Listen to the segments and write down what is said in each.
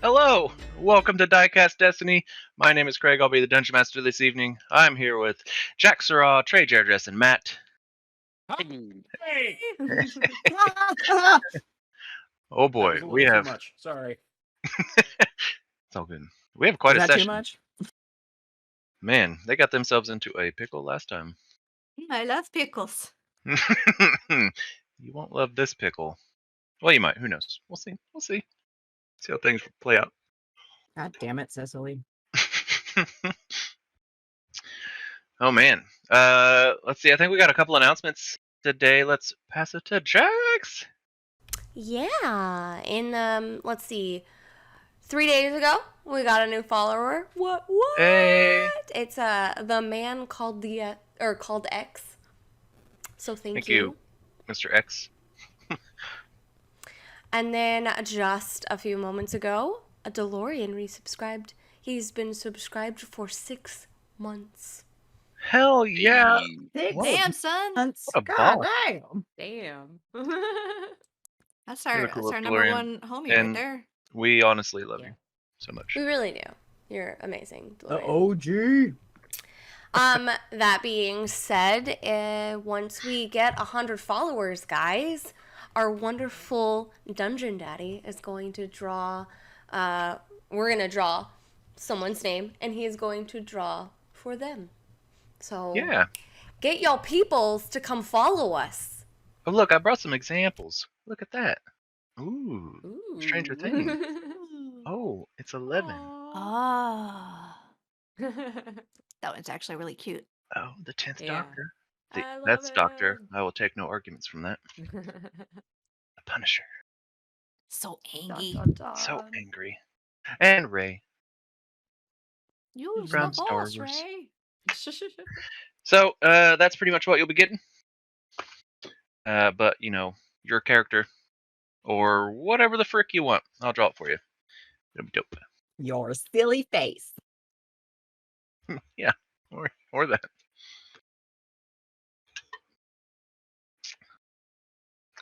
Hello, welcome to Diecast Destiny. My name is Craig. I'll be the Dungeon Master this evening. I'm here with Jack Sirraw, Trey Jardress, and Matt. Hey! Oh That boy, was a we little too have. much. Sorry. It's all good. We have quite Is a that too session. much? Man, they got themselves into a pickle last time. I love pickles. You won't love this pickle. Well, you might. Who knows? We'll see. We'll see. See how things play out. God damn it, Cecily. Oh man. Let's see. I think we got a couple announcements today. Let's pass it to Jax. Yeah, let's see, 3 days ago we got a new follower. What? Hey. It's the man called called X. So thank you, Mr. X. And then just a few moments ago, a DeLorean resubscribed. He's been subscribed for 6 months. Hell yeah! Damn, son. What a God ball. damn. That's You're our the coolest number DeLorean. one homie And right there. we honestly love you so much. We really do. You're amazing, The DeLorean. OG. That being said, once we get 100 followers, guys, our wonderful Dungeon Daddy is going to draw, we're going to draw someone's name, and he is going to draw for them. So, Yeah. get y'all peoples to come follow us. Oh, look, I brought some examples. Look at that. Ooh. Stranger Things. Oh, it's 11. Ah. That one's actually really cute. Oh, the 10th Yeah. Doctor. I That's love Doctor. it. I will take no arguments from that. The Punisher. So angry. So angry. And Ray. You From the Star boss, Wars. Ray. So, that's pretty much what you'll be getting. But, you know, your character, or whatever the frick you want, I'll draw it for you. It'll be dope. Your silly face. Yeah, or that.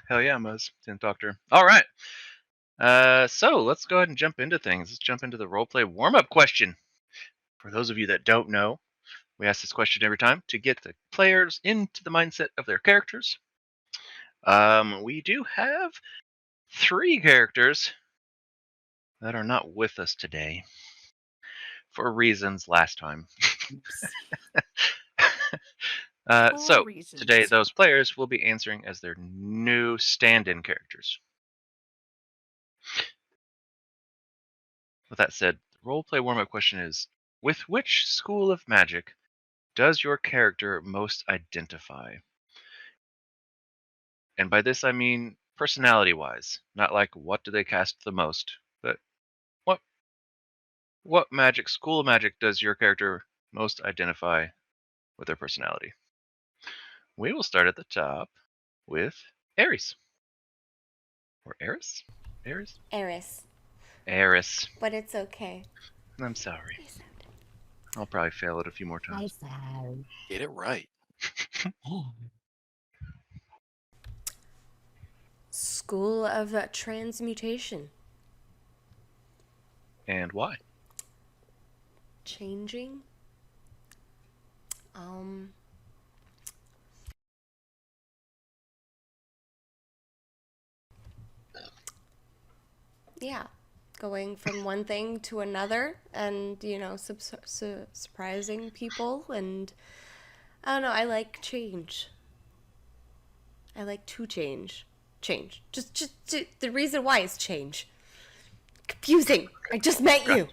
Hell yeah, Muzz, 10th Doctor. All right. So let's go ahead and jump into things. Let's jump into the roleplay warm-up question. For those of you that don't know, we ask this question every time to get the players into the mindset of their characters. We do have 3 characters that are not with us today for reasons last time. So today those players will be answering as their new stand-in characters. With that said, the roleplay warm-up question is, with which school of magic does your character most identify? And by this I mean personality-wise, not like what do they cast the most, but what magic school of magic does your character most identify with their personality? We will start at the top with Ares. Or Eris? Ares? Eris. Eris. But it's okay. I'm sorry. I'll probably fail it a few more times. Get it right. School of Transmutation. And why? Changing. Yeah. Going from one thing to another and, you know, surprising people. And I don't know, I like change. I like to change. Change. Just the reason why is change. Confusing. I just met you.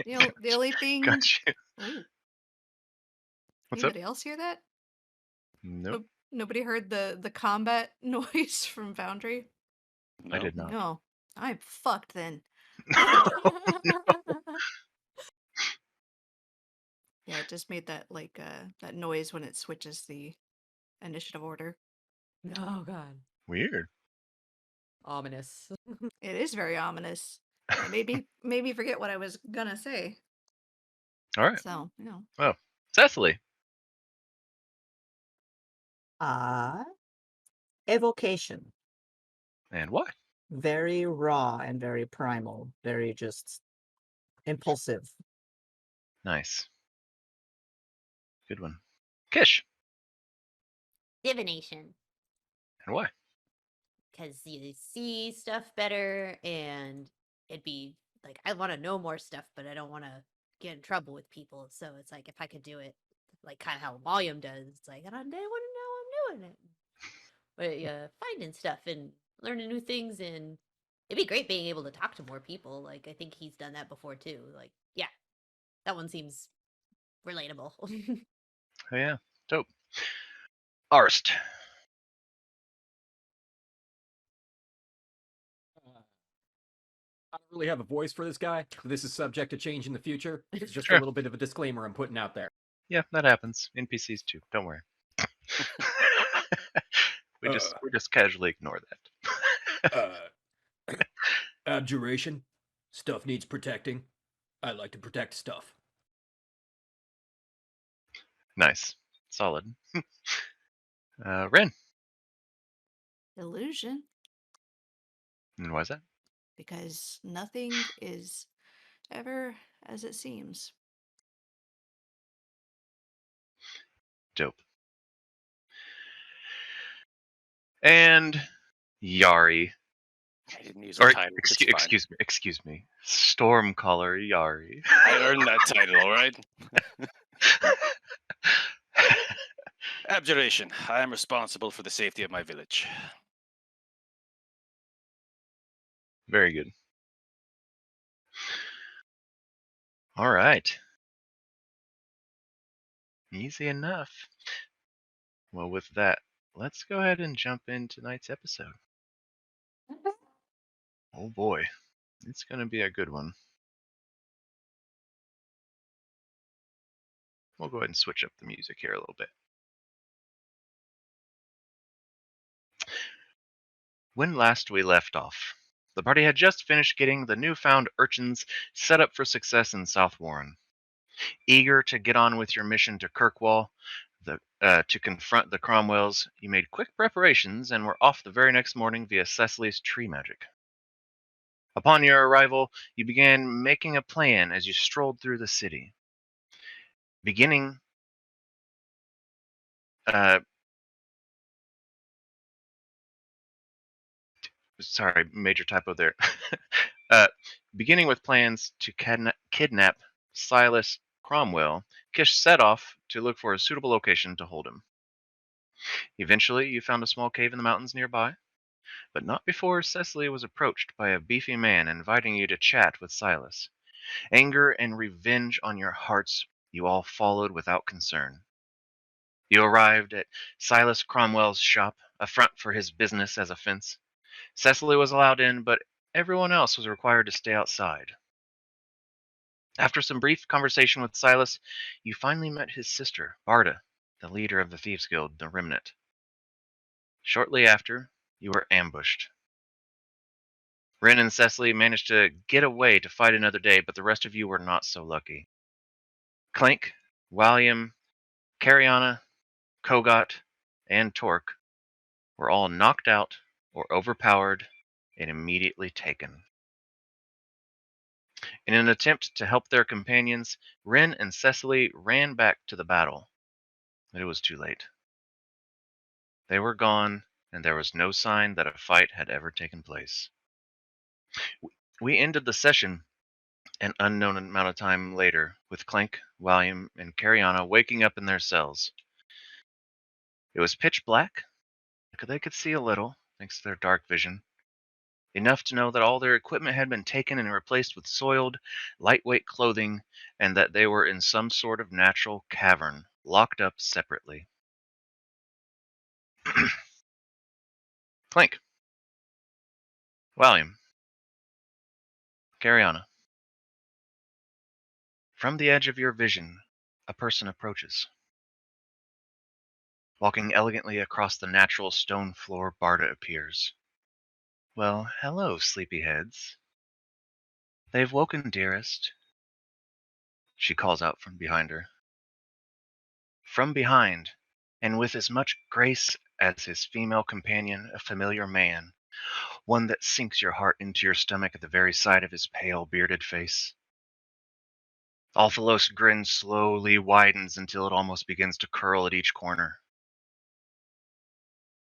The only thing. Got you. Ooh. What's Anybody up? else hear that? Nope. Nobody heard the combat noise from Foundry? I did not. No. I'm fucked then. Yeah, it just made that like that noise when it switches the initiative order. Oh god. Weird. Ominous. It is very ominous. It made me forget what I was gonna say. All right. So, you know. Oh, Cecily. Evocation. And why? very raw and very primal, very just impulsive. Nice. Good one. Qish. Divination, And why? because you see stuff better, and it'd be like I want to know more stuff, but I don't want to get in trouble with people. So it's like if I could do it, like kind of how Volume does, it's like I don't want to know I'm doing it. But finding stuff and learning new things, and it'd be great being able to talk to more people. Like I think he's done that before too. Like yeah, that one seems relatable. Oh yeah. Dope. Arst. I don't really have a voice for this guy. This is subject to change in the future. It's just Sure. a little bit of a disclaimer I'm putting out there. Yeah, that happens. NPCs too. Don't worry. we just casually ignore that. Abjuration. Stuff needs protecting. I like to protect stuff. Nice. Solid. Ren. Illusion, And why is that? because nothing is ever as it seems. Dope. And Yari. I didn't use Or a title. It's fine. excuse me. Stormcaller Yari. I earned that title, all right? Abjuration. I am responsible for the safety of my village. Very good. All right. Easy enough. Well, with that, let's go ahead and jump into tonight's episode. Oh boy, it's going to be a good one. We'll go ahead and switch up the music here a little bit. When last we left off, the party had just finished getting the newfound urchins set up for success in South Warren. Eager to get on with your mission to Kirkwall, to confront the Cromwells, you made quick preparations and were off the very next morning via Cecily's tree magic. Upon your arrival, you began making a plan as you strolled through the city. Sorry, major typo there. Beginning with plans to kidnap Silas Cromwell, Qish set off to look for a suitable location to hold him. Eventually, you found a small cave in the mountains nearby, but not before Cecily was approached by a beefy man inviting you to chat with Silas. Anger and revenge on your hearts, you all followed without concern. You arrived at Silas Cromwell's shop, a front for his business as a fence. Cecily was allowed in, but everyone else was required to stay outside. After some brief conversation with Silas, you finally met his sister, Barda, the leader of the Thieves Guild, the Remnant. Shortly after, you were ambushed. Ren and Cecily managed to get away to fight another day, but the rest of you were not so lucky. Clank, William, Cariana, Kogot, and Torque were all knocked out or overpowered and immediately taken. In an attempt to help their companions, Ren and Cecily ran back to the battle, but it was too late. They were gone, and there was no sign that a fight had ever taken place. We ended the session an unknown amount of time later, with Clank, William, and Cariana waking up in their cells. It was pitch black, but they could see a little, thanks to their dark vision. Enough to know that all their equipment had been taken and replaced with soiled, lightweight clothing, and that they were in some sort of natural cavern, locked up separately. Clank. William. Cariana. From the edge of your vision, a person approaches. Walking elegantly across the natural stone floor, Barda appears. Well, hello, sleepyheads. They've woken, dearest. She calls out from behind her. From behind, and with as much grace as his female companion, a familiar man, one that sinks your heart into your stomach at the very sight of his pale, bearded face. Althalos' grin slowly widens until it almost begins to curl at each corner.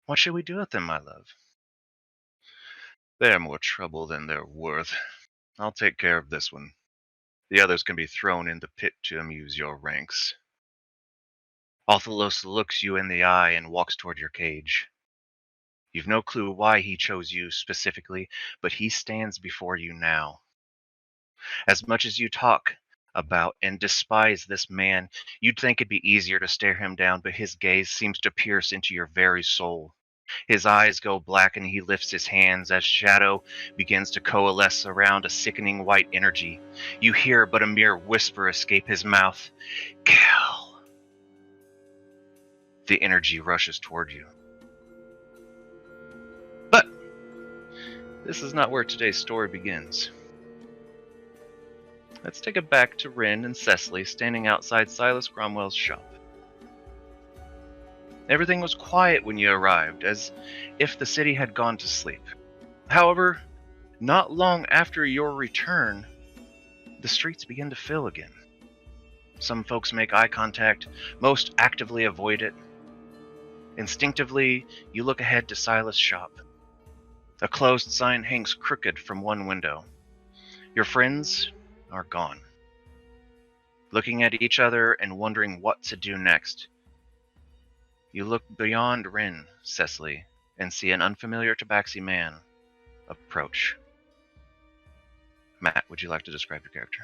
What should we do with them, my love? They're more trouble than they're worth. I'll take care of this one. The others can be thrown in the pit to amuse your ranks. Althalos looks you in the eye and walks toward your cage. You've no clue why he chose you specifically, but he stands before you now. As much as you talk about and despise this man, you'd think it'd be easier to stare him down, but his gaze seems to pierce into your very soul. His eyes go black and he lifts his hands as shadow begins to coalesce around a sickening white energy. You hear but a mere whisper escape his mouth. Kill. The energy rushes toward you. But this is not where today's story begins. Let's take it back to Ren and Cecily standing outside Silas Cromwell's shop. Everything was quiet when you arrived, as if the city had gone to sleep. However, not long after your return, the streets begin to fill again. Some folks make eye contact, most actively avoid it. Instinctively, you look ahead to Silas' shop. A closed sign hangs crooked from one window. Your friends are gone. Looking at each other and wondering what to do next, you look beyond Ren, Cecily, and see an unfamiliar tabaxi man approach. Matt, would you like to describe your character?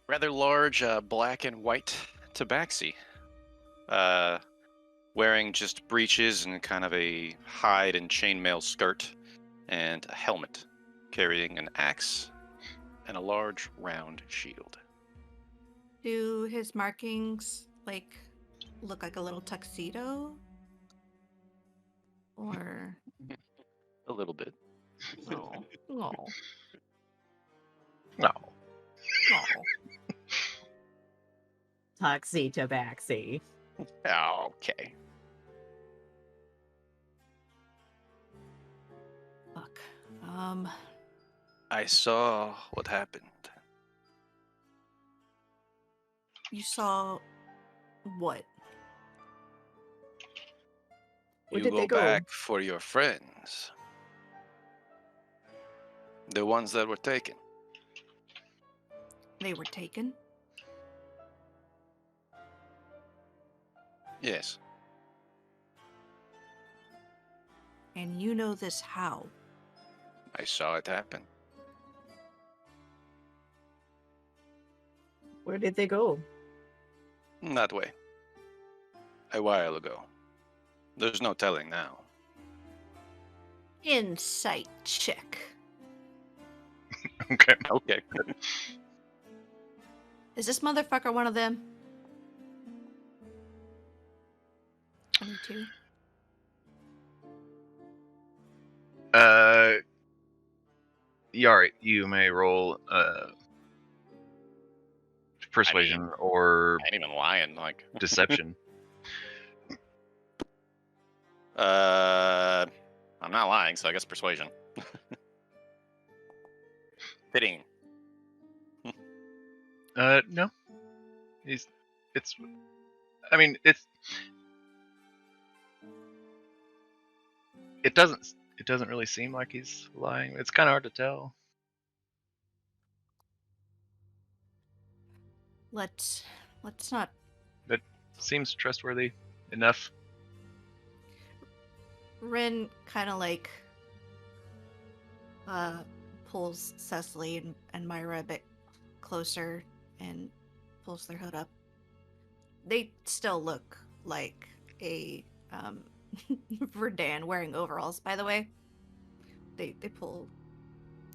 Rather large, black and white tabaxi. Wearing just breeches and kind of a hide and chainmail skirt, and a helmet, carrying an axe and a large round shield. Do his markings look like a little tuxedo? Or A little bit. no. No. No. No. Tuxie tabaxi. Okay. Fuck. I saw what happened. You saw what? Where You did go they go? back for your friends. The ones that were taken. They were taken? Yes. And you know this how? I saw it happen. Where did they go? That way. A while ago. There's no telling now. Insight check. Okay. Okay. Is this motherfucker one of them? 22. Yari, you may roll persuasion or I ain't even lying. Like, deception. I'm not lying, so I guess persuasion. Fitting. No. I mean, it doesn't really seem like he's lying. It's kind of hard to tell. Let's not. But seems trustworthy enough. Ren kind of pulls Cecily and Myra a bit closer and pulls their hood up. They still look like a Verdan wearing overalls, by the way. They pull,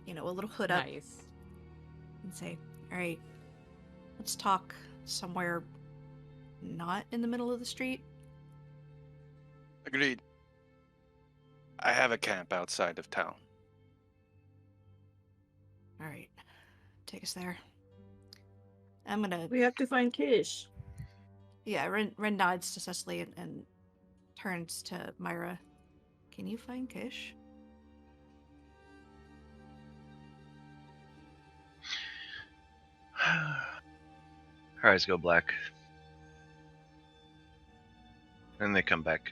a little hood up Nice. and say, "All right, let's talk somewhere not in the middle of the street." Agreed. I have a camp outside of town. All right, take us there. I'm gonna. We have to find Qish. Yeah, Ren nods to Cecily and turns to Myra. Can you find Qish? Her eyes go black. And they come back.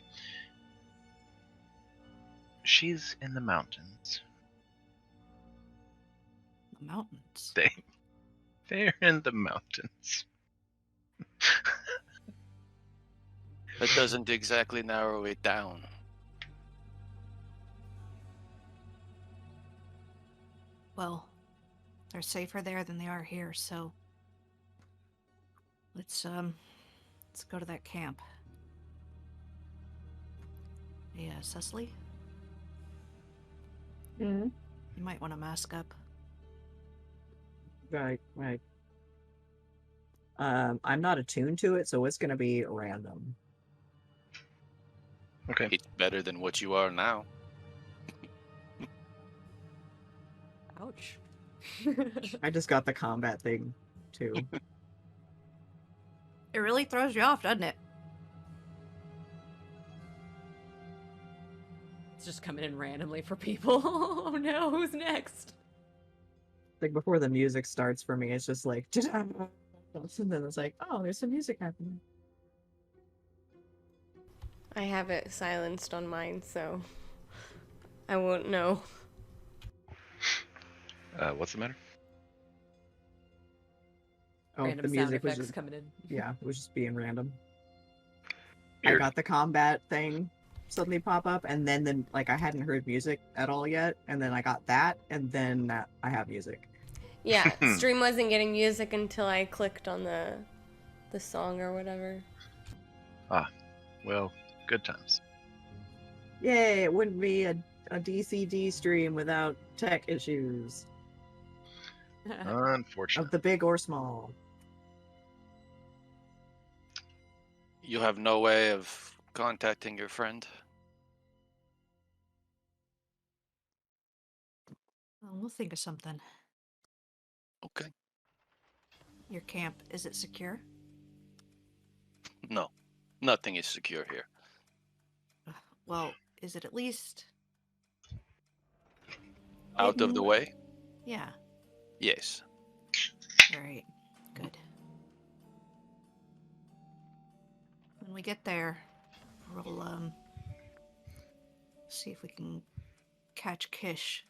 She's in the mountains. The mountains. They're in the mountains. That doesn't exactly narrow it down. Well, they're safer there than they are here, so let's go to that camp. Yeah, Cecily? Hmm. You might want to mask up. Right. I'm not attuned to it, so it's gonna be random. Okay. It's better than what you are now. Ouch. I just got the combat thing too. It really throws you off, doesn't it? It's just coming in randomly for people. Oh no, who's next? Like before the music starts for me, it's just like, and then it's like, oh, there's some music happening. I have it silenced on mine, so I won't know. What's the matter? Oh, Random the sound music was effects just, coming in. yeah, it was just being random. Weird. I got the combat thing suddenly pop up, and then like I hadn't heard music at all yet, and then I got that, and then I have music. Yeah, stream wasn't getting music until I clicked on the song or whatever. Well, good times. Yay! It wouldn't be a DCD stream without tech issues Unfortunately. of the big or small. You have no way of contacting your friend? Well, we'll think of something. Okay. Your camp, is it secure? No. Nothing is secure here. Well, is it at least Out of the hidden? way? Yeah. Yes. Alright. Good. When we get there, we'll see if we can catch Qish.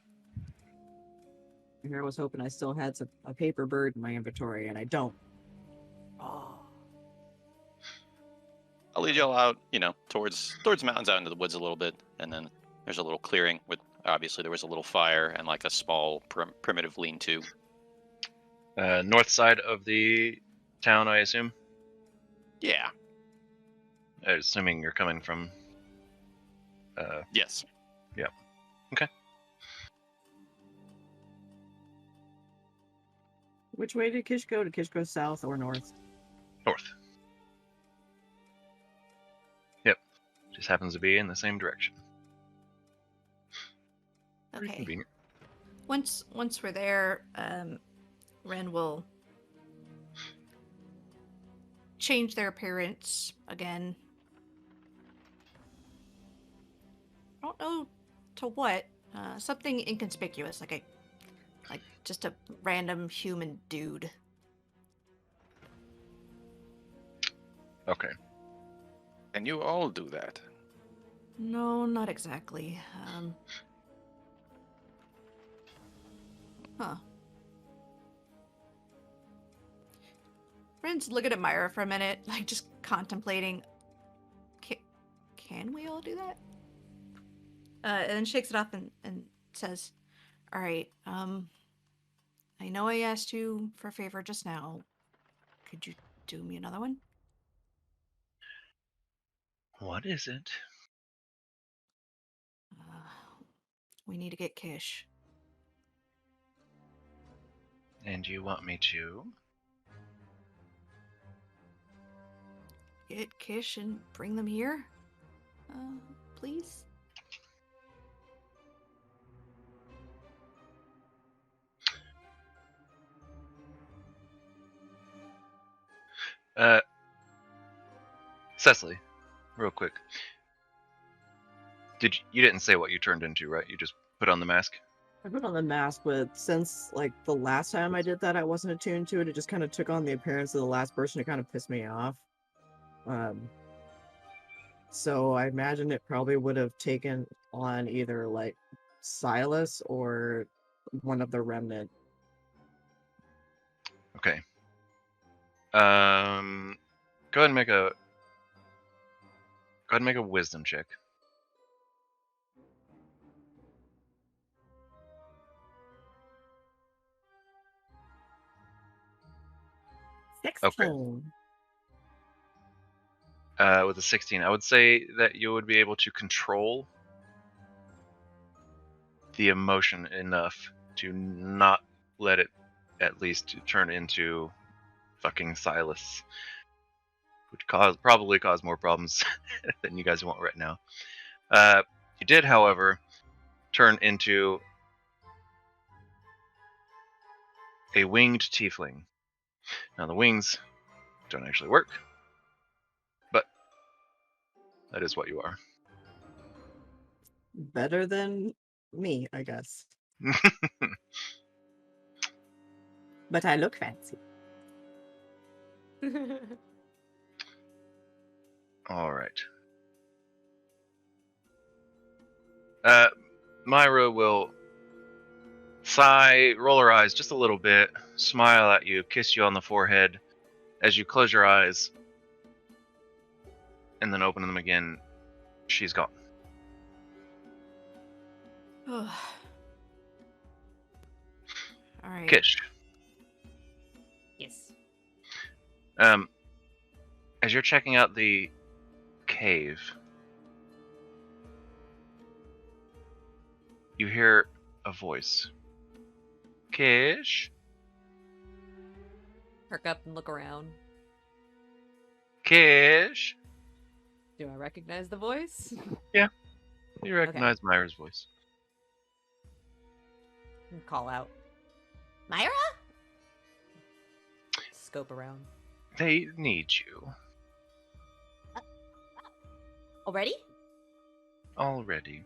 Here I was hoping I still had a paper bird in my inventory, and I don't. Oh. I'll lead y'all out, towards mountains, out into the woods a little bit, and then there's a little clearing with, obviously there was a little fire and like a small primitive lean-to. North side of the town, I assume? Yeah. Assuming you're coming from... Yes. Yeah. Okay. Which way did Qish go? Did Qish go south or north? North. Yep. Just happens to be in the same direction. Very Okay. convenient. Once we're there, Ren will change their appearance again. I don't know to what. Something inconspicuous, like just a random human dude. Okay. And you all do that. No, not exactly. Huh. Ren's looking at Myra for a minute, like just contemplating. Can we all do that? And then shakes it off and says, "All right. I know I asked you for a favor just now. Could you do me another one?" What is it? We need to get Qish. And you want me to? Get Qish and bring them here? Please? Cecily, real quick. You didn't say what you turned into, right? You just put on the mask? I put on the mask, but since like the last time I did that, I wasn't attuned to it. It just kind of took on the appearance of the last person. It kind of pissed me off. So I imagine it probably would have taken on either like Silas or one of the Remnant. Okay. Go ahead and make a wisdom check. Okay. With a 16, I would say that you would be able to control the emotion enough to not let it at least turn into fucking Silas, which probably cause more problems than you guys want right now. You did, however, turn into a winged tiefling. Now the wings don't actually work, but that is what you are. Better than me, I guess. But I look fancy. All right. Myra will sigh, roll her eyes just a little bit, smile at you, kiss you on the forehead as you close your eyes, and then open them again. She's gone. All right. Qish. Yes. As you're checking out the cave, you hear a voice. Qish? Perk up and look around. Qish? Do I recognize the voice? You recognize Myra's voice. Call out. Myra? Scope around. They need you. Already? Already.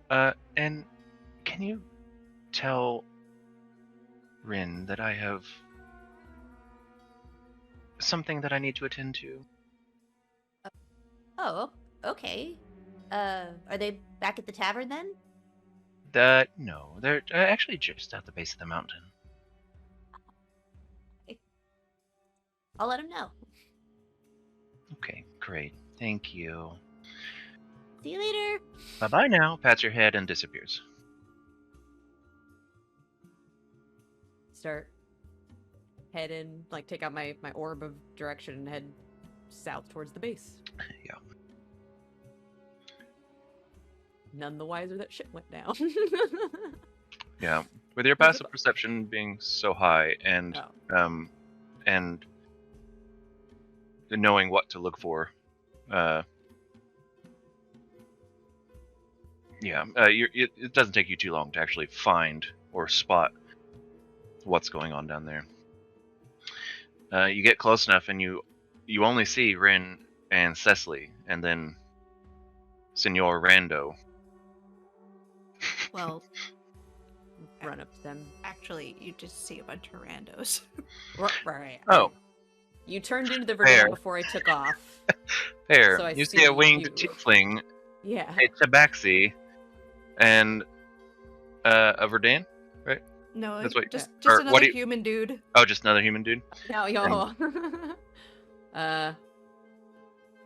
And can you tell Rin that I have something that I need to attend to? Oh, okay. Are they back at the tavern then? No, they're actually just at the base of the mountain. I'll let him know. Okay, great. Thank you. See you later. Bye-bye now. Pats your head and disappears. Start head in, like take out my orb of direction and head south towards the base. Yeah. None the wiser that shit went down. Yeah. With your passive perception being so high and and knowing what to look for, it doesn't take you too long to actually find or spot what's going on down there. You get close enough and you only see Ren and Cecily, and then Senor Rando. Well, Run up to them. actually, you just see a bunch of randos. Right. Oh. You turned into the Fair. Verdun before I took off. There, So I you see see a winged you. tiefling, Yeah. a tabaxi, and a Verdun. No, That's what- just or what another do you- human dude. Oh, just another human dude. Now, yo.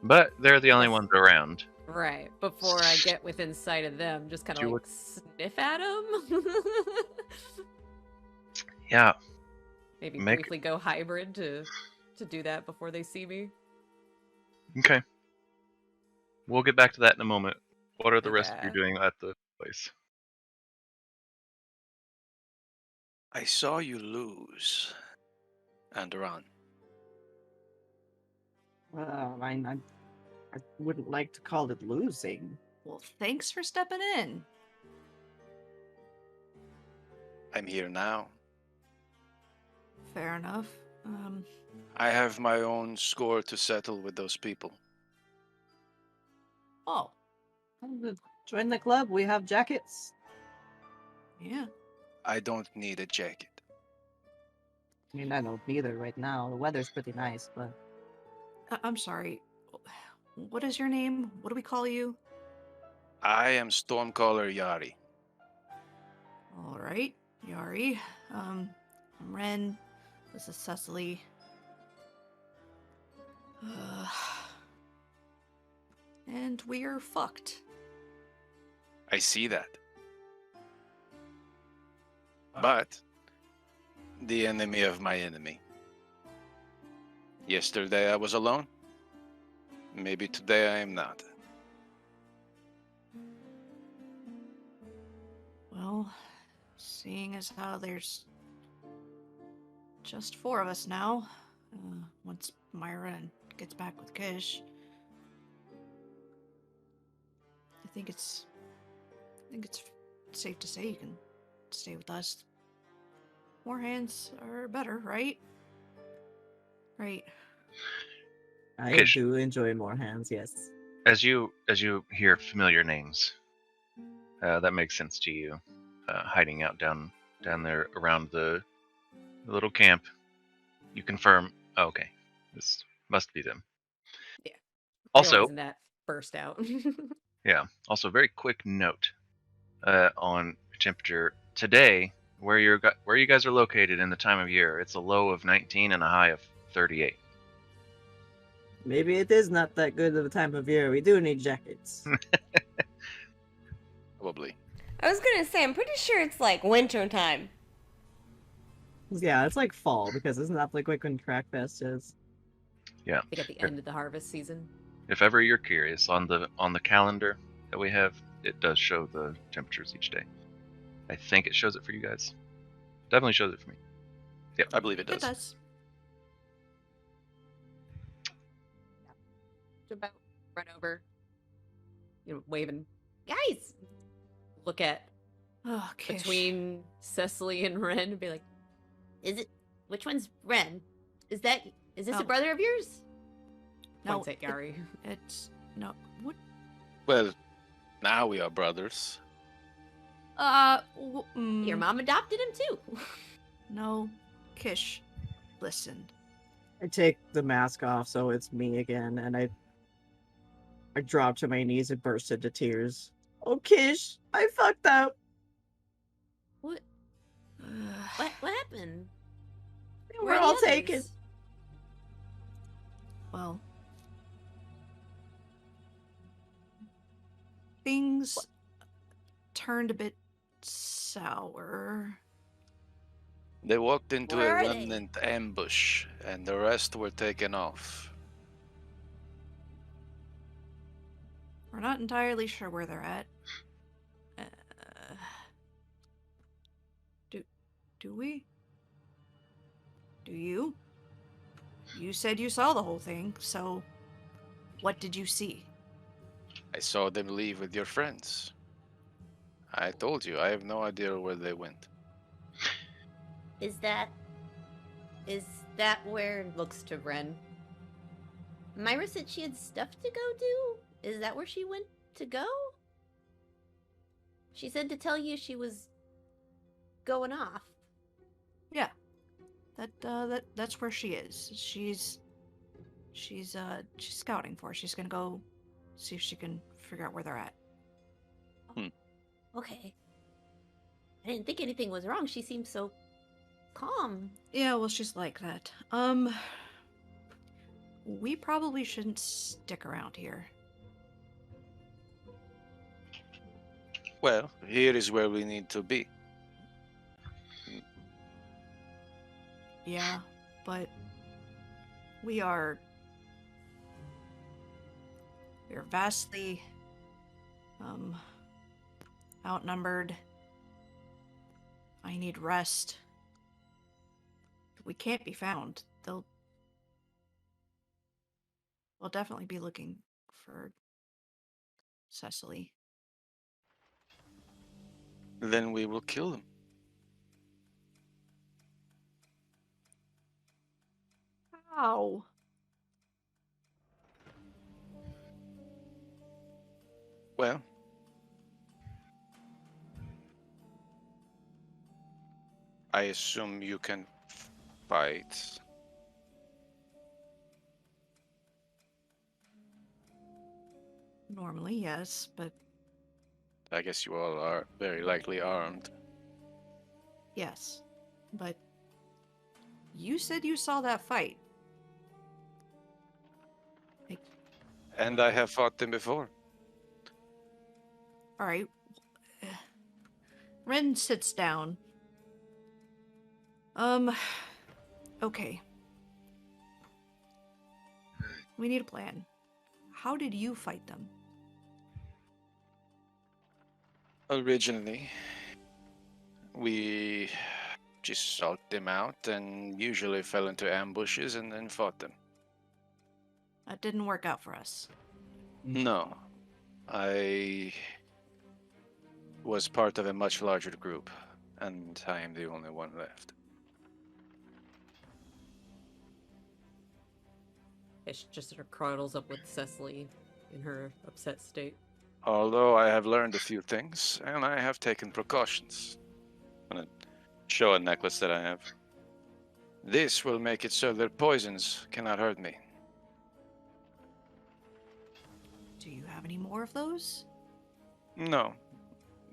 But they're the only Yes. ones around. Right. Before I get within sight of them, just kind You of like would- sniff at them. Yeah. Maybe Make- briefly go hybrid to do that before they see me. Okay. We'll get back to that in a moment. What are the rest of you Okay. doing at the place? I saw you lose, Anderon. I wouldn't like to call it losing. Well, thanks for stepping in. I'm here now. Fair enough. I have my own score to settle with those people. Oh, Join the club. We have jackets. yeah. I don't need a jacket. I mean, I don't either right now. The weather's pretty nice, but I'm sorry. What is your name? What do we call you? I am Stormcaller Yari. All right, Yari. I'm Ren. This is Cecily. And we're fucked. I see that. But the enemy of my enemy. Yesterday I was alone. Maybe today I am not. Well, seeing as how there's just 4 of us now, once Myra gets back with Qish, I think it's safe to say you can stay with us. More hands are better, right? Right. I Qish. do enjoy more hands. Yes. As you hear familiar names, that makes sense to you. Hiding out down there around the little camp, you confirm. Oh, okay, this must be them. Yeah. Also, Realizing that burst out. yeah. Also, very quick note on temperature today. Where you guys are located in the time of year, it's a low of 19 and a high of 38. Maybe it is not that good of a time of year. We do need jackets. Probably. I was gonna say, I'm pretty sure it's like winter time. Yeah, it's like fall because isn't that like when Track Fest is? Yeah. I think at the end of the harvest season. If ever you're curious, on the calendar that we have, it does show the temperatures each day. I think it shows it for you guys. Definitely shows it for me. Yep. I believe it It does. does. About run over, waving, guys. Look at Oh, Qish. between Cecily and Ren and be like, Is it? Which one's Ren? Is this Oh. a brother of yours? No, points at Gary. It's no. What? Well, now we are brothers. Your mom adopted him too. No, Qish. Listen. I take the mask off so it's me again, and I drop to my knees and burst into tears. Oh, Qish, I fucked up. What? Uh, What happened? We're Where are the all taken. others? Well, things turned a bit sour. They walked into Where a are they? remnant ambush, and the rest were taken off. We're not entirely sure where they're at. Do we? Do you? You said you saw the whole thing, so what did you see? I saw them leave with your friends. I told you, I have no idea where they went. Is that where? Looks to Ren. Myra said she had stuff to go do? Is that where she went to go? She said to tell you she was going off. Yeah. That's where she is. She's scouting for. She's gonna go see if she can figure out where they're at. Okay. I didn't think anything was wrong. She seemed so calm. Yeah, well, she's like that. We probably shouldn't stick around here. Well, here is where we need to be. Yeah, but we're vastly outnumbered. I need rest. We can't be found. They'll definitely be looking for Cecily. Then we will kill them. How? Well, I assume you can fight. Normally, yes, but I guess you all are very likely armed. yes. But you said you saw that fight. And I have fought them before. All right. Ren sits down. Okay. We need a plan. How did you fight them? Originally, we just sought them out and usually fell into ambushes and then fought them. That didn't work out for us. No, I was part of a much larger group, and I am the only one left. Ish just sort of cuddles up with Cecily in her upset state. Although I have learned a few things, and I have taken precautions. I'm gonna show a necklace that I have. This will make it so their poisons cannot hurt me. Do you have any more of those? No,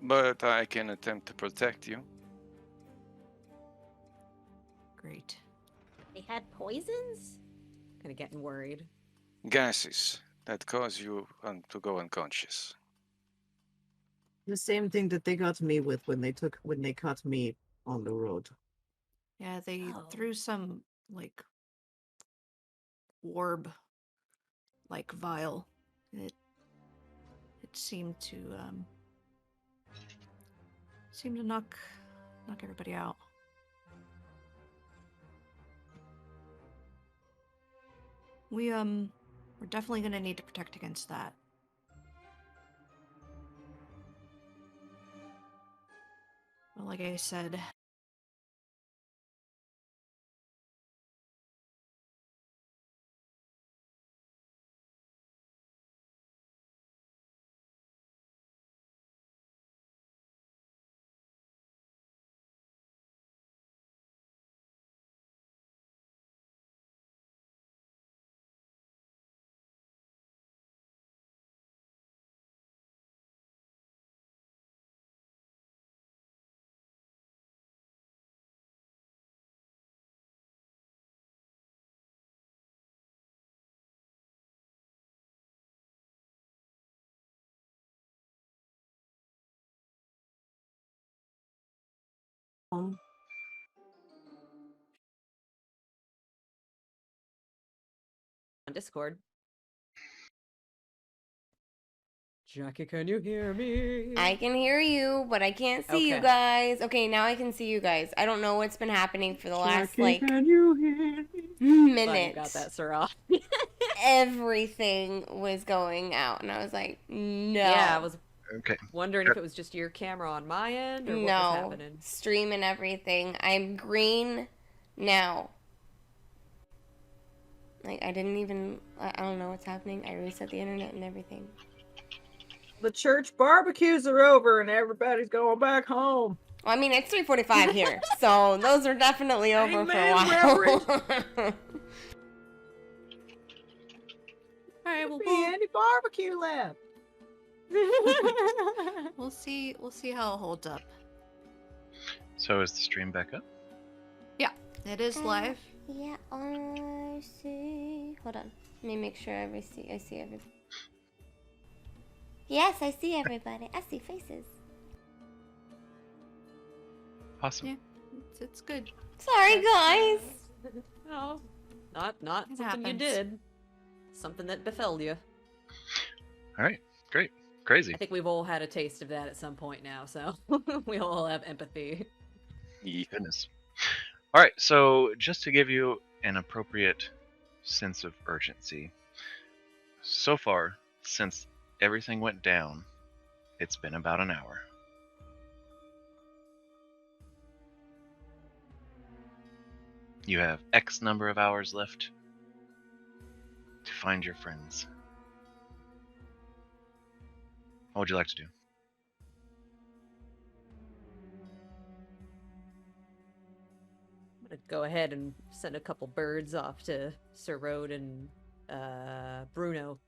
but I can attempt to protect you. Great. They had poisons? Kind of getting worried. Gases that cause you to go unconscious. The same thing that they got me with when they caught me on the road. Yeah, they Oh. threw some, like, orb, like, vial. It seemed to, knock everybody out. We're definitely gonna need to protect against that. But like I said, On Discord. Jackie, can you hear me? I can hear you, but I can't see you Okay. guys. Okay, now I can see you guys. I don't know what's been happening for the last, like, Can you hear me? Glad you minute. got that, Sarah. Everything was going out, and I was like, no. Yeah, I was Okay. wondering if it was just your camera on my end or what was No. happening. Stream and everything. I'm green now. Like, I didn't even, I don't know what's happening. I reset the internet and everything. The church barbecues are over and everybody's going back home. Well, I mean, it's 3:45 here, so those are definitely over for a Amen, while. all right, well, Be any barbecue left. we'll see how it holds up. So is the stream back up? It is live. Yeah, I see. Hold on. Let me make sure I see everybody. Yes, I see everybody. I see faces. Awesome. Yeah. It's good. Sorry, guys. No, not It something you happens. did. Something that befell you. All right. Great. Crazy. I think we've all had a taste of that at some point now, so we all have empathy. Goodness. All right. So just to give you an appropriate sense of urgency, so far since everything went down, it's been about an hour. You have X number of hours left to find your friends. What would you like to do? gonna go ahead and send a couple birds off to Sir Rode and Bruno.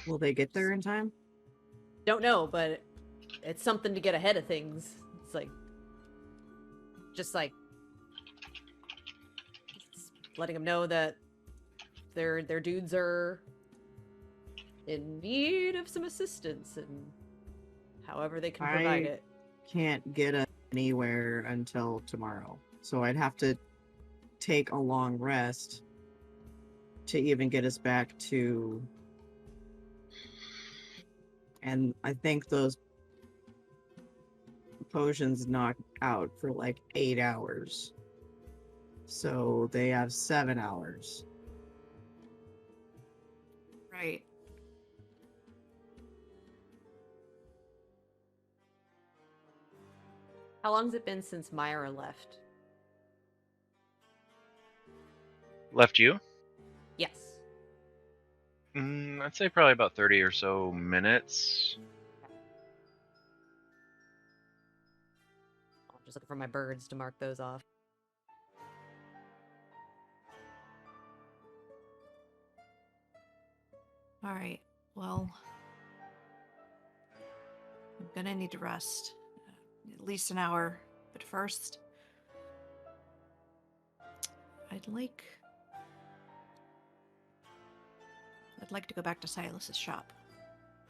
Will they get there in time? Don't know, but it's something to get ahead of things. It's like, just like letting them know that their dudes are in need of some assistance, and however they can provide it. Can't get us anywhere until tomorrow, so I'd have to take a long rest to even get us back to. And I think those potions knock out for like 8 hours. So they have 7 hours. Right. How long's it been since Myra left? Left you? Yes. I'd say probably about 30 or so minutes. I'm just looking for my birds to mark those off. All right. Well, I'm gonna need to rest. At least an hour. But first, I'd like to go back to Silas's shop.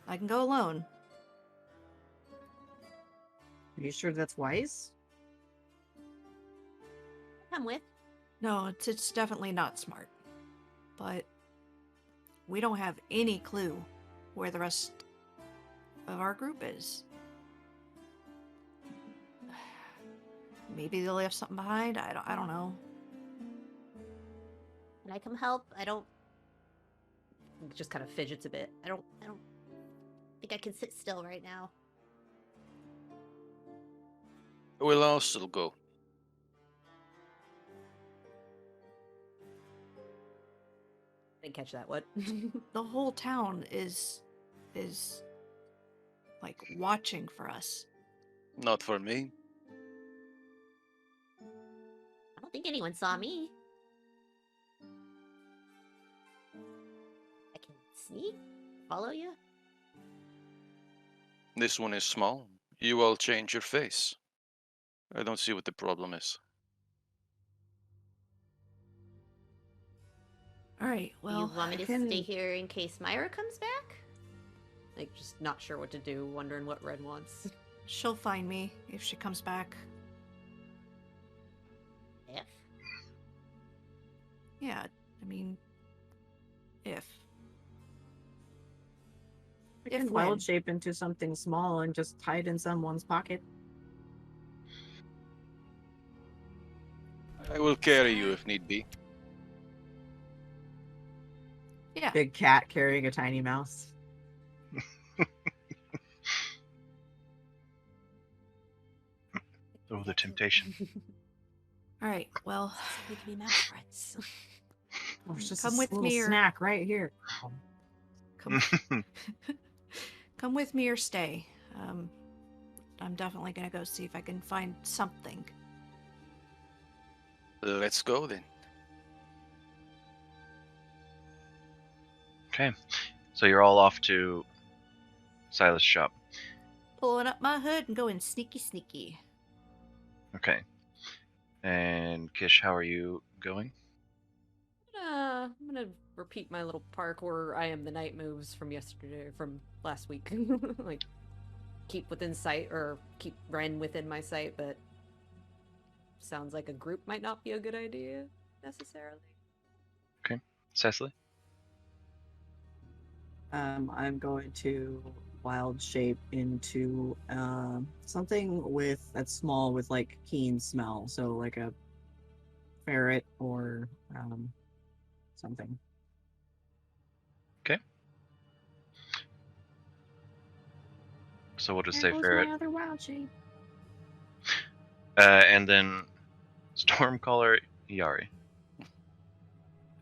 I can go alone. Are you sure that's wise? Come with. No, it's definitely not smart. But we don't have any clue where the rest of our group is. Maybe they left something behind. I don't know. Can I come help? I don't Just kind of fidgets a bit. I don't think I can sit still right now. We'll all still go. Didn't catch that. What? The whole town is like watching for us. Not for me. I don't think anyone saw me. I can sneak, follow you. This one is small. You all change your face. I don't see what the problem is. All right. Well, You want me I to can... stay here in case Myra comes back? Like, just not sure what to do, wondering what Red wants. She'll find me if she comes back. If. Yeah, I mean, if. I can If wild when. shape into something small and just hide in someone's pocket. I will carry you if need be. Yeah. Big cat carrying a tiny mouse. Oh, the temptation. All right. Well, We can be mouse friends. Oh, it's just Come a with little me or- snack right here. come come with me or stay. I'm definitely gonna go see if I can find something. Let's go then. Okay, so you're all off to Silas' shop. Pulling up my hood and going sneaky sneaky. Okay. And Kish, how are you going? I'm gonna repeat my little parkour I am the night moves from yesterday, from last week. Like, keep within sight, or keep Ren within my sight, but sounds like a group might not be a good idea, necessarily. Cecily? I'm going to wild shape into something that's small with like keen smell, so like a ferret or something. So we'll just There say goes ferret. my other wild shape. And then Stormcaller Yari.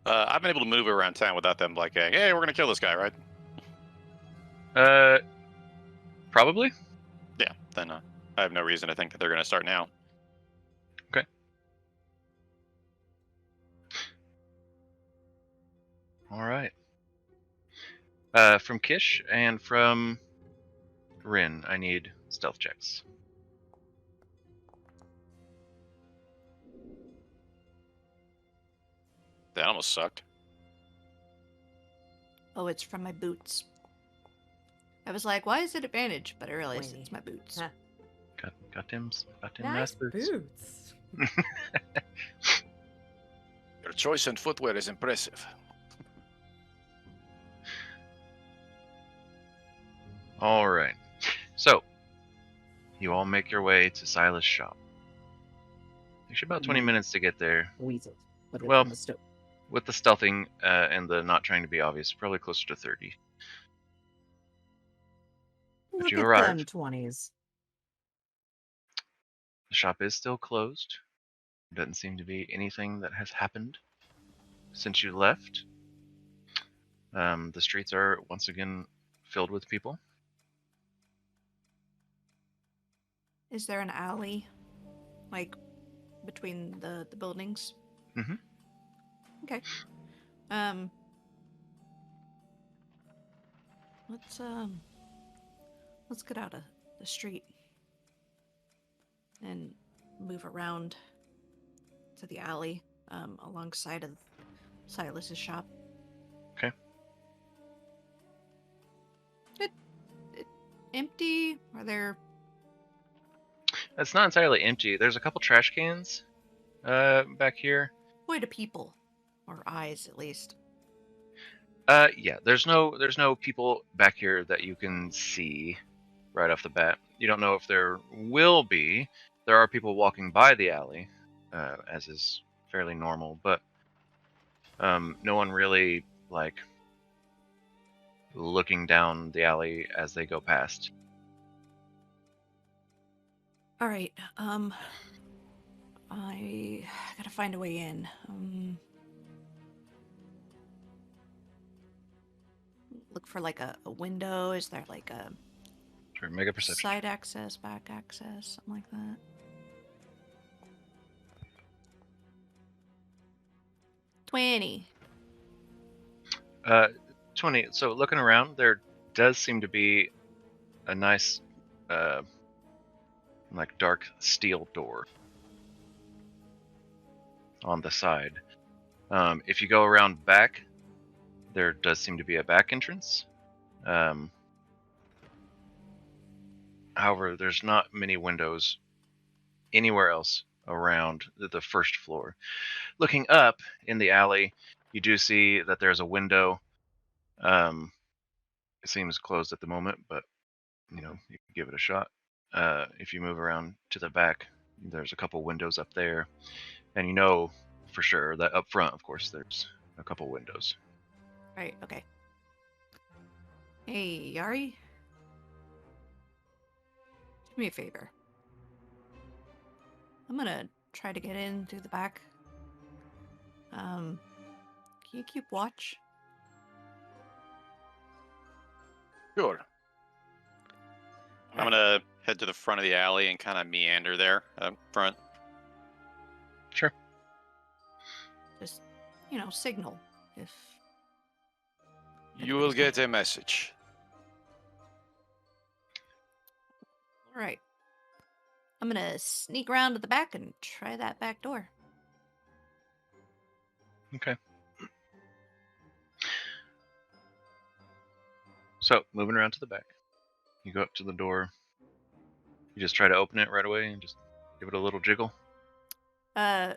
I've been able to move around town without them like, hey, we're gonna kill this guy, right? Probably? Yeah, then I have no reason to think that they're gonna start now. All right. From Qish and from Rin, I need stealth checks. That almost sucked. Oh, it's from my boots. I was like, why is it advantage? But I realized 20. it's my boots. Huh. Got them Nice boots. boots. Your choice in footwear is impressive. All right. So, you all make your way to Silas' shop. Takes you about 20 minutes to get there. Weasels. But Well, on the stove. with the stealthing and the not trying to be obvious, probably closer to 30. Look you at arrive. them 20s. The shop is still closed. There doesn't seem to be anything that has happened since you left. The streets are once again filled with people. Is there an alley, like, between the buildings? Mhm. Okay. Let's get out of the street and move around to the alley, alongside of Silas's shop. Okay. It empty? Are there? It's not entirely empty. There's a couple trash cans back here. Void of people, or eyes at least. Yeah, there's no people back here that you can see right off the bat. You don't know if there will be. There are people walking by the alley, as is fairly normal, but no one really like looking down the alley as they go past. All right. I gotta find a way in. Look for like a window. Is there like a Sure, make a perception. side access, back access, something like that? 20. 20. So looking around, there does seem to be a nice, like dark steel door on the side. If you go around back, there does seem to be a back entrance. However, there's not many windows anywhere else around the first floor. Looking up in the alley, you do see that there's a window. It seems closed at the moment, but you know, you can give it a shot. If you move around to the back, there's a couple windows up there, and you know for sure that up front, of course, there's a couple windows. Right, okay. Hey, Yari? Do me a favor. I'm gonna try to get in through the back. Can you keep watch? Sure. I'm gonna head to the front of the alley and kind of meander there up front. Sure. Just, signal if... You will get a message. Alright. I'm gonna sneak around to the back and try that back door. Okay. So, moving around to the back, you go up to the door. You just try to open it right away and just give it a little jiggle. How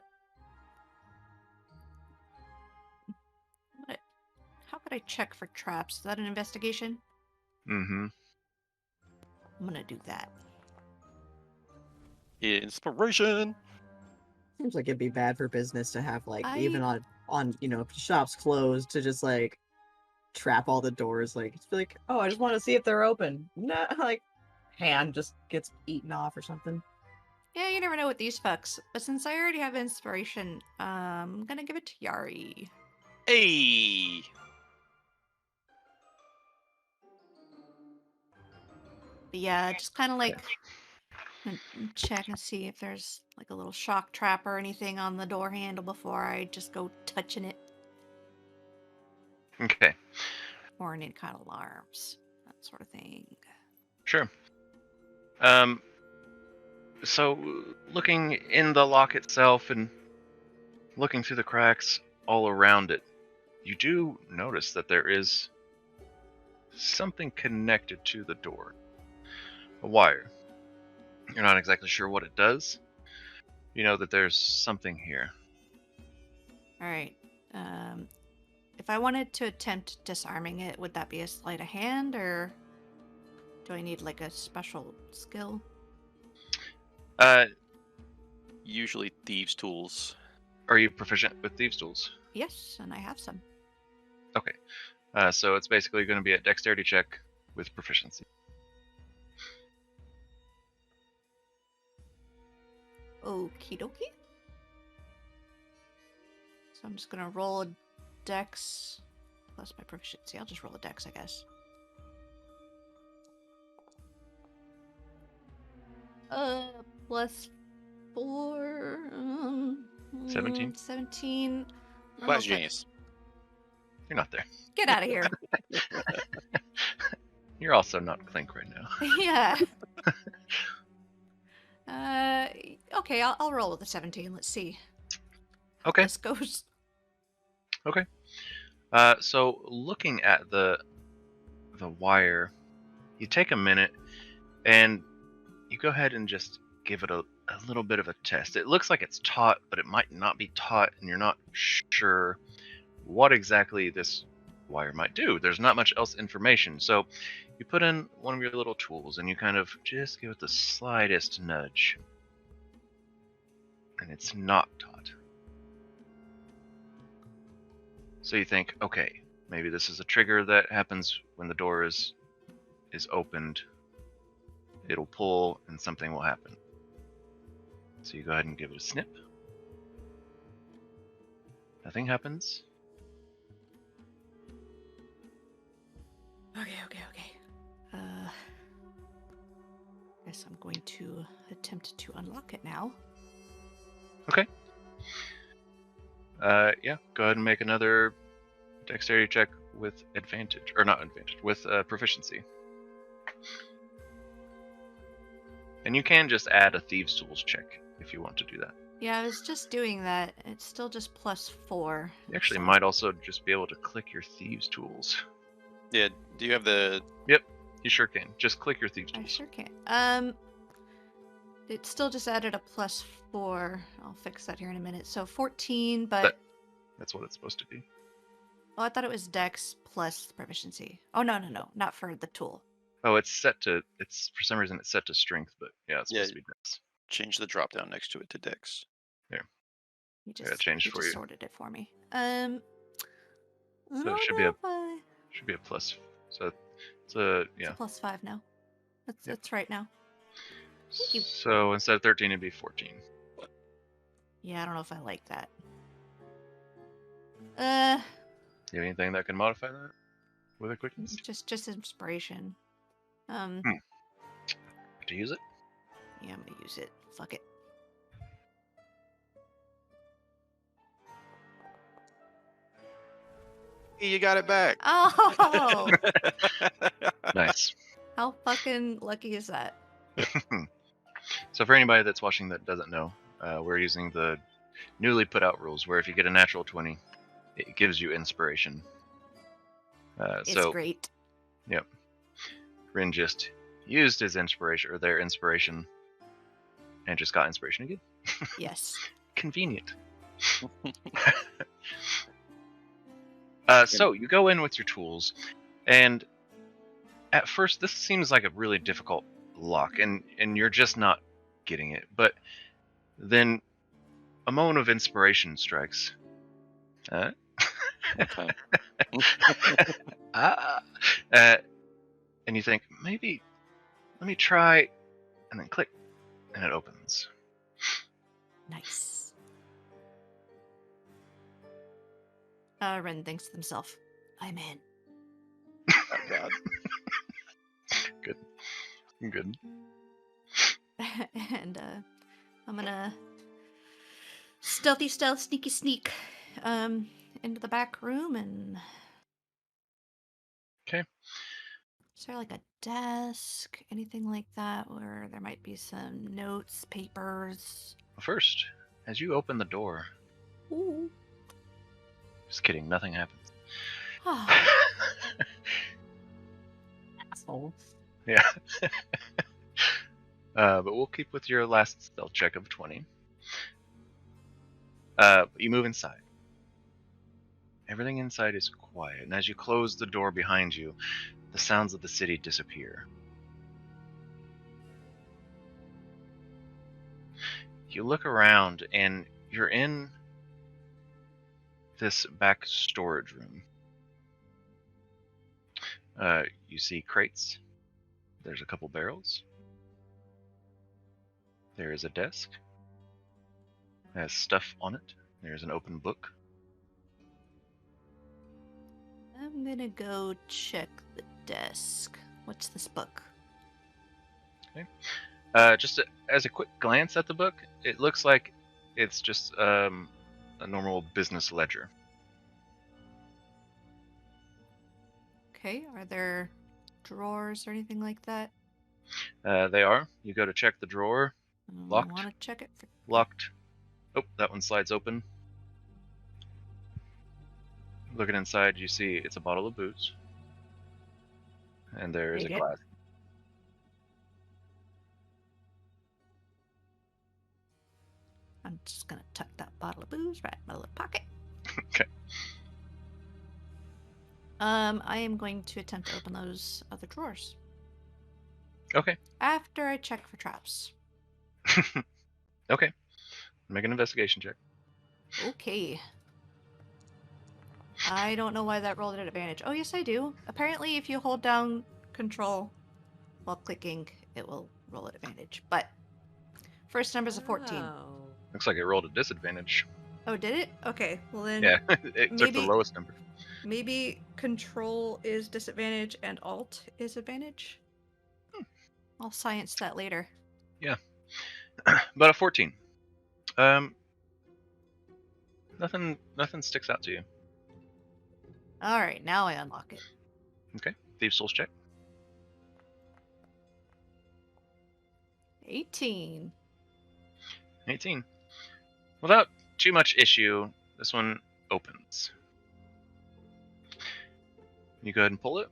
could I check for traps? Is that an investigation? Mm-hmm. I'm gonna do that. Inspiration. Seems like it'd be bad for business to have like I- even on if the shop's closed to just like trap all the doors. Like it's like, oh, I just want to see if they're open. No, like hand just gets eaten off or something. Yeah, you never know with these fucks. But since I already have inspiration, I'm gonna give it to Yari. Hey. But yeah, just kind of like check and see if there's like a little shock trap or anything on the door handle before I just go touching it. Okay, Or any kind of alarms, that sort of thing. sure. So looking in the lock itself and looking through the cracks all around it, you do notice that there is something connected to the door. A wire. You're not exactly sure what it does. You know that there's something here. All right. If I wanted to attempt disarming it, would that be a sleight of hand, or do I need like a special skill? Usually thieves' tools. Are you proficient with thieves' tools? Yes, and I have some. Okay. So it's basically going to be a dexterity check with proficiency. Okie dokie. So I'm just gonna roll a dex plus my proficiency. I'll just roll a dex, I guess. Plus 4. 17? 17. Class genius. You're not there. Get out of here. You're also not Clink right now. Yeah. Okay, I'll roll with a 17. Let's see how Okay. this goes. Okay. So looking at the wire, you take a minute and you go ahead and just give it a little bit of a test. It looks like it's taut, but it might not be taut, and you're not sure what exactly this wire might do. There's not much else information. So you put in one of your little tools and you kind of just give it the slightest nudge. And it's not taut. So you think, okay, maybe this is a trigger that happens when the door is opened. It'll pull and something will happen. So you go ahead and give it a snip. Nothing happens. Okay. Guess I'm going to attempt to unlock it now. Okay. Yeah, go ahead and make another dexterity check with advantage. Or not advantage, with proficiency. And you can just add a thieves' tools check if you want to do that. Yeah, I was just doing that. It's still just plus 4. You actually so- might also just be able to click your thieves' tools. Yeah, do you have the... Yep, you sure can. Just click your thieves' I tools. sure can. It still just added a plus 4. I'll fix that here in a minute. So 14, but... That's what it's supposed to be. Oh, I thought it was dex plus proficiency. Oh, no. Not for the tool. Oh, it's set to, for some reason it's set to strength, but yeah, it's supposed to be dex. Change the drop down next to it to Dex. You Yeah, it changed you for just you. sorted it for me. So it should be a plus. So it's a, It's a plus 5 now. That's right now. Thank you. So instead of 13, it'd be 14. Yeah, I don't know if I like that. You have anything that can modify that with a quickness? Just inspiration. To use it? Yeah, I'm gonna use it. Fuck it. You got it back. Oh, Nice. how fucking lucky is that? So for anybody that's watching that doesn't know, we're using the newly put out rules where if you get a natural 20, it gives you inspiration. It's so great. Yep. Ren just used his inspiration, or their inspiration, and just got inspiration again. Yes. Convenient. So you go in with your tools, and at first this seems like a really difficult lock, and you're just not getting it. But then a moment of inspiration strikes. Okay. And you think, maybe, let me try, and then click, and it opens. Nice. Ren thinks to himself, I'm in. Oh, God. Good. And I'm gonna stealthy stealth, sneaky sneak into the back room and Is there like a desk, anything like that, where there might be some notes, papers? First, as you open the door, Ooh. just kidding, nothing happens. Asshole. Yeah. But we'll keep with your last stealth check of 20. You move inside. Everything inside is quiet, and as you close the door behind you, the sounds of the city disappear. You look around, and you're in this back storage room. You see crates. There's a couple barrels. There is a desk. It has stuff on it. There's an open book. I'm gonna go check the desk. What's this book? Just as a quick glance at the book, it looks like it's just a normal business ledger. Okay, are there drawers or anything like that? They are. You go to check the drawer. Locked. I want to check it. Locked. Oh, that one slides open. Looking inside, you see it's a bottle of booze. And there is a Take it. glass. I'm just gonna tuck that bottle of booze right in my little pocket. Okay. I am going to attempt to open those other drawers Okay. after I check for traps. Okay. Make an investigation check. Okay. I don't know why that rolled at advantage. Oh, yes, I do. Apparently, if you hold down control while clicking, it will roll at advantage. But first number's a 14. Oh. Looks like it rolled at disadvantage. Oh, did it? Okay. Well, then Yeah, it took the maybe- lowest number. maybe control is disadvantage and alt is advantage. I'll science that later. But a 14. Nothing sticks out to you. All right, now I unlock it. Okay. Thieves' Souls check. 18. 18. Without too much issue, this one opens. You go ahead and pull it.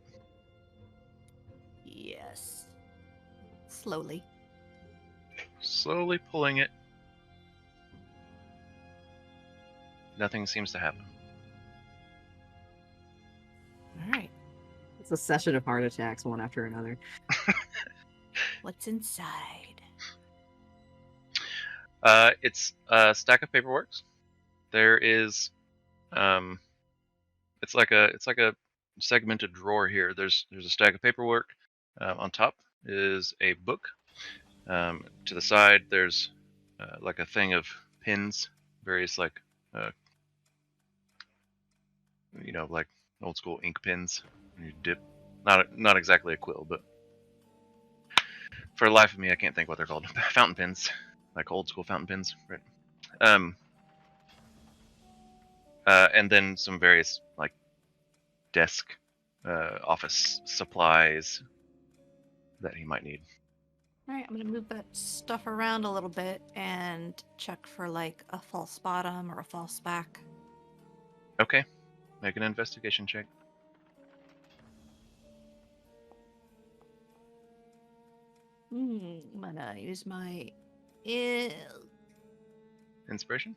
Yes. Slowly. Slowly pulling it. Nothing seems to happen. All right. It's a session of heart attacks, one after another. What's inside? It's a stack of paperworks. There is, it's like a segmented drawer here. There's a stack of paperwork. On top is a book. To the side, there's like a thing of pins, various like like old school ink pens. You dip, not exactly a quill, but for the life of me, I can't think what they're called. Fountain pens, like old school fountain pens, right? And then some various like desk, office supplies that he might need. All right, I'm going to move that stuff around a little bit and check for like a false bottom or a false back. Okay, make an investigation check. I'm going to use my... Inspiration?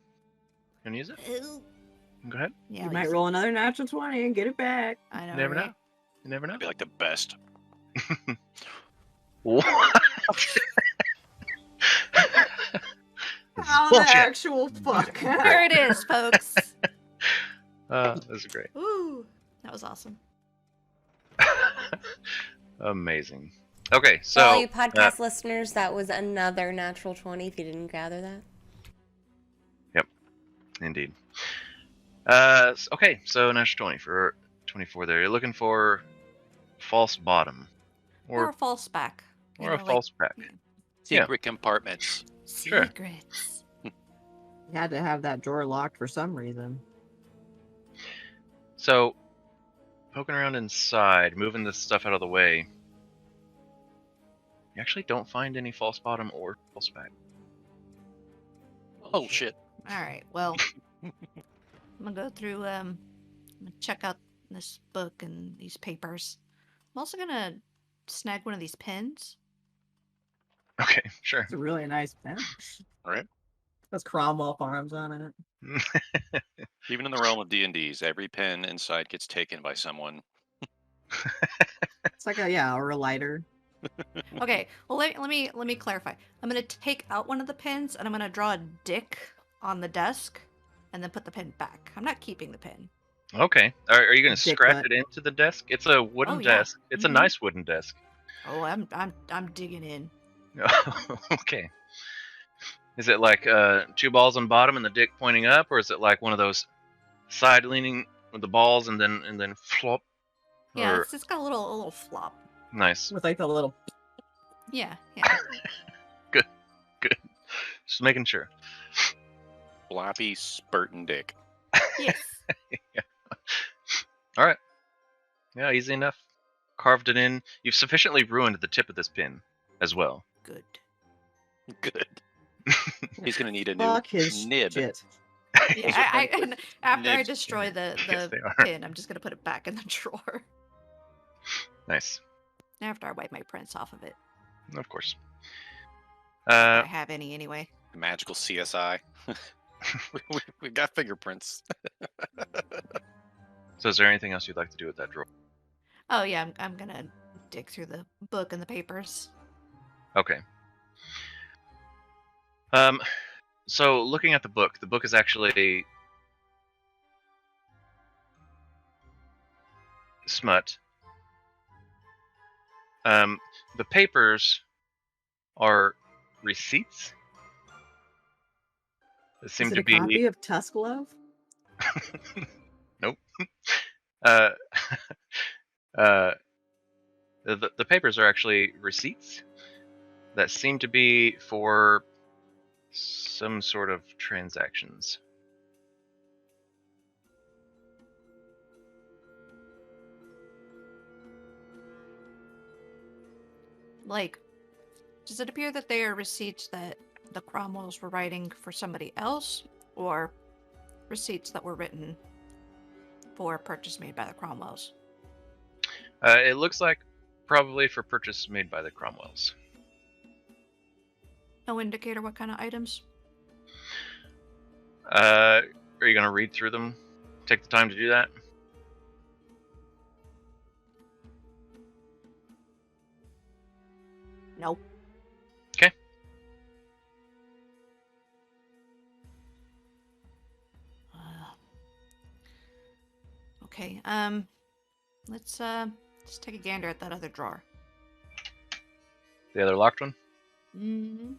Can you use it? Yeah, Go ahead. You might roll another natural 20 and get it back. I know. You never right? know. You never know. That'd be like the best. What? How Bullshit. the actual fuck? There it is, folks. This is great. Woo! That was awesome. Amazing. Okay, So, all you so podcast listeners, that was another natural 20 if you didn't gather that. indeed. Okay, so natural 20 for 24 there. You're looking for false bottom Or or a false back. You or a know, false back. yeah. Yeah. Secret compartments. Sure. Secrets. You had to have that drawer locked for some reason. So, poking around inside, moving this stuff out of the way, You actually don't find any false bottom or false back. Oh shit. All right. Well, I'm gonna go through. I'm gonna check out this book and these papers. I'm also gonna snag one of these pins. Okay, sure. It's a really nice pen. Right. Has Cromwell Farms on it. Even in the realm of D&Ds, every pen inside gets taken by someone. It's like a or a lighter. Okay. Well, let me clarify. I'm gonna take out one of the pins and I'm gonna draw a dick on the desk, and then put the pin back. I'm not keeping the pin. Okay. Are you going to Dick scratch butt. it into the desk? It's a wooden Oh, yeah. desk. It's Mhm. a nice wooden desk. Oh, I'm digging in. Okay. Is it like two balls on bottom and the dick pointing up, or is it like one of those side leaning with the balls and then flop? Yeah, Or- it's just got a little flop. Nice. With like the little. Yeah. Good. Just making sure. Floppy spurtin' dick. Yes. All right. Yeah, easy enough. Carved it in. You've sufficiently ruined the tip of this pin as well. Good. Good. He's gonna need a new Fuck his nib. shit. Yeah, and after I Nibs. destroy the Yes, they are. pin, I'm just gonna put it back in the drawer. Nice. After I wipe my prints off of it. Of course. I have any anyway. Magical CSI. we got fingerprints. So is there anything else you'd like to do with that drawer? Oh yeah, I'm gonna dig through the book and the papers. Okay. So looking at the book is actually smut. The papers are receipts. That seem Is it to a be copy of Tusk Love? Nope. The papers are actually receipts that seem to be for some sort of transactions. Like, does it appear that they are receipts that the Cromwells were writing for somebody else, or receipts that were written for a purchase made by the Cromwells? It looks like probably for purchase made by the Cromwells. No indicator what kind of items? Are you going to read through them? Take the time to do that? Nope. Okay. Okay. Let's take a gander at that other drawer. The other locked one? Mm-hmm.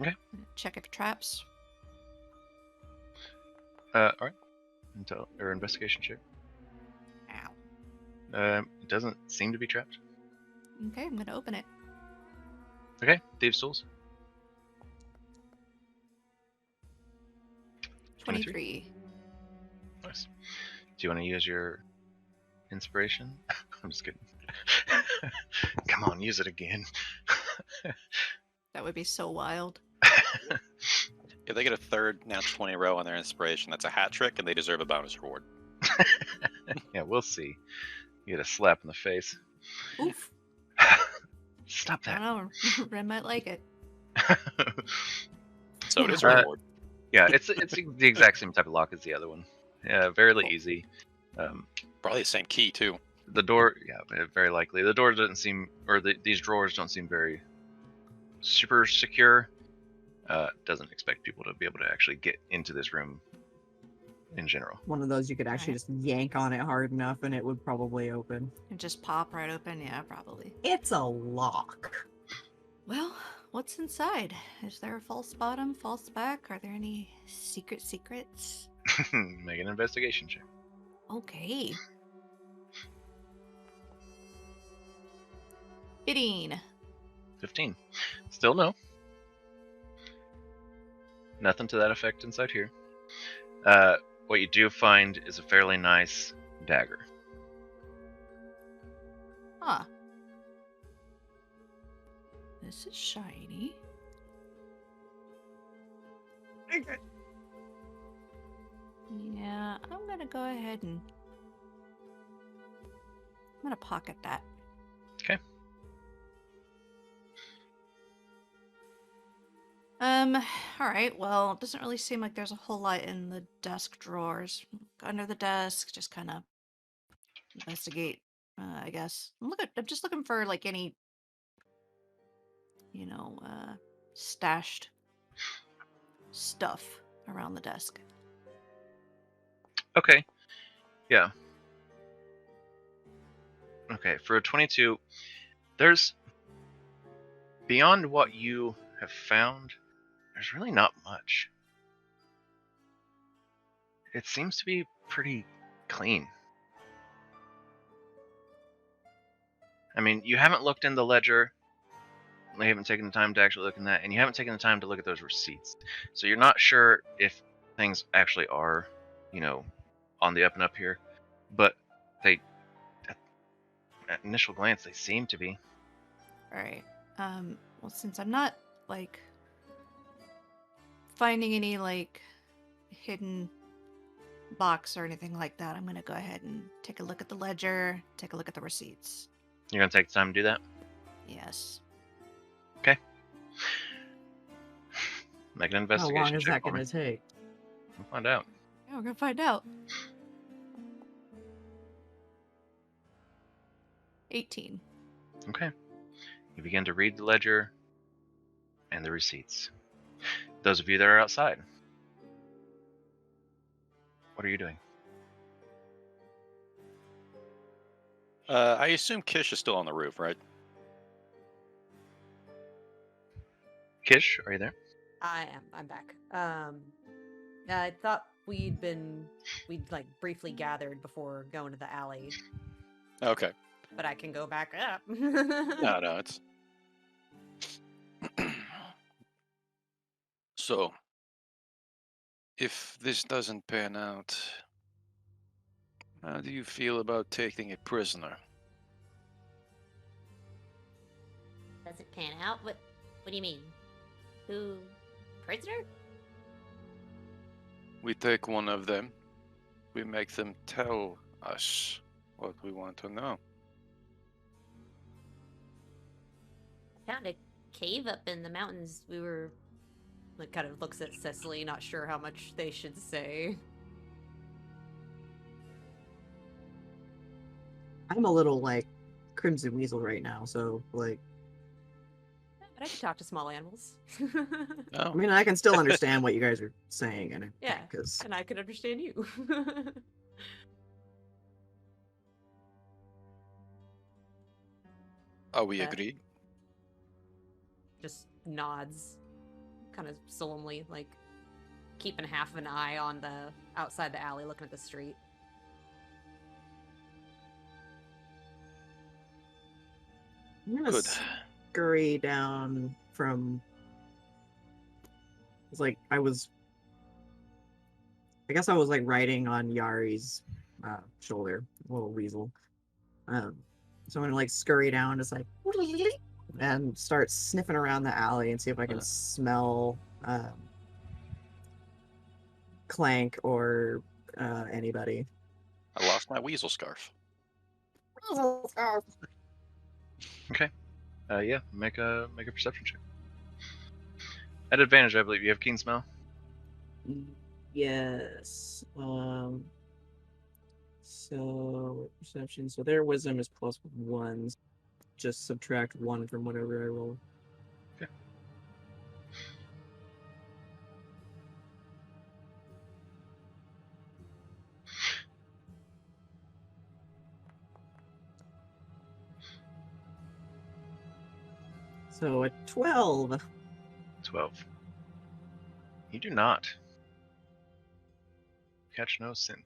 Okay. Check if traps. All right. Intel or investigation check. Ow. It doesn't seem to be trapped. Okay, I'm gonna open it. Okay. Thieves' tools. 23. Nice. Do you want to use your inspiration? I'm just kidding. Come on, use it again. That would be so wild. If they get a third now 20 row on their inspiration, that's a hat trick, and they deserve a bonus reward. Yeah, we'll see. You get a slap in the face. Oof. Stop I that. don't know. Ren might like it. So it is a reward. Yeah, it's the exact same type of lock as the other one. Yeah, very easy. Probably the same key, too. The door, yeah, very likely. The door doesn't seem, or these drawers don't seem very super secure. Doesn't expect people to be able to actually get into this room in general. One of those you could actually just yank on it hard enough and it would probably open. And just pop right open? Yeah, probably. It's a lock. Well, what's inside? Is there a false bottom, false back? Are there any secrets? Make an investigation check. Okay. 15. 15. Still no. Nothing to that effect inside here. What you do find is a fairly nice dagger. Huh. This is shiny. Yeah, I'm gonna go ahead and I'm gonna pocket that. Okay. Alright, well, it doesn't really seem like there's a whole lot in the desk drawers. Under the desk, just kind of investigate, I guess. I'm just looking for, like, any, stashed stuff around the desk. Okay. Yeah. Okay, for a 22, there's beyond what you have found, there's really not much. It seems to be pretty clean. I mean, you haven't looked in the ledger. You haven't taken the time to actually look in that, and you haven't taken the time to look at those receipts. So you're not sure if things actually are, on the up and up here. But they, at initial glance, they seem to be. Alright. Well, since I'm not, like, finding any, like, hidden box or anything like that, I'm gonna go ahead and take a look at the ledger, take a look at the receipts. You're going to take the time to do that? Yes. Okay. Make an How investigation long is check that for going me. to take? We'll find out. Yeah, we're gonna find out. 18. Okay. You begin to read the ledger and the receipts. Those of you that are outside, what are you doing? I assume Qish is still on the roof, right? Qish, are you there? I am. I'm back. I thought we'd like briefly gathered before going to the alley, Okay. but I can go back up. No, it's. So, if this doesn't pan out, how do you feel about taking a prisoner? Does it pan out? What do you mean? Who? Prisoner? We take one of them. We make them tell us what we want to know. Found a cave up in the mountains. We were Like, kind of looks at Cecily, not sure how much they should say. I'm a little like Crimson Weasel right now, so like But I can talk to small animals. I Oh, mean I can still understand what you guys are saying, and Yeah, because and I can understand you. are we Yeah. agreed? Just nods, kind of solemnly, like keeping half of an eye on the outside the alley, looking at the street. I'm gonna Good. scurry down from. It's like I guess I was like riding on Yari's shoulder, little weasel. So I'm gonna like scurry down, just like, and start sniffing around the alley and see if I can smell Clank or anybody. I lost my weasel scarf. Okay. Yeah, make a perception check. At advantage, I believe. You have keen smell? Yes. So perception. So their wisdom is +1. Just subtract 1 from whatever I roll. Okay. So a 12. 12. You do not catch no sin.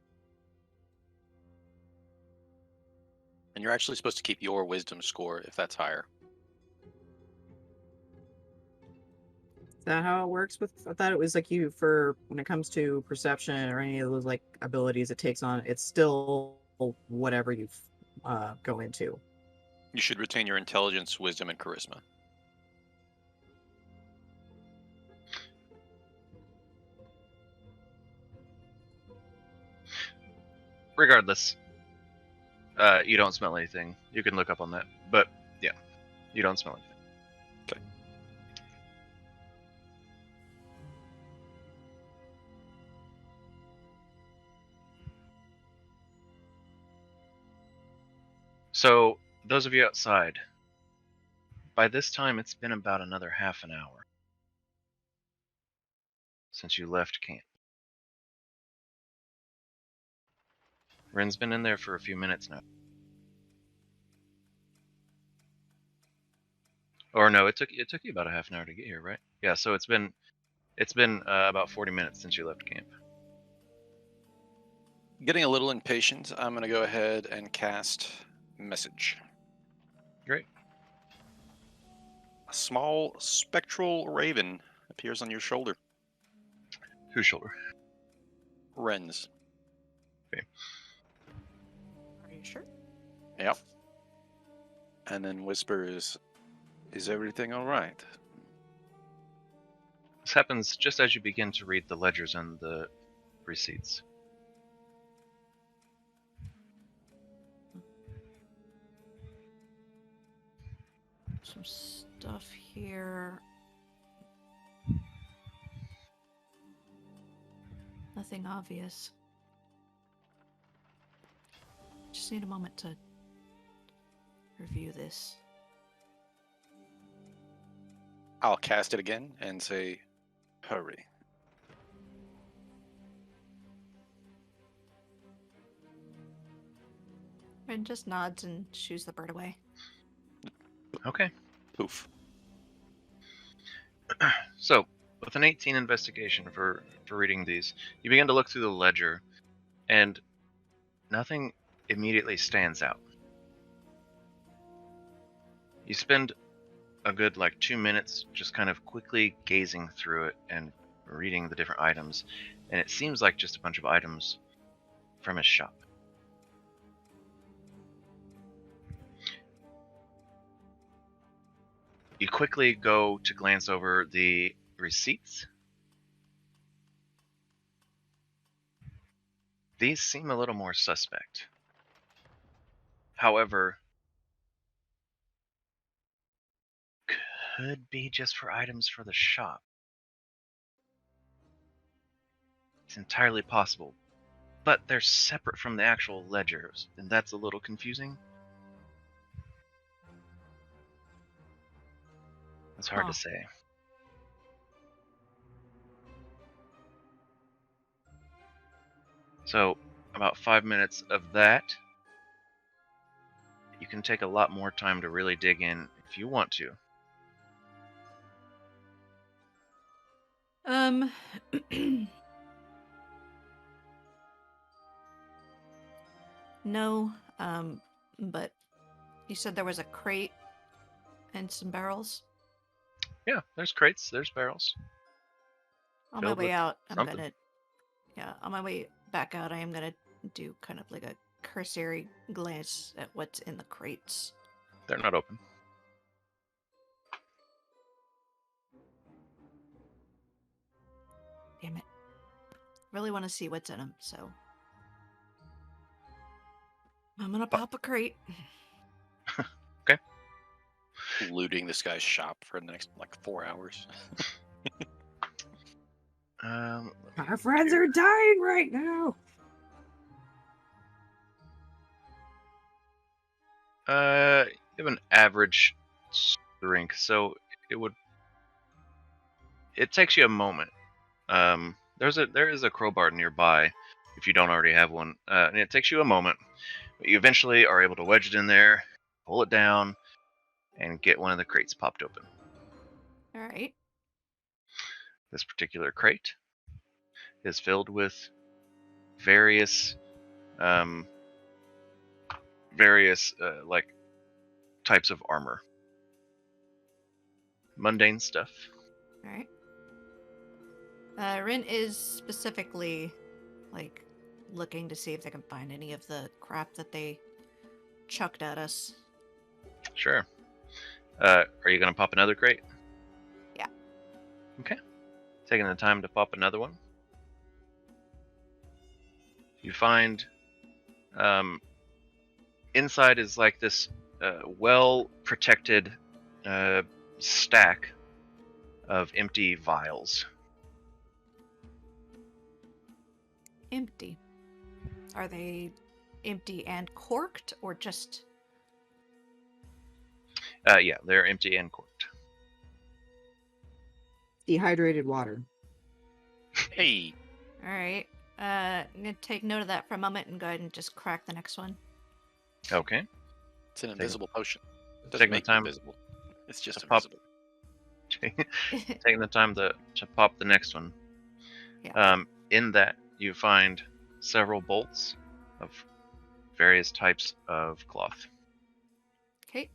And you're actually supposed to keep your wisdom score if that's higher. Is that how it works with? I thought it was like you for when it comes to perception or any of those like abilities it takes on. It's still whatever you go into. You should retain your intelligence, wisdom, and charisma. regardless, you don't smell anything. You can look up on that, but yeah, you don't smell anything. Okay. So, those of you outside, by this time it's been about another half an hour since you left camp. Ren's been in there for a few minutes now. Or no, it took you about a half an hour to get here, right? Yeah, so it's been about 40 minutes since you left camp. Getting a little impatient, I'm going to go ahead and cast Message. Great. A small spectral raven appears on your shoulder. Whose shoulder? Ren's. Okay. Are you sure? Yep. And then whispers, "Is everything all right?" This happens just as you begin to read the ledgers and the receipts. Some stuff here. Nothing obvious. Just need a moment to review this. I'll cast it again and say, "Hurry." Ren just nods and shoos the bird away. Okay. Poof. So, with an 18 investigation for reading these, you begin to look through the ledger, and nothing immediately stands out. You spend a good 2 minutes just kind of quickly gazing through it and reading the different items, and it seems like just a bunch of items from his shop. You quickly go to glance over the receipts. These seem a little more suspect. However, could be just for items for the shop. It's entirely possible. But they're separate from the actual ledgers, and that's a little confusing. It's hard to say. So, about 5 minutes of that. You can take a lot more time to really dig in if you want to. No, but you said there was a crate and some barrels? Yeah, there's crates, there's barrels. On my Filled way with out, something. on my way back out, I am gonna do kind of like a cursory glance at what's in the crates. They're not open. Damn it. Really want to see what's in them, so I'm gonna pop a crate. Looting this guy's shop for the next 4 hours. Our friends are dying right now. You have an average drink, so it takes you a moment. There is a crowbar nearby, if you don't already have one, and it takes you a moment, but you eventually are able to wedge it in there, pull it down, and get one of the crates popped open. All right. This particular crate is filled with various types of armor. Mundane stuff. All right. Rin is specifically looking to see if they can find any of the crap that they chucked at us. Sure. Are you gonna pop another crate? Yeah. Okay. Taking the time to pop another one. You find Inside is like this well-protected stack of empty vials. Empty. Are they empty and corked, or just... Yeah, they're empty and corked. Dehydrated water. Hey, Alright. I'm gonna take note of that for a moment and go ahead and just crack the next one. Okay. it's an Take- invisible potion. It doesn't taking the make it time invisible. It's just to pop- invisible. Taking the time to pop the next one. Yeah. In that, you find several bolts of various types of cloth. Okay.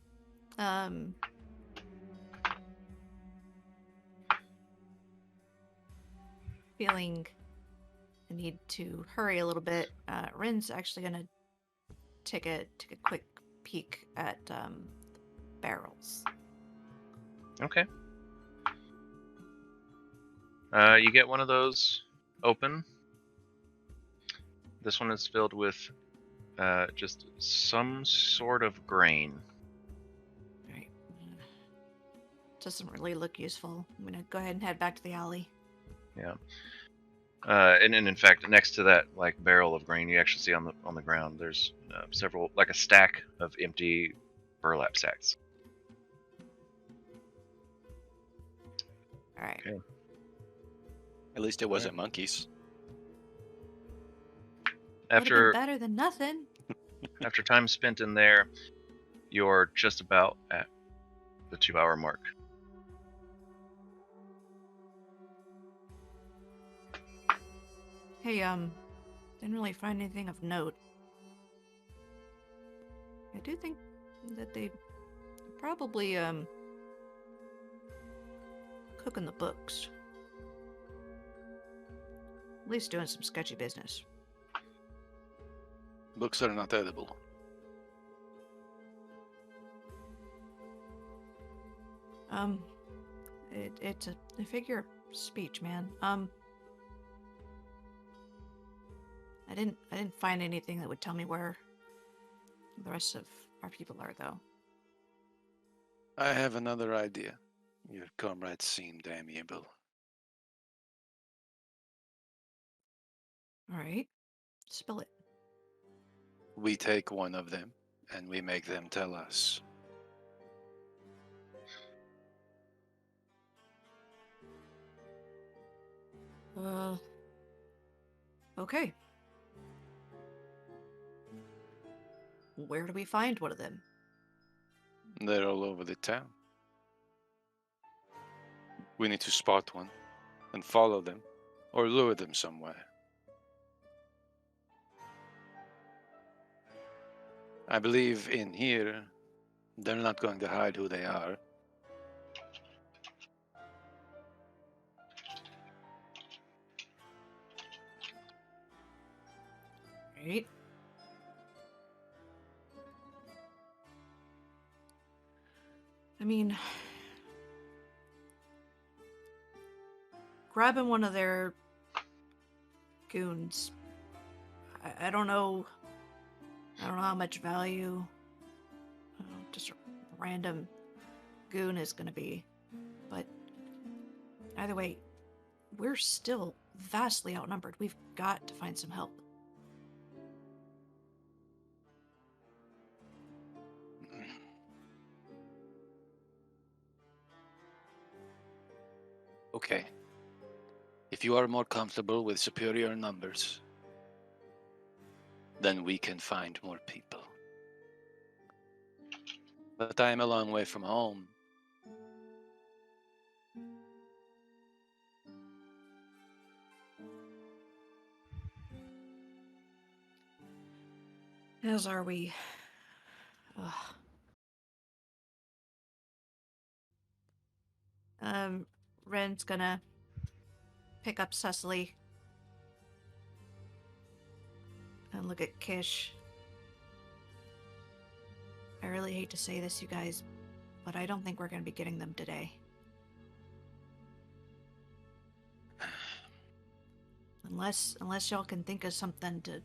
Feeling the need to hurry a little bit. Ren's actually gonna take a quick peek at barrels. Okay. You get one of those open. This one is filled with just some sort of grain. Right. Doesn't really look useful. I'm gonna go ahead and head back to the alley. Yeah. And in fact, next to that like barrel of grain, you actually see on the ground there's several, like a stack of empty burlap sacks. All right. Okay. At least it wasn't monkeys. Would've been After better than nothing. after time spent in there, you're just about at the 2-hour mark. Hey, didn't really find anything of note. I do think that they probably cooking the books. At least doing some sketchy business. Books are not edible. It's a figure of speech, man. I didn't find anything that would tell me where the rest of our people are, though. I have another idea. Your comrades seemed amiable. All right, spill it. We take one of them, and we make them tell us. Okay. Where do we find one of them? They're all over the town. We need to spot one and follow them, or lure them somewhere. I believe in here, they're not going to hide who they are. Right. I mean, grabbing one of their goons. I don't know. I don't know how much value just a random goon is going to be, but either way, we're still vastly outnumbered. We've got to find some help. Okay. If you are more comfortable with superior numbers, then we can find more people. But I am a long way from home. As are we. Ugh. Ren's gonna pick up Cecily and look at Qish. I really hate to say this, you guys, but I don't think we're gonna be getting them today. Unless y'all can think of something to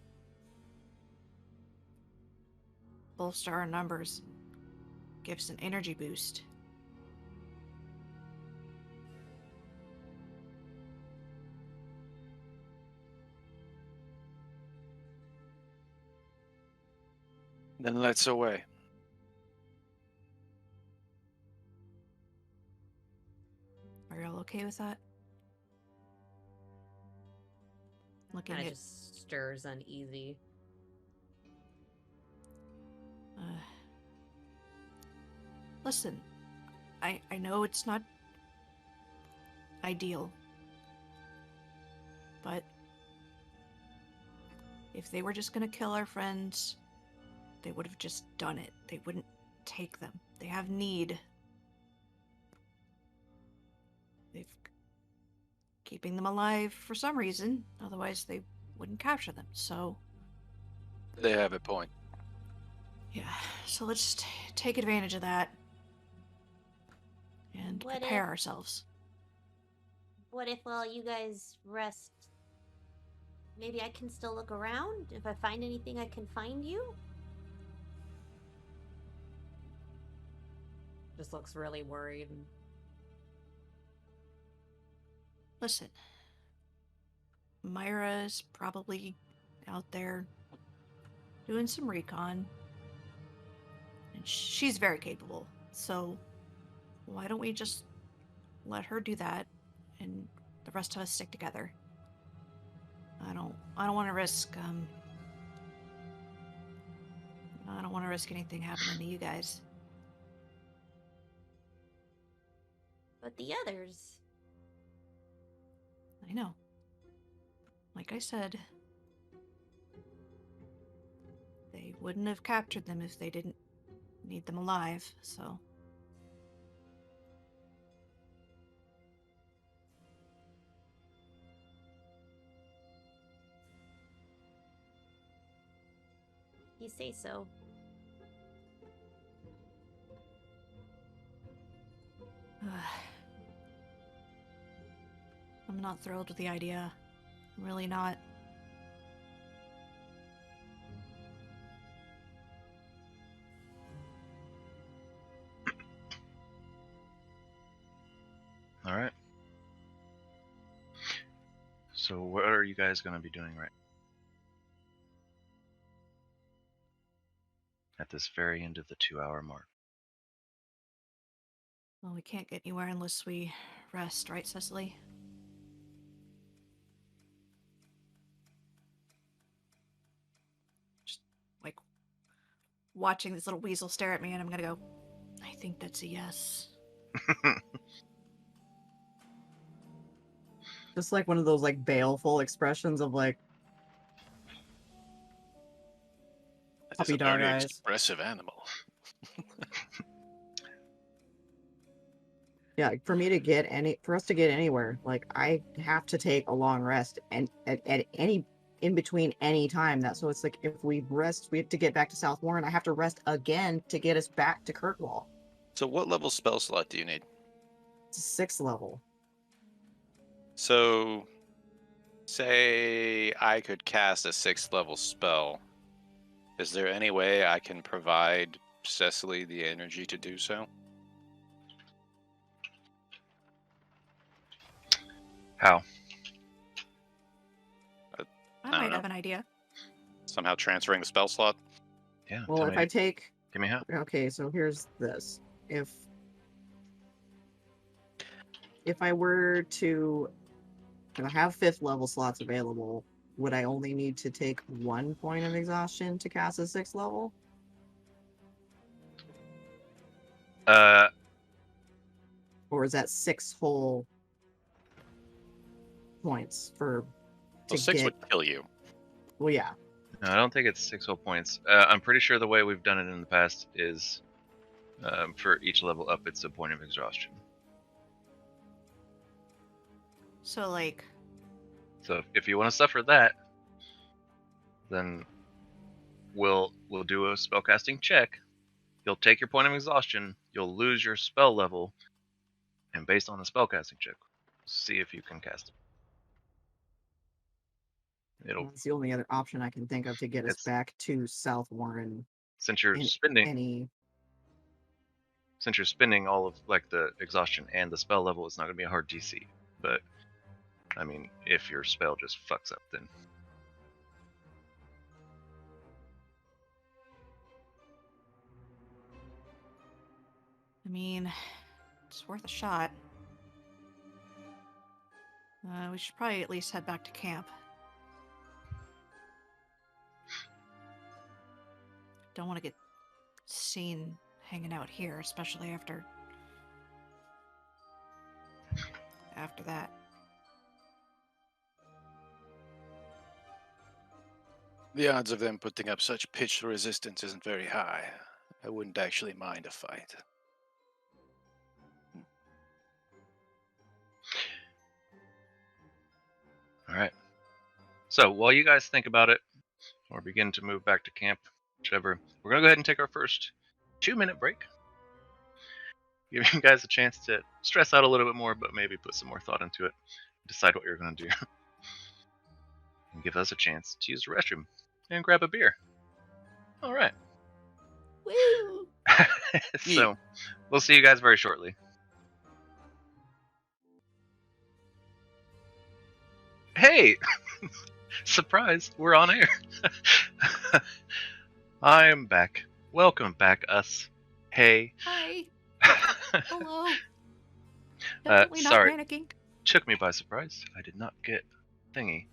bolster our numbers. Give us an energy boost. Then let's away. Are y'all okay with that? Looking Kind of at just stirs uneasy. listen, I know it's not ideal, but if they were just gonna kill our friends, they would have just done it. They wouldn't take them. They have need. They've keeping them alive for some reason, otherwise they wouldn't capture them. So They have a point. yeah, so let's take advantage of that and What prepare if- ourselves. What if while you guys rest, maybe I can still look around? If I find anything, I can find you? Just looks really worried. Listen, Myra's probably out there doing some recon, and she's very capable. So why don't we just let her do that, and the rest of us stick together? I don't want to risk I don't want to risk anything happening to you guys. But the others. I know. Like I said, they wouldn't have captured them if they didn't need them alive, so. You say so. I'm not thrilled with the idea. I'm really not. All right. So what are you guys going to be doing right at this very end of the 2-hour mark? Well, we can't get anywhere unless we rest, right, Cecily? Just, like, watching this little weasel stare at me, and I'm gonna go, I think that's a yes. Just like one of those like baleful expressions of like That is puppy a dog very eyes. expressive animal. Yeah, for us to get anywhere, like I have to take a long rest, and at any in between any time. That so it's like if we rest, we have to get back to South Warren. I have to rest again to get us back to Kirkwall. So what level spell slot do you need? It's a 6th level. So, say I could cast a 6th level spell. Is there any way I can provide Cecily the energy to do so? How? I don't might know. have an idea. Somehow transferring the spell slot? Yeah. Well, tell if me- I take give me how. okay, so here's this. If I were to have 5th level slots available, would I only need to take 1 point of exhaustion to cast a 6th level? Or is that 6 whole points for to Well, 6 get? would kill you. Well, yeah. No, I don't think it's 6 whole points. I'm pretty sure the way we've done it in the past is for each level up, it's a point of exhaustion. So, like, So if you want to suffer that, then we'll do a spellcasting check. You'll take your point of exhaustion. You'll lose your spell level, and based on the spellcasting check, see if you can cast it. It'll That's the only other option I can think of to get us It's- back to South Warren since you're in spending any. all of like the exhaustion and the spell level, it's not going to be a hard DC. But I mean, if your spell just fucks up, then I mean, it's worth a shot. We should probably at least head back to camp. Don't want to get seen hanging out here, especially after that. The odds of them putting up such pitched resistance isn't very high. I wouldn't actually mind a fight. all right. So while you guys think about it, or begin to move back to camp, whichever, we're gonna go ahead and take our first 2-minute break. Give you guys a chance to stress out a little bit more, but maybe put some more thought into it. Decide what you're gonna do. And give us a chance to use the restroom and grab a beer. All right. Woo! So we'll see you guys very shortly. Hey! Surprise, we're on air. I'm back. Welcome back, us. Hey. Hi. Hello. Definitely not sorry. panicking. Took me by surprise. I did not get thingy.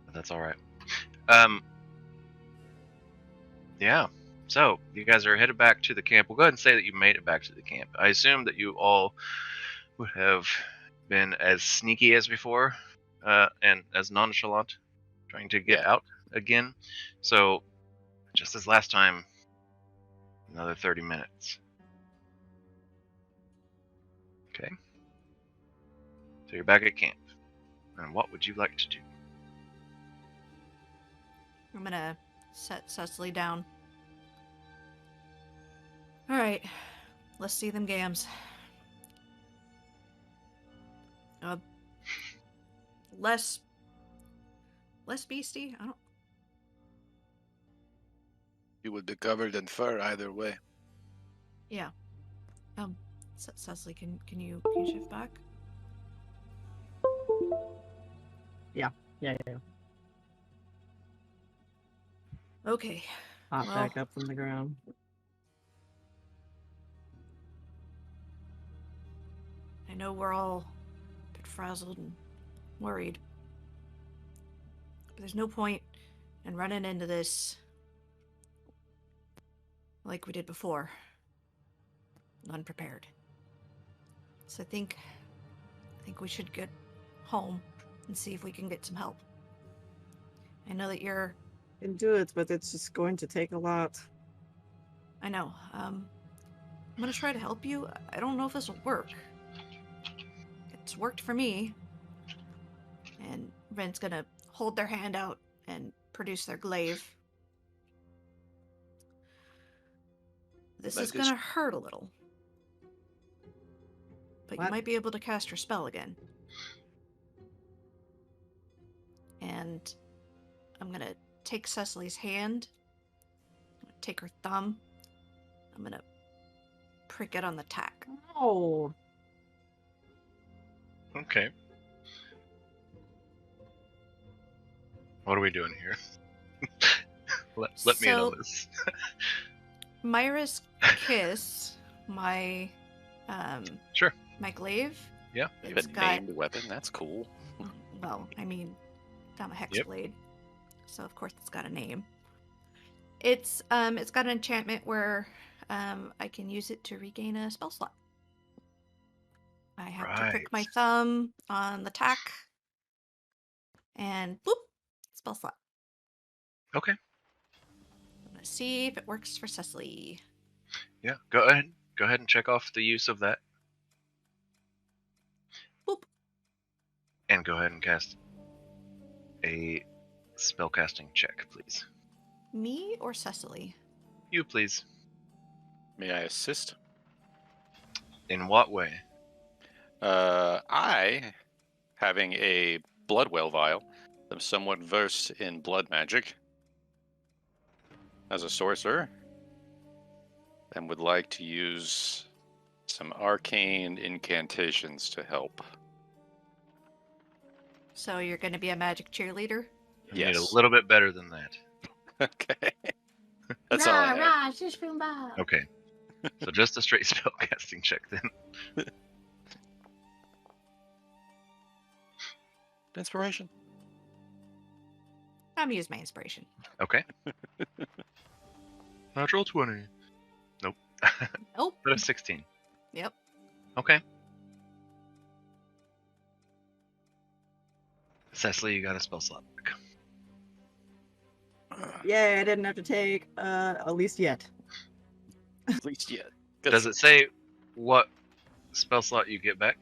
But that's alright. Yeah. So, you guys are headed back to the camp. We'll go ahead and say that you made it back to the camp. I assume that you all would have been as sneaky as before, and as nonchalant, trying to get out again. So, just as last time, another 30 minutes. Okay. So you're back at camp. And what would you like to do? I'm gonna set Cecily down. Alright. Let's see them gams. Less beastie? I don't... You would be covered in fur either way. Yeah. Cecily, can you shift back? Yeah. Okay. Hop Well, back up from the ground. I know we're all a bit frazzled and worried. But there's no point in running into this like we did before. Unprepared. So I think we should get home and see if we can get some help. I know that you're... Can do it, but it's just going to take a lot. I know. I'm gonna try to help you. I don't know if this will work. It's worked for me. And Ren's gonna hold their hand out and produce their glaive. This is gonna hurt a little. But you might be able to cast your spell again. And I'm gonna take Cecily's hand, take her thumb, I'm gonna prick it on the tack. Oh. Okay. What are we doing here? let me know this. Myra's kiss, my Sure. my glaive. Yeah. You have a named weapon. That's cool. Well, I mean, got my hex blade, so of course it's got a name. It's got an enchantment where I can use it to regain a spell slot. I have to prick my thumb on the tack, and boop, spell slot. Okay. I'm gonna see if it works for Cecily. Yeah, go ahead. Go ahead and check off the use of that. Boop. And go ahead and cast a spellcasting check, please. Me or Cecily? You, please. May I assist? In what way? I, having a blood well vial, am somewhat versed in blood magic. as a sorcerer and would like to use some arcane incantations to help. So you're going to be a magic cheerleader? You need a Yes. little bit better than that. Okay. That's all I have. Okay. So just a straight spellcasting check then. Inspiration. I'm gonna use my inspiration. Okay. Natural 20. Nope. Nope. But a 16. Yep. Okay. Cecily, you got a spell slot back. Yay, I didn't have to take at least yet. At least yet. Does it say what spell slot you get back?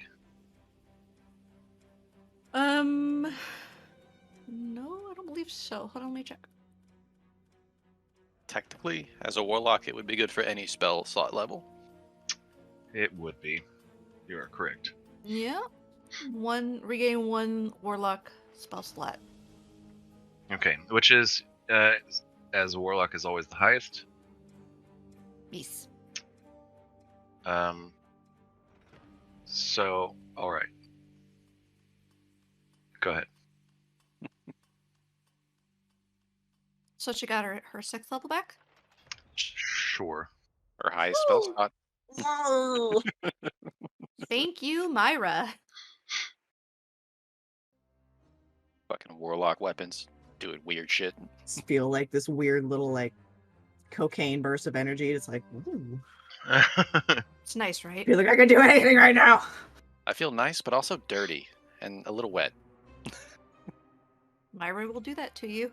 No, I don't believe so. Hold on, let me check. Technically, as a warlock, it would be good for any spell slot level. It would be. You are correct. Yeah. Regain 1 warlock spell slot. Okay, which is, as a warlock, is always the highest. Yes. So, alright. Go ahead. So she got her 6th level back? Sure. Or highest spell slot. Oh! Thank you, Myra. Fucking warlock weapons. Doing weird shit. Feel like this weird little like cocaine burst of energy. It's like, ooh. It's nice, right? Feel like I can do anything right now. I feel nice, but also dirty. And a little wet. Myra will do that to you.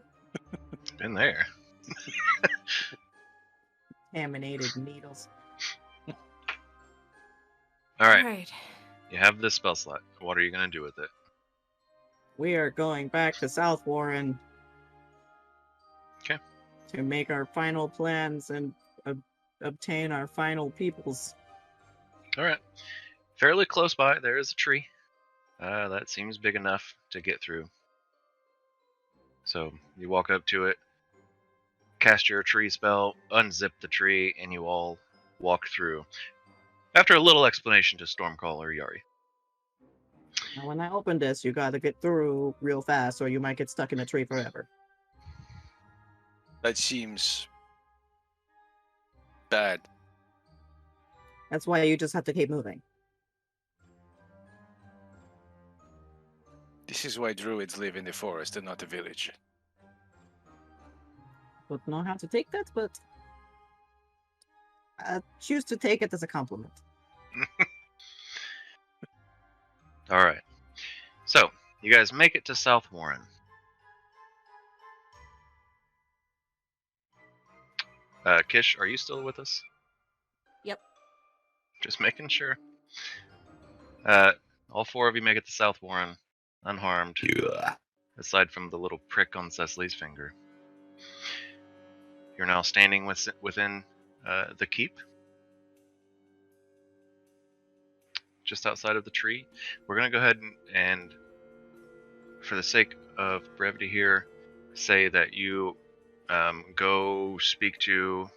Been there. Contaminated needles. Alright, Right. you have this spell slot. What are you going to do with it? We are going back to South Warren. Okay. To make our final plans and obtain our final peoples. Alright. Fairly close by, there is a tree. That seems big enough to get through. So, you walk up to it, cast your tree spell, unzip the tree, and you all walk through. After a little explanation to Stormcaller Yari. Now, when I open this, you gotta get through real fast, or you might get stuck in a tree forever. That seems bad. That's why you just have to keep moving. This is why druids live in the forest and not a village. Don't know how to take that, but I choose to take it as a compliment. Alright. So, you guys make it to South Warren. Qish, are you still with us? Yep. Just making sure. All 4 of you make it to South Warren, unharmed. Yeah. Aside from the little prick on Cecily's finger. You're now standing within the keep. Just outside of the tree. We're going to go ahead and, for the sake of brevity here, say that you go speak to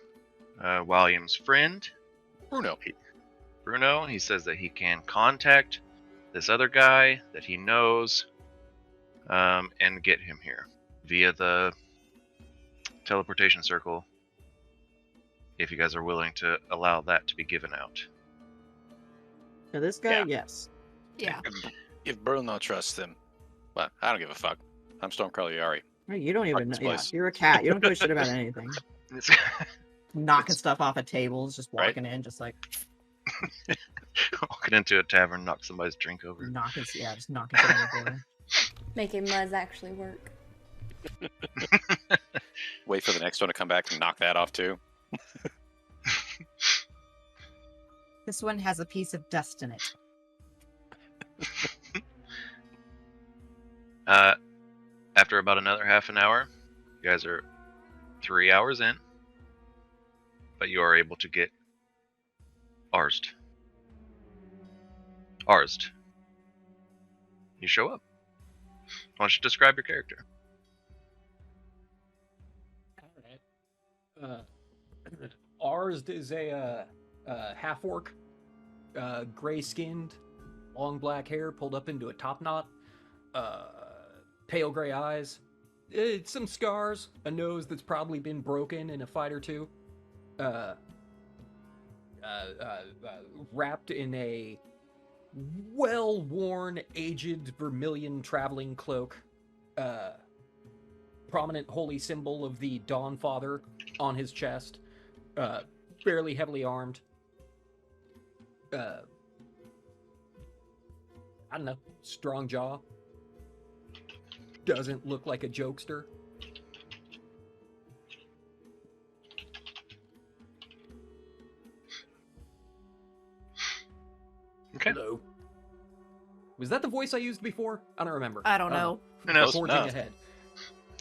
William's friend, Bruno. Bruno. He says that he can contact this other guy that he knows and get him here via the teleportation circle, if you guys are willing to allow that to be given out. Now, this guy, Yeah. yes. Yeah. If Bruno trusts him, but I don't give a fuck. I'm Stormcaller Yari. Right, you don't even know. this Yeah, place. you're a cat. You don't give a shit about anything. It's Knocking stuff off of tables, just Right. walking in, just like walking into a tavern, knock somebody's drink over. knocking. Yeah, just knocking shit on the floor. Making Muzz actually work. Wait for the next one to come back and knock that off too. This one has a piece of dust in it. After about another half an hour, you guys are 3 hours in, but you are able to get Arzed. You show up. Why don't you describe your character? All right. Ours is a half orc, gray-skinned, long black hair pulled up into a top knot, pale gray eyes, some scars, a nose that's probably been broken in a fight or two, wrapped in a well-worn, aged vermilion traveling cloak, prominent holy symbol of the Dawn Father on his chest, fairly heavily armed. I don't know, strong jaw. Doesn't look like a jokester. Okay. Hello. Was that the voice I used before? I don't remember. I don't know. Who knows? Forging No. ahead.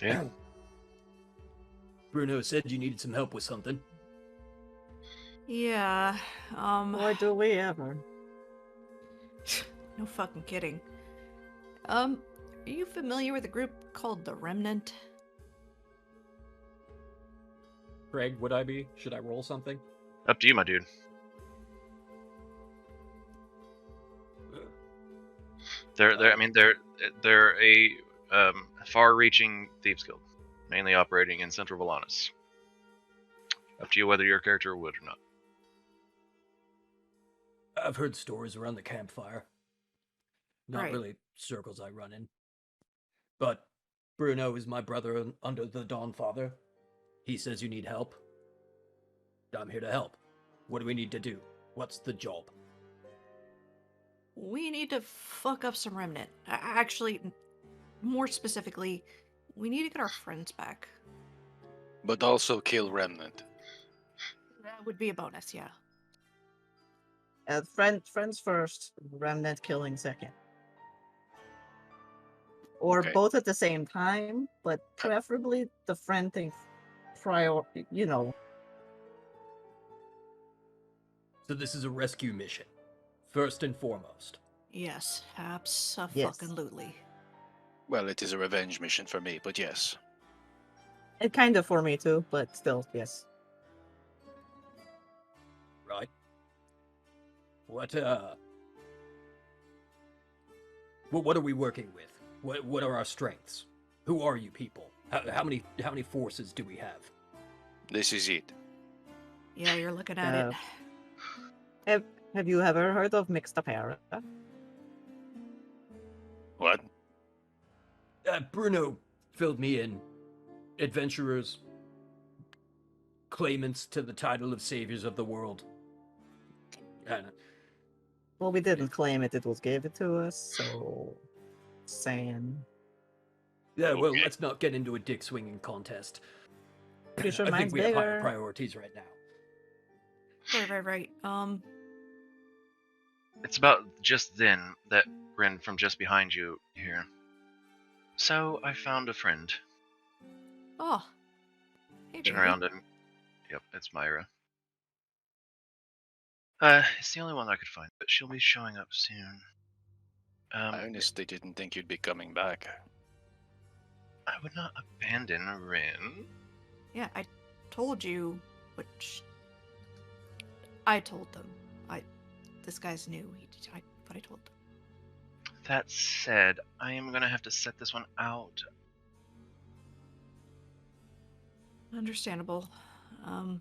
Yeah. Bruno said you needed some help with something. Yeah, Why do we ever? no fucking kidding. Are you familiar with a group called the Remnant? Craig, would I be? Should I roll something? Up to you, my dude. They're a far-reaching thieves guild, mainly operating in Central Volanus. Up to you whether your character would or not. I've heard stories around the campfire. Not Right. really circles I run in. But Bruno is my brother under the Dawn Father. He says you need help. I'm here to help. What do we need to do? What's the job? We need to fuck up some Remnant. Actually, more specifically, we need to get our friends back. But also kill Remnant. That would be a bonus, yeah. Friends first, Remnant killing second. Or Okay. both at the same time, but preferably the friend thing prior, you know. So this is a rescue mission. First and foremost. Yes, abso-fucking-lutely. Well, it is a revenge mission for me, but yes. It kind of for me too, but still, yes. Right? What are we working with? What are our strengths? Who are you people? How many forces do we have? This is it. Yeah, you're looking at it. Have you ever heard of Mixed Apparel? What? Bruno filled me in. Adventurers, claimants to the title of saviors of the world. Well, we didn't claim it; it was given to us. So, saying. Yeah, well, let's not get into a dick swinging contest. Pretty sure I think mine's we have higher bigger. priorities right now. Right. It's about just then that Ren from just behind you here. So I found a friend. Oh. Hey, Turn baby. around and yep, it's Myra. It's the only one I could find, but she'll be showing up soon. I honestly didn't think you'd be coming back. I would not abandon Ren. Yeah, I told you, which I told them. This guy's new. But I told them. That said, I am gonna have to set this one out. Understandable. Mhm.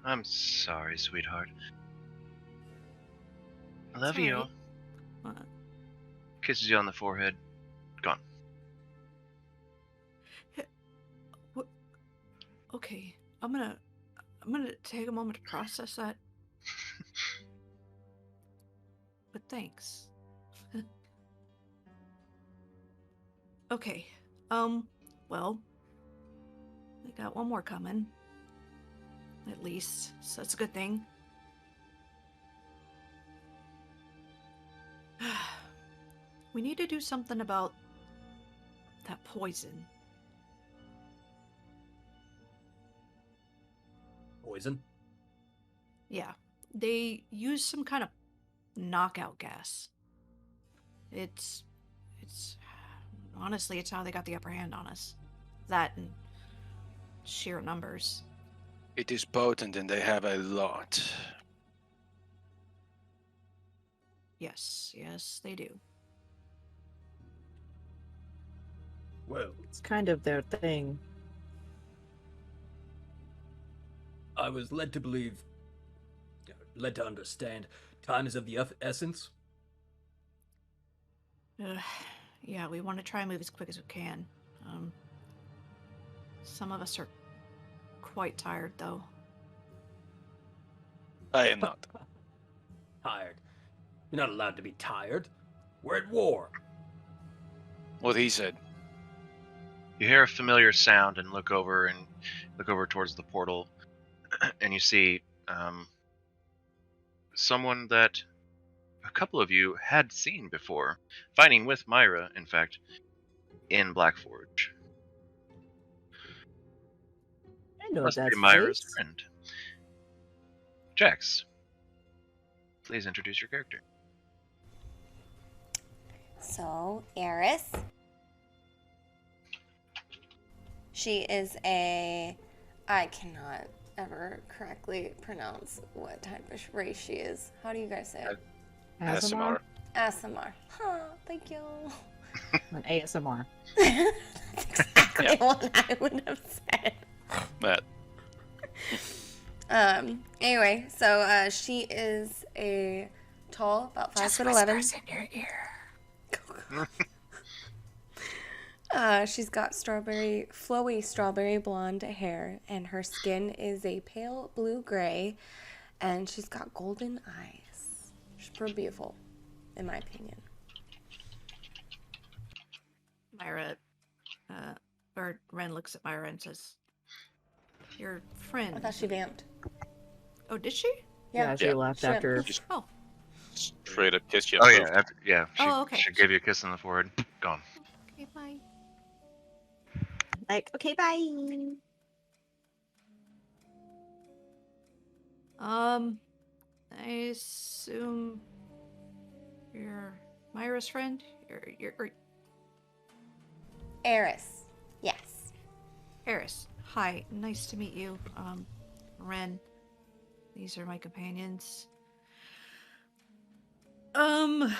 I'm sorry, sweetheart. I love It's you. alright. What? Kisses you on the forehead. Gone. Okay, I'm gonna take a moment to process that. But thanks. Okay. Well, we got one more coming. At least, so that's a good thing. We need to do something about that poison. Poison? Yeah, they use some kind of knockout gas. It's honestly, it's how they got the upper hand on us. that in sheer numbers. It is potent and they have a lot. Yes, they do. Well, It's kind of their thing. I was led to believe, led to understand, time is of the essence. Yeah, we want to try and move as quick as we can. Some of us are quite tired, though. I am not. Tired. You're not allowed to be tired. We're at war. What he said. You hear a familiar sound and look over towards the portal, and you see someone that a couple of you had seen before, fighting with Myra, in fact, in Blackforge. I know Must that be Myra's face. friend. Jax, please introduce your character. So, Eris. She is a... I cannot ever correctly pronounce what type of race she is. How do you guys say it? ASMR. ASMR. Huh, thank you. An ASMR. That's exactly what I would have said. Matt. Anyway, so she is a tall, about 5'11". in your ear. She's got flowy strawberry blonde hair, and her skin is a pale blue-gray, and she's got golden eyes. She's pretty beautiful, in my opinion. Myra, or Ren looks at Myra and says, "Your friend." I thought she vamped. Oh, did she? Yeah, she left after. Oh. Straight up kiss you. Oh yeah, She, Oh, okay. She gave you a kiss on the forehead. Gone. Okay, bye. Like, okay, bye. I assume you're Myra's friend. You're Eris. Yes. Eris. Hi, nice to meet you. Ren. These are my companions. Thanks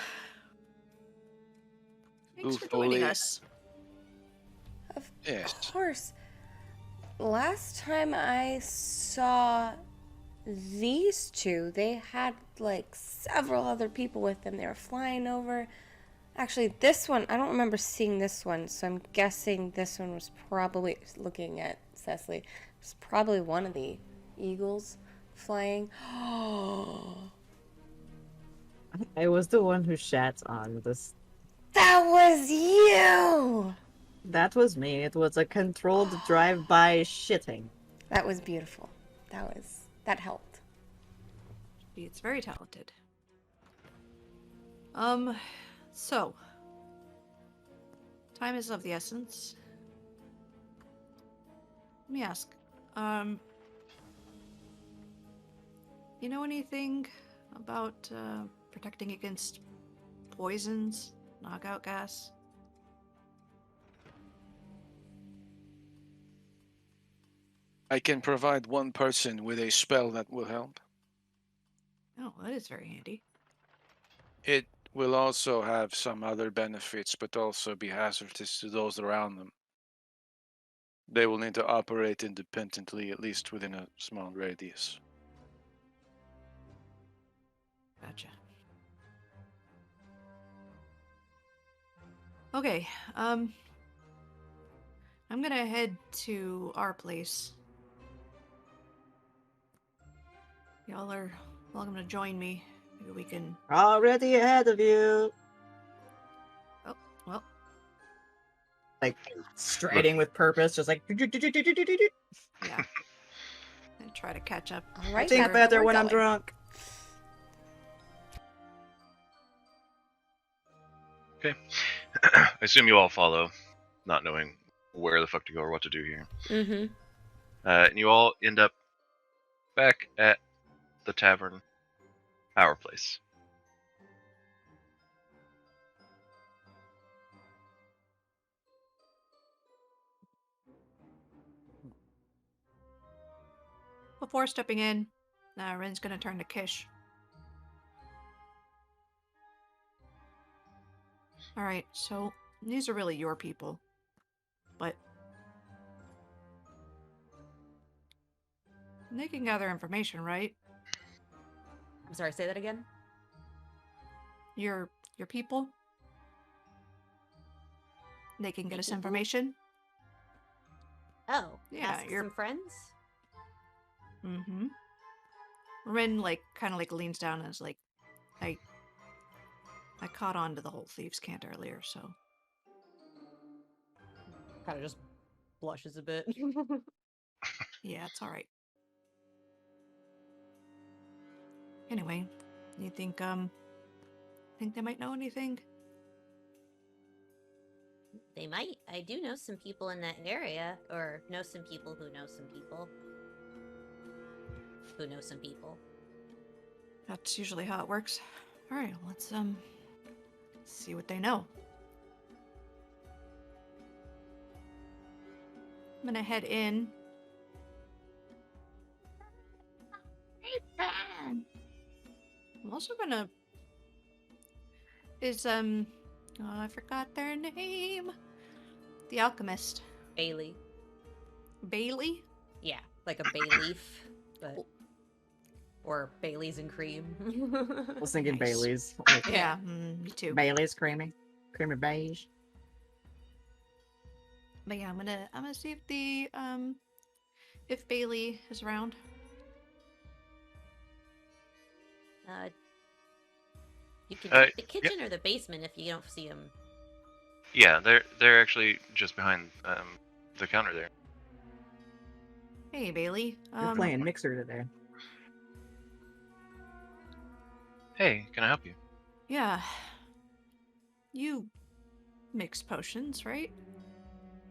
for joining Hopefully. us. Of Yes. course. Last time I saw these two, they had like several other people with them. They were flying over. Actually, this one, I don't remember seeing this one, so I'm guessing this one was probably, looking at Cecily, was probably one of the eagles flying. I was the one who shat on this. That was you! That was me. It was a controlled drive-by shitting. That was beautiful. That helped. It's very talented. So time is of the essence. Let me ask, you know anything about protecting against poisons, knockout gas? I can provide one person with a spell that will help. Oh, that is very handy. It will also have some other benefits, but also be hazardous to those around them. They will need to operate independently, at least within a small radius. Gotcha. Okay, I'm gonna head to our place. Y'all are welcome to join me. Maybe we can... Already ahead of you. Oh, well. Like, striding with purpose, just like... Yeah. And try to catch up. All I right, think that's where better we're when I'm going. drunk. Okay. I assume you all follow, not knowing where the fuck to go or what to do here. Mm-hmm. And you all end up back at the tavern, our place. before stepping in, Ren's gonna turn to Qish. Alright, so these are really your people. But they can gather information, right? I'm sorry, say that again? Your people? They can get us people? information? Oh, Yeah, ask you're- some friends? Mm-hmm. Ren, kind of leans down and is like, I caught on to the whole thieves' cant earlier, so... Kind of just blushes a bit. Yeah, it's alright. Anyway, you think they might know anything? They might. I do know some people in that area, or know some people who know some people. Who know some people. That's usually how it works. Alright, let's see what they know. I'm gonna head in. I'm also gonna... oh, I forgot their name. The alchemist. Bailey. Bailey? Yeah, like a bay leaf, but or Bailey's and cream. I was thinking Nice. Bailey's. Yeah, me too. Bailey's creamy beige. But yeah, I'm gonna see if Bailey is around. You can Uh, check the kitchen or the basement if you don't see them. Yeah, they're actually just behind the counter there. Hey, Bailey. You're playing Mixer today. Hey, can I help you? Yeah. You mix potions, right?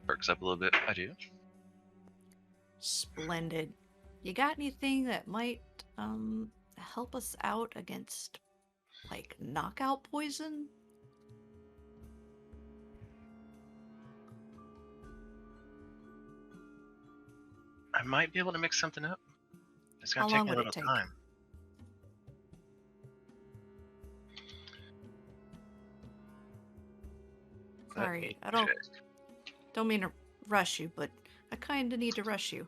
Perks up a little bit. I do. Splendid. You got anything that might help us out against knockout poison? I might be able to mix something up. It's How gonna take long me a would it little take? time. Sorry, I check. don't mean to rush you, but I kinda need to rush you.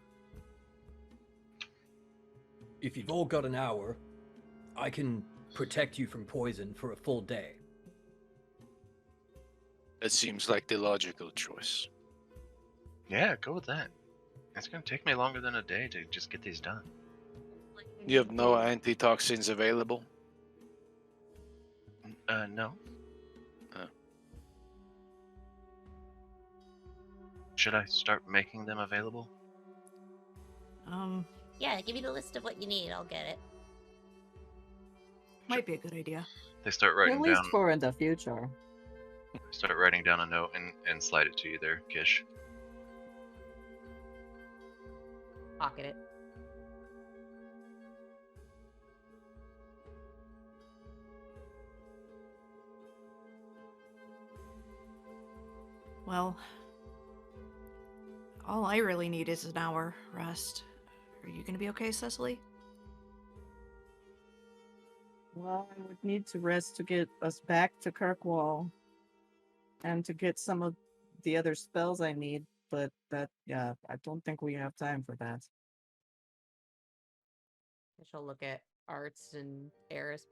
If you've all got an hour, I can protect you from poison for a full day. That seems like the logical choice. Yeah, go with that. It's gonna take me longer than a day to just get these done. You have no antitoxins available? No. Oh. Should I start making them available? Yeah, give me the list of what you need. I'll get it. Might be a good idea. They start At writing least down. for in the future. Start writing down a note and slide it to you there, Qish. Pocket it. Well, all I really need is an hour rest. Are you gonna be okay, Cecily? Well, I would need to rest to get us back to Kirkwall. And to get some of the other spells I need, but I don't think we have time for that. I shall look at Arts and Eris.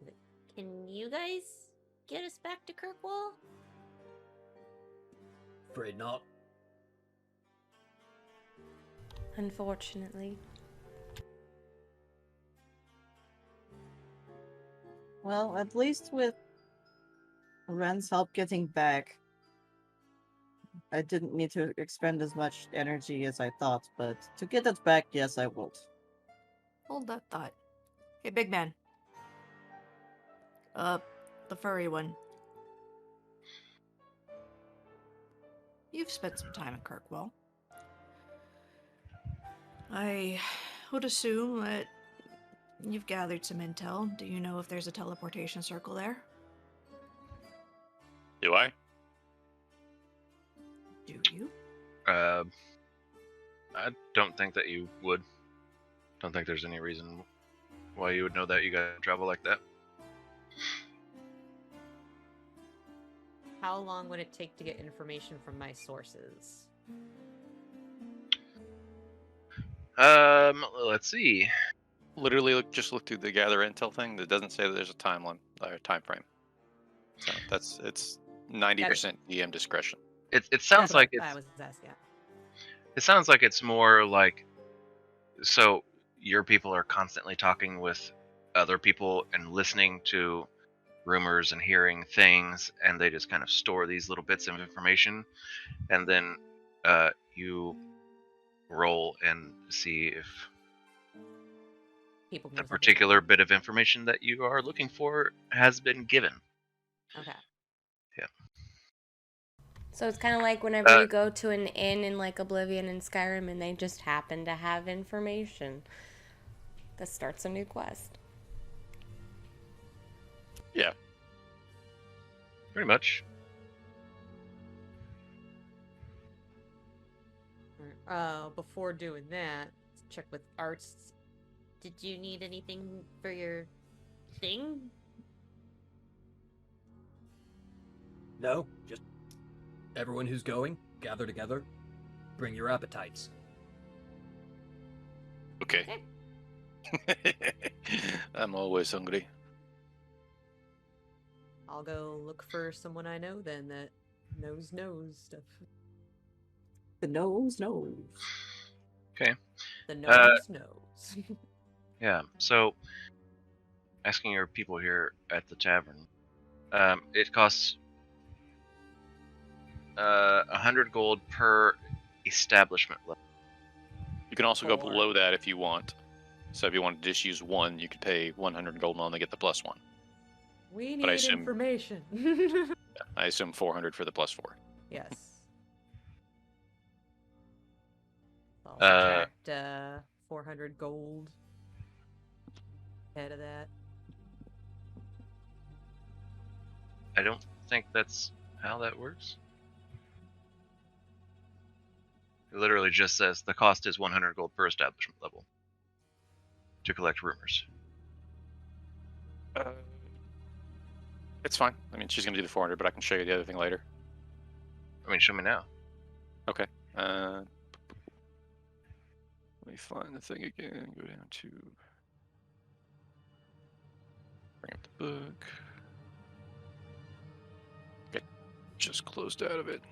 Can you guys get us back to Kirkwall? Afraid not. Unfortunately. Well, at least with Ren's help getting back, I didn't need to expend as much energy as I thought, but to get it back, yes, I would. Hold that thought. Hey, big man. The furry one. You've spent some time in Kirkwall. I would assume that you've gathered some intel. Do you know if there's a teleportation circle there? Do I? Do you? I don't think that you would. Don't think there's any reason why you would know that. You guys travel like that. How long would it take to get information from my sources? Let's see. Literally, just look through the gather intel thing. That doesn't say that there's a timeline or time frame. So it's 90% DM discretion. It sounds That's like what I it's. was asking. It sounds like it's more like. So your people are constantly talking with other people and listening to rumors and hearing things, and they just kind of store these little bits of information, and then you roll and see if People know the something. particular bit of information that you are looking for has been given. Okay. So it's kind of like whenever you go to an inn in like Oblivion and Skyrim and they just happen to have information that starts a new quest. Yeah. Pretty much. Before doing that, check with Arts. Did you need anything for your thing? No, just everyone who's going, gather together, bring your appetites. Okay. I'm always hungry. I'll go look for someone I know then that knows stuff. The nose knows. Okay. The knows. Yeah. So, asking your people here at the tavern, it costs 100 gold per establishment level. You can also go Or- below that if you want. So if you want to just use one, you could pay 100 gold and only get the plus one. We But I need assume- information. I assume 400 for the plus 4. Yes. I'll subtract 400 gold. Ahead of that. I don't think that's how that works. It literally just says the cost is 100 gold per establishment level to collect rumors. It's fine. I mean, she's going to do the 400, but I can show you the other thing later. I mean, show me now. Okay. Let me find the thing again. Go down to... Bring up the book. Okay. Just closed out of it.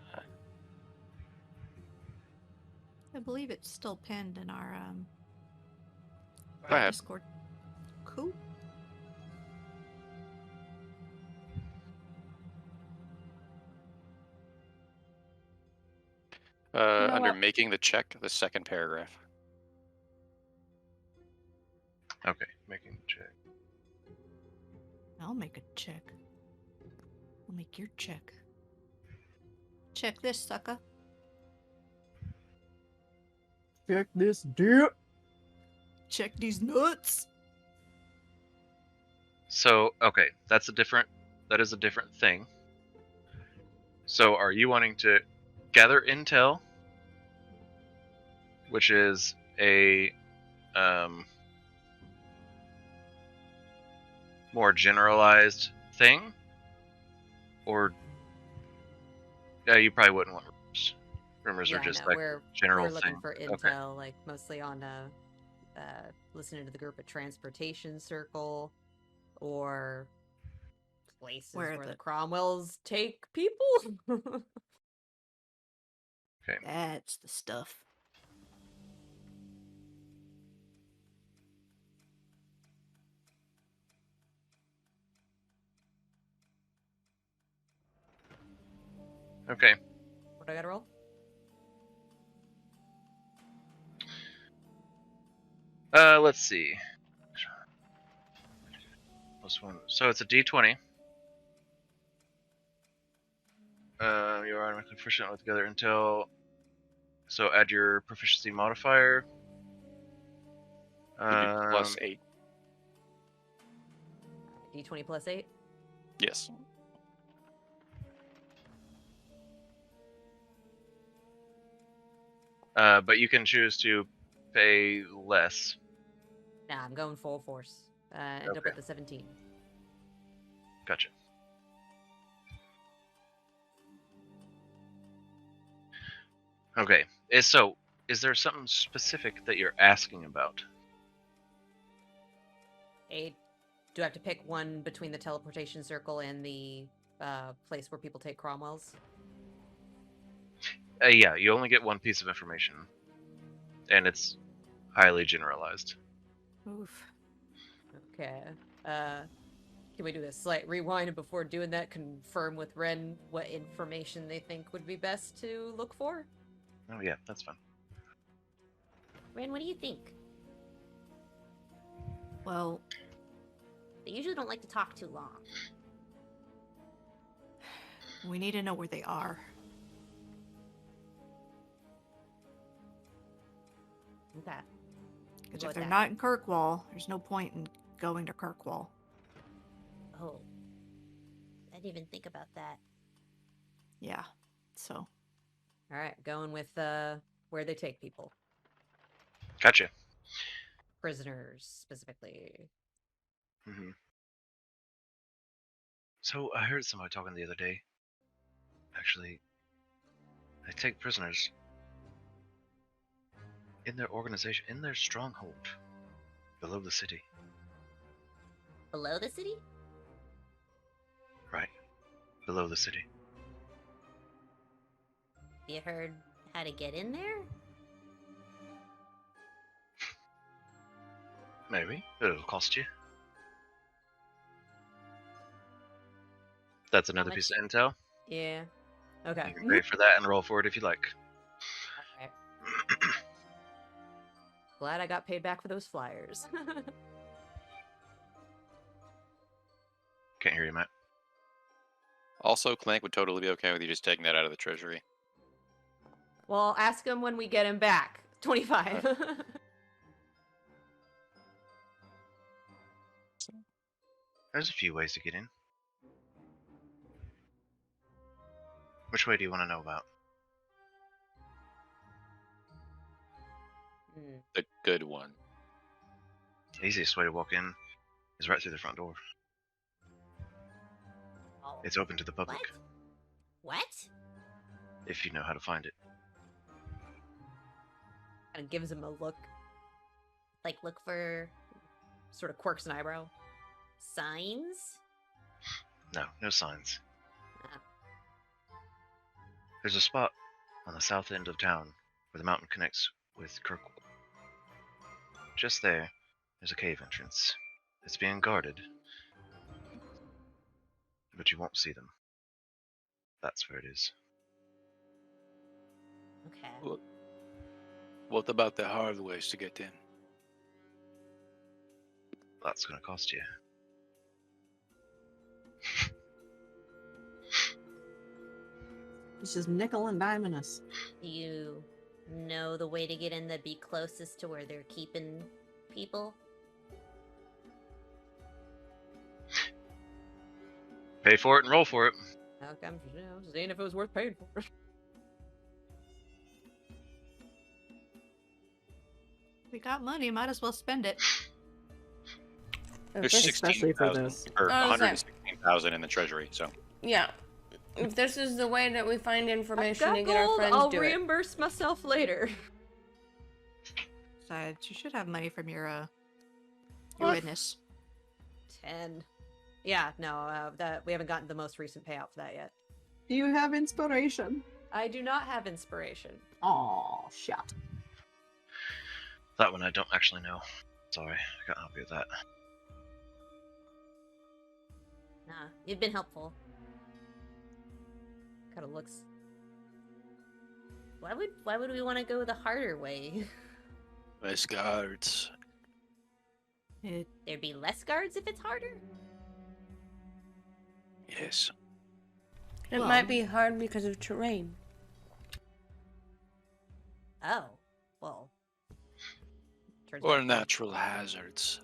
I believe it's still pinned in our I have. Discord. Cool. know Under what? making the check, the second paragraph. Okay, making the check. I'll make a check. I'll make your check. Check this, sucker. Check this dip. Check these nuts. So, okay, that is a different thing. So, are you wanting to gather intel, which is a more generalized thing, or you probably wouldn't want rumors. Rumors are just no, like we're general looking thing. for intel, like mostly on listening to the group at Transportation Circle, or places where the Cromwells take people. Okay. That's the stuff. Okay. What do I gotta roll? Let's see. Plus one. So it's a D20. You're automatically proficient with gather intel. So add your proficiency modifier. You do plus 8. D20 plus 8? Yes. But you can choose to pay less Nah, I'm going full force. End up Okay. with the 17. Gotcha. Okay. So, is there something specific that you're asking about? Do I have to pick one between the teleportation circle and the place where people take Cromwell's? Yeah, you only get one piece of information, and it's highly generalized. Oof. Okay. Can we do a slight rewind and before doing that, confirm with Ren what information they think would be best to look for? Oh yeah, that's fine. Ren, what do you think? Well, They usually don't like to talk too long. we need to know where they are. Okay. Because Go if with they're that. not in Kirkwall, there's no point in going to Kirkwall. Oh. I didn't even think about that. Yeah. So, Alright, going with where they take people. Gotcha. Prisoners, specifically. hmm So I heard somebody talking the other day. Actually, they take prisoners in their organization, in their stronghold, below the city. Below the city? Right, below the city. You heard how to get in there? Maybe it'll cost you. That's another much- piece of intel. Yeah. Okay. You can pay for that and roll for it if you like. Alright. Glad I got paid back for those flyers. Can't hear you, Matt. Also, Clank would totally be okay with you just taking that out of the treasury. Well, ask him when we get him back. 25. There's a few ways to get in. Which way do you want to know about? Hmm. The good one. The easiest way to walk in is right through the front door. Oh. It's open to the public, What? if you know how to find it. Kind of gives him a look. Like, look for Sort of quirks an eyebrow. signs? No, no signs. Ah. There's a spot on the south end of town where the mountain connects with Kirkwall. Just there's a cave entrance. It's being guarded, but you won't see them. That's where it is. Okay. What about the hard ways to get in? That's gonna cost you. It's just nickel and diming us. Do you know the way to get in that'd be closest to where they're keeping people? Pay for it and roll for it. Okay, I'm seeing if it was worth paying for. we got money, might as well spend it. There's Especially for 16,000 this. or Oh, okay. 116,000 in the treasury. So Yeah. If this is the way that we find I've information got to get our gold, friends I'll do it. reimburse myself later. Besides, you should have money from your What? witness. 10. Yeah, no, that we haven't gotten the most recent payout for that yet. Do you have inspiration? I do not have inspiration. Oh, shit. That one I don't actually know. Sorry, I can't help you with that. Nah, you've been helpful. Kind of looks. Why would we want to go the harder way? Less guards. There'd be less guards if it's harder? Yes. It Well- might be hard because of terrain. Oh, well. Turns Or out- natural hazards.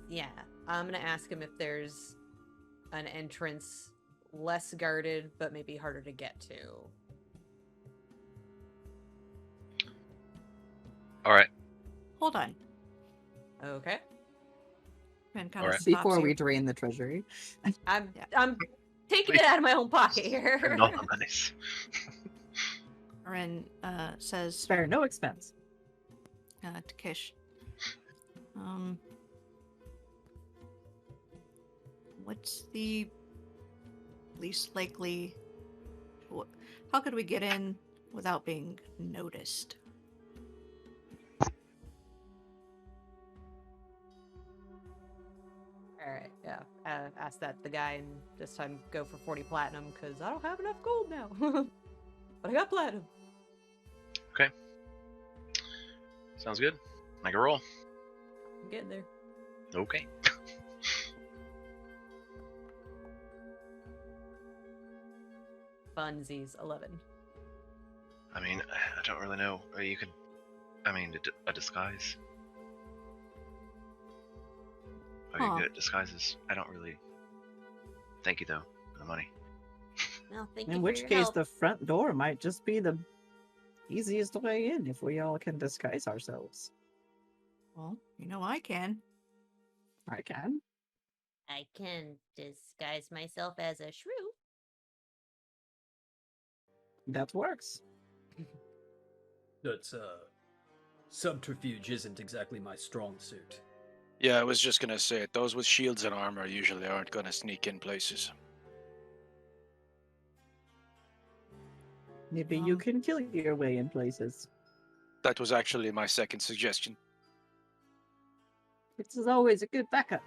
Yeah, I'm gonna ask him if there's an entrance less guarded, but maybe harder to get to. All right. Hold on. Okay. Ren kind Alright. of stops Before you. we drain the treasury. I'm Yeah. taking it out of my own pocket here. Spend all the monies. Ren says Spare no expense. to Qish. What's the least likely? How could we get in without being noticed? Alright, yeah. Ask that the guy and this time go for 40 platinum because I don't have enough gold now. But I got platinum. Okay. Sounds good. Make a roll. I'm getting there. Okay. Funsies, 11. I mean, I don't really know. Or you could, a disguise. Are you Huh. good at disguises? I don't really. Thank you though for the money. Well, thank you In for which your case, help. the front door might just be the easiest way in if we all can disguise ourselves. Well, you know I can. I can. I can disguise myself as a shrew. That works. That's subterfuge isn't exactly my strong suit. Yeah, I was just gonna say it. Those with shields and armor usually aren't gonna sneak in places. Maybe you can kill your way in places. That was actually my second suggestion. This is always a good backup.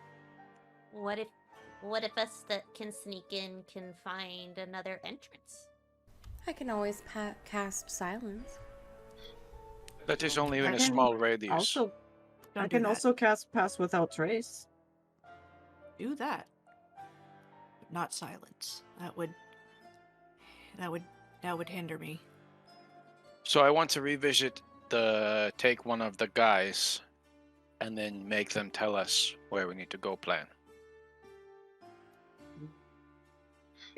What if us that can sneak in can find another entrance? I can always cast silence. That is only in I a can small radius. Also, Don't I do can that. also cast Pass Without Trace. Do that. But not silence. That would hinder me. So I want to revisit take one of the guys and then make them tell us where we need to go plan.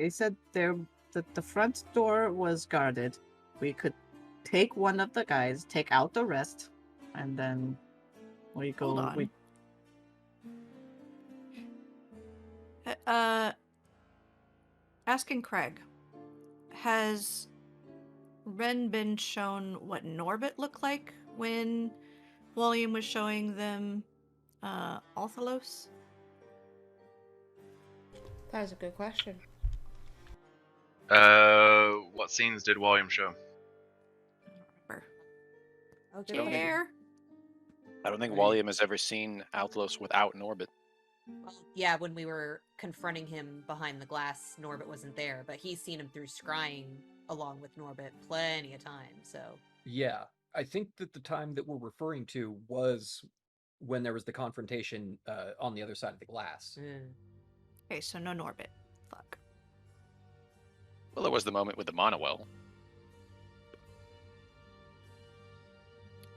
They said the front door was guarded. We could take one of the guys, take out the rest, and then we go. Hold on. Asking Craig, has Ren been shown what Norbit looked like when William was showing them Althalos? That was a good question. What scenes did William show? Remember. Okay. Chair. I don't think Right. William has ever seen Outlos without Norbit. Well, yeah, when we were confronting him behind the glass, Norbit wasn't there, but he's seen him through scrying along with Norbit plenty of times, so. Yeah, I think that the time that we're referring to was when there was the confrontation on the other side of the glass. Okay, so no Norbit. Fuck. Well, there was the moment with the Monowell.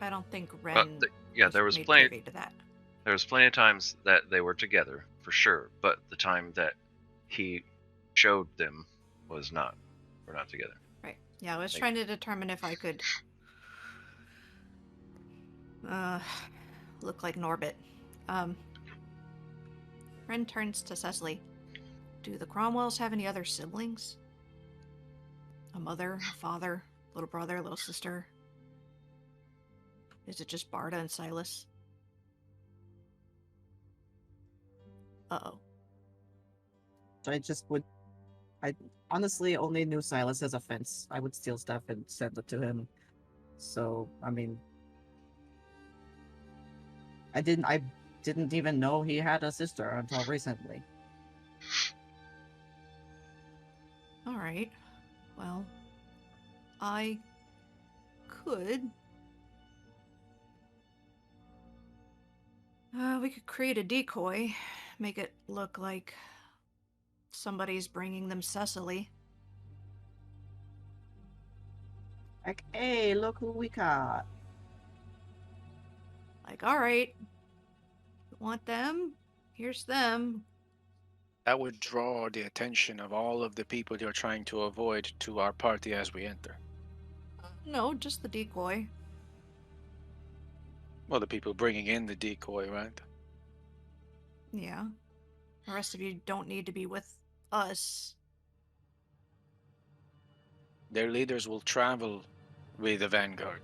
I don't think Ren. There was made plenty. privy to that. There was plenty of times that they were together for sure, but the time that he showed them was not. We're not together. Right. Yeah, I was Like- trying to determine if I could look like Norbit. Ren turns to Cecily. Do the Cromwells have any other siblings? A mother, a father, little brother, little sister? Is it just Barda and Silas? Uh-oh. I honestly only knew Silas as a fence. I would steal stuff and send it to him. So, I mean, I didn't even know he had a sister until recently. All right. Well, I could. We could create a decoy, make it look like somebody's bringing them Cecily. Like, hey, look who we got. Like, all right, you want them? Here's them. That would draw the attention of all of the people you're trying to avoid to our party as we enter. No, just the decoy. Well, the people bringing in the decoy, right? Yeah. The rest of you don't need to be with us. Their leaders will travel with the vanguard.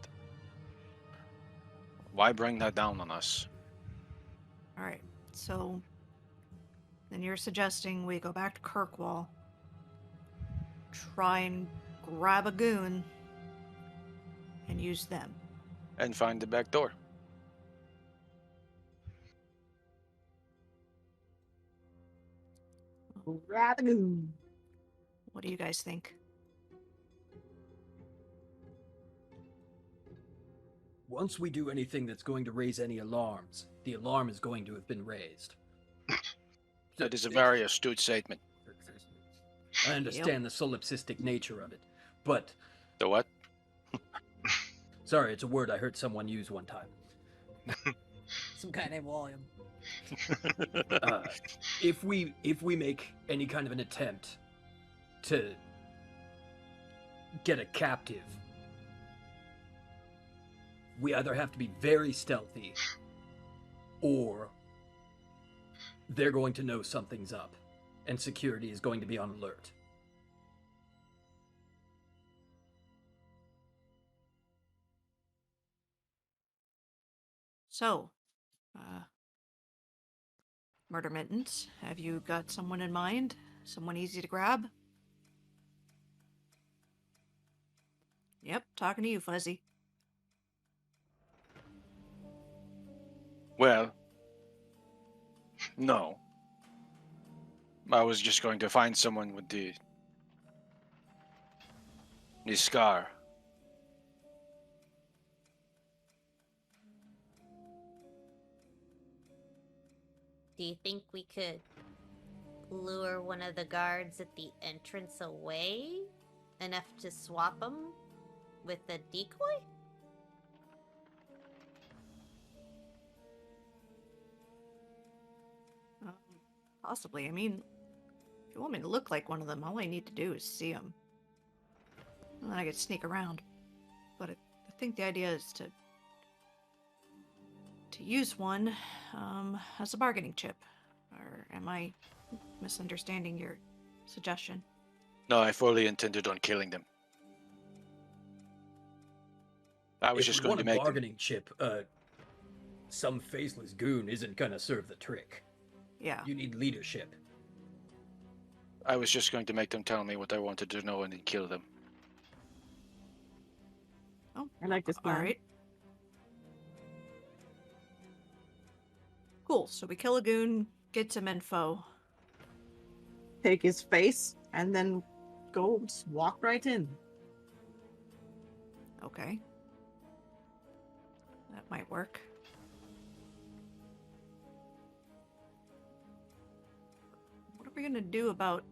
Why bring that down on us? Alright, so then you're suggesting we go back to Kirkwall, try and grab a goon, and use them. And find the back door. Rabbit. What do you guys think? Once we do anything that's going to raise any alarms, the alarm is going to have been raised. That is a very astute statement. I understand the solipsistic nature of it, but... The what? Sorry, it's a word I heard someone use one time. Some guy named William. If we make any kind of an attempt to get a captive, we either have to be very stealthy, or they're going to know something's up, and security is going to be on alert. So, Murder Mittens, have you got someone in mind? Someone easy to grab? Yep, talking to you, Fuzzy. Well, no. I was just going to find someone with the scar. Do you think we could lure one of the guards at the entrance away enough to swap them with the decoy? Possibly. I mean, if you want me to look like one of them, all I need to do is see them. And then I could sneak around. But I think the idea is to use one as a bargaining chip. Or am I misunderstanding your suggestion? No, I fully intended on killing them. I was If just we going want to a make them. bargaining chip, some faceless goon isn't gonna serve the trick. Yeah. You need leadership. I was just going to make them tell me what I wanted to know and then kill them. Oh, I like this plan. alright. Cool, so we kill a goon, get some info. Take his face and then go just walk right in. Okay. That might work. What are we gonna do about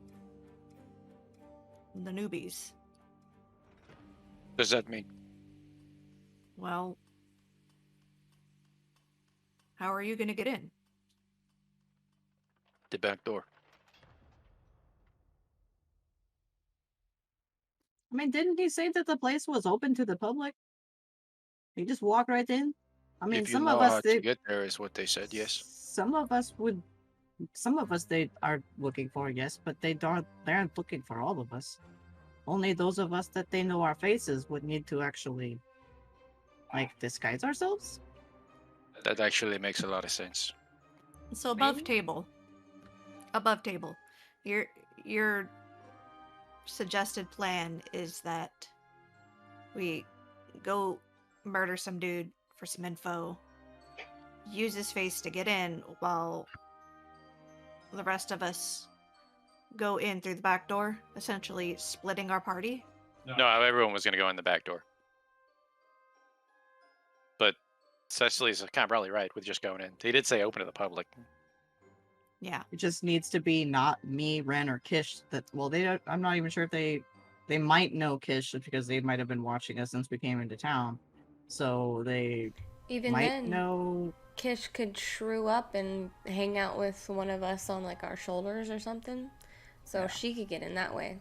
the newbies? Does that mean? Well, how are you gonna get in? The back door. I mean, didn't he say that the place was open to the public? He just walked right in. I mean, If you some know of how us to get there, is what they said. Yes. Some of us would. Some of us they are looking for, yes, but they aren't looking for all of us. Only those of us that they know our faces would need to actually, like, disguise ourselves. That actually makes a lot of sense. So above Maybe? table. Above table. Your suggested plan is that we go murder some dude for some info, use his face to get in, while the rest of us go in through the back door, essentially splitting our party. No, everyone was going to go in the back door. But Cecily's kind of probably right with just going in. He did say open to the public. Yeah. It just needs to be not me, Ren, or Qish. That I'm not even sure if they might know Qish because they might have been watching us since we came into town, so they Even might then, know. Kish could shrew up and hang out with one of us on like our shoulders or something, so Yeah. she could get in that way.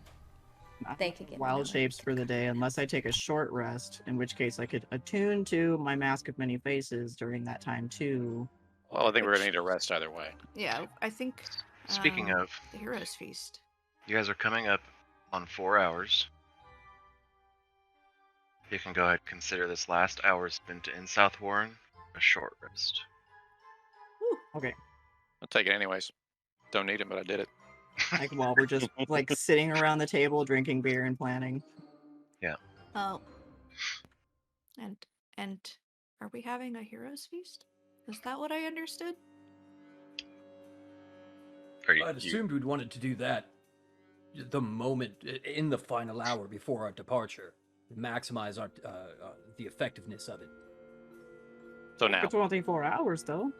They could get wild another. shapes for the day unless I take a short rest, in which case I could attune to my Mask of Many Faces during that time too. Well, I think we're gonna need a rest either way. Yeah, I think. Speaking of, the Heroes Feast. you guys are coming up on 4 hours. You can go ahead and consider this last hour spent in South Warren a short rest. Okay. I'll take it anyways. Don't need it, but I did it. Like while we're just like sitting around the table drinking beer and planning. Oh. And are we having a Heroes Feast? Is that what I understood? I'd assumed we'd wanted to do that the moment in the final hour before our departure, maximize our the effectiveness of it. So now, It's only 4 hours though.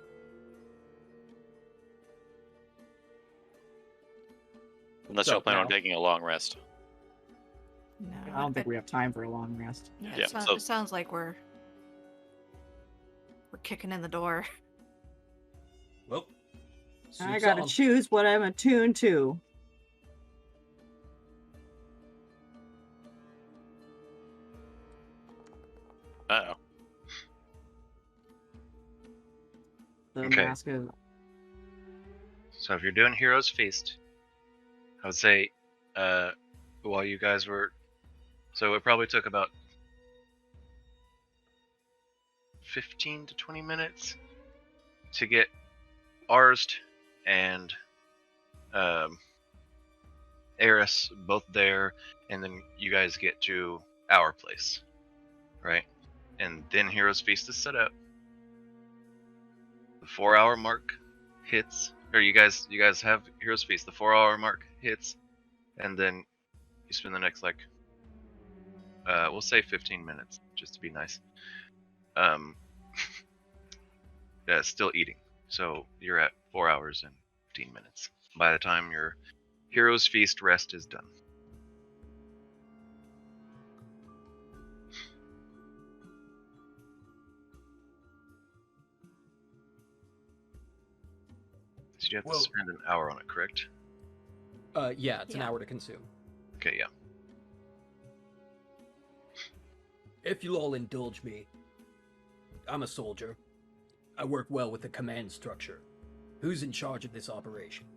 unless So y'all plan on now- taking a long rest. No. I don't think we have time for a long rest. Yeah, Yeah, it sounds like we're kicking in the door. Well, I suits gotta on. choose what I'm attuned to. Uh-oh. The Okay. Mask of So if you're doing Heroes Feast, I would say while you guys were, so it probably took about 15 to 20 minutes to get Arst and Eris both there, and then you guys get to our place, right? And then Heroes Feast is set up. The 4-hour mark hits, or you guys have Heroes Feast. The 4-hour mark hits, and then you spend the next we'll say 15 minutes just to be nice. Yeah, still eating. So you're at 4 hours and 15 minutes by the time your Heroes Feast rest is done. So you have to Well- spend an hour on it, correct? Yeah, it's an Yeah. hour to consume. Okay, yeah. If you'll all indulge me, I'm a soldier. I work well with the command structure. Who's in charge of this operation?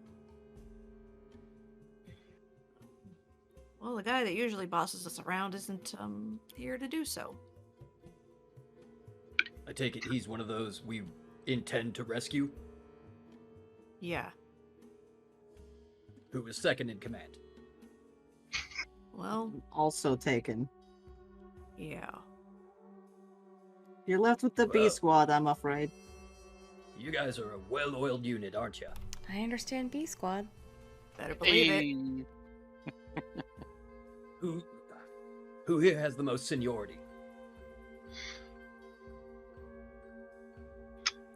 Well, the guy that usually bosses us around isn't here to do so. I take it he's one of those we intend to rescue? Yeah. Who is second in command? Well, also taken. yeah. You're left with the B Well. squad, I'm afraid. You guys are a well-oiled unit, aren't you? I understand B squad. Better believe it. Who here has the most seniority?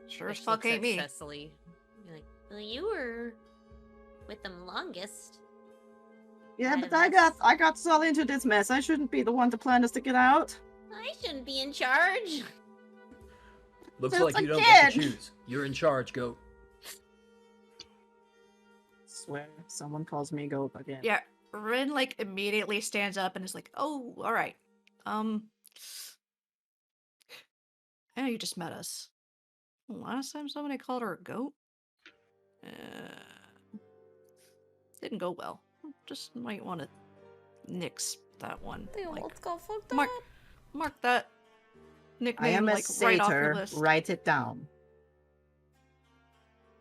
Sure as Qish fuck looks ain't at me. Cecily. You're like, well, you were with them longest. Yeah, Kind but of I got Sully into this mess. I shouldn't be the one to plan us to get out. I shouldn't be in charge. Looks So like it's you a don't get to kid. choose. You're in charge, Goat. Swear, someone calls me goat again. Yeah, Ren like immediately stands up and is like, "Oh, all right. I know you just met us. Last time somebody called her a goat, didn't go well. Just might want to nix that one. They Like, almost got fucked mark, up. mark that I nickname am a like right off your satyr. list. Write it down.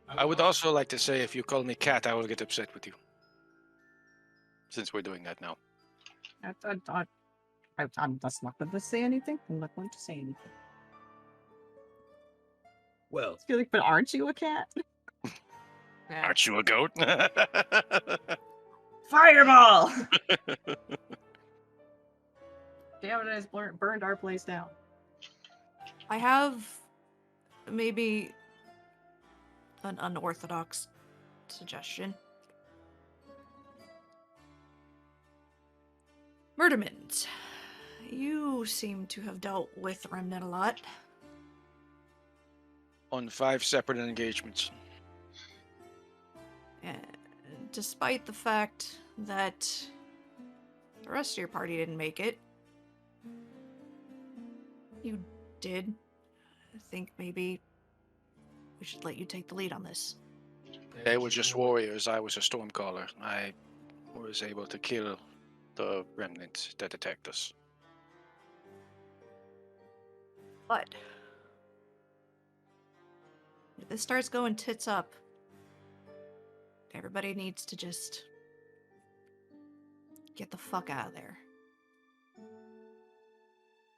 I would also like to say if you call me cat, I will get upset with you. Since we're doing that now. I'm just not going to say anything. I'm not going to say anything. Well, But aren't you a cat? Yeah. Aren't you a goat? Fireball! Damn it, I just burned our place down. I have maybe an unorthodox suggestion. Murdermint, you seem to have dealt with Remnant a lot. On 5 separate engagements. And despite the fact that The rest of your party didn't make it. You did. I think maybe we should let you take the lead on this. They were just warriors. I was a stormcaller. I was able to kill the remnant that attacked us. But if this starts going tits up, everybody needs to just get the fuck out of there.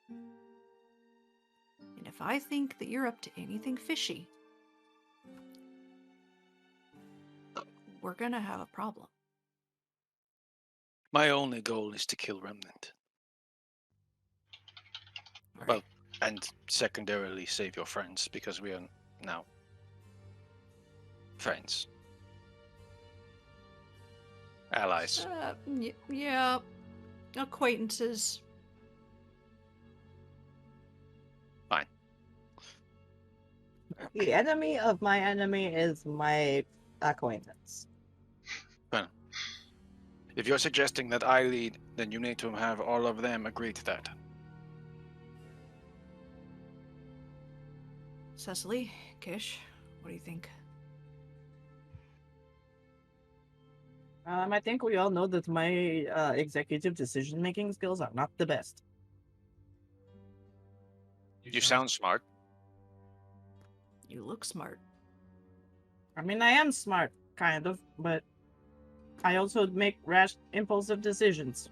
And if I think that you're up to anything fishy, we're gonna have a problem. My only goal is to kill Remnant. All Well, right. and secondarily save your friends, because we are now friends. Allies. Yeah, acquaintances. Fine. The enemy of my enemy is my acquaintance. Well, if you're suggesting that I lead, then you need to have all of them agree to that. Cecily, Qish, what do you think? I think we all know that my executive decision-making skills are not the best. You sound smart. You look smart. I mean, I am smart, kind of, but I also make rash, impulsive decisions.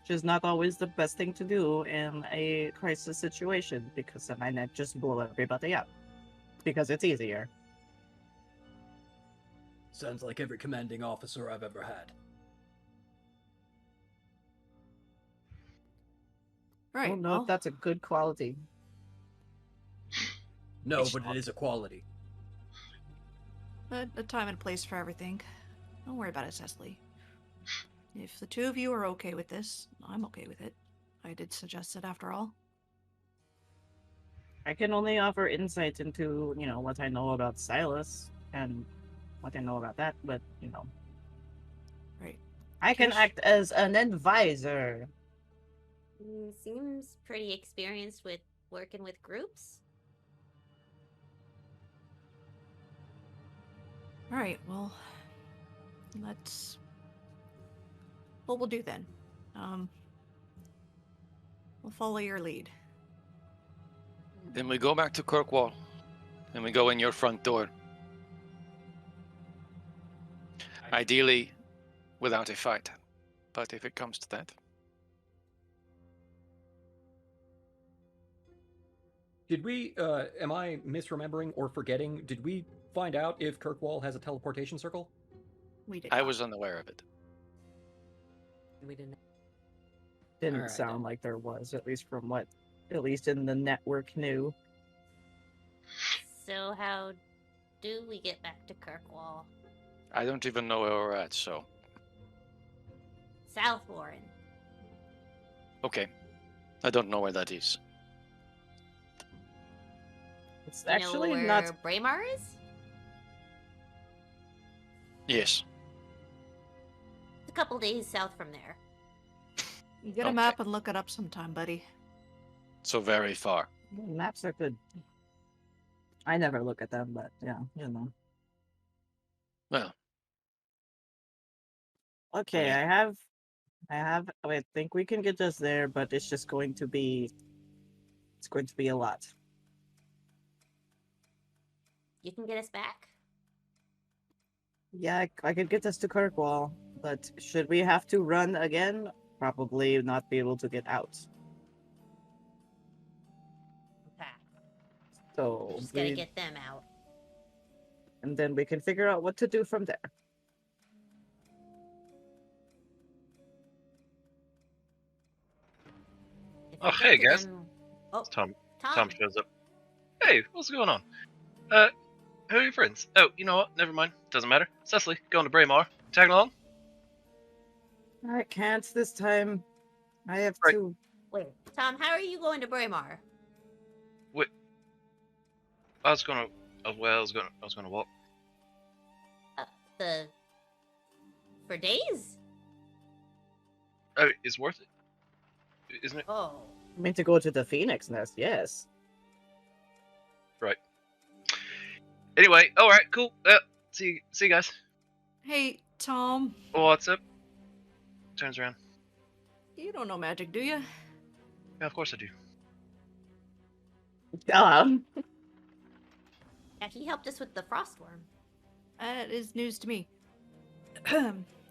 Which is not always the best thing to do in a crisis situation, because then I might just blow everybody up. Because it's easier. Sounds like every commanding officer I've ever had. I Right. don't know well, if that's a good quality. No, It's but it is a quality. a time and place for everything. Don't worry about it, Cecily. If the two of you are okay with this, I'm okay with it. I did suggest it after all. I can only offer insight into, what I know about Silas and what I know about that, but, Right. I can Qish? act as an advisor. Seems pretty experienced with working with groups. Alright, well, let's... What we'll do then. We'll follow your lead. Then we go back to Kirkwall, and we go in your front door. Ideally, without a fight. But if it comes to that, Did we, am I misremembering or forgetting, did we find out if Kirkwall has a teleportation circle? We did I not. was unaware of it. We didn't. Didn't Alright, sound then. like there was, at least from what, at least in the network knew. So how do we get back to Kirkwall? I don't even know where we're at, so South Warren. okay. I don't know where that is. It's Do you actually know where not. Braemar is? Yes. It's a couple days south from there. You get a Okay. map and look it up sometime, buddy. So very far. Maps are good. I never look at them, but yeah, Well, Okay, Okay. I think we can get us there, but it's just going to be, it's going to be a lot. You can get us back? Yeah, I could get us to Kirkwall, but should we have to run again? Probably not be able to get out. Okay. So Just gotta get them out. and then we can figure out what to do from there. If Oh, it's up hey, to guys. them- Oh, Tom Tom. shows up. Hey, what's going on? Who are your friends? Oh, you know what? Never mind. Doesn't matter. Cecily, going to Braemar. Tagging along? I can't this time. I have Right. to. Wait, Tom, how are you going to Braemar? Wait. I was gonna walk. The For days? Oh, it's worth it, isn't it? Oh. I mean, to go to the Phoenix Nest, yes. Right. Anyway, all right, cool. See you guys. Hey, Tom. What's up? Turns around. You don't know magic, do you? Yeah, of course I do. Um, Yeah, he helped us with the frostworm. That is news to me.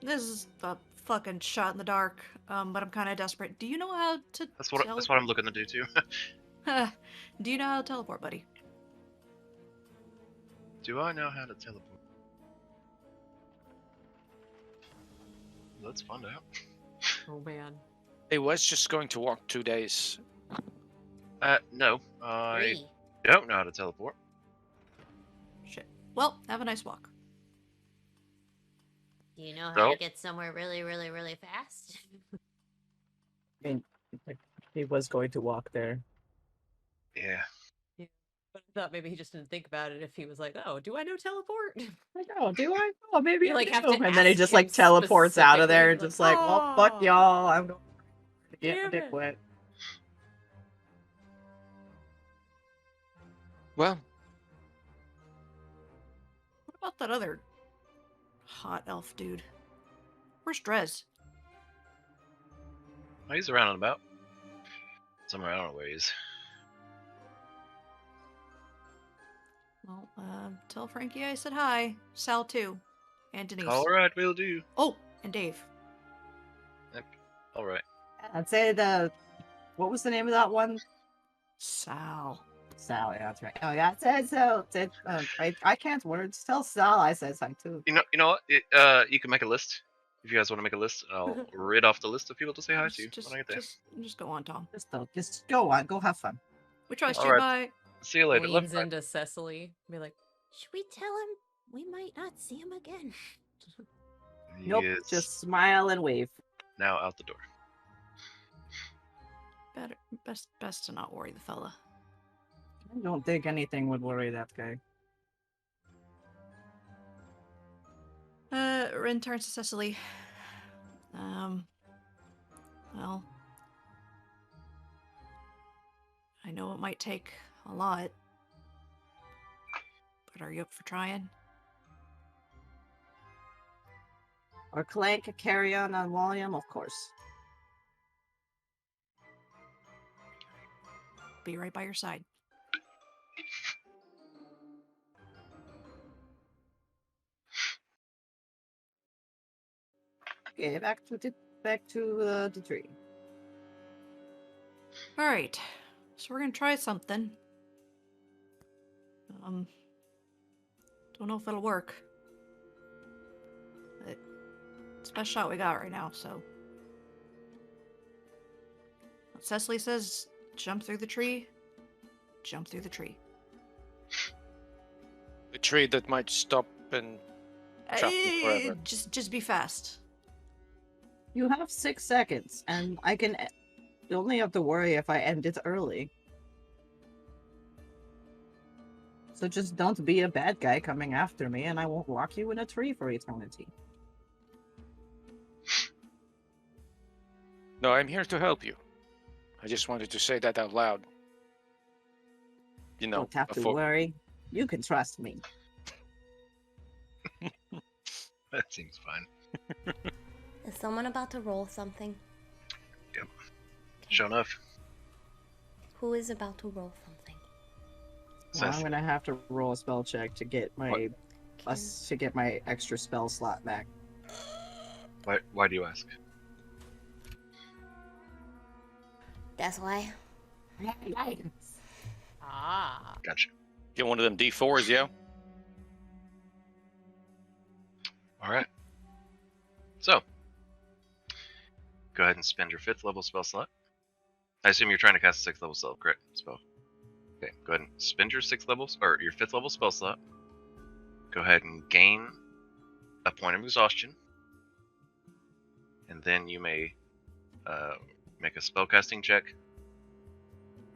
This is a fucking shot in the dark, but I'm kind of desperate. Do you know how to That's what I'm looking to do too. Do you know how to teleport, buddy? Do I know how to teleport? Let's find out. Oh man. He was just going to walk 2 days. No, I 3. don't know how to teleport. Shit. Well, have a nice walk. Do you know how So? to get somewhere really, really, really fast? I mean, like, he was going to walk there. Yeah. But I thought maybe he just didn't think about it if he was like, oh, do I know teleport? Like, oh, do I? Oh, maybe You, I like, have do. to And then he ask just like him teleports out of there and specifically, just like, like, well, fuck "Oh, y'all. I'm going to get my damn dick it." wet. Well, What about that other hot elf dude? Where's Drez? Oh, he's around and about. Somewhere, I don't know where he is. Well, tell Frankie I said hi. Sal too. And Denise. Alright, we'll do. Oh, and Dave. Alright. I'd say what was the name of that one? Sal. Sal, yeah, that's right. Oh, yeah, it said so. I can't words. Tell Sal I said something too. You know what? You can make a list. If you guys want to make a list, I'll read off the list of people to say hi to when I get there. Just go on, Tom. Just go on. Go have fun. We trust All you. right. Bye. See you later. Love Leans you. into Cecily. Be like, Should we tell him we might not see him again? He Nope. is Just smile and wave. now out the door. Best to not worry the fella. I don't think anything would worry that guy. Ren turns to Cecily. Well, I know it might take a lot, but are you up for trying? Or Clank, carry on volume, of course. Be right by your side. Okay, back to the tree. All right, so we're gonna try something. Don't know if it'll work. But it's the best shot we got right now, so. What Cecily says, jump through the tree. Jump through the tree. a tree that might stop and trap me forever. Just be fast. You have 6 seconds, and I can. You only have to worry if I end it early. So just don't be a bad guy coming after me, and I won't lock you in a tree for eternity. No, I'm here to help you. I just wanted to say that out loud. You know, Don't have to before- worry. You can trust me. That seems fine. Is someone about to roll something? Yep. Sure enough. Who is about to roll something? Well, I'm gonna have to roll a spell check to get my to get my extra spell slot back. Why do you ask? That's why. ah. Gotcha. Get one of them D4s, yeah? Alright. So, go ahead and spend your 5th level spell slot. I assume you're trying to cast a 6th level spell, correct? Spell. Okay, go ahead and spend your 6th level, or your 5th level spell slot. Go ahead and gain a point of exhaustion. And then you may make a spellcasting check.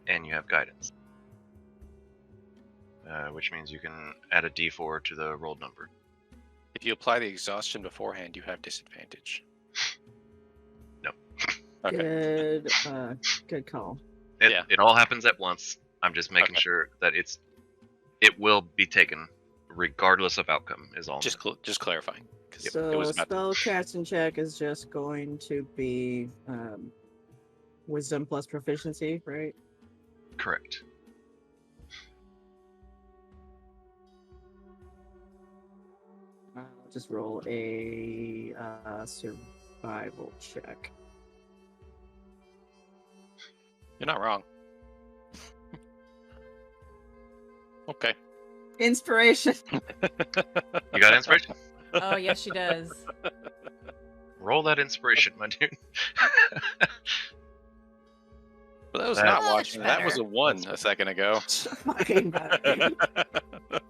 And you have guidance. Which means you can add a d4 to the rolled number. If you apply the exhaustion beforehand, you have disadvantage. No. Okay. Good call. It all happens at once. I'm just making Okay. sure that it will be taken regardless of outcome. Is all. Just clarifying. 'Cause it So was about spell casting check is just going to be wisdom plus proficiency, right? Correct. I'll just roll a survival check. You're not wrong. Okay. Inspiration. You got inspiration? Oh, yes, she does. Roll that inspiration, my dude. Well, that was That- not Much watching. That was a better. 1 a second ago. Fucking bad.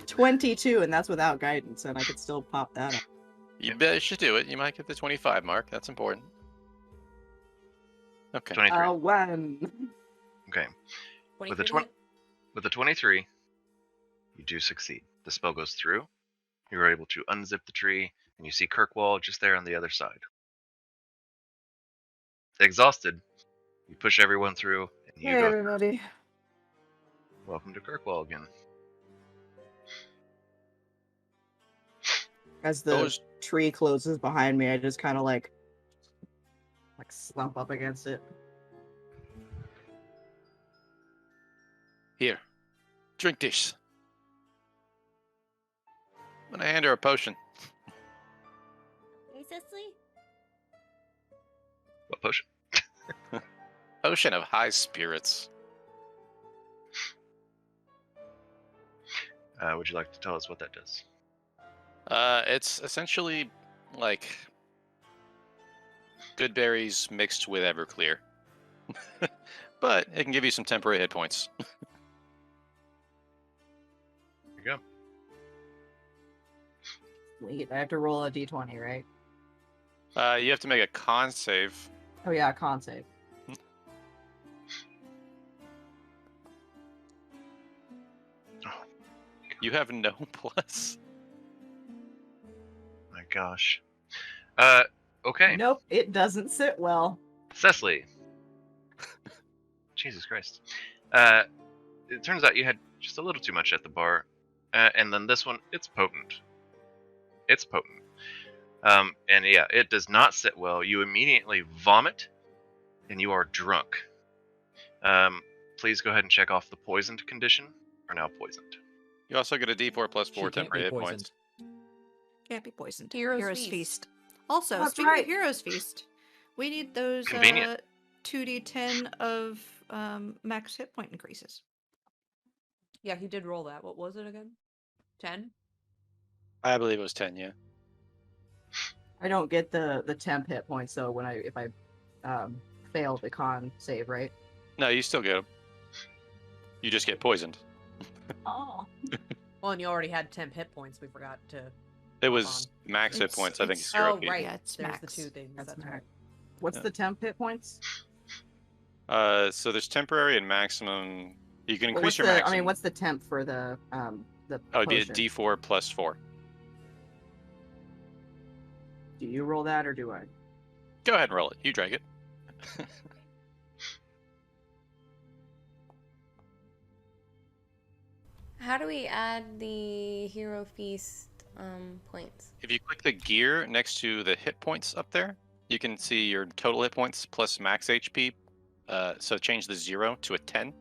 22, and that's without guidance, and I could still pop that up. You bet you should do it. You might get the 25 mark. That's important. Okay. 23. When? Okay. With 23 a 20, with a 23, you do succeed. The spell goes through. You are able to unzip the tree, and you see Kirkwall just there on the other side. Exhausted, you push everyone through, and you Hey, go. everybody. Welcome to Kirkwall again. As the Those- tree closes behind me, I just kind of like slump up against it. Here. Drink this. I'm gonna hand her a potion. Hey, Cecily? What potion? Potion of high spirits. Would you like to tell us what that does? It's essentially like good berries mixed with Everclear. But it can give you some temporary hit points. There you go. Wait, I have to roll a d20, right? You have to make a con save. Oh yeah, con save. You have no plus. My gosh. Okay. Nope, it doesn't sit well. Cecily. Jesus Christ. It turns out you had just a little too much at the bar. And then this one, it's potent. It's potent. And yeah, it does not sit well. You immediately vomit, and you are drunk. Please go ahead and check off the poisoned condition. Are now poisoned. You also get a D4 plus 4 She can't temporary be hit poisoned. points. Can't be poisoned. Hero's Feast. Feast. Also, That's speaking right. of Heroes Feast, we need those Convenient. 2d10 of max hit point increases. Yeah, he did roll that. What was it again? 10? I believe it was 10, yeah. I don't get the temp hit points though if I fail the con save, right? No, you still get them. You just get poisoned. Oh. Well, and you already had 10 hit points. We forgot to. It was max hit It's- points, I think. it's- Zero Oh, feet. right. Yeah, it's There's max. the two things. That's That's max. right. What's Yeah. the temp hit points? So there's temporary and maximum. You can Well, increase what's your the, maximum. I mean, what's the temp for the Oh, it'd be a potion? D4 plus 4. Do you roll that or do I? Go ahead and roll it. You drag it. How do we add the Hero Feast points? If you click the gear next to the hit points up there, you can see your total hit points plus max HP. So change the 0 to a 10,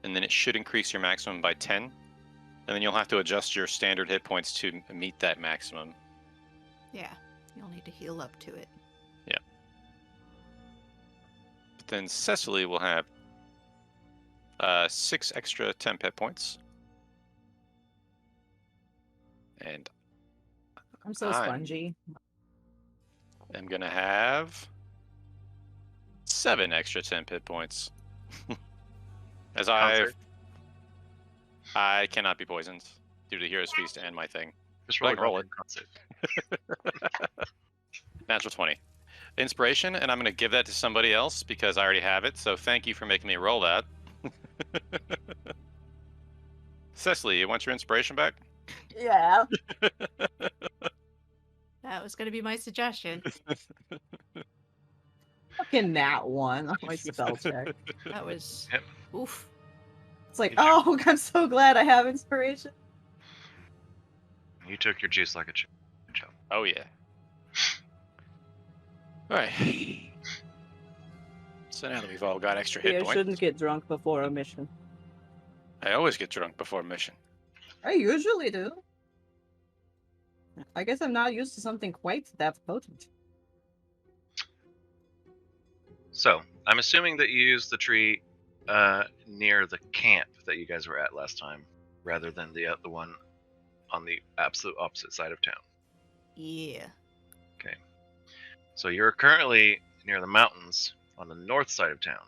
and then it should increase your maximum by 10. And then you'll have to adjust your standard hit points to meet that maximum. Yeah, you'll need to heal up to it. But then Cecily will have 6 extra temp hit points. And I'm so I'm- spongy. I'm going to have 7 extra temp hit points. As I cannot be poisoned due to Hero's Feast and my thing. Just Like, roll it. con save. Natural 20. Inspiration, and I'm going to give that to somebody else because I already have it, so thank you for making me roll that. Cecily, you want your inspiration back? Yeah. That was going to be my suggestion. Fucking that one on my spell check. That was Yep. oof. It's like, oh, I'm so glad I have inspiration. You took your juice like a champ. Oh yeah. All right. So now that we've all got extra hit I points, shouldn't get drunk before a mission. I always get drunk before a mission. I usually do. I guess I'm not used to something quite that potent. So, I'm assuming that you used the tree near the camp that you guys were at last time, rather than the one on the absolute opposite side of town. Yeah. Okay. So you're currently near the mountains on the north side of town.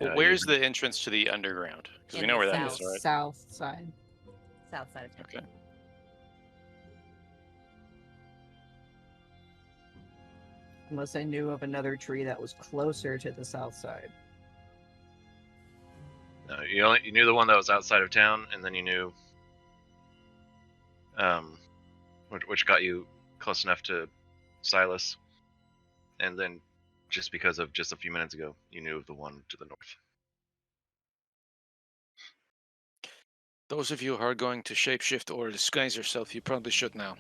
Well, where's the entrance to the underground? Because we In know the where that south. is, right? South side. South side of town. Okay. Unless I knew of another tree that was closer to the south side. No, you knew the one that was outside of town, and then you knew which got you close enough to Silas, and then just because of just a few minutes ago, you knew of the one to the north. Those of you who are going to shapeshift or disguise yourself, you probably should now.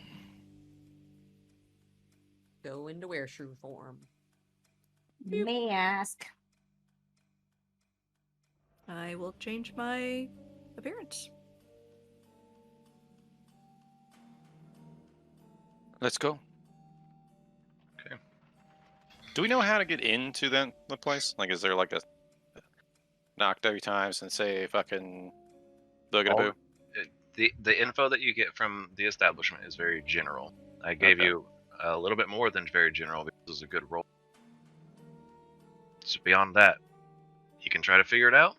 Go into wereshrew form. May ask. I will change my appearance. Let's go. Okay. Do we know how to get into the place? Like, is there like a knock 30 times and say fucking boogaboo? The info that you get from the establishment is very general. I gave Okay. you a little bit more than very general because it was a good roll. So beyond that, you can try to figure it out,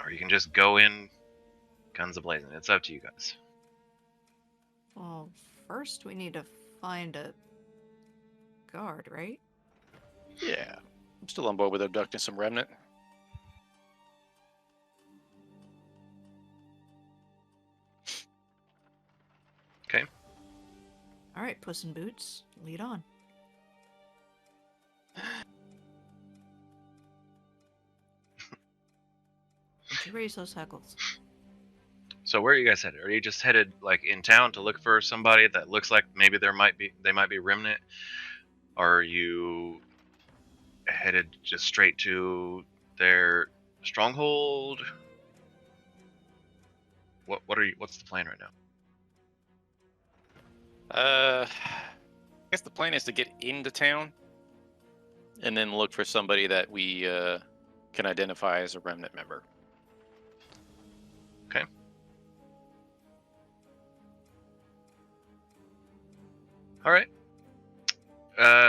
or you can just go in guns a-blazing. It's up to you guys. Well, first we need to find a guard, right? Yeah. I'm still on board with abducting some Remnant. Okay. All right, Puss in Boots, lead on. Don't you raise those heckles. So where are you guys headed? Are you just headed like in town to look for somebody that looks like maybe they might be Remnant? Or are you headed just straight to their stronghold? What's the plan right now? I guess the plan is to get into town and then look for somebody that we can identify as a Remnant member. Okay. All right.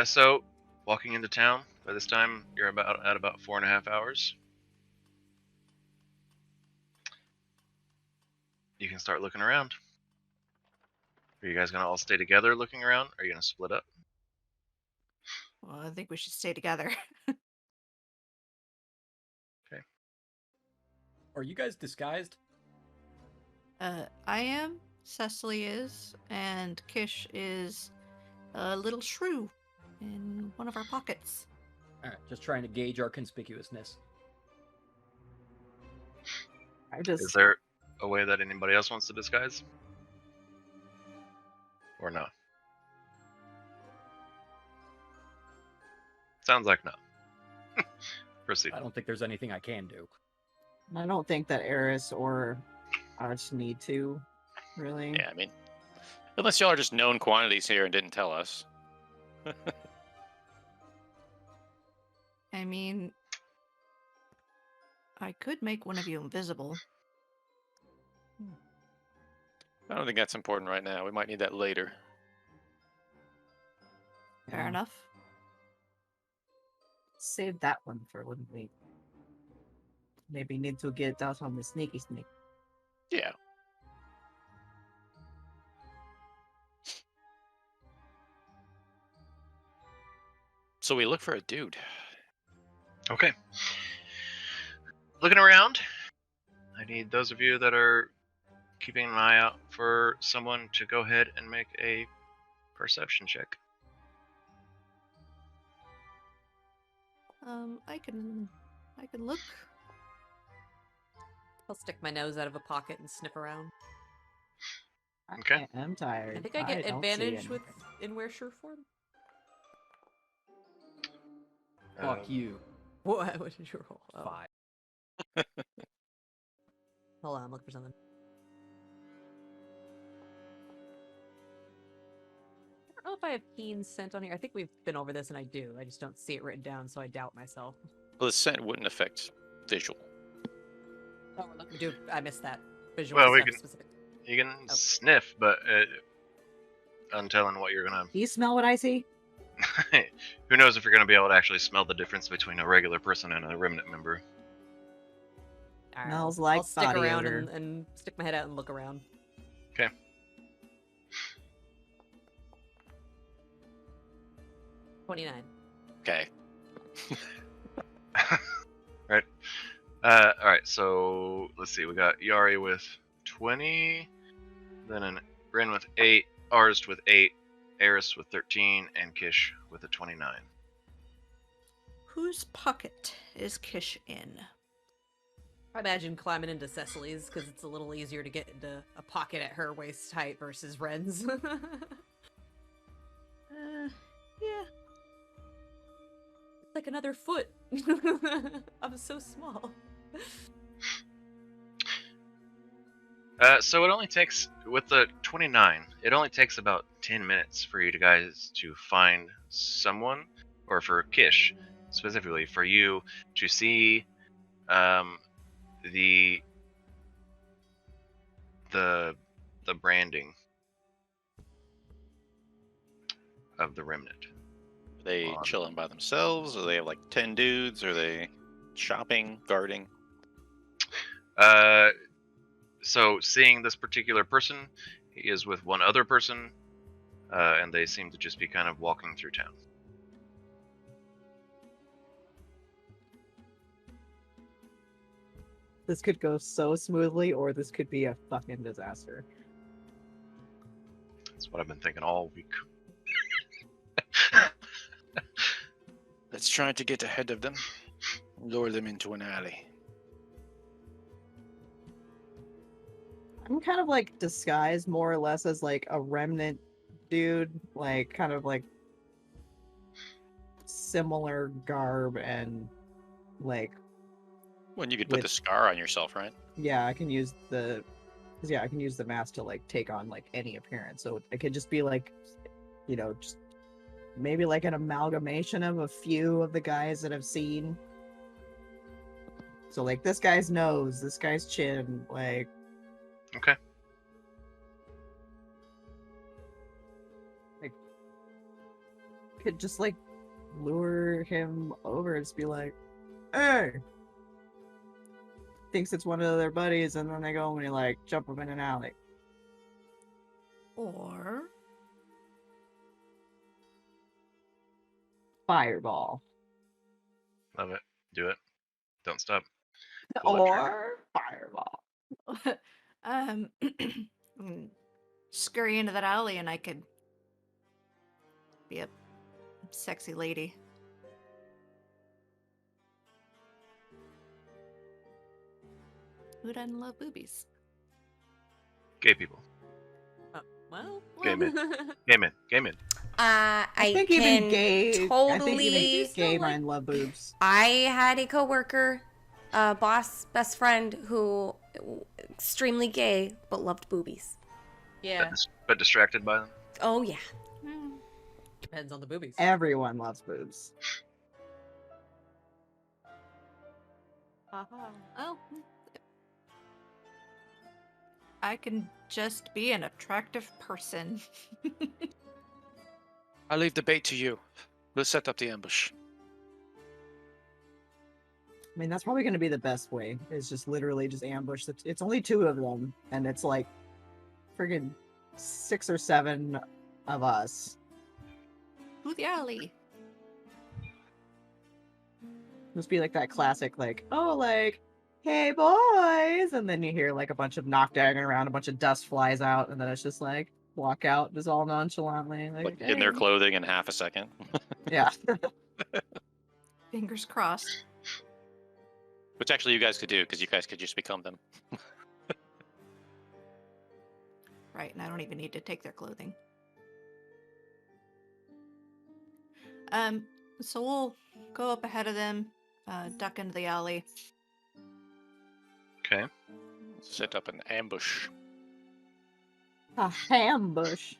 So walking into town, by this time you're at about 4.5 hours. You can start looking around. Are you guys gonna all stay together looking around? Or are you gonna split up? Well, I think we should stay together. Are you guys disguised? I am, Cecily is, and Qish is a little shrew in one of our pockets. Alright, just trying to gauge our conspicuousness. Is there a way that anybody else wants to disguise? Or no? Sounds like no. Proceed. I don't think there's anything I can do. I don't think that Eris or us need to, really. Yeah, I mean, unless y'all are just known quantities here and didn't tell us. I mean, I could make one of you invisible. I don't think that's important right now. We might need that later. Fair Yeah. enough. Save that one for when we maybe need to get out on the sneaky sneak. Yeah. So we look for a dude. Okay. Looking around, I need those of you that are keeping an eye out for someone to go ahead and make a Perception check. I can look. I'll stick my nose out of a pocket and sniff around. Okay. I am tired. I think I get don't see advantage with anything. in wear form. Fuck you. What did you roll? Oh. 5. Hold on, I'm looking for something. I don't know if I have keen scent on here. I think we've been over this, and I do. I just don't see it written down, so I doubt myself. Well, the scent wouldn't affect visual. Oh, we're looking to do. I missed that. Visual Well, we stuff can- specific. You can Oh. sniff, but untelling what you're gonna. Do you smell what I see? Who knows if you're gonna be able to actually smell the difference between a regular person and a remnant member? All Smells I'll like stick body around odor. and stick my head out and look around. Okay. 29. Okay. Right. All right. So let's see. We got Yari with 20, then Ren with 8, Arst with 8, Eris with 13, and Qish with a 29. Whose pocket is Qish in? I imagine climbing into Cecily's because it's a little easier to get into a pocket at her waist height versus Ren's. Yeah. It's like another foot. I'm so small. So it only takes, with the 29, it only takes about 10 minutes for you guys to find someone, or for Qish specifically, for you to see the branding of the Remnant. Are they On- chilling by themselves? Or they have like 10 dudes? Are they shopping, guarding? So seeing this particular person, he is with one other person, and they seem to just be kind of walking through town. This could go so smoothly, or this could be a fucking disaster. That's what I've been thinking all week. Let's try to get ahead of them. Lure them into an alley. I'm kind of like disguised more or less as like a remnant dude, like kind of like similar garb and like Well, you could put the With- scar on yourself, right? yeah, I can use the mask to like take on like any appearance. So it could just be like, you know, just maybe like an amalgamation of a few of the guys that I've seen. So like this guy's nose, this guy's chin, like Okay. could just like lure him over and just be like, hey, thinks it's one of their buddies, and then they go and they like jump him in an alley. Or Fireball. Love it. Do it. Don't stop. Pull that trigger. Or fireball. scurry into that alley and I could be a sexy lady. Who doesn't love boobies? Gay people. Well, Gay men. Gay men. Gay men. I think can even gay. I think totally. even gay men love boobs. I had a coworker, boss, best friend who extremely gay but loved boobies. yeah, But distracted by them. Oh yeah. depends on the boobies. Everyone loves boobs. Haha. Oh. I can just be an attractive person. I'll leave the bait to you. We'll set up the ambush. I mean, that's probably going to be the best way. Is just literally just ambush. It's only 2 of them, and it's like friggin' 6 or 7 of us. Who the alley? Just be like that classic, like, oh, like, hey boys, and then you hear like a bunch of knockdown around, a bunch of dust flies out, and then it's just like, walk out just all nonchalantly. Like in their "Hey." clothing in half a second. Yeah. Fingers crossed. Which actually you guys could do, because you guys could just become them. Right, and I don't even need to take their clothing. So we'll go up ahead of them, duck into the alley. Okay. Set up an ambush. A ambush.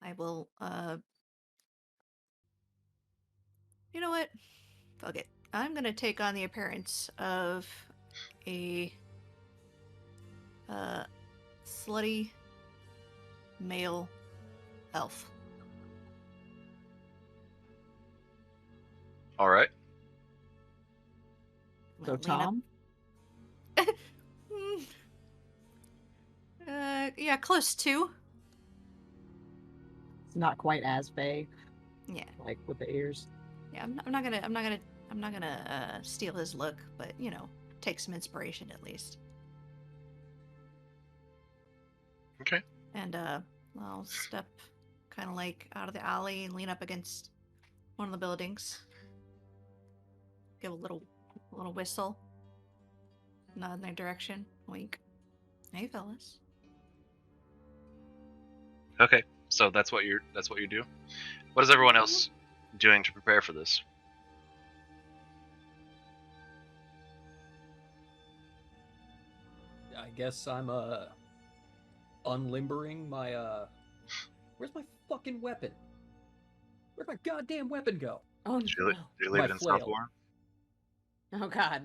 I will, you know what? Fuck it. I'm gonna take on the appearance of a, slutty male elf. All right. I'm So gonna lean up- Tom, yeah, close to. it's not quite as vague, Yeah, like with the ears. yeah. I'm not gonna steal his look, but you know, take some inspiration at least. Okay. And I'll step kind of like out of the alley and lean up against one of the buildings. Give a little whistle. Nod in their direction. Wink. Hey, fellas. Okay. So that's what you do. What is everyone else doing to prepare for this? I guess I'm unlimbering my where's my fucking weapon? Where'd my goddamn weapon go? Oh Did you, no. did you leave My it in flail. Southmore? Oh god.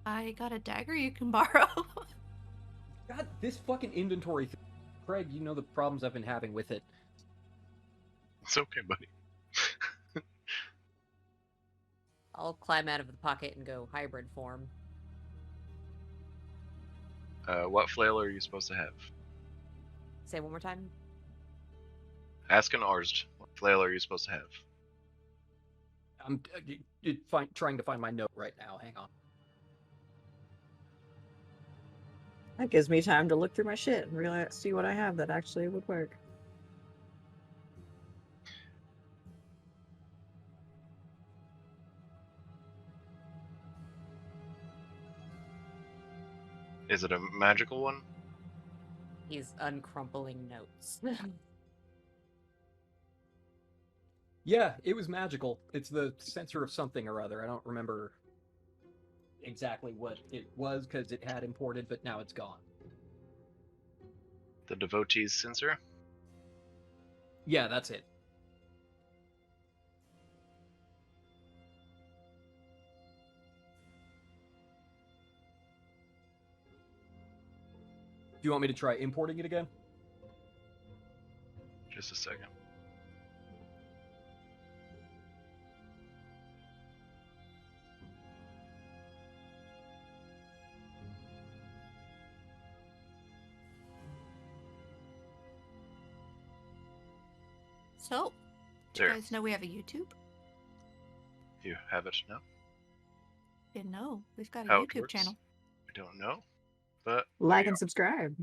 I got a dagger you can borrow. God, this fucking inventory thing. Craig, you know the problems I've been having with it. It's okay, buddy. I'll climb out of the pocket and go hybrid form. What flail are you supposed to have? Say one more time. Ask an Arzd. What flail are you supposed to have? I'm trying to find my note right now. Hang on. That gives me time to look through my shit and realize, see what I have that actually would work. Is it a magical one? He's uncrumpling notes. Yeah, it was magical. It's the sensor of something or other. I don't remember exactly what it was because it had imported, but now it's gone. The devotee's sensor? Yeah, that's it. Do you want me to try importing it again? Just a second. So, do you There. guys know we have a YouTube? You have it now? Didn't know. We've got a How it YouTube works? channel. I don't know. But Like we and subscribe.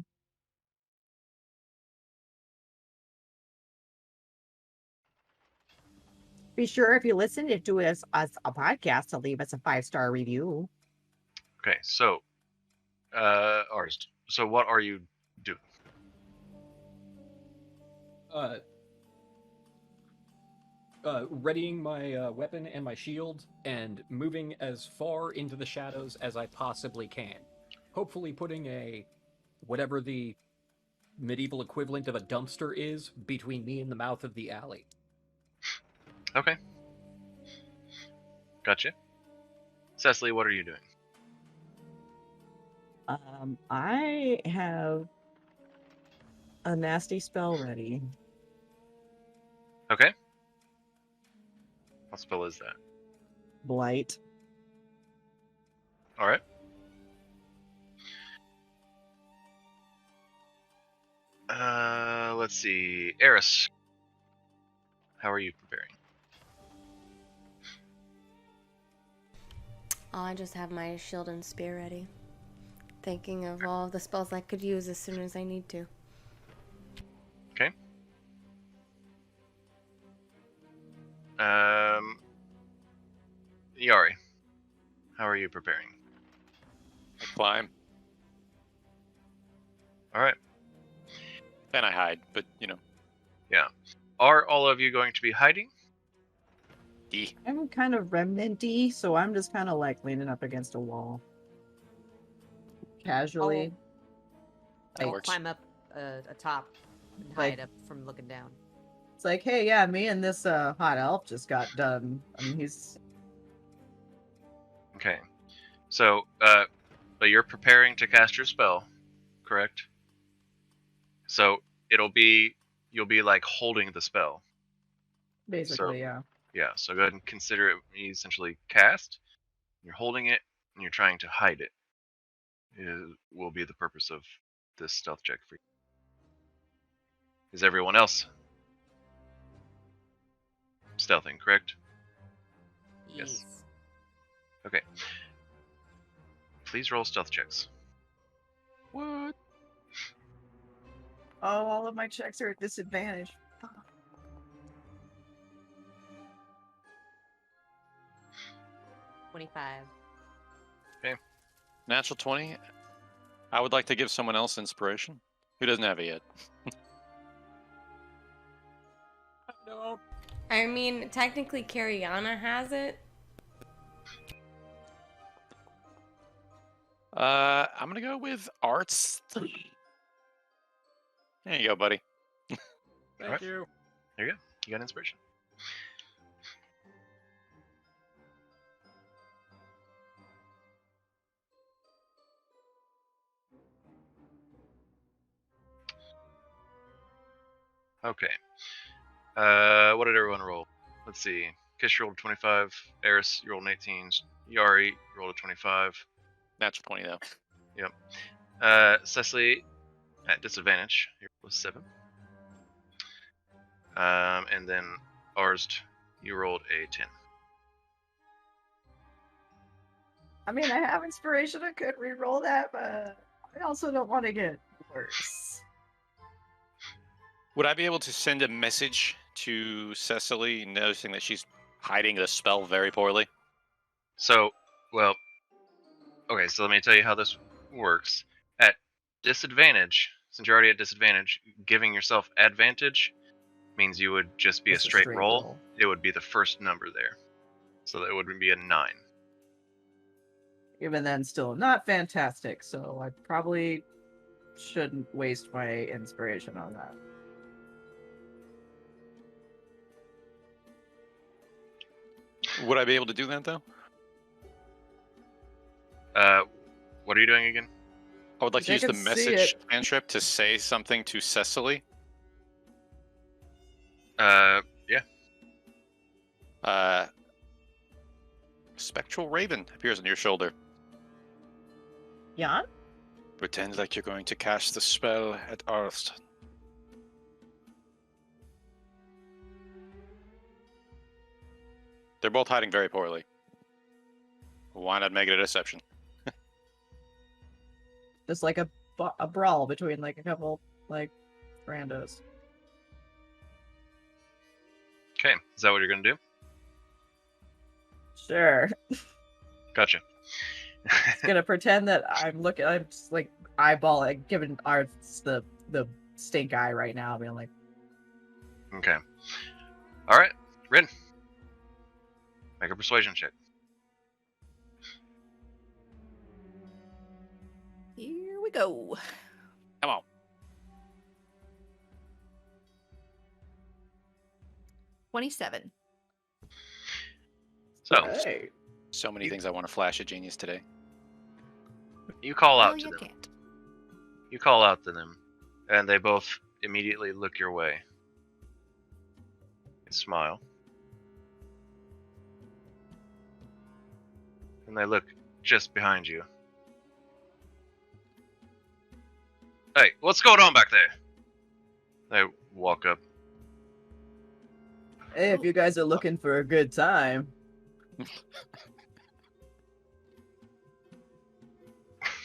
Be sure if you listen to do us a podcast to leave us a 5-star review. Okay, so Arzd. So what are you doing? Readying my weapon and my shield and moving as far into the shadows as I possibly can. Hopefully putting a whatever the medieval equivalent of a dumpster is between me and the mouth of the alley. Okay. Gotcha. Cecily, what are you doing? I have a nasty spell ready. Okay. What spell is that? Blight. Alright. Let's see. Eris. How are you preparing? Oh, I just have my shield and spear ready. thinking of all the spells I could use as soon as I need to. Okay. Yari, how are you preparing? I climb. All right. And I hide, but you know. Yeah. Are all of you going to be hiding? I'm kind of remnant-y, so I'm just kind of like leaning up against a wall. Casually. That I'll works. climb up atop and Like- hide up from looking down. It's like, hey, yeah, me and this hot elf just got done. I mean, he's... Okay. So, but you're preparing to cast your spell, correct? So you'll be like holding the spell. Basically, yeah. Yeah, so go ahead and consider it essentially cast. You're holding it, and you're trying to hide it. It will be the purpose of this stealth check for you. Is everyone else stealthing, correct? Yes. Okay. Please roll stealth checks. What? Oh, all of my checks are at disadvantage. 25. Natural 20. I would like to give someone else inspiration. Who doesn't have it yet? No. I mean, technically, Cariana has it. I'm gonna go with arts. There you go, buddy. Thank Alright. you. There you go. You got inspiration. Okay. What did everyone roll? Let's see. Kish rolled a 25. Eris, you rolled an 18. Yari rolled a 25. Natural 20 though. Cecily, at disadvantage, you rolled a 7. And then Arst, you rolled a 10. I mean, I have inspiration. I could re-roll that, but I also don't want to get worse. Would I be able to send a message to Cecily, noticing that she's hiding the spell very poorly? So, well, okay, so let me tell you how this works. At disadvantage, since you're already at disadvantage, giving yourself advantage means you would just be Just a straight roll. It would be the first number there. So that would be a 9. Even then, still not fantastic, so I probably shouldn't waste my inspiration on that. Would I be able to do that though? What are you doing again? I would like to I use the can see message it. cantrip to say something to Cecily. Yeah. Spectral Raven appears on your shoulder. Jan? Pretend like you're going to cast the spell at Arst. They're both hiding very poorly. Why not make it a deception? Just like a brawl between like a couple like randos. Okay, is that what you're gonna do? Sure. Gotcha. Gonna pretend that I'm just like eyeballing, giving Arts the stink eye right now, being like, Okay. All right, Rin. Make a persuasion check. Here we go. Come on. 27. So hey. So many things I want to flash at Genius today. you call Oh, out to you them. can't. You call out to them, and they both immediately look your way. And smile. And they look just behind you. Hey, what's going on back there? They walk up. Hey, if you guys are looking for a good time.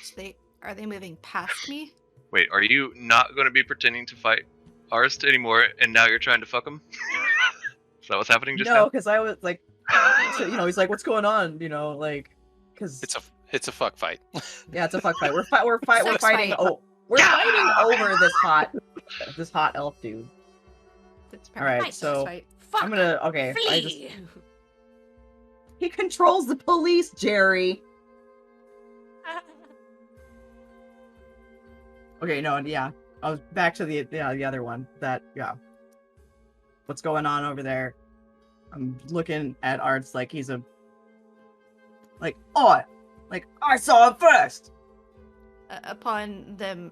So Are they moving past me? Wait, are you not going to be pretending to fight Arst anymore, and now you're trying to fuck him? Is that what's happening just No, now? because I was like, so, he's like, what's going on? Because It's a fuck fight. yeah, it's a fuck fight. We're Sex fighting. fight. We're fighting over this hot elf dude. That's All right, right. so Right. I'm gonna okay. Flee! He controls the police, Jerry. Okay, no, yeah. I was back to the other one. What's going on over there? I'm looking at Arts like he's I saw him first. Upon them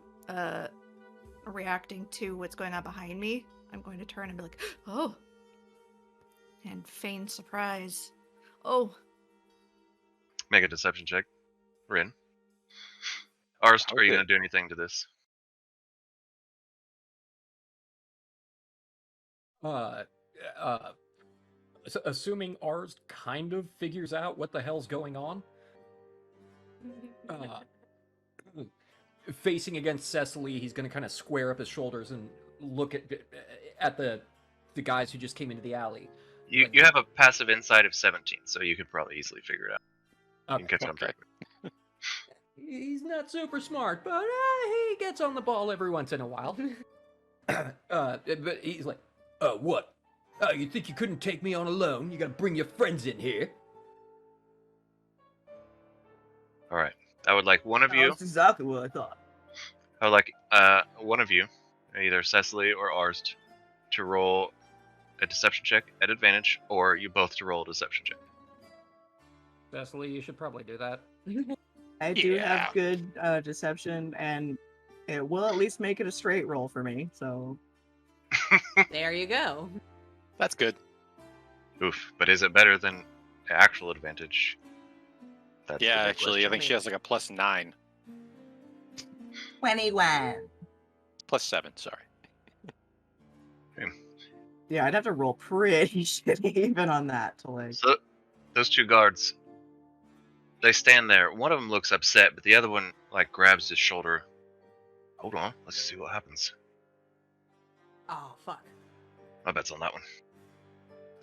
reacting to what's going on behind me, I'm going to turn and be like, "Oh," and feign surprise. Oh, Make a deception check. Rin. Arst, are you Okay. going to do anything to this? Assuming ours kind of figures out what the hell's going on, facing against Cecily, he's going to kind of square up his shoulders and look at the guys who just came into the alley. You have a passive insight of 17, so you could probably easily figure it out. You can catch on Okay. pretty quick. He's not super smart, but he gets on the ball every once in a while. But he's like, what? You think you couldn't take me on alone? You gotta bring your friends in here. All right. I would like one of you. That's exactly what I thought. I would like one of you, either Cecily or Arst, to roll a deception check at advantage, or you both to roll a deception check. Cecily, you should probably do that. I do Yeah. have good deception, and it will at least make it a straight roll for me. So There you go. That's good. Oof. But is it better than actual advantage? That's the Yeah, big actually, I question. think she has like a +9. 21. +7, sorry. Yeah, I'd have to roll pretty shitty even on that to like. So, those two guards, they stand there. One of them looks upset, but the other one grabs his shoulder. Hold on, let's see what happens. Oh, fuck. My bet's on that one.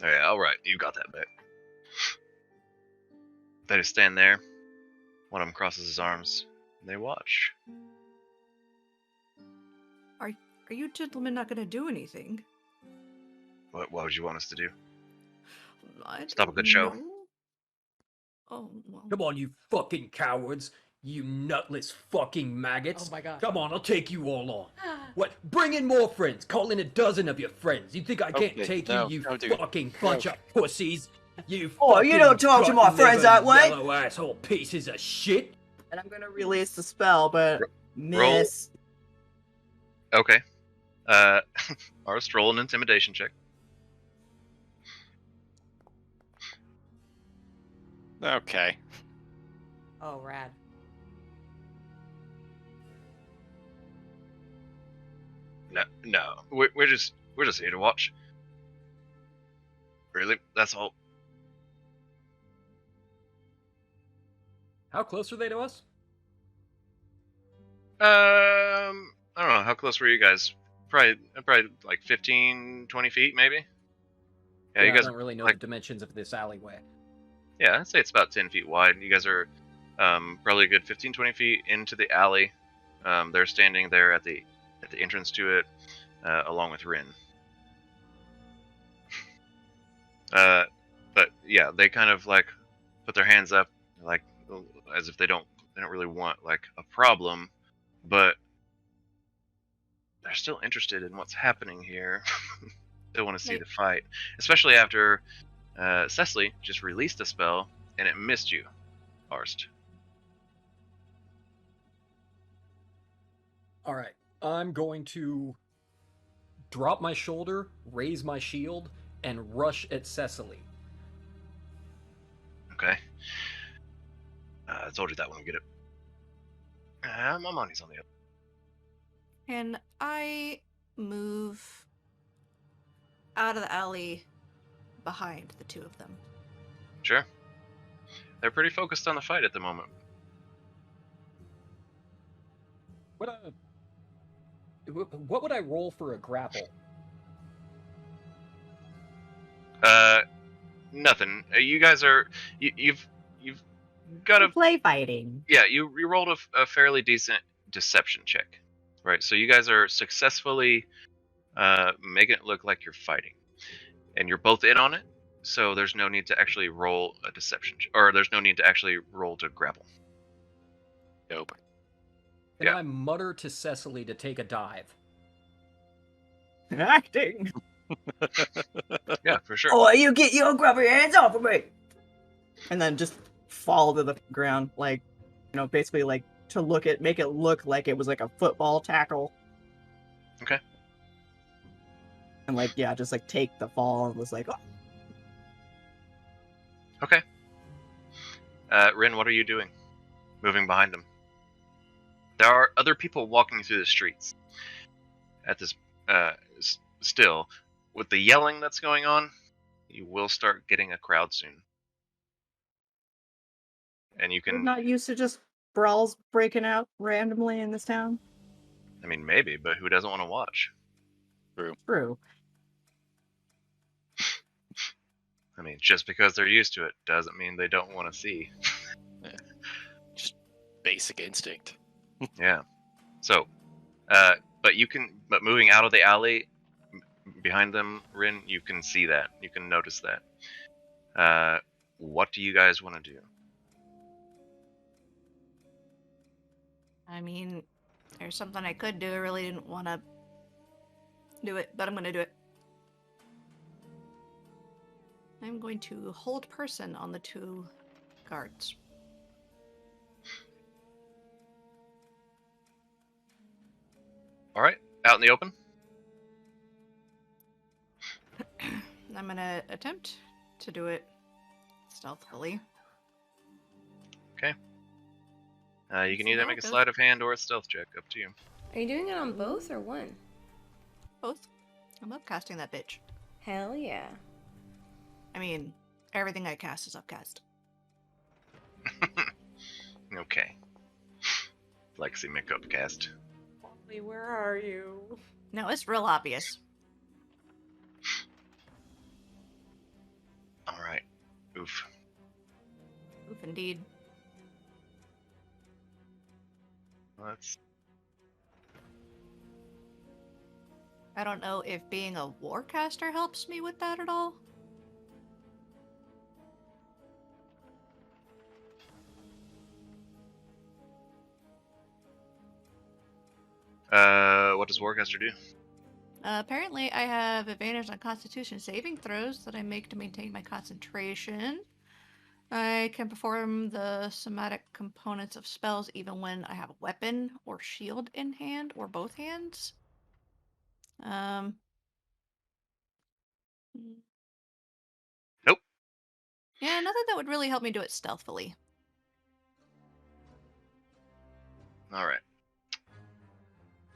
Yeah, all right, you got that bet. They just stand there. One of them crosses his arms, and they watch. are you gentlemen not going to do anything? What would you want us to do? I Stop a don't good show. know. Oh, well. Come on, you fucking cowards. You nutless fucking maggots. Oh my god. Come on, I'll take you all on. What? Bring in more friends. Call in a dozen of your friends. You think I can't Okay, take no, you, no, you dude. fucking bunch of pussies? You Oh, you don't talk to my fucking friends that way. yellow asshole pieces of shit. And I'm gonna release the spell, but Roll. miss. Okay. Arst, roll an intimidation check. Okay. Oh, rad. No. We're just here to watch. Really? That's all. How close are they to us? I don't know. How close were you guys? Probably like 15, 20 feet, maybe. Yeah, you I guys. don't really know like- the dimensions of this alleyway. Yeah, I'd say it's about 10 feet wide. You guys are probably a good 15, 20 feet into the alley. They're standing there at the entrance to it, along with Rin. But yeah, they kind of put their hands up, as if they don't really want a problem, but they're still interested in what's happening here. They want to see the fight, especially after Cecily just released a spell and it missed you, Arst. All right, I'm going to drop my shoulder, raise my shield, and rush at Cecily. Okay. I told you that one would get it. My money's on the other. Can I move out of the alley behind the two of them? Sure. They're pretty focused on the fight at the moment. What would I roll for a grapple? Nothing. You guys are you've got a Play fighting. yeah. You rolled a fairly decent deception check, right? So you guys are successfully making it look like you're fighting, and you're both in on it. So there's no need to actually roll a deception, or there's no need to actually roll to grapple. Dope. And Yeah. I mutter to Cecily to take a dive. Acting. Yeah, for sure. Oh, you grab your hands off of me. And then just fall to the ground, like, basically like to make it look like it was like a football tackle. Okay. And like, yeah, just like take the fall and was like, oh. Okay. Ren, what are you doing? Moving behind them. There are other people walking through the streets. At this, still, with the yelling that's going on, you will start getting a crowd soon. And you We're can, not used to just brawls breaking out randomly in this town. I mean, maybe, but who doesn't want to watch? True. I mean, just because they're used to it doesn't mean they don't want to see. Just basic instinct. Yeah. So, but moving out of the alley behind them, Rin, you can see that. You can notice that. What do you guys want to do? I mean, there's something I could do. I really didn't want to do it, but I'm going to do it. I'm going to hold person on the 2 guards. All right, out in the open. I'm going to attempt to do it stealthily. Okay. You can See either how make it a goes. sleight of hand or a stealth check. Up to you. Are you doing it on both or one? Both. I'm upcasting that bitch. Hell yeah. I mean, everything I cast is upcast. Okay. Lexi makeup cast. Where are you? No, it's real obvious. All right. Oof. Oof, indeed. Let's. I don't know if being a warcaster helps me with that at all. What does Warcaster do? Apparently, I have advantage on Constitution saving throws that I make to maintain my concentration. I can perform the somatic components of spells even when I have a weapon or shield in hand, or both hands. Nope. Yeah, nothing that would really help me do it stealthily. All right.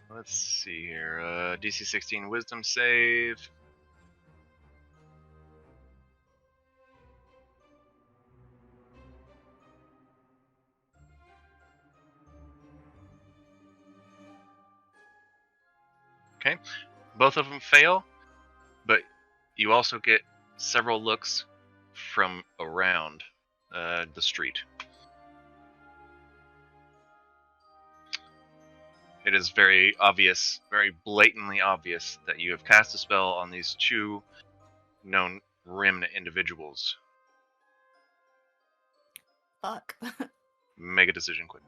Let's see here. DC 16 Wisdom save. Okay. Both of them fail, but you also get several looks from around the street. It is very obvious, very blatantly obvious, that you have cast a spell on these 2 known Remnant individuals. Fuck. Make a decision quick.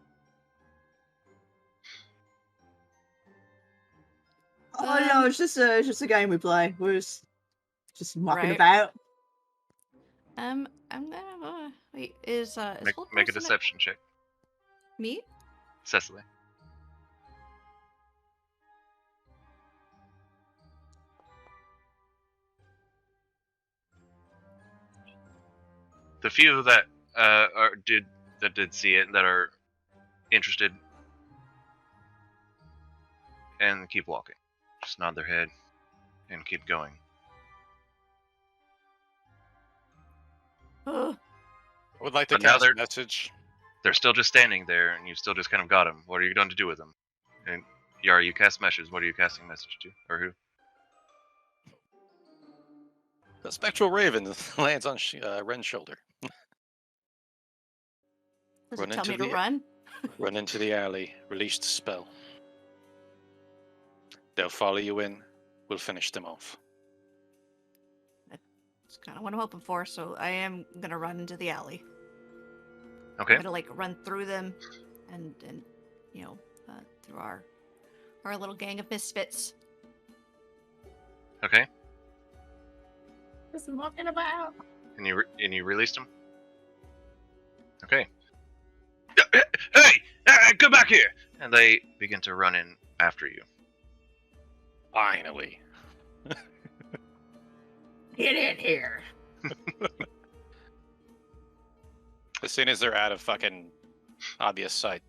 Oh no, it's just a game we play. We're just mucking Right. about. I'm gonna wait. Is hold Make a person deception check. me? Cecily. The few that did see it, that are interested, and keep walking. Just nod their head and keep going. Ugh. I would like to But now cast they're- a message. They're still just standing there, and you've still just kind of got them. What are you going to do with them? And Yara, you cast meshes. What are you casting message to, or who? The spectral raven lands on Ren's shoulder. Does Run it tell into me to the- run? Run into the alley. Release the spell. They'll follow you in. We'll finish them off. That's kind of what I'm hoping for. So I am gonna run into the alley. Okay. I'm gonna like run through them, and you know, through our little gang of misfits. Okay. What's he walking about? And you released him. Okay. Hey! Come back here! And they begin to run in after you. Finally. Get in here. As soon as they're out of fucking obvious sight.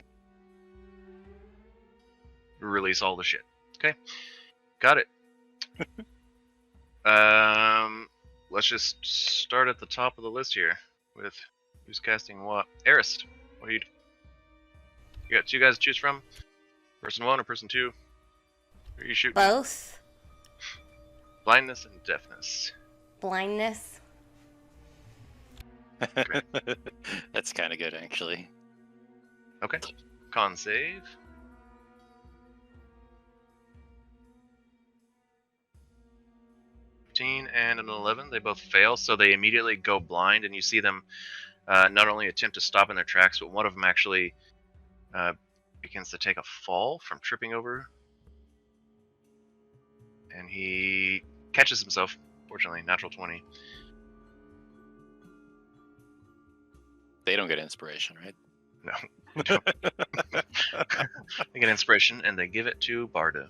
Release all the shit. Okay. Got it. Let's just start at the top of the list here with who's casting what. Arist, what are you doing? You got two guys to choose from? Person 1 or person 2? Who are you shooting? Both. Blindness and deafness. Blindness. That's kind of good, actually. Okay. Con save. And an 11, they both fail, so they immediately go blind, and you see them not only attempt to stop in their tracks, but one of them actually begins to take a fall from tripping over, and he catches himself. Fortunately, natural 20. They don't get inspiration, right? No. They get inspiration, and they give it to Barda.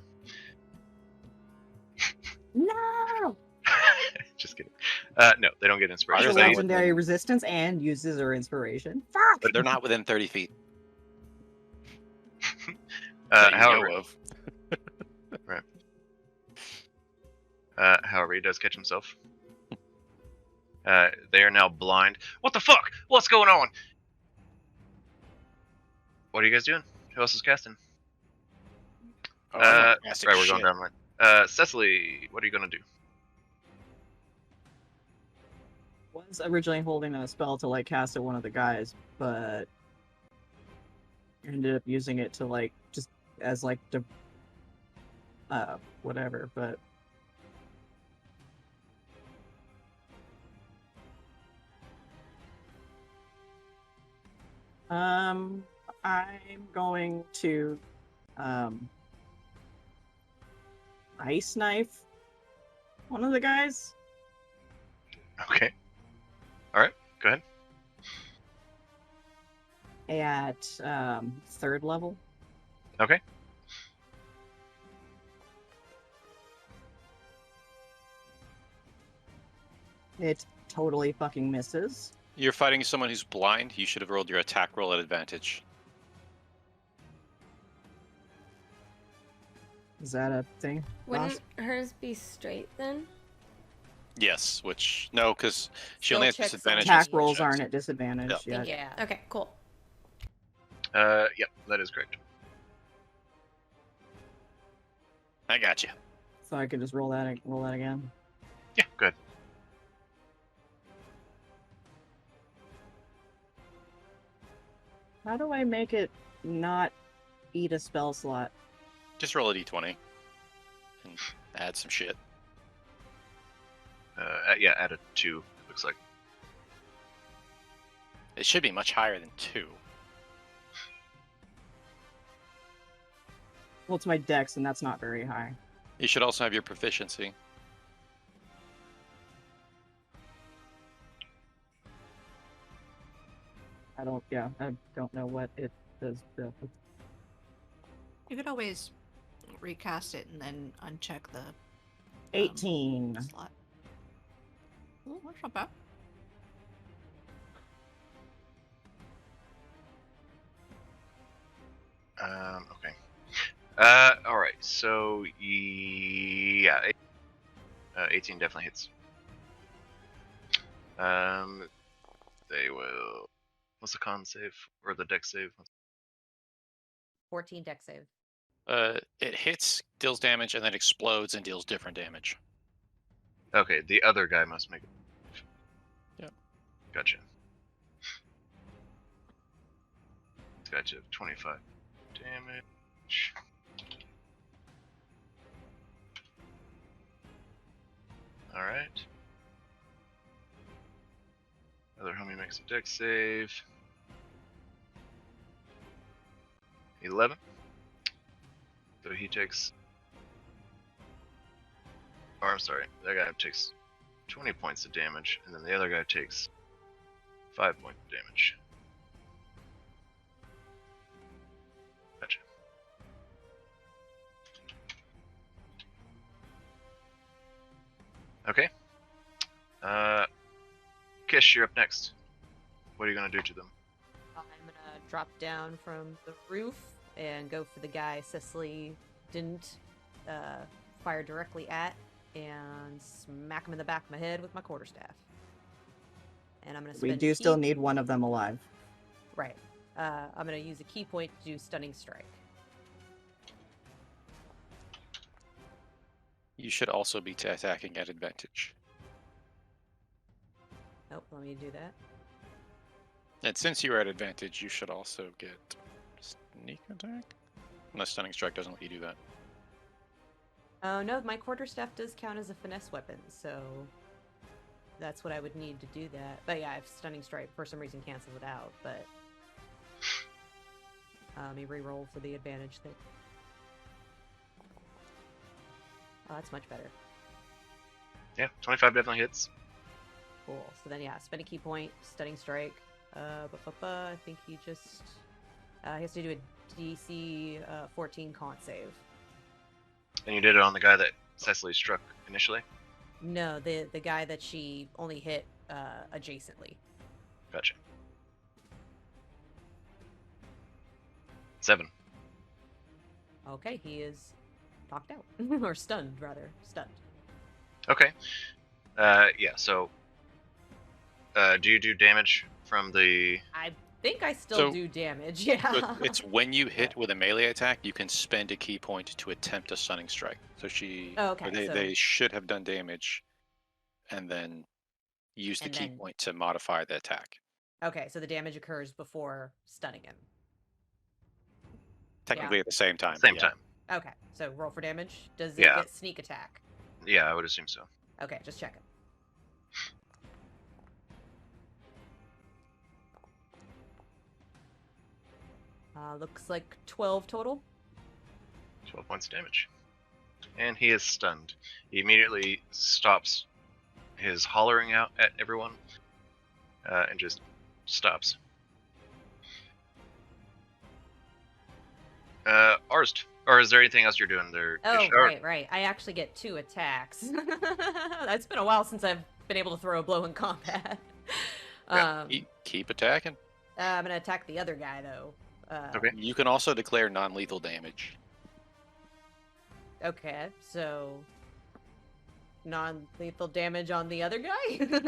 No! Just kidding. No, they don't get Has inspiration. a Barda's not legendary resistance and uses her inspiration. But they're not within 30 feet. However, that you know of. However, he does catch himself. They are now blind. What the fuck? What's going on? What are you guys doing? Who else is casting? Oh, I'm not casting right, we're going shit. down the line. Cecily, what are you gonna do? Was originally holding a spell to like cast at one of the guys, but ended up using it to like just as like whatever. But I'm going to ice knife one of the guys. Okay. All right. Go ahead. At 3rd level. Okay. It totally fucking misses. You're fighting someone who's blind. You should have rolled your attack roll at advantage. Is that a thing? Wouldn't hers be straight then? Yes, which... No, because she Skill only has checks disadvantage. Attack on rolls checks. aren't at disadvantage Yep. yet. Yeah. Okay, cool. Yep, that is correct. I got you. So I could just roll that again. Yeah, good. How do I make it not eat a spell slot? Just roll a d20 and add some shit. Yeah, add a 2, it looks like. It should be much higher than 2. Well, it's my dex, and that's not very high. You should also have your proficiency. I don't know what it does. You could always recast it and then uncheck the 18. slot. Oh, that's not bad. Okay. Alright, so, yeah, 18 definitely hits. They will... What's the con save? Or the dex save? 14 deck save. It hits, deals damage, and then explodes and deals different damage. Okay, the other guy must make it. Yep. Gotcha. Gotcha. 25 damage. Alright. Other homie makes a dex save. 11. So he takes. Or I'm sorry, that guy takes 20 points of damage, and then the other guy takes 5 points of damage. Gotcha. Okay. Qish, you're up next. What are you gonna do to them? I'm gonna drop down from the roof and go for the guy Cecily didn't fire directly at, and smack him in the back of my head with my quarterstaff. And I'm gonna spend We do still need one of them alive. Right. I'm gonna use a key point to do stunning strike. You should also be attacking at advantage. Nope, let me do that. And since you're at advantage, you should also get sneak attack. Unless stunning strike doesn't let you do that. Oh no, my quarterstaff does count as a finesse weapon, so that's what I would need to do that. But yeah, if stunning strike for some reason cancels it out, but let me re-roll for the advantage thing. Oh, that's much better. Yeah, 25 definitely hits. Cool. So then, yeah, spend a key point, stunning strike. I think he just he has to do a DC 14 con save. And you did it on the guy that Cecily struck initially? No, the guy that she only hit adjacently. Gotcha. 7. Okay, he is knocked out. Or stunned, rather. Stunned. Okay. Yeah, so do you do damage from the... I think I still So- do damage, yeah. So it's when you hit with a melee attack, you can spend a key point to attempt a stunning strike. So she, Oh, okay, or they, so- they should have done damage, and then use the And key then- point to modify the attack. Okay, so the damage occurs before stunning him. Technically at the same time. Same yeah. time. Okay, so roll for damage. Does it Yeah. get sneak attack? Yeah, I would assume so. Okay, just checking. Looks like 12 total. 12 points of damage. And he is stunned. He immediately stops his hollering out at everyone and just stops. Arst, or is there anything else you're doing there? Oh, Qish? Or- right. I actually get 2 attacks. It's been a while since I've been able to throw a blow in combat. Yeah. Keep attacking. I'm gonna attack the other guy though. Okay. You can also declare non-lethal damage. Okay, so non-lethal damage on the other guy. Just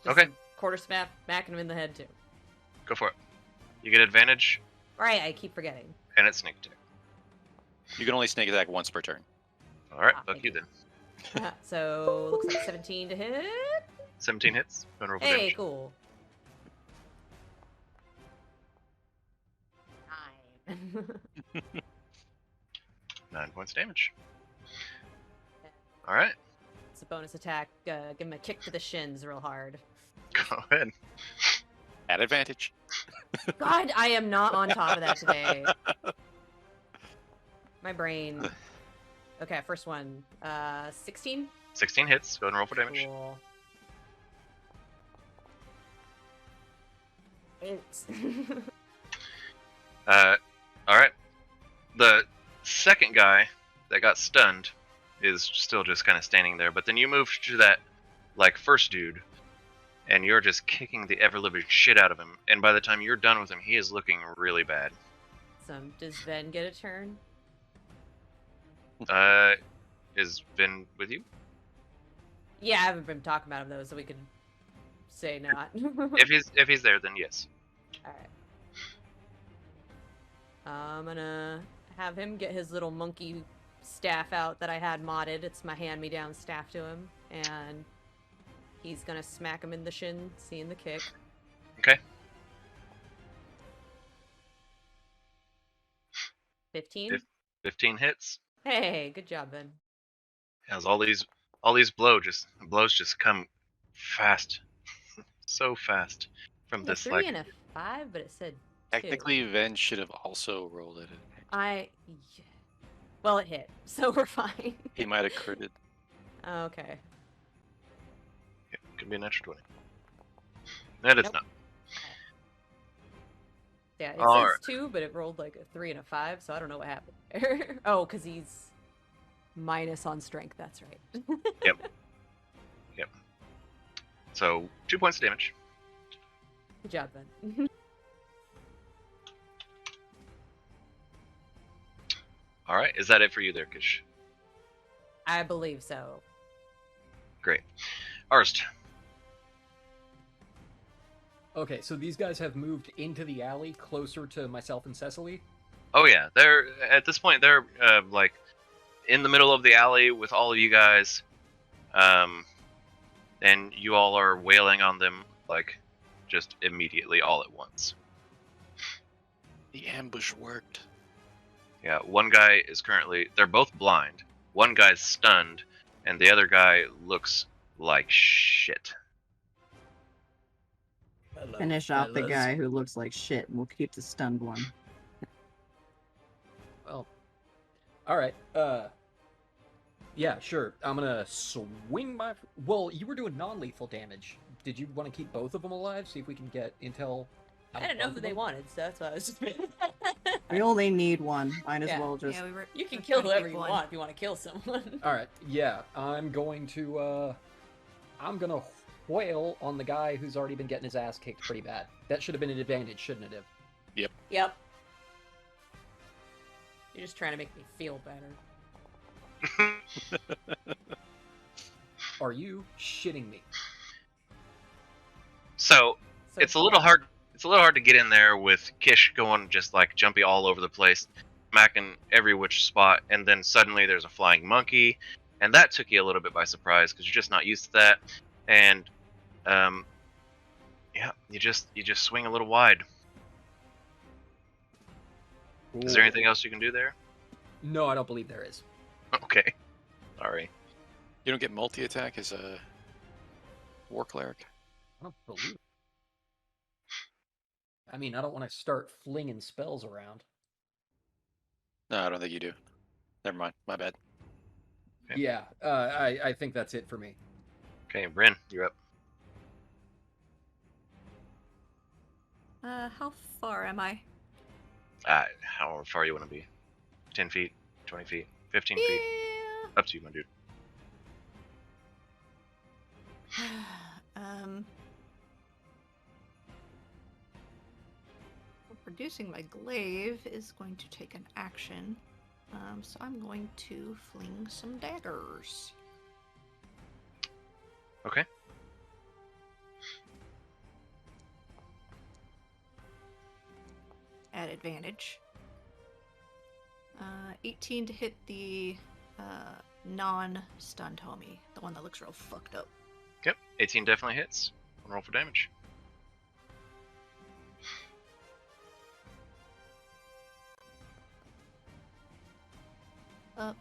Okay. Quarter smacking him in the head too. Go for it. You get advantage, Right, I keep forgetting. and it's sneak attack. You can only sneak attack once per turn. Alright, Ah, fuck thank you you. then. So looks like 17 to hit. 17 hits. Go and roll for Hey, damage. cool. 9. 9 points of damage. Alright, It's a bonus attack. Give him a kick to the shins real hard. go ahead. At advantage. God, I am not on top of that today. My brain. Okay, first one. 16. 16 hits. Go and roll for damage. Cool. It's Alright. The second guy that got stunned is still just kind of standing there, but then you move to that, like, first dude, and you're just kicking the ever-living shit out of him, and by the time you're done with him, he is looking really bad. Does Ven get a turn? Is Vin with you? Yeah, I haven't been talking about him though, so we could say not. If he's there, then yes. Alright. I'm gonna have him get his little monkey staff out that I had modded. It's my hand-me-down staff to him, and he's gonna smack him in the shin, seeing the kick. Okay. 15? 15 hits. Hey, good job, Ben. As all these blows just come fast, so fast from A this 3 like and a 5, but it said 2. Technically, Ven should have also rolled it. Well, it hit, so we're fine. He might have critted. Okay. yeah, could be an extra 20. That is Nope. not. Yeah, it All says right. 2, but it rolled like a 3 and a 5, so I don't know what happened there. Oh, because he's minus on strength, that's right. Yep. So 2 points of damage. Good job, Ben. All right, is that it for you there, Kish? I believe so. Great. Arst. Okay, so these guys have moved into the alley closer to myself and Cecily. Oh yeah, they're at this point they're like in the middle of the alley with all of you guys, and you all are wailing on them like just immediately all at once. The ambush worked. Yeah, one guy is they're both blind. One guy's stunned, and the other guy looks like shit. Hello, Finish off the fellas. guy who looks like shit, and we'll keep the stunned one. Well, all right. Yeah, sure. I'm gonna swing my. Well, you were doing non-lethal damage. Did you want to keep both of them alive? See if we can get intel. I didn't know who they wanted, so that's why I was just. We only need one. Might as Yeah. well just. Yeah, we were. You can we're kill trying to whoever pick you one. want if you want to kill someone. All right. Yeah, I'm going to. I'm gonna whale on the guy who's already been getting his ass kicked pretty bad. That should have been an advantage, shouldn't it have? Yep. You're just trying to make me feel better. Are you shitting me? So So it's a little hard. It's a little hard to get in there with Kish going just like jumpy all over the place, smacking every which spot, and then suddenly there's a flying monkey, and that took you a little bit by surprise because you're just not used to that, and yeah, you just swing a little wide. Is there anything else you can do there? No, I don't believe there is. Okay, sorry. You don't get multi-attack as a war cleric. I don't believe it. I mean, I don't want to start flinging spells around. No, I don't think you do. Never mind. My bad. Okay. Yeah, I think that's it for me. Okay, Bryn, you're up. How far am I? However far you want to be. 10 feet, 20 feet, 15 feet. Yeah. Up to you, my dude. Producing my glaive is going to take an action. So I'm going to fling some daggers. Okay. At advantage. 18 to hit the non-stunned homie, the one that looks real fucked up. Yep, 18 definitely hits. Roll for damage.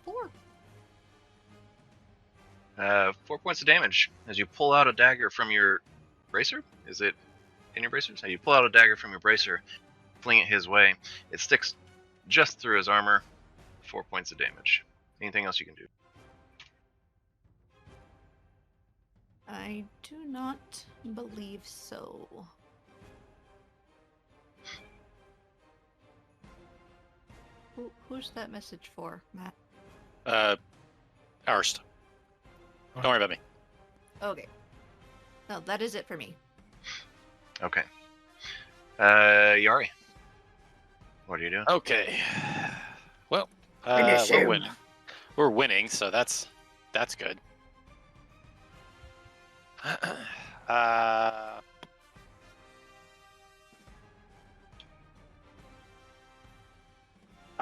Four. 4 points of damage as you pull out a dagger from your bracer. Is it in your bracer? So you pull out a dagger from your bracer, fling it his way. It sticks just through his armor. 4 points of damage. Anything else you can do? I do not believe so. Who's that message for, Matt? Arst. Don't worry about me. Okay. No, that is it for me. Okay. Yari. What are you doing? Okay. Well, Finish we're him. winning. We're winning, so that's good.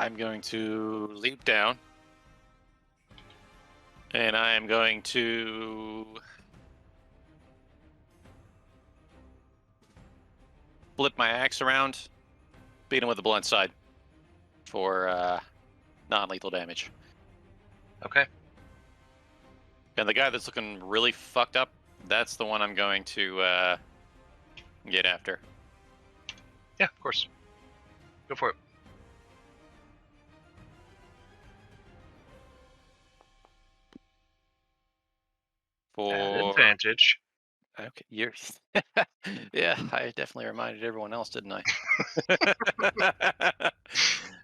I'm going to leap down. And I am going to flip my axe around, beat him with the blunt side for non-lethal damage. Okay. And the guy that's looking really fucked up, that's the one I'm going to get after. Yeah, of course. Go for it. At For advantage. okay, you're yeah, I definitely reminded everyone else, didn't I?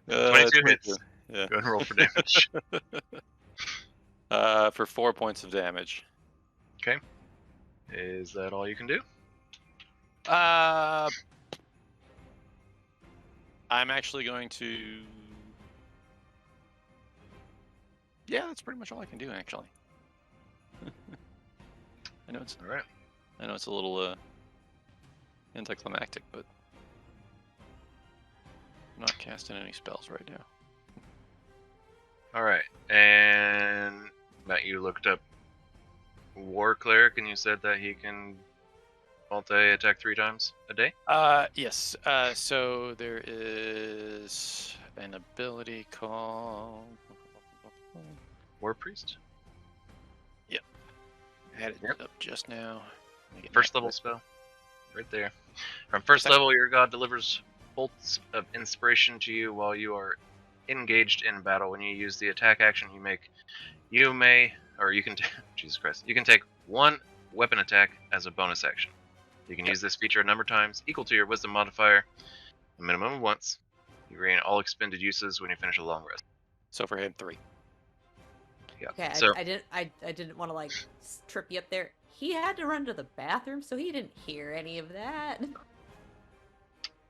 22 hits. Yeah. Go ahead and roll for damage. For 4 points of damage. Okay. Is that all you can do? I'm actually going to. Yeah, that's pretty much all I can do, actually. I know it's. All right. I know it's a little anticlimactic, but I'm not casting any spells right now. All right. And Matt, you looked up War Cleric, and you said that he can multi-attack 3 times a day? Yes. So there is an ability called War Priest? I had it up just now. Let me get First back to level it. spell. Right there. From first level, your god delivers bolts of inspiration to you while you are engaged in battle. When you use the attack action you may, or you can, Jesus Christ, you can take 1 weapon attack as a bonus action. You can use this feature a number of times, equal to your wisdom modifier, a minimum of once. You regain all expended uses when you finish a long rest. So for him, 3. Yeah. Okay, So I didn't want to like trip you up there. He had to run to the bathroom, so he didn't hear any of that.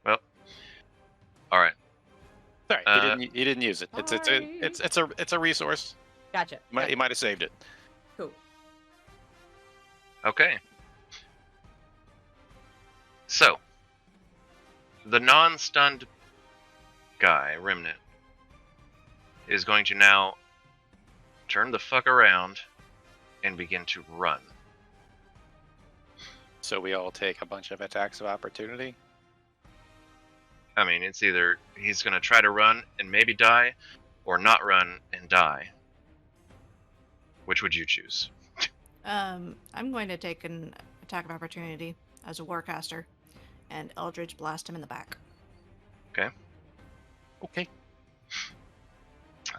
well, all right. Sorry, he didn't use it. It's a resource. Gotcha. He might have saved it. Cool. Okay. So, the non-stunned guy, Remnant, is going to now turn the fuck around and begin to run. So we all take a bunch of attacks of opportunity. I mean, it's either he's going to try to run and maybe die, or not run and die. Which would you choose? I'm going to take an attack of opportunity as a warcaster and Eldritch blast him in the back. Okay. Okay.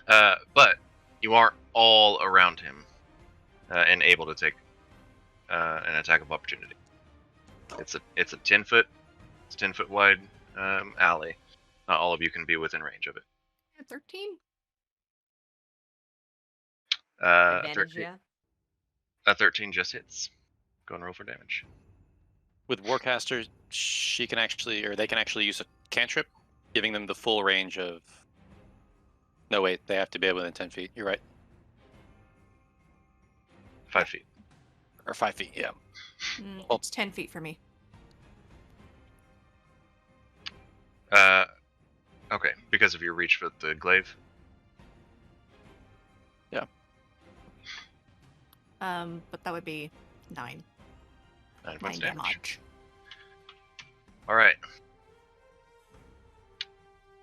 But you are all around him and able to take an attack of opportunity. It's a 10-foot wide alley. Not all of you can be within range of it. 13? Advantage, 13, yeah. 13 just hits. Go and roll for damage. With Warcaster, they can actually use a cantrip, giving them the full range of. No, wait, they have to be within 10 feet. You're right. 5 feet. Or 5 feet, yeah. It's 10 feet for me. Okay, because of your reach with the glaive. Yeah. But that would be 9. 9 points 9 damage. damage. Alright.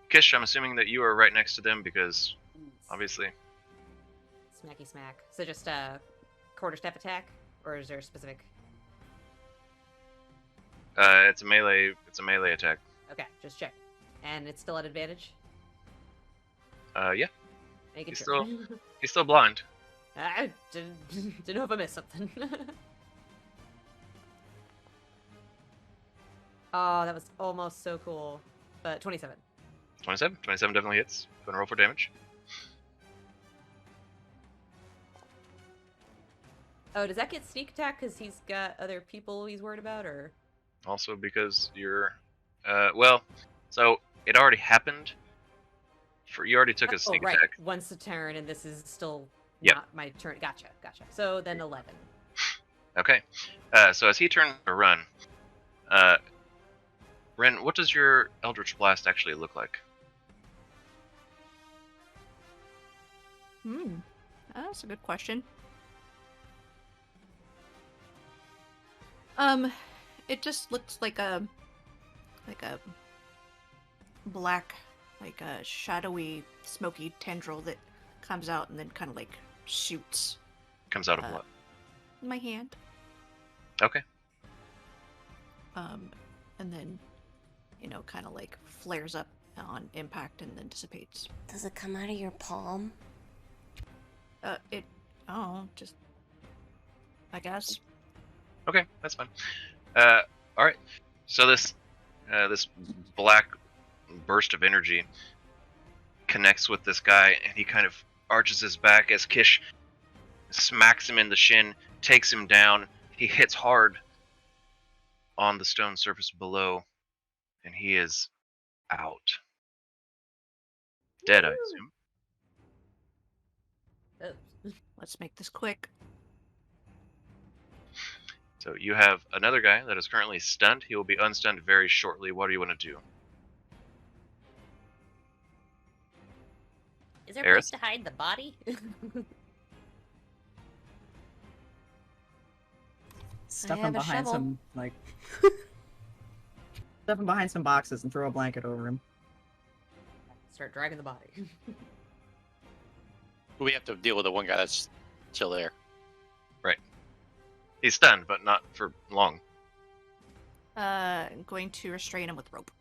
Qish, I'm assuming that you are right next to them because, obviously. Smacky smack. So just a quarterstaff attack, or is there a specific? It's a melee attack. Okay, just check. And it's still at advantage. Yeah. Making He's sure. He's still blind. I didn't know if I missed something. Oh, that was almost so cool. But 27. 27 definitely hits. Go and roll for damage. Oh, does that get sneak attack because he's got other people he's worried about, or? Also because you're, well, so it already happened. You already took a sneak right. attack. Once a turn, and this is still Yep. not my turn. Gotcha. So then 11. Okay. So as he turns to run, Ren, what does your Eldritch Blast actually look like? That's a good question. It just looks like a black, like a shadowy, smoky tendril that comes out and then kind of like shoots Comes out of what? my hand. Okay. And then, kind of like flares up on impact and then dissipates. Does it come out of your palm? Just, I guess. Okay, that's fine. All right. So this black burst of energy connects with this guy, and he kind of arches his back as Qish smacks him in the shin, takes him down. He hits hard on the stone surface below, and he is out. Dead, I assume. Let's make this quick. So you have another guy that is currently stunned. He will be unstunned very shortly. What do you want to do? Is there a Eris? place to hide the body? Stuff have him a behind shovel. some stuff him behind some boxes and throw a blanket over him. Start dragging the body. We have to deal with the one guy that's still there. He's stunned, but not for long. I'm going to restrain him with rope.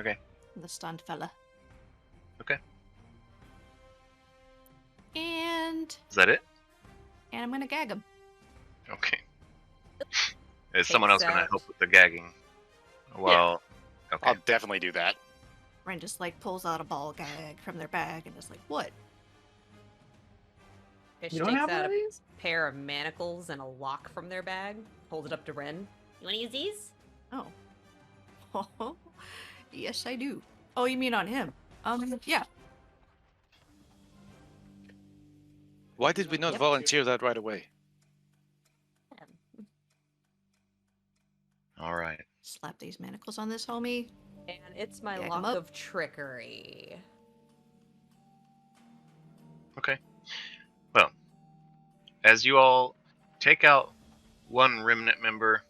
Okay. The stunned fella. Okay. And Is that it? I'm gonna gag him. Okay. Is someone else going to out. help with the gagging? Well, okay. I'll definitely do that. Ren just like pulls out a ball gag from their bag and is like, "What?" Fish You don't takes have one out of a these? pair of manacles and a lock from their bag, holds it up to Ren. You want to use these? Oh, yes, I do. Oh, you mean on him? Yeah. Why did we not Yep. volunteer that right away? All right. Slap these manacles on this homie. And it's my Gag 'em lock up. of trickery. Okay. Well, as you all take out one remnant member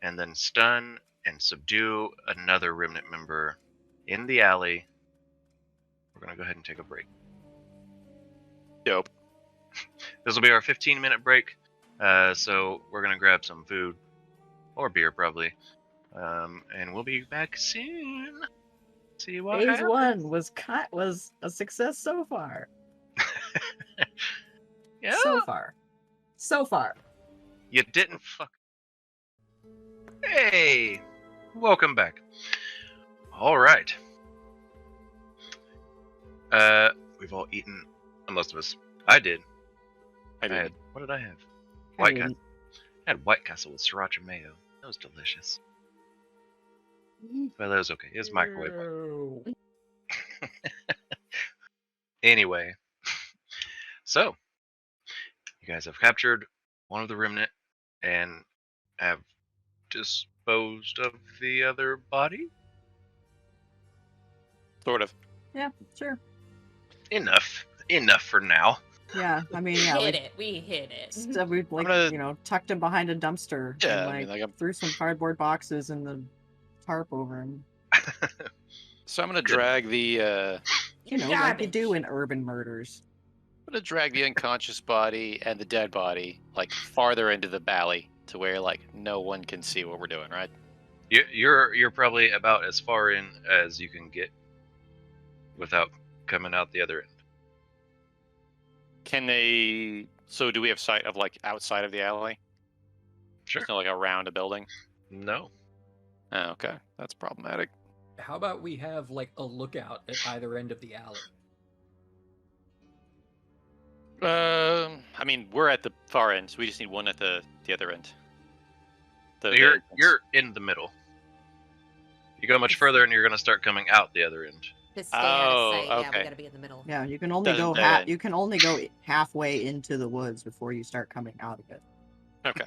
and then stun and subdue another remnant member in the alley, we're going to go ahead and take a break. Dope. This will be our 15-minute break, so we're going to grab some food or beer probably, and we'll be back soon. See what Phase happens. 1 was a success so far. Yeah. So far. You didn't fuck. Hey, welcome back. All right. We've all eaten. Most of us. I did. I did. had. What did I have? I White didn't. Castle. I had White Castle with sriracha mayo. That was delicious. Well, that was okay. It was microwave. Ew. Anyway, so you guys have captured one of the remnant and have disposed of the other body. Sort of. Yeah, sure. Enough for now. Yeah, I mean, We yeah, hit we it. We hit it. so we like gonna- tucked him behind a dumpster. Yeah, and, I mean, like, I'm- threw some cardboard boxes and the tarp over him. So I'm gonna Good. drag the You know, like you do in urban murders. unconscious body and the dead body like farther into the valley to where like no one can see what we're doing, right? You're probably about as far in as you can get without coming out the other end. Can they? So do we have sight of like outside of the alley? Sure. It's not like around a building. No. Oh, okay, that's problematic. How about we have like a lookout at either end of the alley? I mean, we're at the far end, so we just need one at the other end. You're in the middle. You go much further, and you're going to start coming out the other end. To stay out of Oh, sight, yeah, we okay. gotta be in the middle. Yeah, you can only Doesn't go dead end. you can only go halfway into the woods before you start coming out of it. Okay.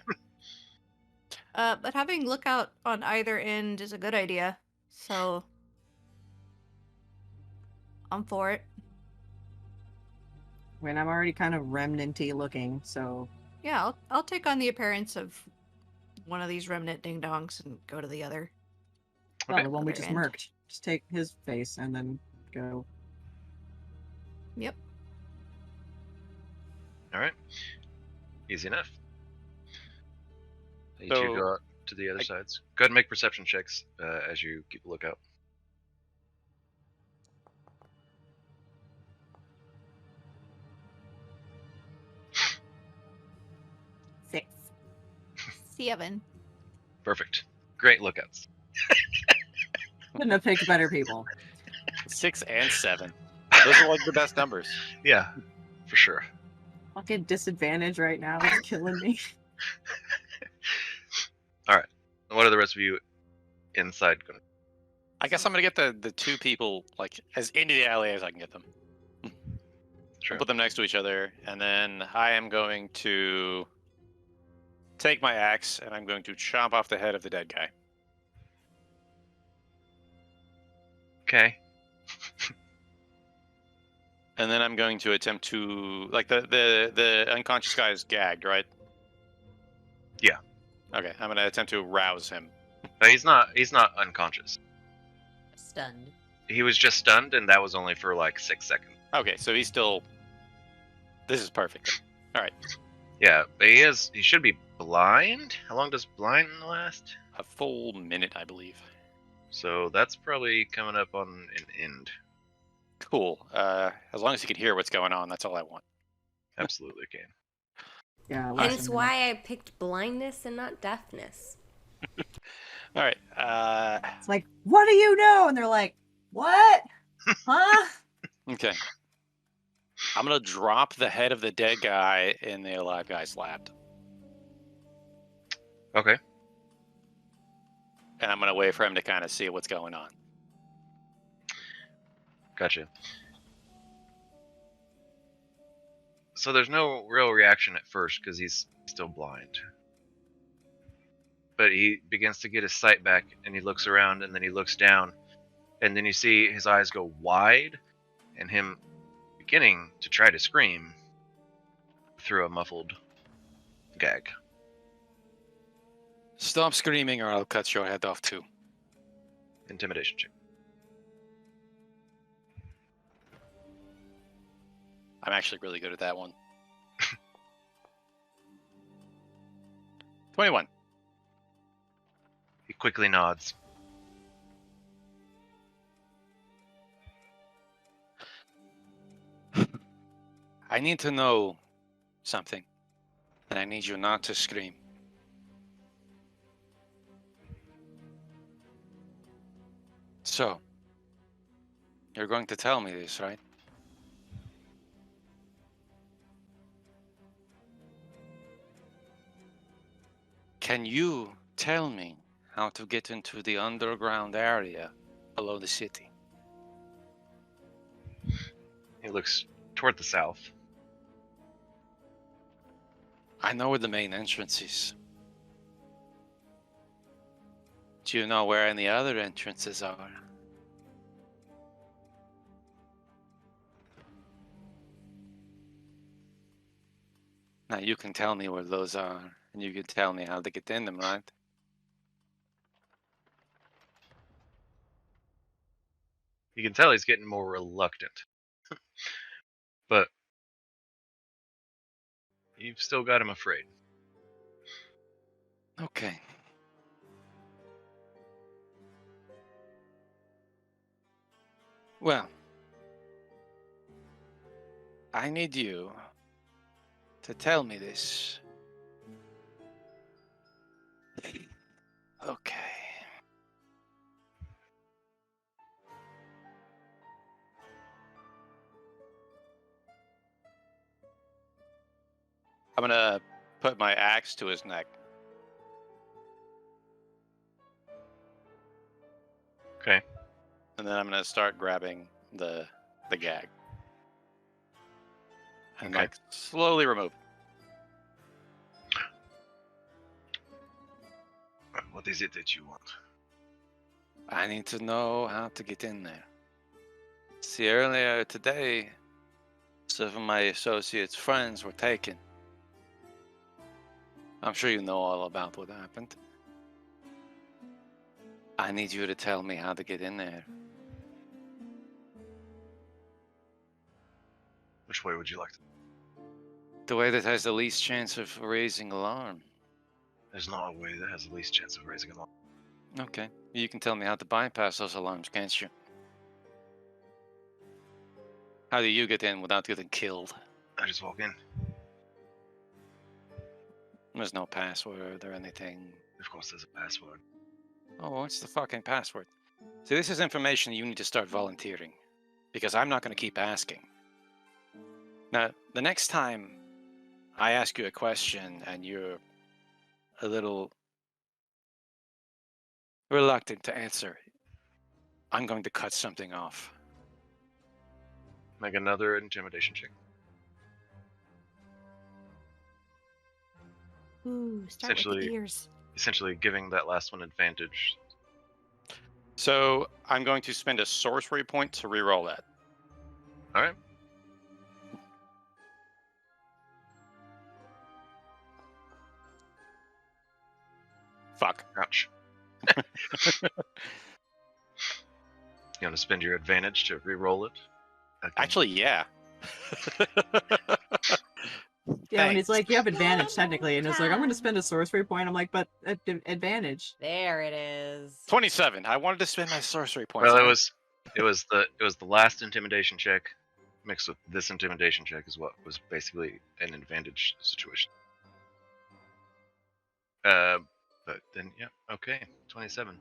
But having lookout on either end is a good idea. So I'm for it. I mean, I'm already kind of remnant-y looking, so Yeah, I'll take on the appearance of one of these remnant ding-dongs and go to the other. well, Okay. the one we Other just end. murked. Just take his face and then go. Yep. All right. Easy enough. You So, two go out to the other sides. Go ahead and make perception checks as you keep a lookout. Six. 7. Perfect. Great lookouts. Couldn't have picked better people. 6 and 7. Those are like the best numbers. Yeah, for sure. Fucking disadvantage right now. It's killing me. All right. What are the rest of you inside going to I guess I'm gonna get the 2 people like as into the alley as I can get them. Sure. I'll put them next to each other, and then I am going to take my axe and I'm going to chop off the head of the dead guy. Okay. And then I'm going to attempt to like the unconscious guy is gagged, right? Yeah. Okay, I'm gonna attempt to rouse him. But he's not unconscious. Stunned. He was just stunned, and that was only for like 6 seconds. Okay, so he's still. This is perfect. All right, Yeah, but he should be blind. How long does blind last? a full minute, I believe. So that's probably coming up on an end. Cool. As long as he can hear what's going on, that's all I want. Absolutely can. Yeah. Hence why I picked blindness and not deafness. All right. It's like, what do you know? And they're like, what? Huh? Okay. I'm gonna drop the head of the dead guy in the alive guy's lap, Okay. and I'm gonna wait for him to kind of see what's going on. Gotcha. So there's no real reaction at first because he's still blind. But he begins to get his sight back, and he looks around, and then he looks down, and then you see his eyes go wide, and him beginning to try to scream through a muffled gag. Stop screaming, or I'll cut your head off too. Intimidation check. I'm actually really good at that one. 21. He quickly nods. I need to know something, and I need you not to scream. So, you're going to tell me this, right? Can you tell me how to get into the underground area below the city? He looks toward the south. I know where the main entrance is. Do you know where any other entrances are? Now you can tell me where those are, and you can tell me how to get in them, right? You can tell he's getting more reluctant. But you've still got him afraid. Okay. Well, I need you to tell me this. Okay. I'm gonna put my axe to his neck. Okay. And then I'm gonna start grabbing the gag. And Okay. like slowly remove. What is it that you want? I need to know how to get in there. See, earlier today, some of my associates' friends were taken. I'm sure you know all about what happened. I need you to tell me how to get in there. Which way would you like to? The way that has the least chance of raising alarm. There's not a way that has the least chance of raising alarm. Okay. You can tell me how to bypass those alarms, can't you? How do you get in without getting killed? I just walk in. There's no password or anything. Of course, there's a password. Oh, what's the fucking password? See, this is information you need to start volunteering. Because I'm not going to keep asking. Now, the next time I ask you a question and you're a little reluctant to answer, I'm going to cut something off. Make another intimidation check. Ooh, start with the Essentially- ears. Essentially giving that last one advantage. So I'm going to spend a sorcery point to reroll that. All right. Fuck. Ouch. You want to spend your advantage to re-roll it? Okay. Actually, yeah. Yeah, and it's Thanks. like you have advantage technically, and it's like I'm going to spend a sorcery point. I'm like, but advantage. There it is. 27. I wanted to spend my sorcery points. Well, on it was the last intimidation check mixed with this intimidation check is what was basically an advantage situation. But then yeah, okay, 27.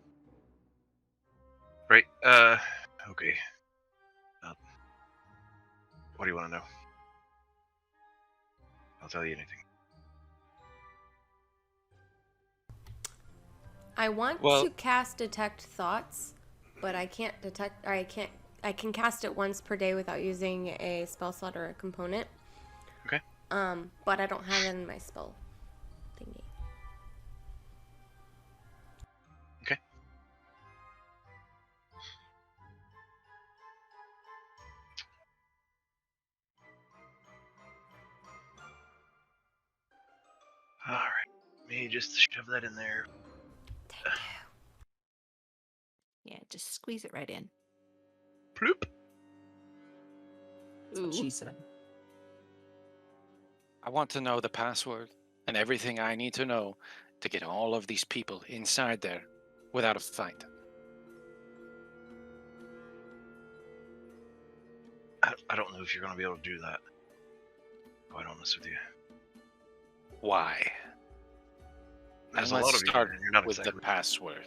Great. Okay. What do you want to know? I'll tell you anything. I want Well- to cast Detect Thoughts, but I can't detect. Or I can cast it once per day without using a spell slot or a component. Okay. But I don't have it in my spell thingy. Okay. All right. Let me just shove that in there. Thank you. Yeah, just squeeze it right in. Ploop. That's what she said. I want to know the password and everything I need to know to get all of these people inside there without a fight. I don't know if you're going to be able to do that. Quite honest with you. Why? There's And a let's lot of you, start and you're not with exactly. the password.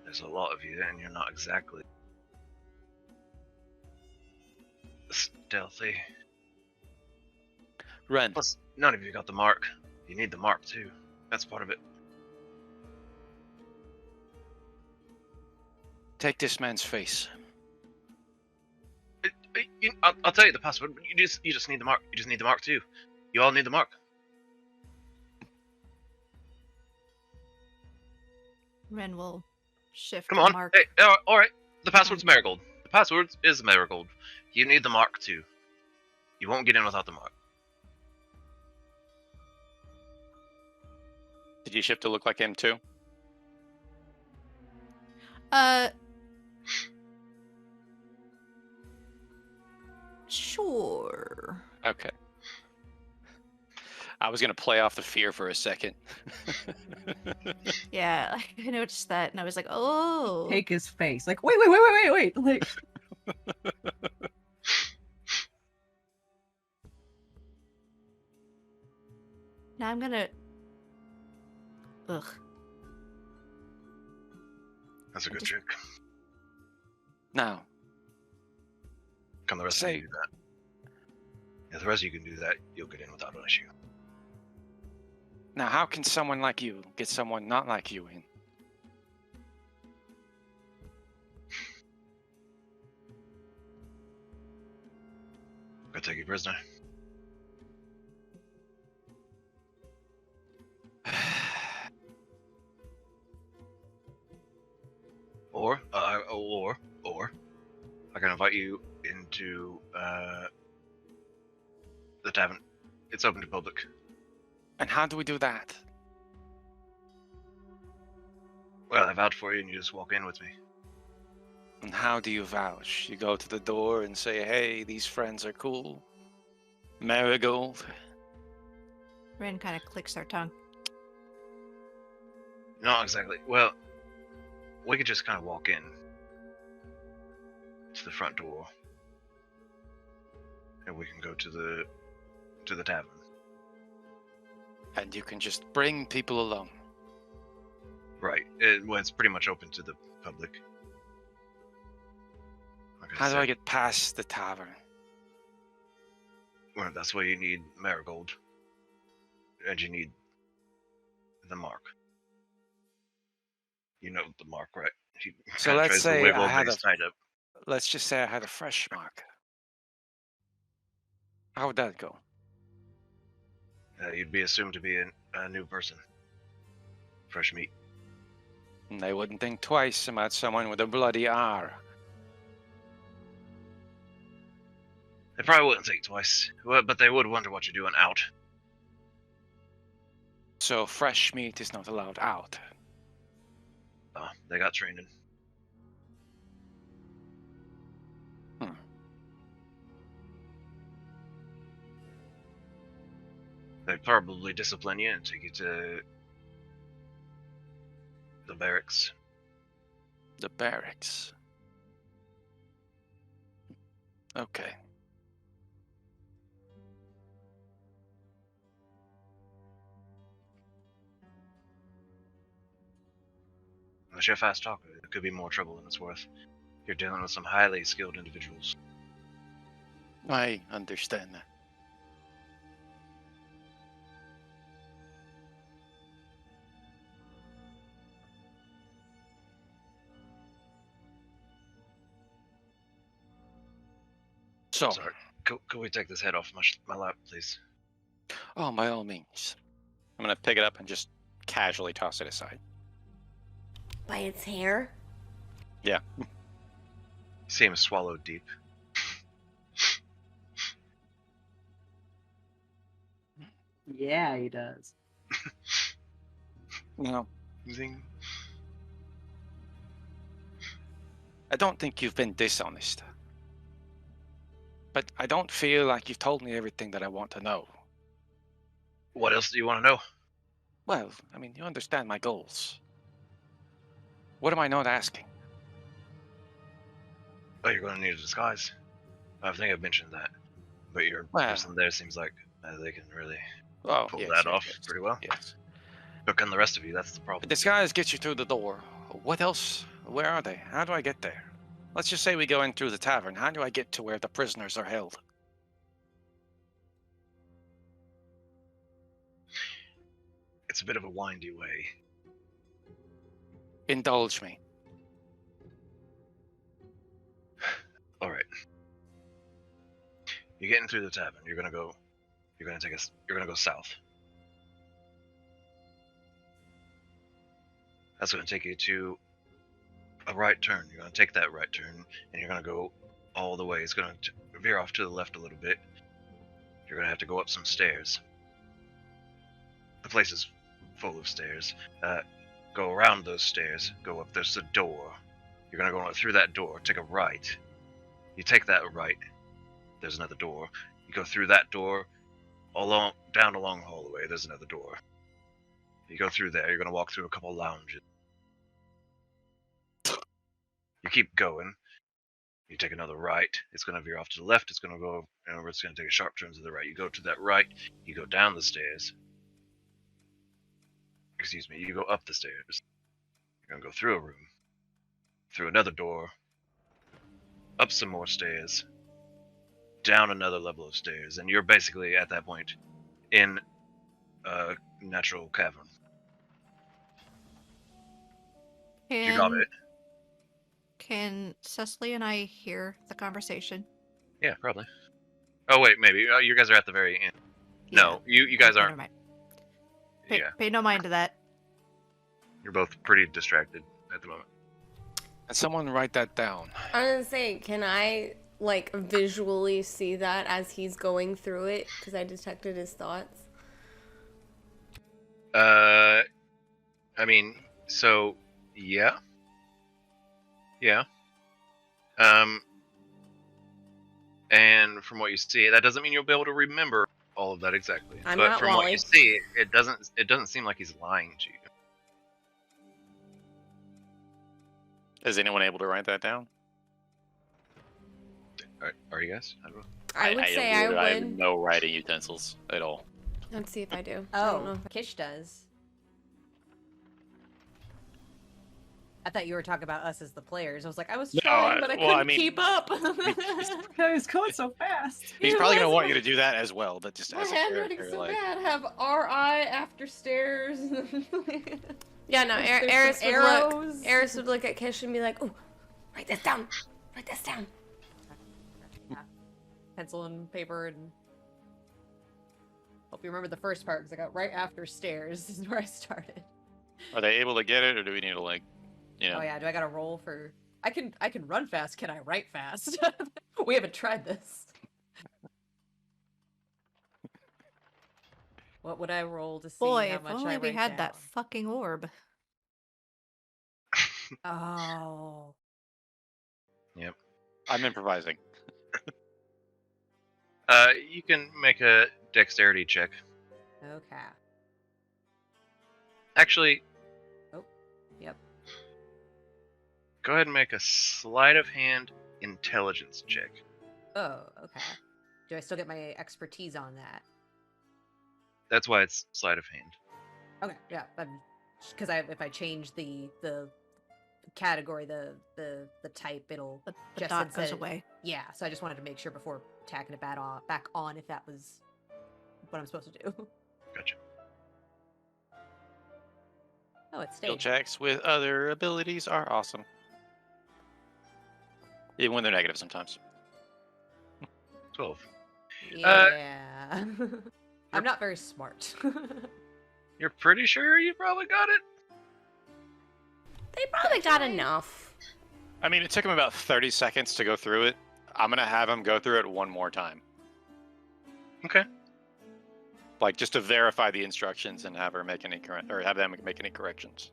There's a lot of you, and you're not exactly stealthy. Ren, Plus, none of you got the mark. You need the mark too. That's part of it. take this man's face. I'll tell you the password. But you just need the mark. You just need the mark too. You all need the mark. Ren will shift Come the on. mark. Hey, all right. The password's Marigold. The password is Marigold. You need the mark too. You won't get in without the mark. Did you shift to look like him too? Sure. Okay. I was gonna play off the fear for a second. Yeah, I noticed that, and I was like, oh. Take his face. Like, wait. Like, Now I'm gonna. Ugh. That's a I good just- trick. Now, Come the rest of Say- you do that. If the rest of you can do that, you'll get in without an issue. now, how can someone like you get someone not like you in? Go take you prisoner. Or I can invite you into the tavern. It's open to public. And how do we do that? Well, I vouch for you, and you just walk in with me. And how do you vouch? You go to the door and say, hey, these friends are cool. Marigold. Ren kind of clicks their tongue. Not exactly. Well, we could just kind of walk in to the front door, and we can go to the tavern. And you can just bring people along. Right. Well, it's pretty much open to the public. Like How do I said, get past the tavern? Well, that's why you need Marigold, and you need the mark. You know the mark, right? He So kinda let's tries to say wiggle, I but had he's tied up. Let's just say I had a fresh mark. How would that go? You'd be assumed to be a new person. Fresh meat. And they wouldn't think twice about someone with a bloody R. They probably wouldn't think twice, but they would wonder what you're doing out. So fresh meat is not allowed out. They got training. They'd probably discipline you and take you to the barracks. The barracks. Okay. Unless you're a fast talker, it could be more trouble than it's worth. You're dealing with some highly skilled individuals. I understand that. So, Sorry, could we take this head off my lap, please? oh, by all means. I'm gonna pick it up and just casually toss it aside. By its hair? Yeah. You see him swallow deep. Yeah, he does. No, Zing. I don't think you've been dishonest. But I don't feel like you've told me everything that I want to know. What else do you want to know? Well, I mean, you understand my goals. What am I not asking? Oh, you're going to need a disguise. I think I've mentioned that. But your Well- person there seems like they can really Oh, pull yes, that yes, off yes, pretty well. Yes. But can the rest of you, that's the The problem. disguise gets you through the door. What else? Where are they? How do I get there? Let's just say we go in through the tavern. How do I get to where the prisoners are held? It's a bit of a windy way. Indulge me. All right. You're getting through the tavern. You're gonna go south. That's gonna take you to a right turn. You're gonna take that right turn, and you're gonna go all the way. It's gonna veer off to the left a little bit. You're gonna have to go up some stairs. The place is full of stairs. Go around those stairs. Go up. There's a door. You're gonna go through that door. Take a right. You take that right. There's another door. You go through that door. Down a long hallway. There's another door. You go through there. You're gonna walk through a couple lounges. You keep going. You take another right. It's gonna veer off to the left. It's gonna go. It's gonna take a sharp turn to the right. You go to that right. You go down the stairs. Excuse me. You go up the stairs. You're gonna go through a room. Through another door. Up some more stairs. Down another level of stairs, and you're basically at that point in a natural cavern. You got it. Can Cecily and I hear the conversation? Yeah, probably. Oh wait, maybe you guys are at the very end. No, you guys Okay, aren't. never mind. Pay, Yeah, pay no mind to that. you're both pretty distracted at the moment. And someone write that down. I was gonna say, can I like visually see that as he's going through it because I detected his thoughts? I mean, so yeah, yeah. And from what you see, that doesn't mean you'll be able to remember all of that exactly. I'm but not from what Wally. you see, it doesn't seem like he's lying to you. Is anyone able to write that down? Are you guys? I don't know. I would say I I have would. no writing utensils at all. Let's see if I do. I don't Oh, know. Qish does. I thought you were talking about us as the players. I was like, I was No, trying, but I well, I couldn't mean, keep up. No, he's going so fast. He's probably going to want you to do that as well, but just My as a handwriting's character, so like... bad. Have RI after stairs. Yeah, no, There's some arrows. Eris would look at Kish and be like, "Ooh, write this down. Write this down." Pencil and paper and. Hope you remember the first part because I got right after stairs. This is where I started. Are they able to get it, or do we need to, like, you know... Oh yeah, do I got to roll for? I can run fast. Can I write fast? We haven't tried this. What would I roll to see Boy, how if much I only we write had that down? fucking orb. Oh. Yep. I'm improvising. You can make a dexterity check. Okay. Actually, Yep. go ahead and make a sleight of hand intelligence check. Oh, okay. Do I still get my expertise on that? That's why it's sleight of hand. Okay, yeah. Because if I change the category, the type, it'll The just dot instead goes of- away. Yeah, so I just wanted to make sure before tacking it back on if that was what I'm supposed to do. Gotcha. Oh, it Skill stayed. checks with other abilities are awesome. Even when they're negative sometimes. 12. Yeah. I'm not very smart. You're pretty sure you probably got it? They probably got enough. I mean, it took him about 30 seconds to go through it. I'm going to have him go through it one more time. Okay. Like, just to verify the instructions and have her make any have them make any corrections.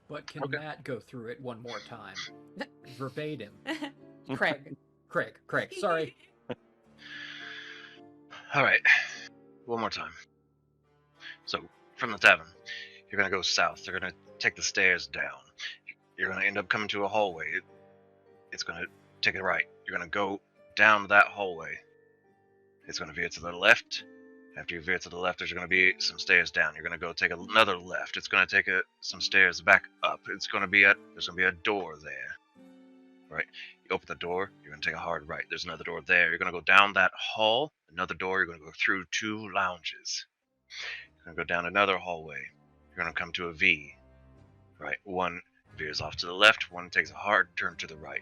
But can Okay. Matt go through it one more time? Verbatim. Craig. Craig, sorry. Alright. One more time. So, from the tavern, you're gonna go south. You're gonna take the stairs down. You're gonna end up coming to a hallway. It's gonna take a right. You're gonna go down that hallway. It's gonna veer to the left. After you veer to the left, there's gonna be some stairs down. You're gonna go take another left. It's gonna take some stairs back up. There's gonna be a door there. Right? You open the door, you're gonna take a hard right. There's another door there. You're gonna go down that hall, another door, you're gonna go through 2 lounges. You're gonna go down another hallway. You're gonna come to a V. Right? One veers off to the left, one takes a hard turn to the right.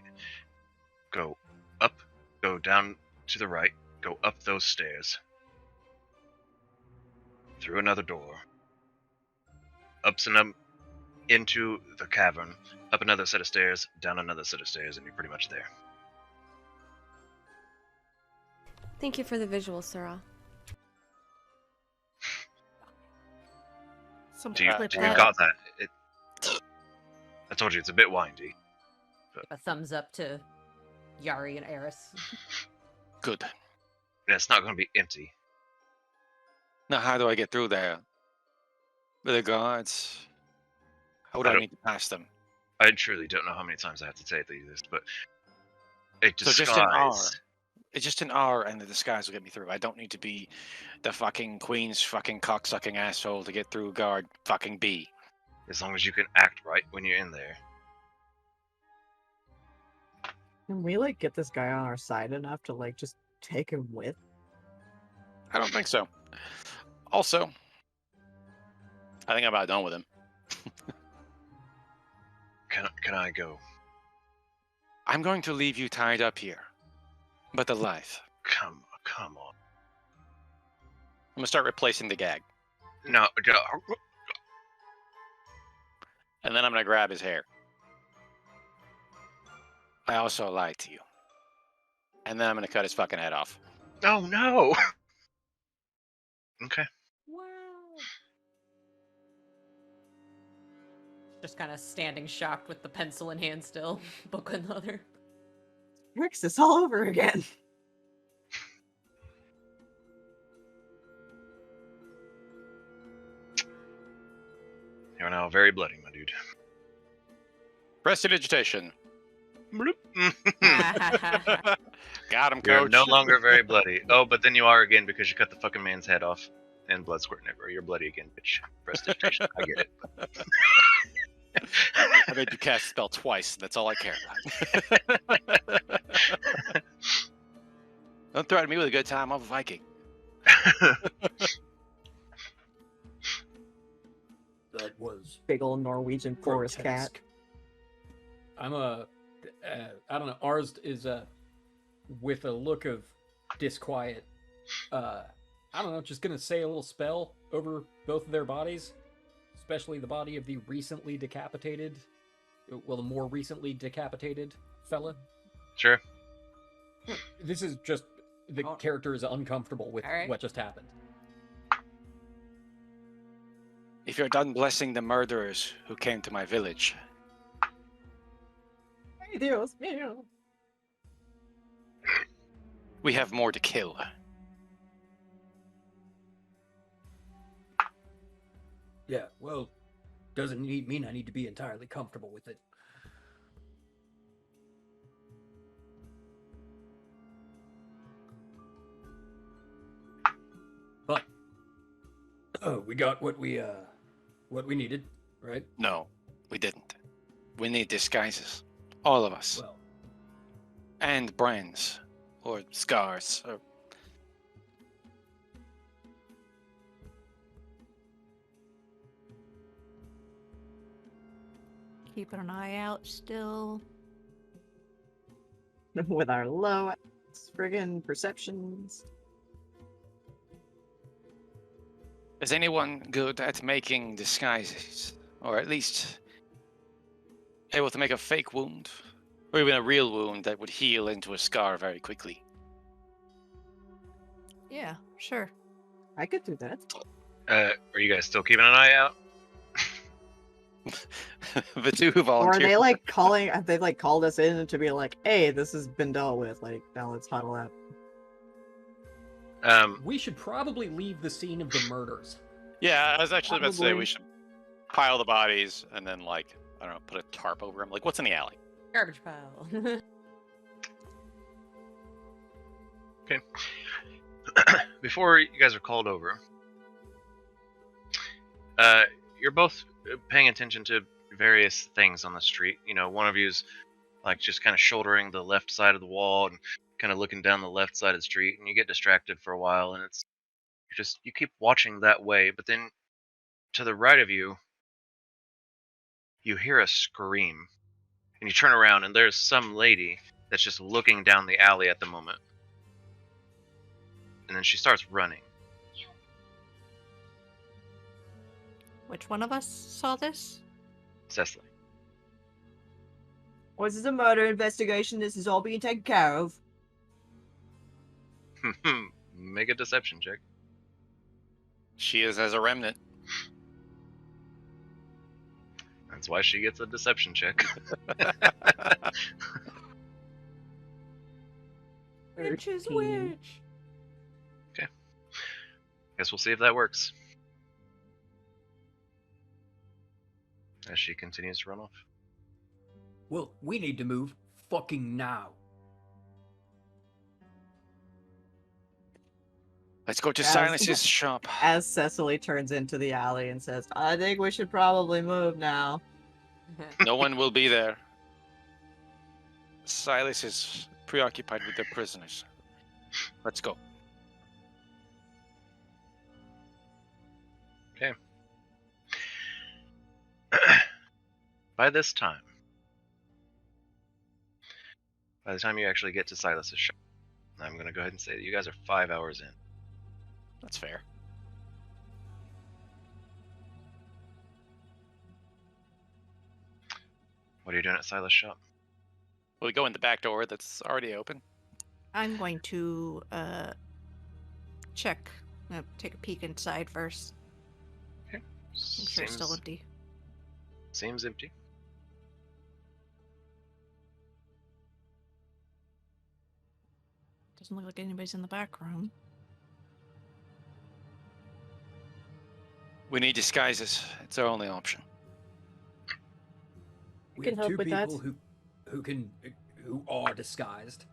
Go up, go down to the right, go up those stairs. Through another door. Up and up into the cavern, up another set of stairs, down another set of stairs, and you're pretty much there. Thank you for the visual, Sarah. Some Do you clip Yeah. that. got that? I told you it's a bit windy. A thumbs up to Yari and Eris. Good. Yeah, it's not going to be empty. Now, how do I get through there? With the guards? How would I I don't- need to pass them? I truly don't know how many times I have to say this, but a So disguise. just an hour. It's just an hour and the disguise will get me through. I don't need to be the fucking queen's fucking cocksucking asshole to get through guard fucking B. As long as you can act right when you're in there. Can we like get this guy on our side enough to like just take him with? I don't think so. Also, I think I'm about done with him. Can I go? I'm going to leave you tied up here. But alive. Come on. I'm gonna start replacing the gag, No, and then I'm gonna grab his hair. I also lied to you. and then I'm gonna cut his fucking head off. Oh no. Okay. Wow. Just kind of standing shocked with the pencil in hand still, book in the other. Rick's this all over again. You are now very bloody, my dude. Prestidigitation. Bloop. Got him, You're coach. no longer very bloody. Oh, but then you are again because you cut the fucking man's head off and blood squirting everywhere. You're bloody again, bitch. Prestidigitation. I get it. I made you cast spell twice. That's all I care about. Don't threaten me with a good time. I'm a Viking. That was Big old Norwegian forest cat. grotesque. I'm I don't know. Ours is with a look of disquiet. I don't know. Just gonna say a little spell over both of their bodies, especially the body of the recently decapitated. Well, the more recently decapitated fella. Sure. This is just the character is uncomfortable with All right. what just happened. If you're done blessing the murderers who came to my village, Ay, Dios mío. we have more to kill. Yeah. Well, doesn't mean I need to be entirely comfortable with it. But we got what we needed, right? No, we didn't. We need disguises. All of us. Well, And brands. Or scars. Or... Keeping an eye out still. With our low friggin' perceptions. Is anyone good at making disguises? Or at least able to make a fake wound? Or even a real wound that would heal into a scar very quickly? Yeah, sure. I could do that. Are you guys still keeping an eye out? The two Or are volunteers. they like calling? Have they like called us in to be like, "Hey, this has been dealt with. Like, now let's huddle up." we should probably leave the scene of the murders. Yeah, I was actually about to say we Probably. should pile the bodies and then, like, I don't know, put a tarp over them. Like, what's in the alley? Garbage pile. Before you guys are called over, you're both paying attention to various things on the street. You know, one of you's like just kind of shouldering the left side of the wall and kind of looking down the left side of the street, and you get distracted for a while, and you keep watching that way, but then to the right of you, you hear a scream, and you turn around, and there's some lady that's just looking down the alley at the moment, and then she starts running. Which one of us saw this? Cecily. Well, this is a murder investigation. This is all being taken care of. Make a deception check. She is as a remnant. That's why she gets a deception check. Witch is 13. witch. Guess we'll see if that works. As she continues to run off. Well, we need to move fucking now. Let's go to As- Silence's shop. As Cecily turns into the alley and says, "I think we should probably move now." No one will be there. Silas is preoccupied with their prisoners. Let's go. Okay. By the time you actually get to Silas's shop, I'm going to go ahead and say that you guys are 5 hours in. That's fair. What are you doing at Silas' shop? Well, we go in the back door that's already open. I'm going to check. Take a peek inside first. Okay. I'm sure it's still empty. Seems empty. Doesn't look like anybody's in the back room. We need disguises. It's our only option. We can have help two with that. people who are disguised.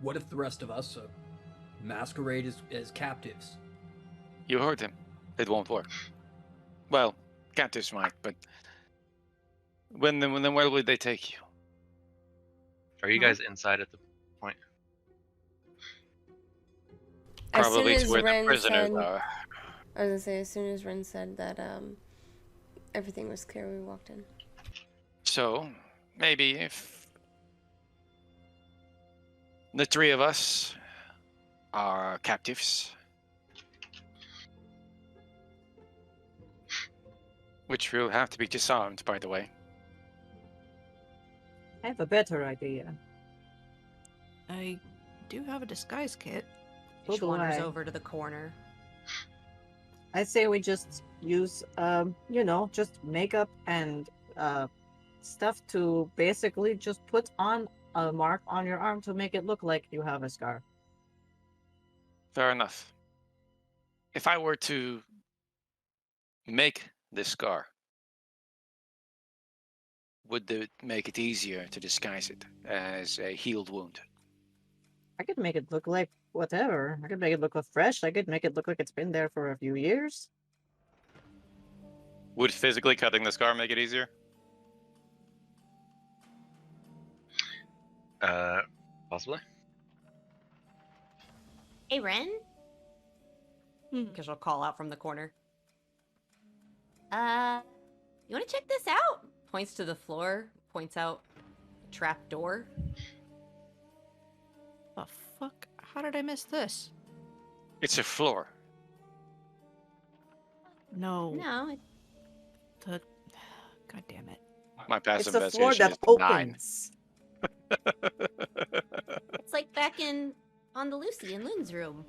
What if the rest of us masquerade as captives? You heard him. It won't work. Well, captives might, but when then where will they take you? Are you guys inside at the point? As soon Probably as to where the Ren prisoners said, are. I was gonna say, as soon as Ren said that everything was clear, we walked in. So maybe if the three of us are captives, which will have to be disarmed, by the way. I have a better idea. I do have a disguise kit. So She do wanders I. over to the corner. I say we just use, just makeup and stuff to basically just put on a mark on your arm to make it look like you have a scar. Fair enough. If I were to make this scar, would it make it easier to disguise it as a healed wound? I could make it look like whatever. I could make it look fresh. I could make it look like it's been there for a few years. Would physically cutting the scar make it easier? Possibly. Hey, Ren? Because she'll call out from the corner. You want to check this out? Points to the floor, points out a trap door. The fuck? How did I miss this? It's a floor. No. No, The... God damn it. My passive It's the floor investigation that is 9. opens. it's like back on the Lucy and Loon's room.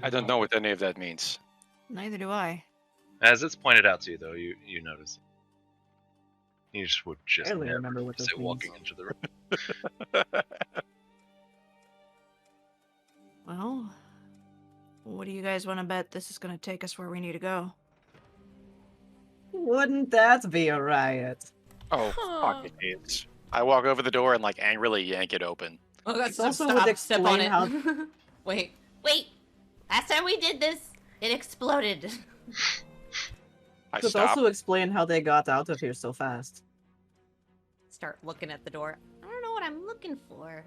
I don't know what any of that means. Neither do I. As it's pointed out to you, though, you notice. You just would just I only never remember what notice this it means. walking into the room. Well, what do you guys want to bet this is going to take us where we need to go? Wouldn't that be a riot? Oh, fuck it is. I walk over the door and like angrily yank it open. Oh, that's also would step on explain it. how- Wait. Wait, last time we did this, it exploded. I Could stop. also explain how they got out of here so fast. Start looking at the door. I don't know what I'm looking for.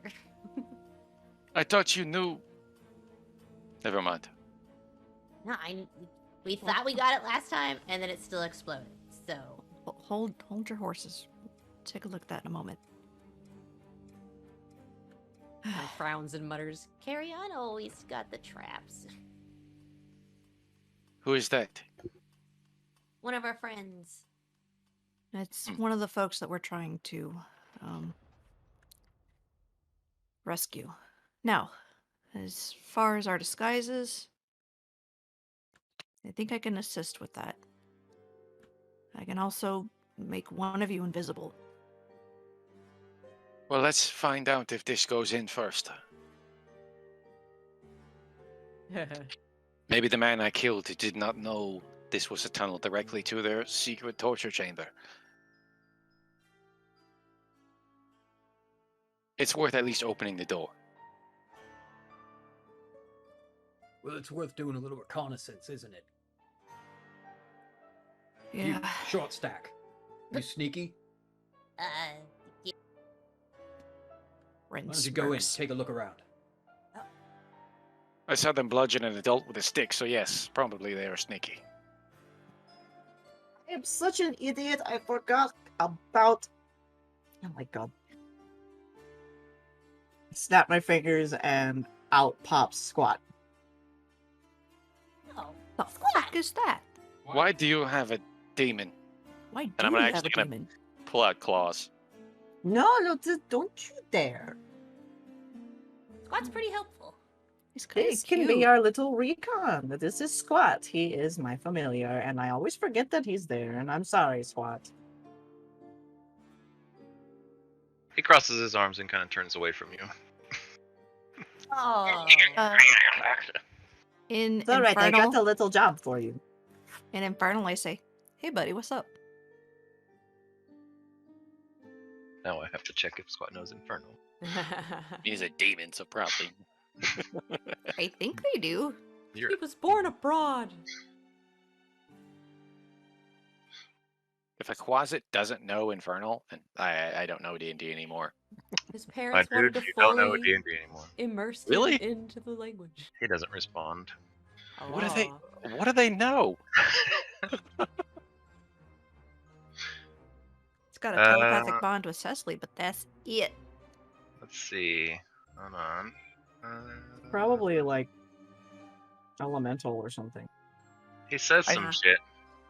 I thought you knew. Never mind. No, we thought we got it last time, and then it still exploded. So Hold your horses. Take a look at that in a moment. Kind of frowns and mutters. Carry on always got the traps. Who is that? One of our friends. It's one of the folks that we're trying to rescue. Now, as far as our disguises, I think I can assist with that. I can also make one of you invisible. Well, let's find out if this goes in first. Maybe the man I killed did not know this was a tunnel directly to their secret torture chamber. It's worth at least opening the door. Well, it's worth doing a little reconnaissance, isn't it? Yeah. You, short stack. You sneaky? Yeah. Why don't you go in, take a look around? I saw them bludgeon an adult with a stick, so yes, probably they are sneaky. I'm such an idiot. I forgot about. Oh my god. Snap my fingers and out pops Squat. Oh, The fuck is that? Why do you have a demon? Why do I'm we have actually a gonna- demon? Pull out claws. No, don't you dare. Squat's pretty helpful. He's kind This of can cute. be our little recon. This is Squat. He is my familiar, and I always forget that he's there, and I'm sorry, Squat. He crosses his arms and kind of turns away from you. Oh. In It's alright, I Infernal, got a little job for you. in Infernal, I say, "Hey, buddy, what's up?" Now I have to check if Squat knows Infernal. He's a demon, so probably. I think they do. You're He was born abroad. If a Quasit doesn't know Infernal, then I don't know D&D anymore. His my parents wanted dude, to you don't know fully D&D anymore. immerse Really? him into the language. He doesn't respond. What do they? Aw. What do they know? He's got a telepathic bond with Cecily, but that's it. Let's see. Hold on. Probably like elemental or something. He says some shit.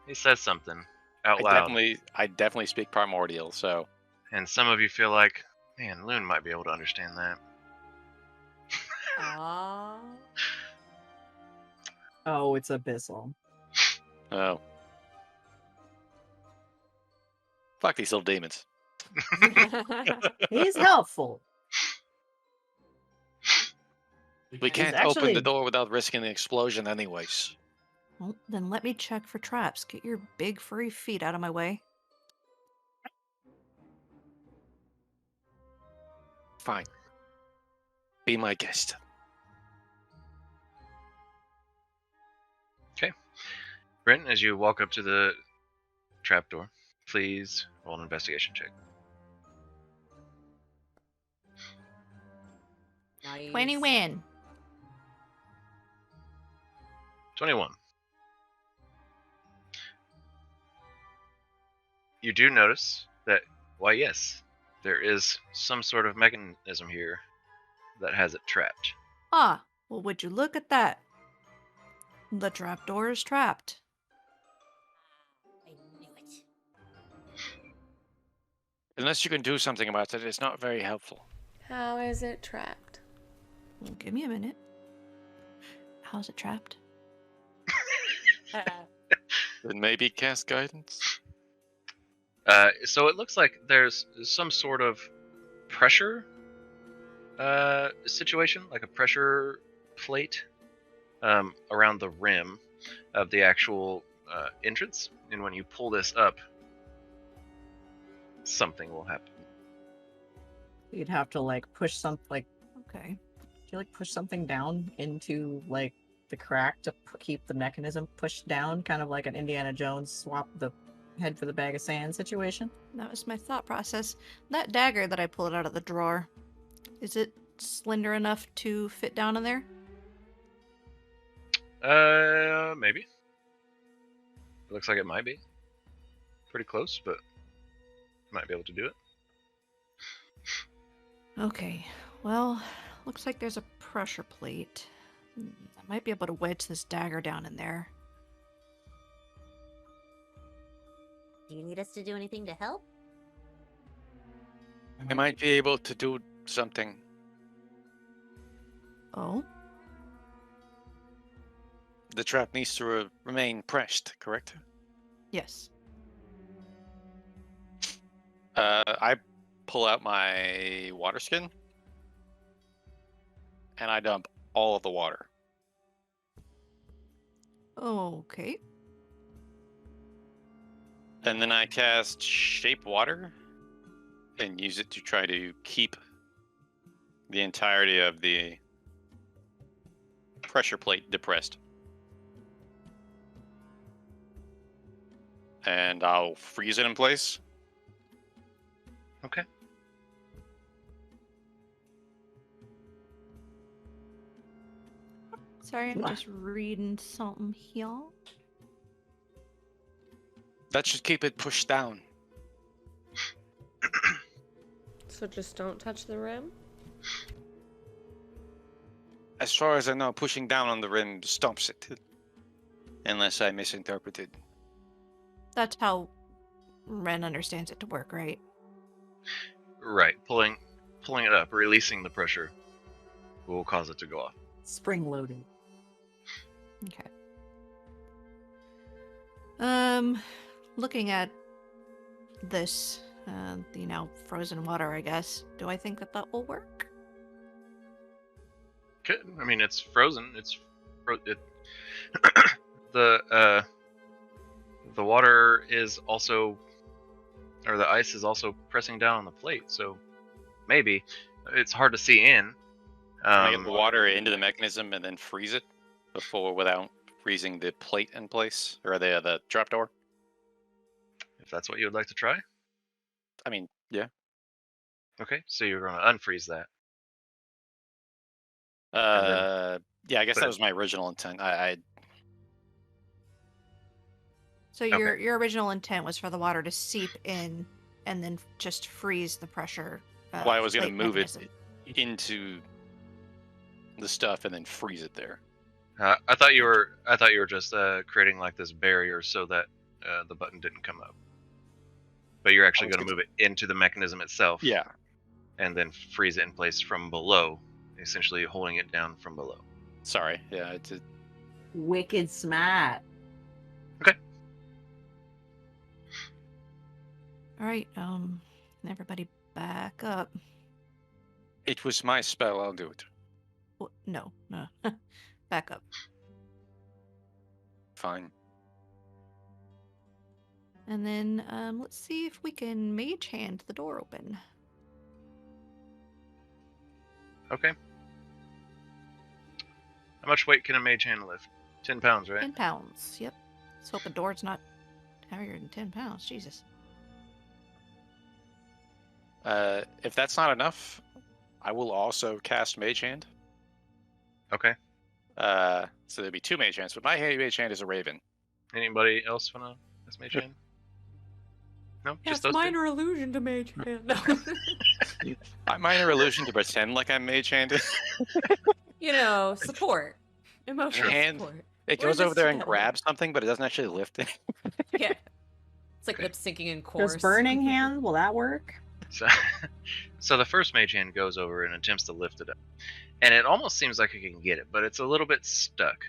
He says something out loud. I definitely speak primordial, so And some of you feel like, man, Loon might be able to understand that. Aw. Oh, it's abyssal. oh. Fuck these little demons. He's helpful. We can't open actually- the door without risking the explosion anyways. Well, then let me check for traps. Get your big furry feet out of my way. Fine. Be my guest. Brent, as you walk up to the trapdoor, please roll an investigation check. Nice. 20 win. 21. You do notice that, why yes, there is some sort of mechanism here that has it trapped. Ah, well, would you look at that? The trapdoor is trapped. I knew it. Unless you can do something about it, it's not very helpful. How is it trapped? Well, give me a minute. How's it trapped? Then maybe cast guidance. So it looks like there's some sort of pressure situation, like a pressure plate around the rim of the actual entrance. And when you pull this up, something will happen. You'd have to like push Okay. push something down into like the crack to keep the mechanism pushed down, kind of like an Indiana Jones swap the head for the bag of sand situation. That was my thought process. That dagger that I pulled out of the drawer, is it slender enough to fit down in there? Maybe. It looks like it might be. Pretty close, but might be able to do it. Okay. Well, looks like there's a pressure plate. I might be able to wedge this dagger down in there. Do you need us to do anything to help? I might be able to do something. Oh? The trap needs to remain pressed, correct? Yes. I pull out my water skin and I dump all of the water. Okay. And then I cast Shape Water and use it to try to keep the entirety of the pressure plate depressed. And I'll freeze it in place. Okay. Sorry, I'm just reading something here. That should keep it pushed down. So just don't touch the rim? As far as I know, pushing down on the rim stops it. Unless I misinterpreted. That's how Ren understands it to work, right? Right, pulling it up, releasing the pressure. will cause it to go off. Spring loaded. Okay. Looking at this, frozen water, I guess. Do I think that will work? I mean, it's frozen. The water is also, or the ice is also pressing down on the plate. So maybe it's hard to see in. Can I get the water into the mechanism and then freeze it without freezing the plate in place or the trapdoor? If that's what you would like to try. I mean, yeah. Okay, so you're going to unfreeze that. Yeah, I guess that was my original intent. So your original intent was for the water to seep in and then just freeze the pressure. Well, I was going to plate move mechanism. it into the stuff and then freeze it there. I thought you were just creating like this barrier so that the button didn't come up. But you're actually going to move it into the mechanism itself. Yeah. And then freeze it in place from below, essentially holding it down from below. Sorry. Yeah. Wicked smart. Okay. All right. Everybody back up. It was my spell. I'll do it. Well, no. Back up. Fine. And then let's see if we can mage hand the door open. Okay. How much weight can a mage hand lift? 10 pounds, right? 10 pounds. Yep. Let's hope the door's not heavier than 10 pounds. Jesus. If that's not enough, I will also cast Mage Hand. Okay. So there'd be 2 Mage Hands, but my Mage Hand is a Raven. Anybody else want to cast mage hand? No, Yeah, just it's those minor illusion to mage hand. No. My minor illusion to pretend like I'm Mage Handed. Support. Emotional Hand. support. It We're goes over this there and together. grabs something, but it doesn't actually lift it. Yeah. It's like Okay. lip syncing in chorus. Does burning hand, will that work? So the first mage hand goes over and attempts to lift it up, and it almost seems like it can get it, but it's a little bit stuck.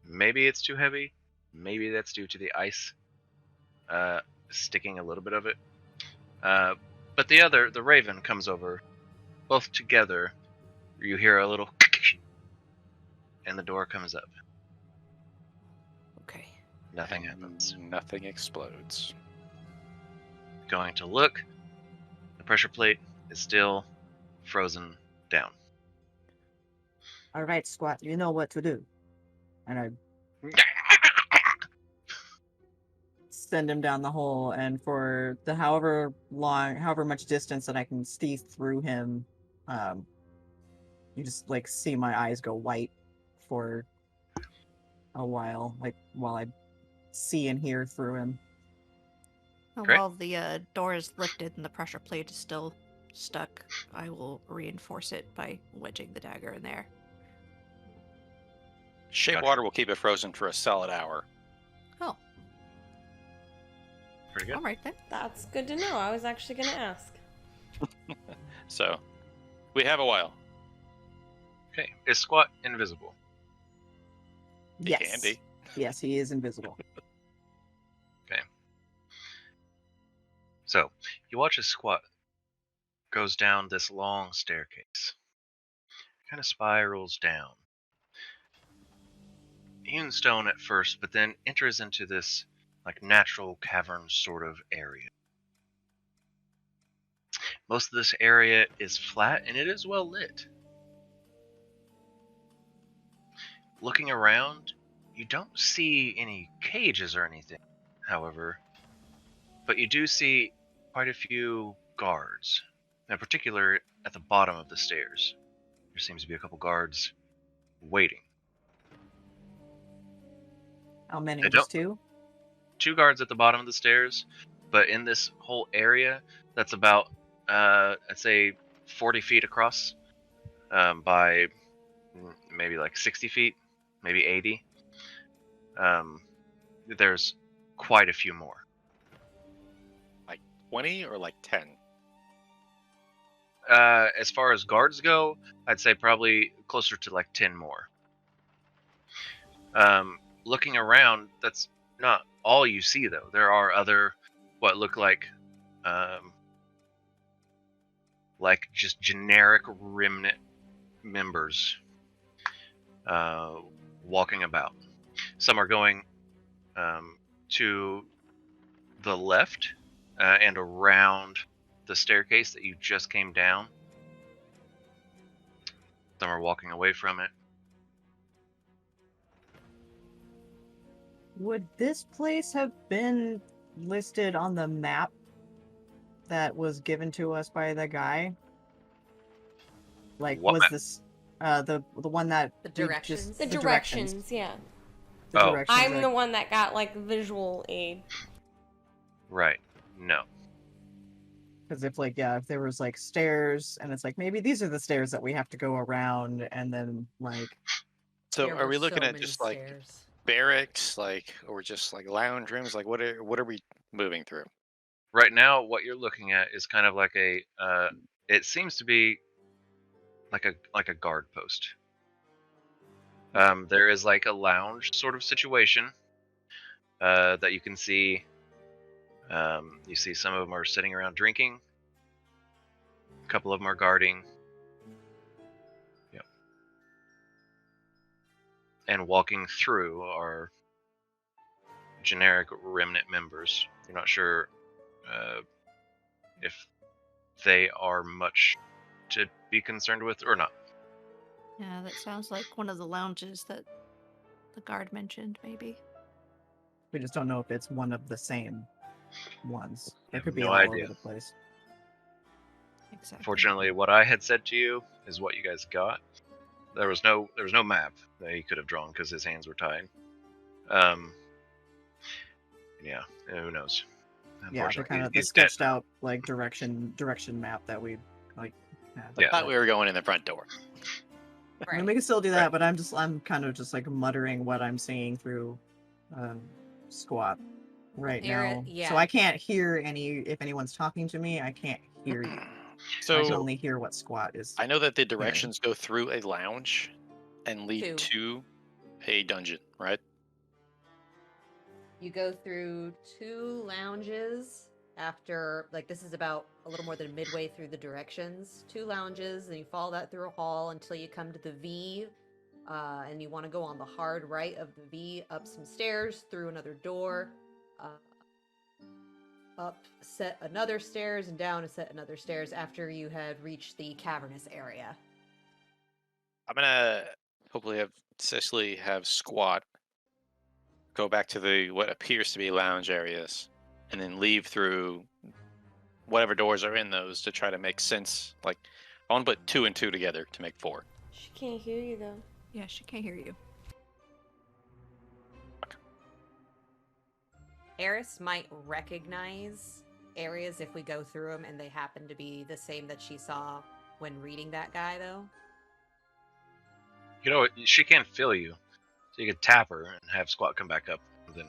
Maybe it's too heavy. Maybe that's due to the ice sticking a little bit of it. But the raven comes over, both together. You hear a little, and the door comes up. Okay. Nothing And happens. Nothing explodes. Going to look. The pressure plate is still frozen down. All right, Squat, you know what to do. And I send him down the hole, and for the however much distance that I can see through him, you just like see my eyes go white for a while, like while I see and hear through him. Great. While the door is lifted and the pressure plate is still stuck, I will reinforce it by wedging the dagger in there. Shape Gotcha. water will keep it frozen for a solid hour. Oh, Pretty good. all right then. That's good to know. I was actually going to ask. So, we have a while. Okay. Is Squat invisible? He Yes. can be. Yes, he is invisible. So, you watch as Squat goes down this long staircase. Kind of spirals down. Hewn stone at first, but then enters into this like natural cavern sort of area. Most of this area is flat and it is well lit. Looking around, you don't see any cages or anything, however, but you do see quite a few guards, in particular at the bottom of the stairs. There seems to be a couple guards waiting. How many? I Just don't- 2? 2 guards at the bottom of the stairs, but in this whole area that's about, I'd say 40 feet across by maybe like 60 feet, maybe 80. There's quite a few more. 20 or like 10? as far as guards go, I'd say probably closer to like 10 more. Looking around, that's not all you see, though. There are other, what look like just generic Remnant members walking about. Some are going to the left and around the staircase that you just came down. Some are walking away from it. Would this place have been listed on the map that was given to us by the guy? Like, What was map? this the one that The we directions? Just, The directions, yeah. The Oh. directions I'm that- the one that got like visual aid. Right. No. Because if there was like stairs, and it's like maybe these are the stairs that we have to go around, and then like So There are were we looking so at many just like stairs. barracks, like, or just like lounge rooms? Like, what are we moving through? Right now, what you're looking at is kind of like a. It seems to be like a guard post. There is like a lounge sort of situation that you can see. You see some of them are sitting around drinking. A couple of them are guarding. Yep. And walking through are generic Remnant members. You're not sure if they are much to be concerned with or not. Yeah, that sounds like one of the lounges that the guard mentioned, maybe. we just don't know if it's one of the same ones. It could be No all idea. over the place. Exactly. Fortunately, what I had said to you is what you guys got. There was no map that he could have drawn because his hands were tied. Yeah, who knows? Yeah, the kind of the he's dead. sketched out like direction map that we like had. I Yeah. thought we were going in the front door. I mean, we can still do that, but I'm kind of just like muttering what I'm seeing through squat right now. Yeah. So I can't hear if anyone's talking to me, I can't hear you. I can So only hear what squat is. I know that the directions go through a lounge and lead Two. to a dungeon, right? You go through 2 lounges after, like, this is about a little more than midway through the directions. 2 lounges, and you follow that through a hall until you come to the V, and you want to go on the hard right of the V, up some stairs, through another door, up, set another stairs, and down and set another stairs after you had reached the cavernous area. I'm gonna hopefully have Cecily have squat go back to the what appears to be lounge areas, and then leave through whatever doors are in those to try to make sense. Like, I want to put 2 and 2 together to make 4. She can't hear you though. Yeah, she can't hear you. Eris might recognize areas if we go through them and they happen to be the same that she saw when reading that guy, though. You know, she can't feel you, so you could tap her and have Squat come back up. And then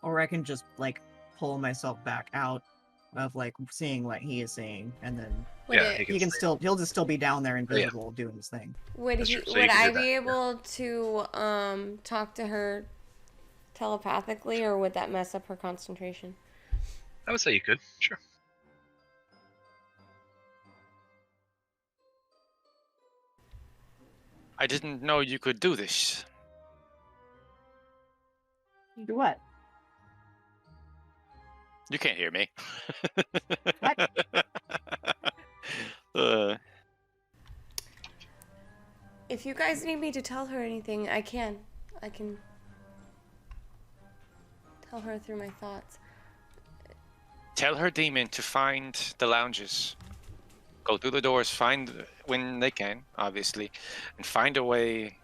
Or I can just like pull myself back out of like seeing what he is seeing, and then Would yeah, it, he'll just still be down there invisible doing his thing. would That's he, true. So you would can I do be that, yeah. able to talk to her telepathically, or would that mess up her concentration? I would say you could, sure. I didn't know you could do this. Do what? You can't hear me. What? If you guys need me to tell her anything, I can. I can tell her through my thoughts. Tell her demon to find the lounges. Go through the doors, find when they can, obviously, and find a way.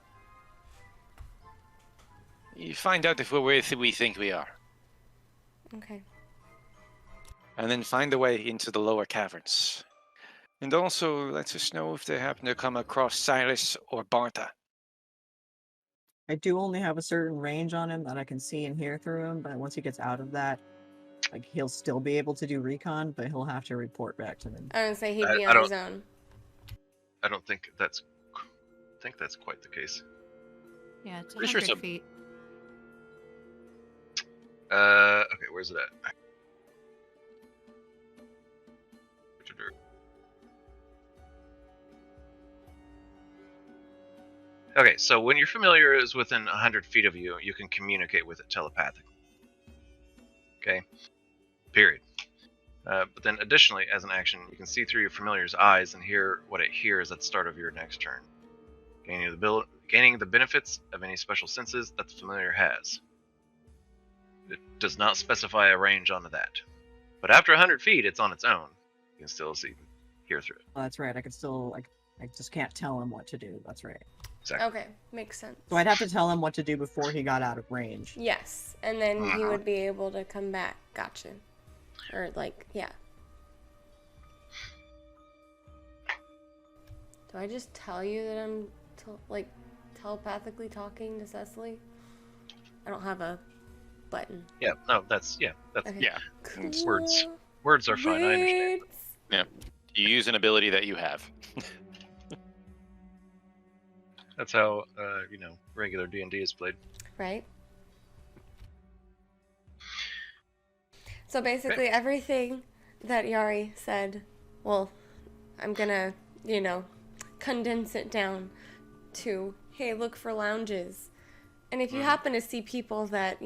You find out if we're where we think we are, Okay. and then find a way into the lower caverns. And also let us know if they happen to come across Cyrus or Bartha. I do only have a certain range on him that I can see and hear through him, but once he gets out of that, Like he'll still be able to do recon, but he'll have to report back to them. I would say he'd be I on his own. I don't think that's quite the case. Yeah, it's Pretty sure 100 so. feet. Okay, where's it at? Okay, so when your familiar is within 100 feet of you, you can communicate with it telepathically. Okay? Period. But then additionally, as an action, you can see through your familiar's eyes and hear what it hears at the start of your next turn. Gaining the benefits of any special senses that the familiar has. It does not specify a range on that. But after 100 feet, it's on its own. You can still hear through it. Oh, that's right. I could still, I just can't tell him what to do. That's right. Exactly. Okay, makes sense. So I'd have to tell him what to do before he got out of range. Yes, and then he would be able to come back. Gotcha. Or yeah. Do I just tell you that I'm telepathically talking to Cecily? I don't have a button. Yeah, no, that's Okay. Yeah. Cool. Words are fine, I understand. Words. Yeah. You use an ability that you have. That's how, regular D&D is played. Right? So basically everything that Yari said, well, I'm gonna, condense it down to, hey, look for lounges. And if you happen to see people that,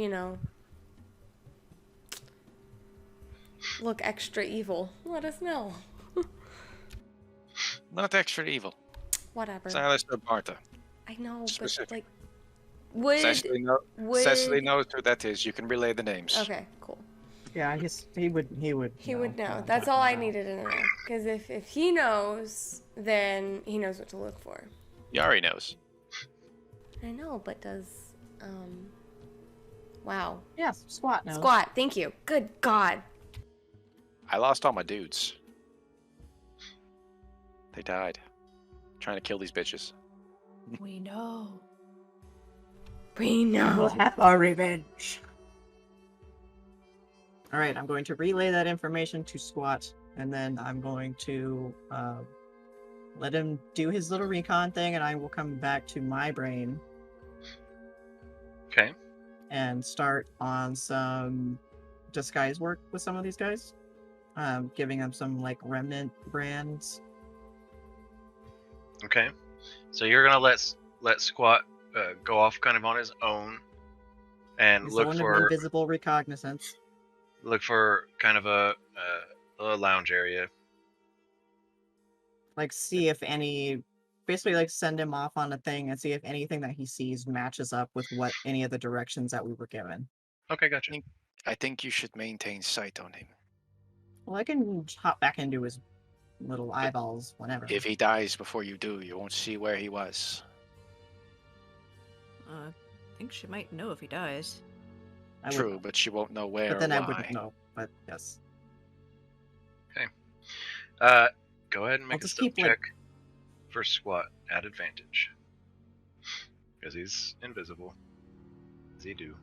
look extra evil, let us know. Not extra evil. Whatever. Silas or Martha. I know, Specific. but would Cecily knows who that is. You can relay the names. Okay, cool. Yeah, he would He would know. what That's I'm all I talking needed to know. Because if he knows, then he knows what to look for. Yari knows. I know, but does wow. about. Yes, squat now. Squat, thank you. Good God. I lost all my dudes. They died. Trying to kill these bitches. We know. We know. We'll have our revenge. All right, I'm going to relay that information to Squat, and then I'm going to let him do his little recon thing, and I will come back to my brain. Okay. And start on some disguise work with some of these guys. Giving them some Remnant brands. Okay. So you're gonna let Squat go off kind of on his own and He's look the one for of invisible recognizance. kind of a lounge area. See if any, basically send him off on a thing and see if anything that he sees matches up with what any of the directions that we were given. Okay, gotcha. I think you should maintain sight on him. Well, I can hop back into his little eyeballs whenever. If he dies before you do, you won't see where he was. I think she might know if he dies. I would True, know. but she won't know where But then or I why. wouldn't know. But yes. Go ahead and make a just stealth keep, check for Squat at advantage. Because he's invisible. As he do.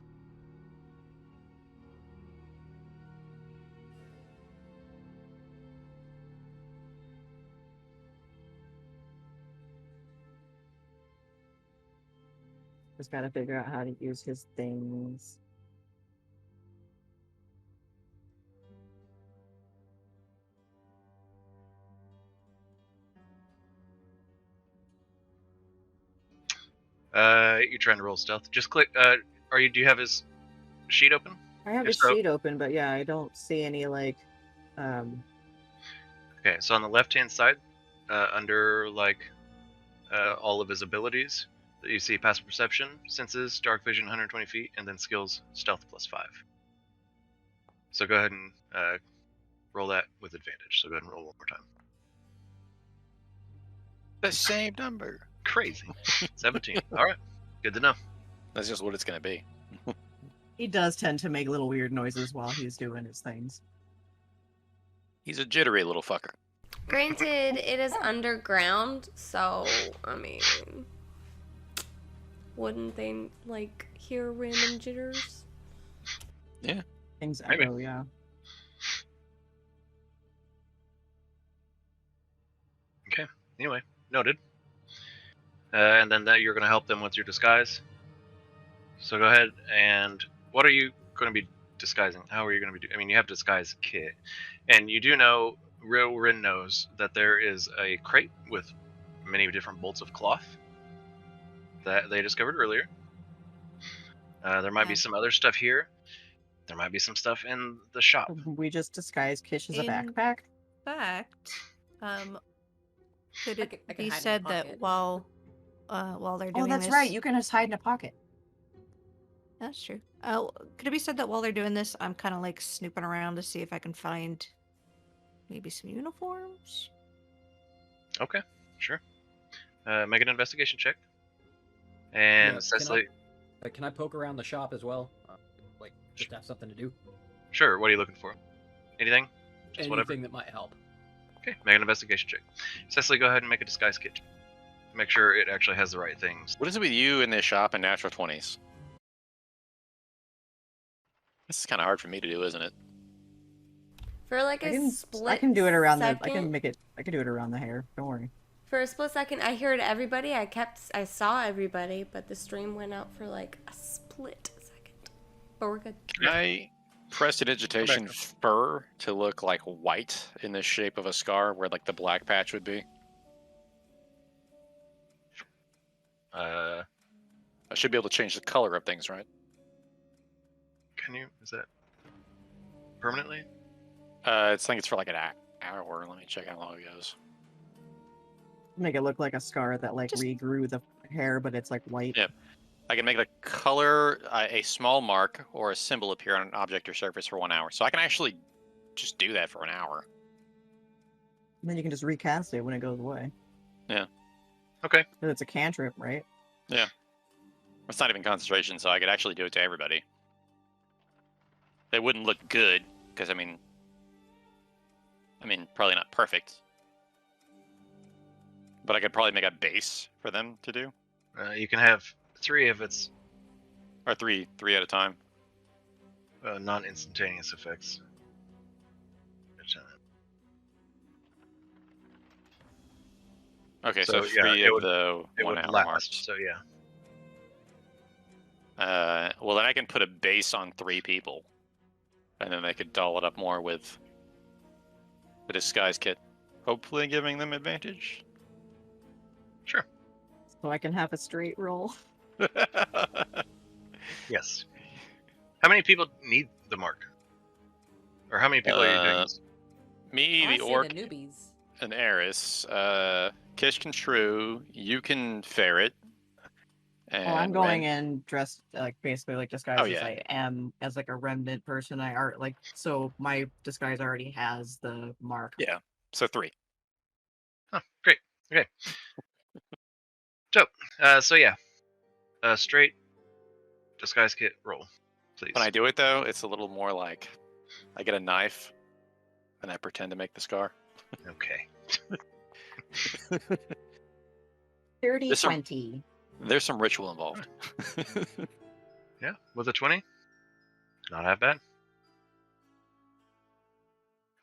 Just gotta figure out how to use his things. You're trying to roll stealth. Just click. Do you have his sheet open? I have If his so- sheet open, but yeah, I don't see any Okay, so on the left-hand side, under all of his abilities, you see passive perception, senses, dark vision, 120 feet, and then skills, stealth +5. So go ahead and roll that with advantage. So go ahead and roll one more time. The same number. Crazy. 17. All right. Good to know. That's just what it's going to be. He does tend to make little weird noises while he's doing his things. He's a jittery little fucker. Granted, it is underground, so I mean, wouldn't they hear random jitters? Things Maybe. echo, yeah. Anyway, noted. And then that you're going to help them with your disguise. So go ahead and what are you going to be disguising? How are you going to be I mean, you have disguise kit. And you do know, real Ren knows that there is a crate with many different bolts of cloth that they discovered earlier. There might be some other stuff here. There might be some stuff in the shop. We just disguise Qish as a In backpack. fact, could I it can hide be in a said that pocket. while they're doing Oh, that's this, right. You can just hide in a pocket. That's true. Could it be said that while they're doing this, I'm kind of like snooping around to see if I can find maybe some uniforms? Okay, sure. Make an investigation check. And Yeah, Cecily, Can I poke around the shop as well? Like, just have something to do? sure. What are you looking for? Anything? Just whatever. Anything that might help. Okay, make an investigation check. Cecily, go ahead and make a disguise kit. Make sure it actually has the right things. What is it with you in this shop and natural 20s? This is kind of hard for me to do, isn't it? For like a split I can do it around second, I can do it around the hair. Don't worry. For a split second, I heard everybody. I saw everybody, but the stream went out for like a split second. But we're good. Can I prestidigitation fur to look like white in the shape of a scar where like the black patch would be? I should be able to change the color of things, right? Can you? Is that permanently? I think it's for like an hour. Let me check how long it goes. Make it look like a scar that like regrew the hair, but it's like white. Yep. I can make the color a small mark or a symbol appear on an object or surface for 1 hour. So I can actually just do that for an hour. And then you can just recast it when it goes away. Yeah. Okay. But it's a cantrip, right? Yeah. It's not even concentration, so I could actually do it to everybody. They wouldn't look good, because I mean, probably not perfect. But I could probably make a base for them to do. You can have 3 if it's Or three at a time. non-instantaneous effects. Okay, so yeah, 3 it of would- the It 1 would hour last. marks. So yeah. Well, then I can put a base on 3 people. And then they could doll it up more with the disguise kit. Hopefully giving them advantage. Sure. So I can have a straight roll. Yes. How many people need the mark? Or how many people are you doing this? Me, I the see orc, the newbies. and Eris. Qish can shrew. You can ferret. And Well, I'm going Ren- in dressed like basically like disguised as yeah. I am as like a remnant person. So my disguise already has the mark. Yeah, so 3. Oh, great. Okay. So yeah. Straight disguise kit roll, please. When I do it, though, it's a little more like I get a knife and I pretend to make the scar. Okay. 30, There's some- 20. There's some ritual involved. Yeah, with a 20. Not half bad.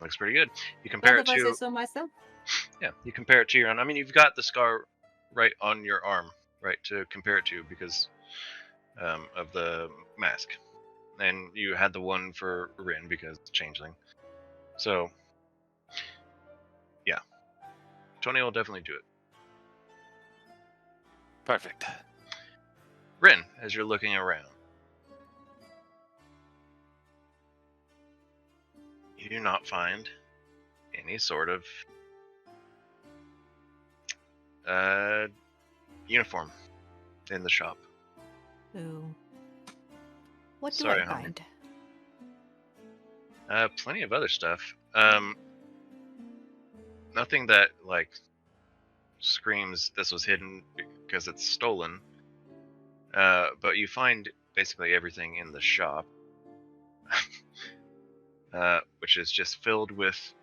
Looks pretty good. You compare it If I say to so myself. you compare it to your own. I mean, you've got the scar right on your arm, right, to compare it to because of the mask, and you had the one for Rin because it's changeling. So yeah, 20 will definitely do it. Perfect. Rin, as you're looking around, you do not find any sort of uniform in the shop. Ooh. What do Sorry, I homie. find? Plenty of other stuff. Nothing that like screams this was hidden because it's stolen. But you find basically everything in the shop, which is just filled with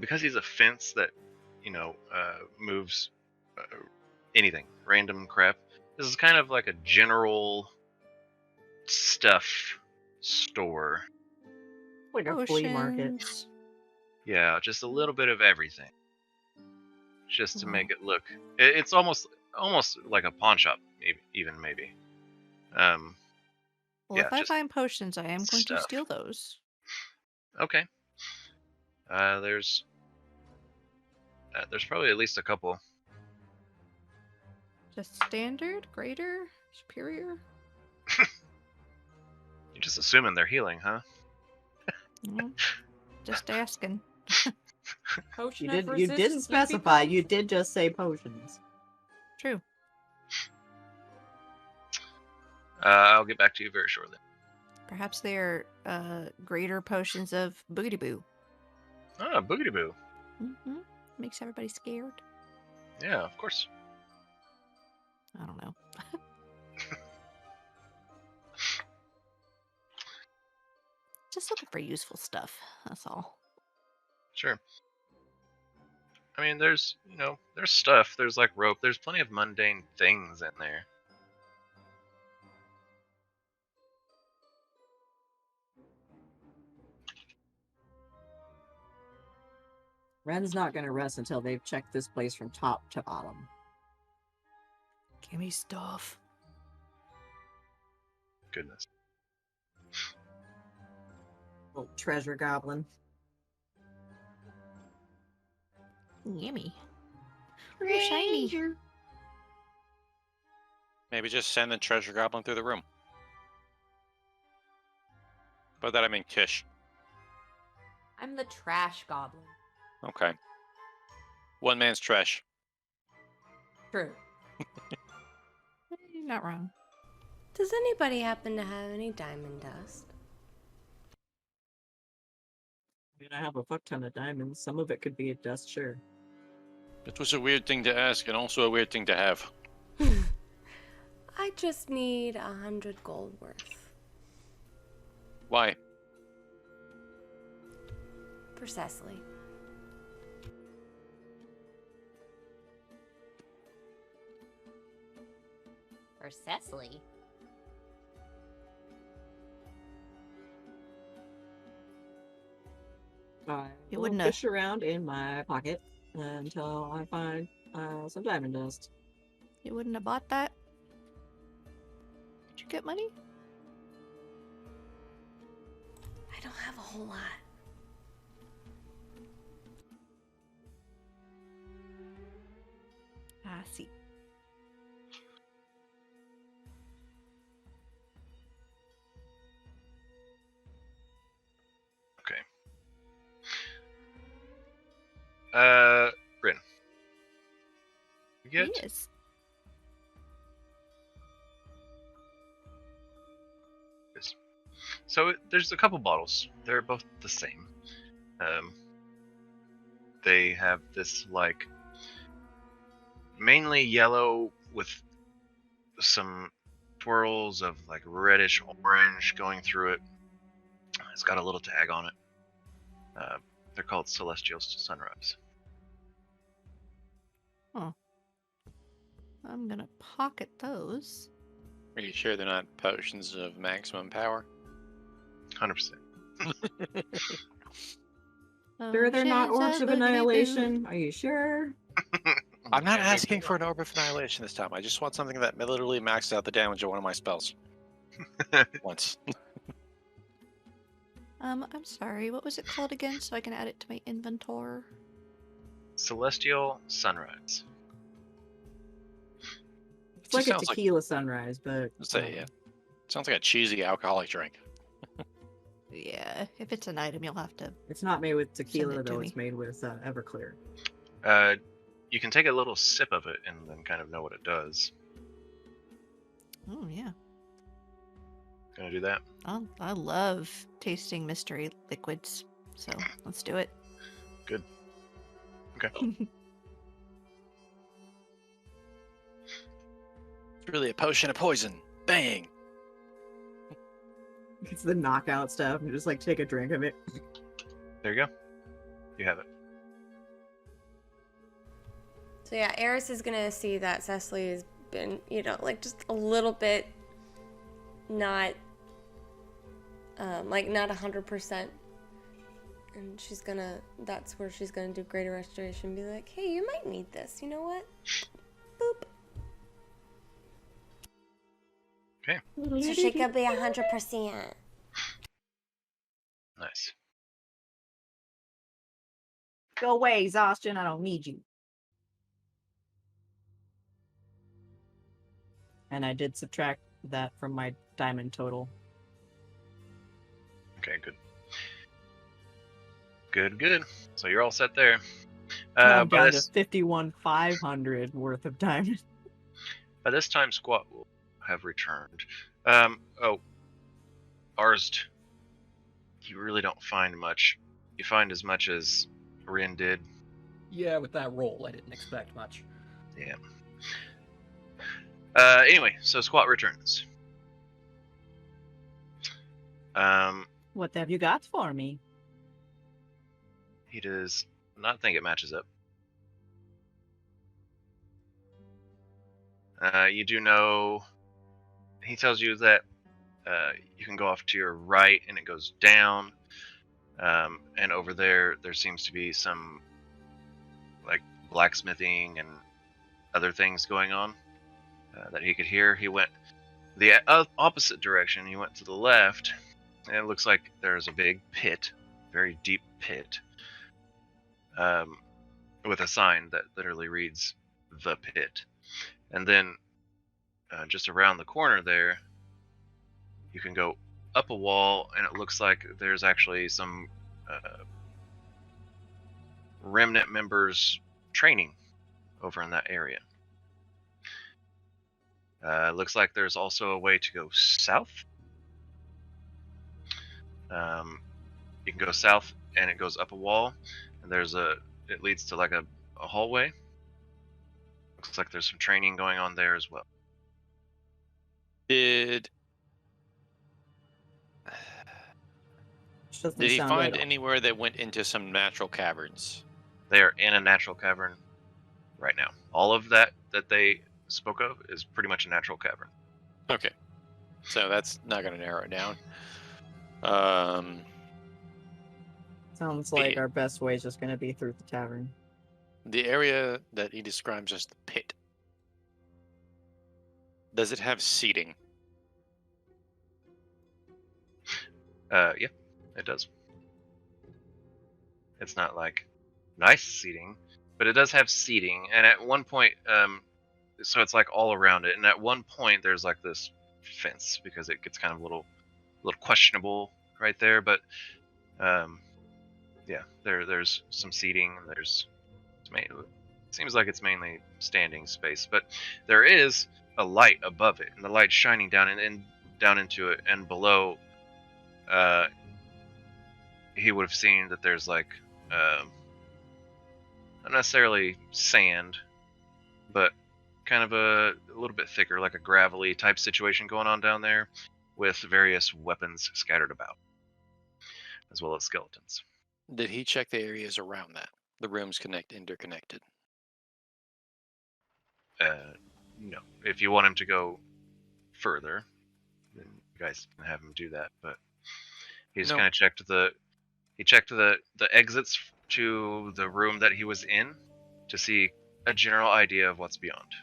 because he's a fence that moves anything, random crap. This is kind of like a general stuff store. Like a flea market. Potions. Yeah, just a little bit of everything. just to Wow. make it look. It's almost like a pawn shop, maybe. Well, Yeah, if I just find potions, I am going to stuff. steal those. Okay. There's probably at least a couple. Just standard, greater, superior. You're just assuming they're healing, huh? Mm, just asking. Potion You of didn't resistance, specify. maybe? You did just say potions. True. I'll get back to you very shortly. Perhaps they are greater potions of boogity boo. Ah, boogity boo. Mm-hmm. Makes everybody scared. Yeah, of course. I don't know. Just looking for useful stuff. That's all. Sure. I mean, there's stuff. There's like rope. There's plenty of mundane things in there. Ren's not gonna rest until they've checked this place from top to bottom. Give me stuff. Goodness. Little treasure goblin. Yummy. Ooh, shiny. Maybe just send the treasure goblin through the room. By that I mean Qish. I'm the trash goblin. Okay. One man's trash. True. You're not wrong. Does anybody happen to have any diamond dust? I mean, I have a fuck ton of diamonds. Some of it could be a dust, sure. It was a weird thing to ask and also a weird thing to have. I just need 100 gold worth Why? for Cecily. For Cecily. I You will wouldn't fish around in my pocket until I find some diamond dust. You wouldn't have bought that? Did you get money? I don't have a whole lot. I see. Okay. Rin. You get Yes. this. So there's a couple bottles. They're both the same. They have this like mainly yellow with some twirls of like reddish orange going through it. It's got a little tag on it. They're called Celestial Sunrise. I'm gonna pocket those. Are you sure they're not potions of maximum power? 100%. Sure, they're not Potions orbs of boogity boo. annihilation. Are you sure? I'm not Okay, asking for an orb of annihilation this time. I just want something that literally maxes out the damage of one of my spells. Once. I'm sorry. What was it called again? So I can add it to my inventory. Celestial Sunrise. It's like a sounds like- tequila sunrise, but Let's say, yeah. Sounds like a cheesy alcoholic drink. Yeah, if it's an item, you'll have to. it's not made with tequila it to though. me. It's made with Everclear. You can take a little sip of it and then kind of know what it does. Oh yeah. Gonna do that? I love tasting mystery liquids. So let's do it. Good. Okay. It's really a potion of poison. Bang! It's the knockout stuff. You just like take a drink of it. There you go. You have it. So yeah, Eris is gonna see that Cecily has been, like just a little bit not, like not 100% And that's where she's gonna do greater restoration. Be like, hey, you might need this. You know what? Boop. Okay. So she could be 100%. Nice. Go away, exhaustion. I don't need you. And I did subtract that from my diamond total. Okay, good. Good. So you're all set there. I'm By down this to 51,500 worth of diamond. by this time, Squat will have returned. Arzd, you really don't find much. You find as much as Rin did. Yeah, with that roll, I didn't expect much. Yeah. Anyway, so Squat returns. What have you got for me? He does not think it matches up. You do know. He tells you that you can go off to your right and it goes down. And over there seems to be some like blacksmithing and other things going on that he could hear. He went the opposite direction. He went to the left, and it looks like there's a big pit, very deep pit, with a sign that literally reads "The Pit." And then just around the corner there, you can go up a wall, and it looks like there's actually some Remnant members training over in that area. Looks like there's also a way to go south. You can go south, and it goes up a wall, and it leads to like a hallway. Looks like there's some training going on there as well. Did he find anywhere that went into some natural caverns? They are in a natural cavern right now. All of that they spoke of is pretty much a natural cavern. Okay, so that's not going to narrow it down. Sounds like our best way is just going to be through the tavern. The area that he describes as the pit, does it have seating? Yeah, it does. It's not like nice seating, but it does have seating. And at one point, so it's like all around it. And at one point, there's like this fence because it gets kind of a little questionable right there. But yeah, there's some seating. It seems like it's mainly standing space, but there is a light above it, and the light's shining down and down into it, and below. He would have seen that there's like not necessarily sand, but kind of a little bit thicker, like a gravelly type situation going on down there, with various weapons scattered about, as well as skeletons. Did he check the areas around that? The rooms interconnected? No. If you want him to go further, then you guys can have him do that. But he just kind of checked the exits to the room that he was in to see a general idea of what's beyond,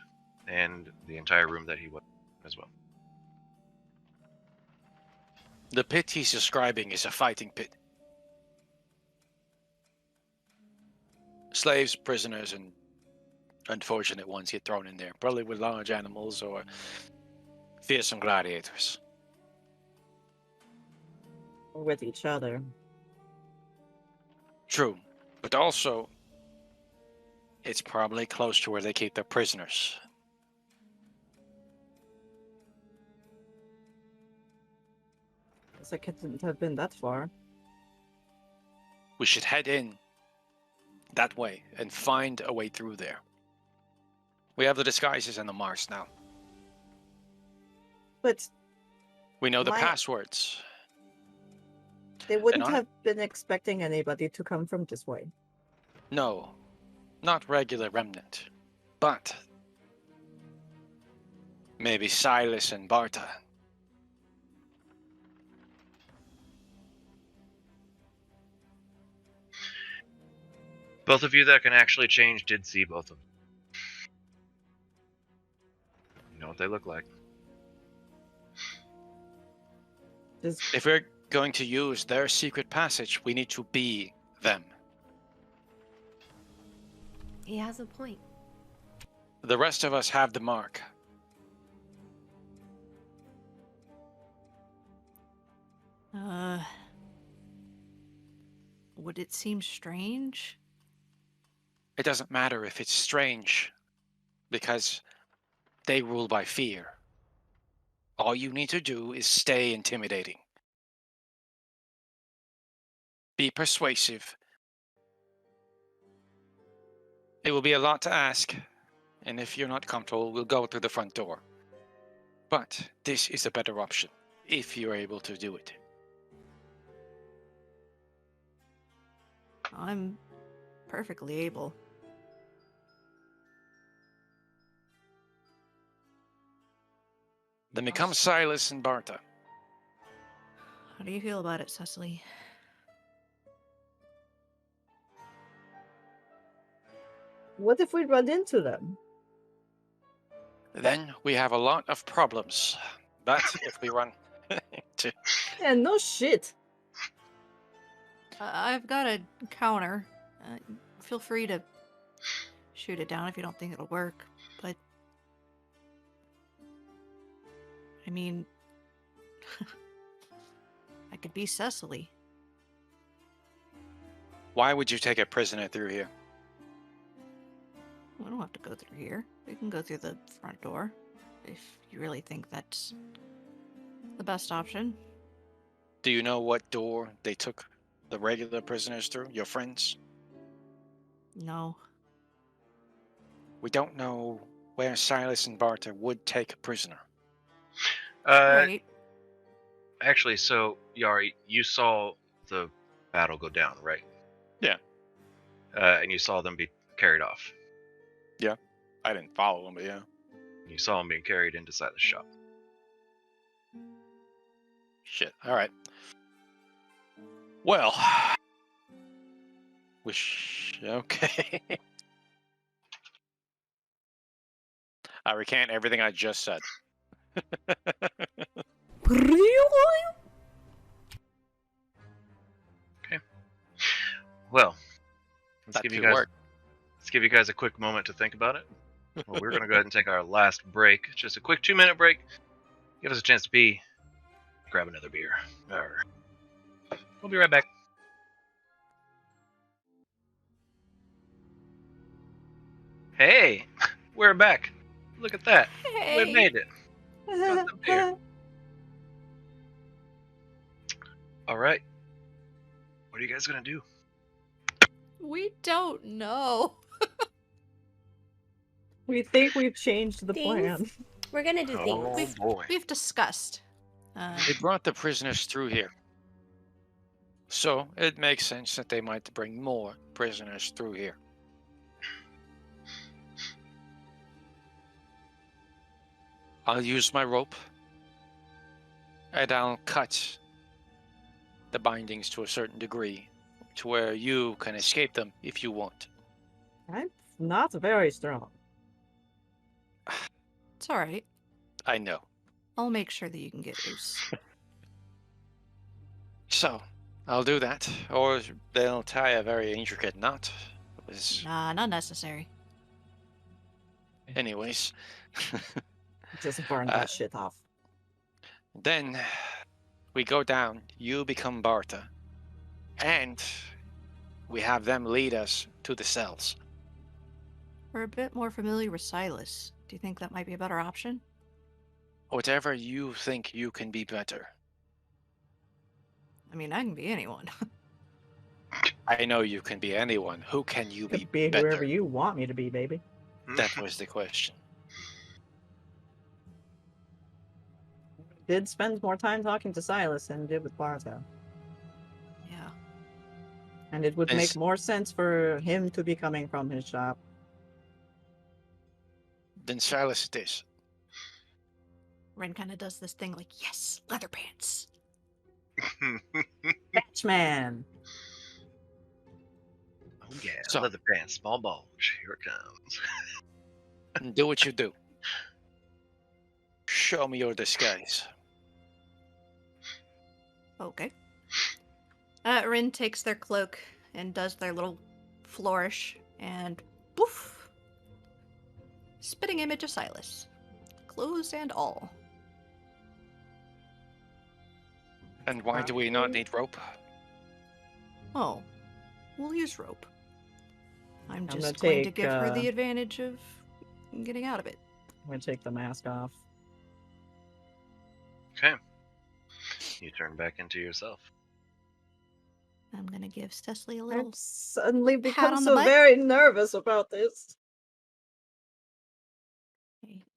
and the entire room that he was in as well. The pit he's describing is a fighting pit. Slaves, prisoners, and unfortunate ones get thrown in there, probably with large animals or fearsome gladiators. Or with each other. True, but also, it's probably close to where they keep their prisoners. It couldn't have been that far. We should head in that way and find a way through there. We have the disguises and the marks now. But we know the passwords. They wouldn't have been expecting anybody to come from this way. No, not regular Remnant, but maybe Silas and Barta. Both of you that can actually change did see both of them. You know what they look like. Just If we're going to use their secret passage, we need to be them. He has a point. The rest of us have the mark. Would it seem strange? It doesn't matter if it's strange, because they rule by fear. All you need to do is stay intimidating. Be persuasive. It will be a lot to ask, and if you're not comfortable, we'll go through the front door. But this is a better option, if you're able to do it. I'm perfectly able. Then become Silas and Barta. How do you feel about it, Cecily? what if we run into them? Then we have a lot of problems. But if we run into... Yeah, no shit. I've got a counter. Feel free to shoot it down if you don't think it'll work. But I mean, I could be Cecily. Why would you take a prisoner through here? We don't have to go through here. We can go through the front door if you really think that's the best option. Do you know what door they took the regular prisoners through? Your friends? No. We don't know where Silas and Barta would take a prisoner. Right. Actually, so Yari, you saw the battle go down, right? Yeah. And you saw them be carried off. I didn't follow them, but yeah. You saw them being carried into Silas' shop. Shit. All right. Well. Okay. I recant everything I just said. Well, let's That give you could guys work. let's give you guys a quick moment to think about it. Well, we're gonna go ahead and take our last break. Just a quick 2-minute break. Give us a chance to pee. Grab another beer. We'll be right back. Hey, we're back. Look at that. We made it. Got the beer. All right. What are you guys gonna do? We don't know. We think we've changed the Things. plan. We're gonna do Oh things. boy. We've discussed. They brought the prisoners through here. So it makes sense that they might bring more prisoners through here. I'll use my rope. And I'll cut the bindings to a certain degree to where you can escape them if you want. I'm not very strong. It's all right. I know. I'll make sure that you can get loose. So, I'll do that. Or they'll tie a very intricate knot. Nah, not necessary. Anyways. Just burn that shit off. Then we go down, you become Barta, and we have them lead us to the cells. We're a bit more familiar with Silas. Do you think that might be a better option? Whatever you think you can be better. I mean, I can be anyone. I know you can be anyone. Who can you be Could be better? whoever you want me to be, baby. That was the question. Did spend more time talking to Silas than did with Barta. Yeah. And it would Is- make more sense for him to be coming from his shop. Then Silas it is. Ren kind of does this thing like, yes, leather pants. Batchman! Oh yeah, So- leather pants, small bulge. Here it comes. Do what you do. Show me your disguise. Okay. Rin takes their cloak and does their little flourish, and poof! Spitting image of Silas. Clothes and all. And why do we not need rope? Oh, we'll use rope. I'm gonna just going to take, give her the advantage of getting out of it. I'm gonna take the mask off. Okay. You turn back into yourself. I'm going to give Cecily a I've little suddenly pat become on the so butt. very nervous about this.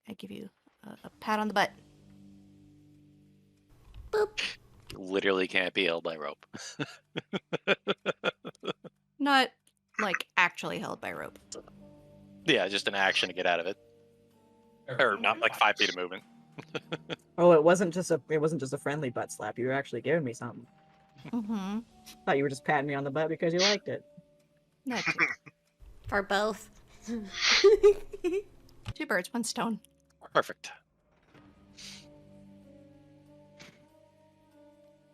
I give you a pat on the butt. Boop. Literally can't be held by rope. Not like actually held by rope. Yeah, just an action to get out of it. Or not like 5 feet of movement. Oh, it wasn't just a friendly butt slap. You were actually giving me something. Mm-hmm. Thought you were just patting me on the butt because you liked it. That too. For both. 2 birds, 1 stone. Perfect.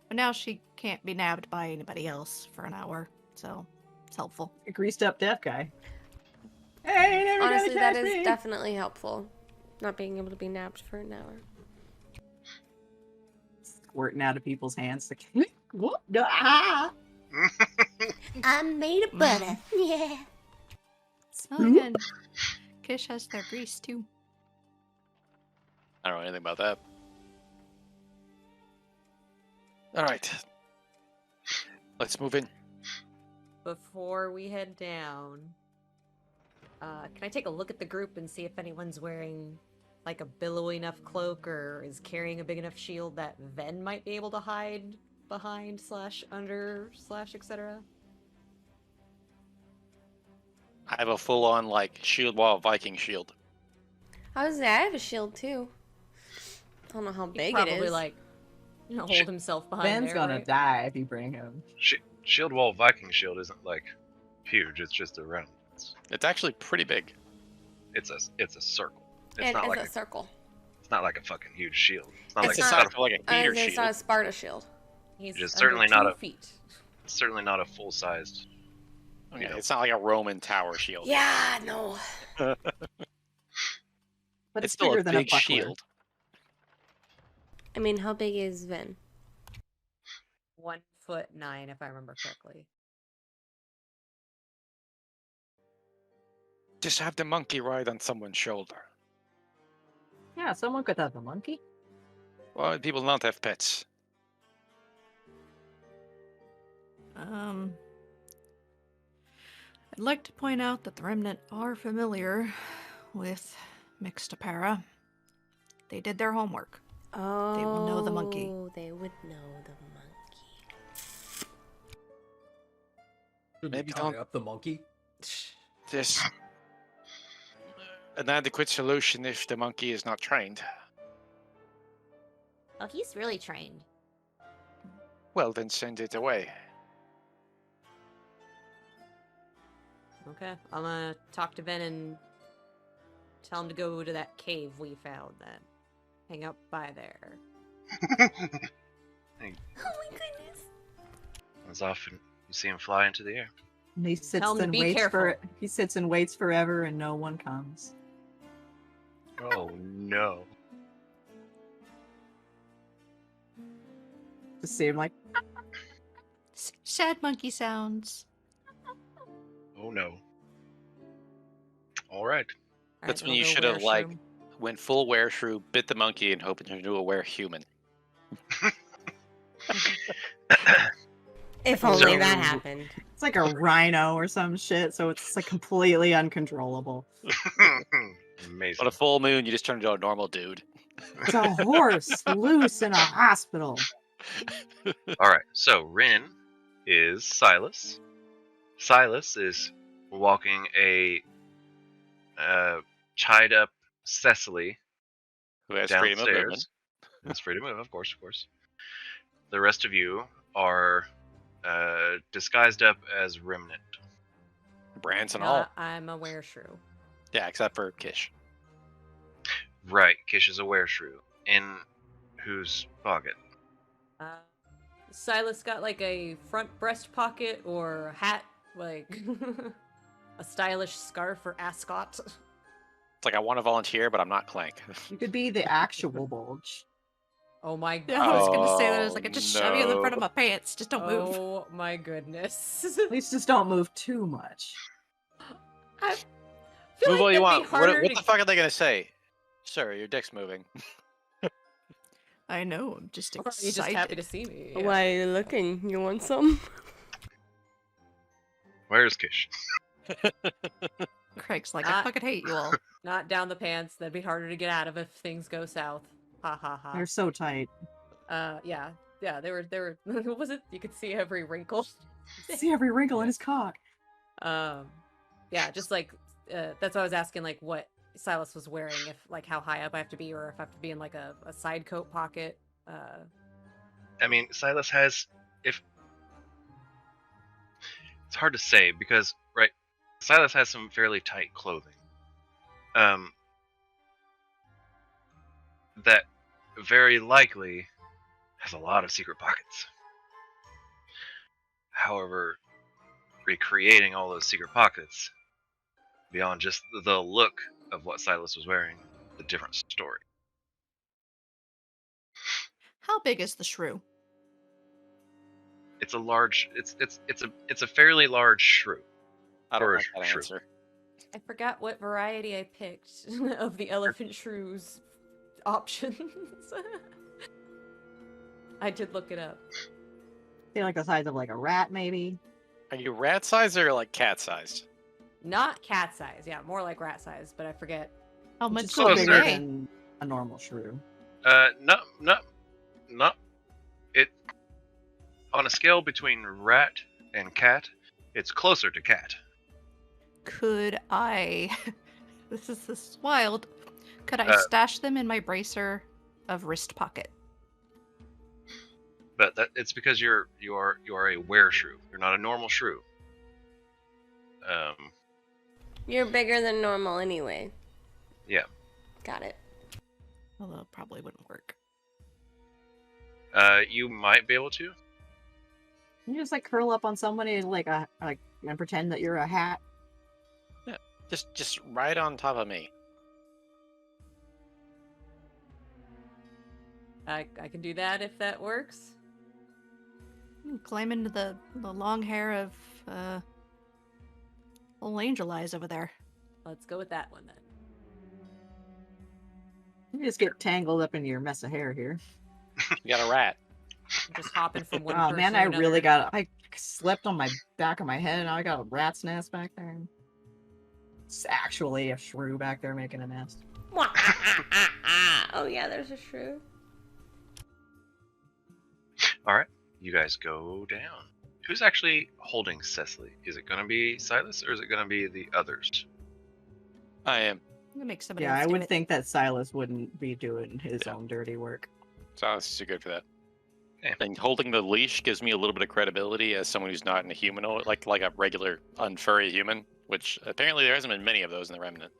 But now she can't be nabbed by anybody else for an hour, so it's helpful. A greased up deaf guy. Hey, never gonna Honestly, that catch is me. definitely helpful. Not being able to be nabbed for an hour. Squirting out of people's hands. Like, what? No, ah! I'm made of butter. Yeah. Oh, again, Qish has their grease too. I don't know anything about that. All right. Let's move in. Before we head down, can I take a look at the group and see if anyone's wearing like a billowy enough cloak or is carrying a big enough shield that Ven might be able to hide behind / under / etc.? I have a full-on like shield wall Viking shield. I was I have a shield too. I don't know how He'd big probably it is. like hold himself behind Ben's there, gonna right? die if you bring him. Shield wall Viking shield isn't like huge. It's just around. It's actually pretty big. It's a circle. It's And not it's like a circle. it's not like a fucking huge shield. It's not It's like a not- size for like a heater It's shield. not a Sparta shield. He's Just under certainly 2 not a- feet. it's certainly not a full sized. Okay, you know. it's not like a Roman tower shield. Yeah, no. But It's it's still bigger a than big a buckler. shield. I mean, how big is Ven? 1'9", if I remember correctly. Just have the monkey ride on someone's shoulder. Yeah, someone could have a monkey. Why do people not have pets? I'd like to point out that the Remnant are familiar with mixed apara. They did their homework. Oh, will know the monkey. They would know the monkey. Should Maybe we tie don't- up the monkey? There's an adequate solution if the monkey is not trained. Oh, he's really trained. Well, then send it away. Okay, I'm gonna talk to Ben and tell him to go to that cave we found then. Hang out by there. Oh my goodness. As often you see him fly into the air. And he sits Tell him to and be waits for careful. he sits and waits forever and no one comes. Oh no. Just see him like, Sad monkey sounds. Oh no. All right. That's Alright, when we'll you go should have like wereshroom. went full wereshrew, bit the monkey, and hoped into a werehuman. If So- only that happened. it's like a rhino or some shit, so it's like completely uncontrollable. Amazing. On a full moon, you just turn into a normal dude. It's a horse loose in a hospital. All right. So Rin is Silas. Silas is walking a tied up Cecily Who has freedom of movement. downstairs. It's free to move, of course, of course. The rest of you are disguised up as Remnant. Brands and all. I'm a wereshrew. Yeah, except for Qish. Right, Qish is a wereshrew. In whose pocket? Silas got like a front breast pocket or a hat, like a stylish scarf or ascot. It's like I want to volunteer, but I'm not Clank. You could be the actual bulge. Oh my Yeah, I was gonna say that. I was Oh, like, I just shove you in the front of my pants. Just don't move. Oh my goodness. At least just don't move too much. I feel Move like all you that'd be want. harder What to- the fuck are they gonna say? Sir, your dick's moving. I know. I'm just Or excited. are you just happy to see me? Yeah. Why are you looking? You want some? Where's Qish? Craig's like, Ah. I fucking hate you all. Not down the pants. That'd be harder to get out of if things go south. Ha ha ha. They're so tight. Yeah. They were. What was it? You could see every wrinkle. See every wrinkle in his cock. Yeah, just like that's why I was asking like what Silas was wearing, if like how high up I have to be, or if I have to be in like a side coat pocket. I mean, Silas has. If it's hard to say because right, Silas has some fairly tight clothing. That very likely has a lot of secret pockets. However, recreating all those secret pockets beyond just the look of what Silas was wearing, a different story. How big is the shrew? It's a large. It's a fairly large shrew. I don't Or like that shrew. answer. I forgot what variety I picked of the elephant shrews options. I did look it up. Say like the size of like a rat, maybe. Are you rat sized or like cat sized? Not cat size, yeah, more like rat size, but I forget. How Which much is do still they closer. bigger weigh? than a normal shrew. No. It on a scale between rat and cat, it's closer to cat. Could I? This is wild. Could I stash them in my bracer of wrist pocket? But it's because you are a wereshrew. You're not a normal shrew. You're bigger than normal anyway. Yeah. Got it. Although it probably wouldn't work. You might be able to. You just like curl up on somebody like and pretend that you're a hat. Just right on top of me. I can do that if that works. Climb into the long hair of old Angel Eyes over there. Let's go with that one then. You just get tangled up in your mess of hair here. You got a rat. I'm just hopping from one Oh person man, to I another. really I slept on my back of my head and now I got a rat's nest back there. It's actually a shrew back there making a nest. Oh yeah, there's a shrew. Alright. You guys go down. Who's actually holding Cecily? Is it going to be Silas or is it going to be the others? I am. I'm gonna make somebody Yeah, else I do would it. think that Silas wouldn't be doing his Yeah. own dirty work. Silas is too good for that. Okay. And holding the leash gives me a little bit of credibility as someone who's not in a humanoid, like a regular unfurry human, which apparently there hasn't been many of those in the Remnant.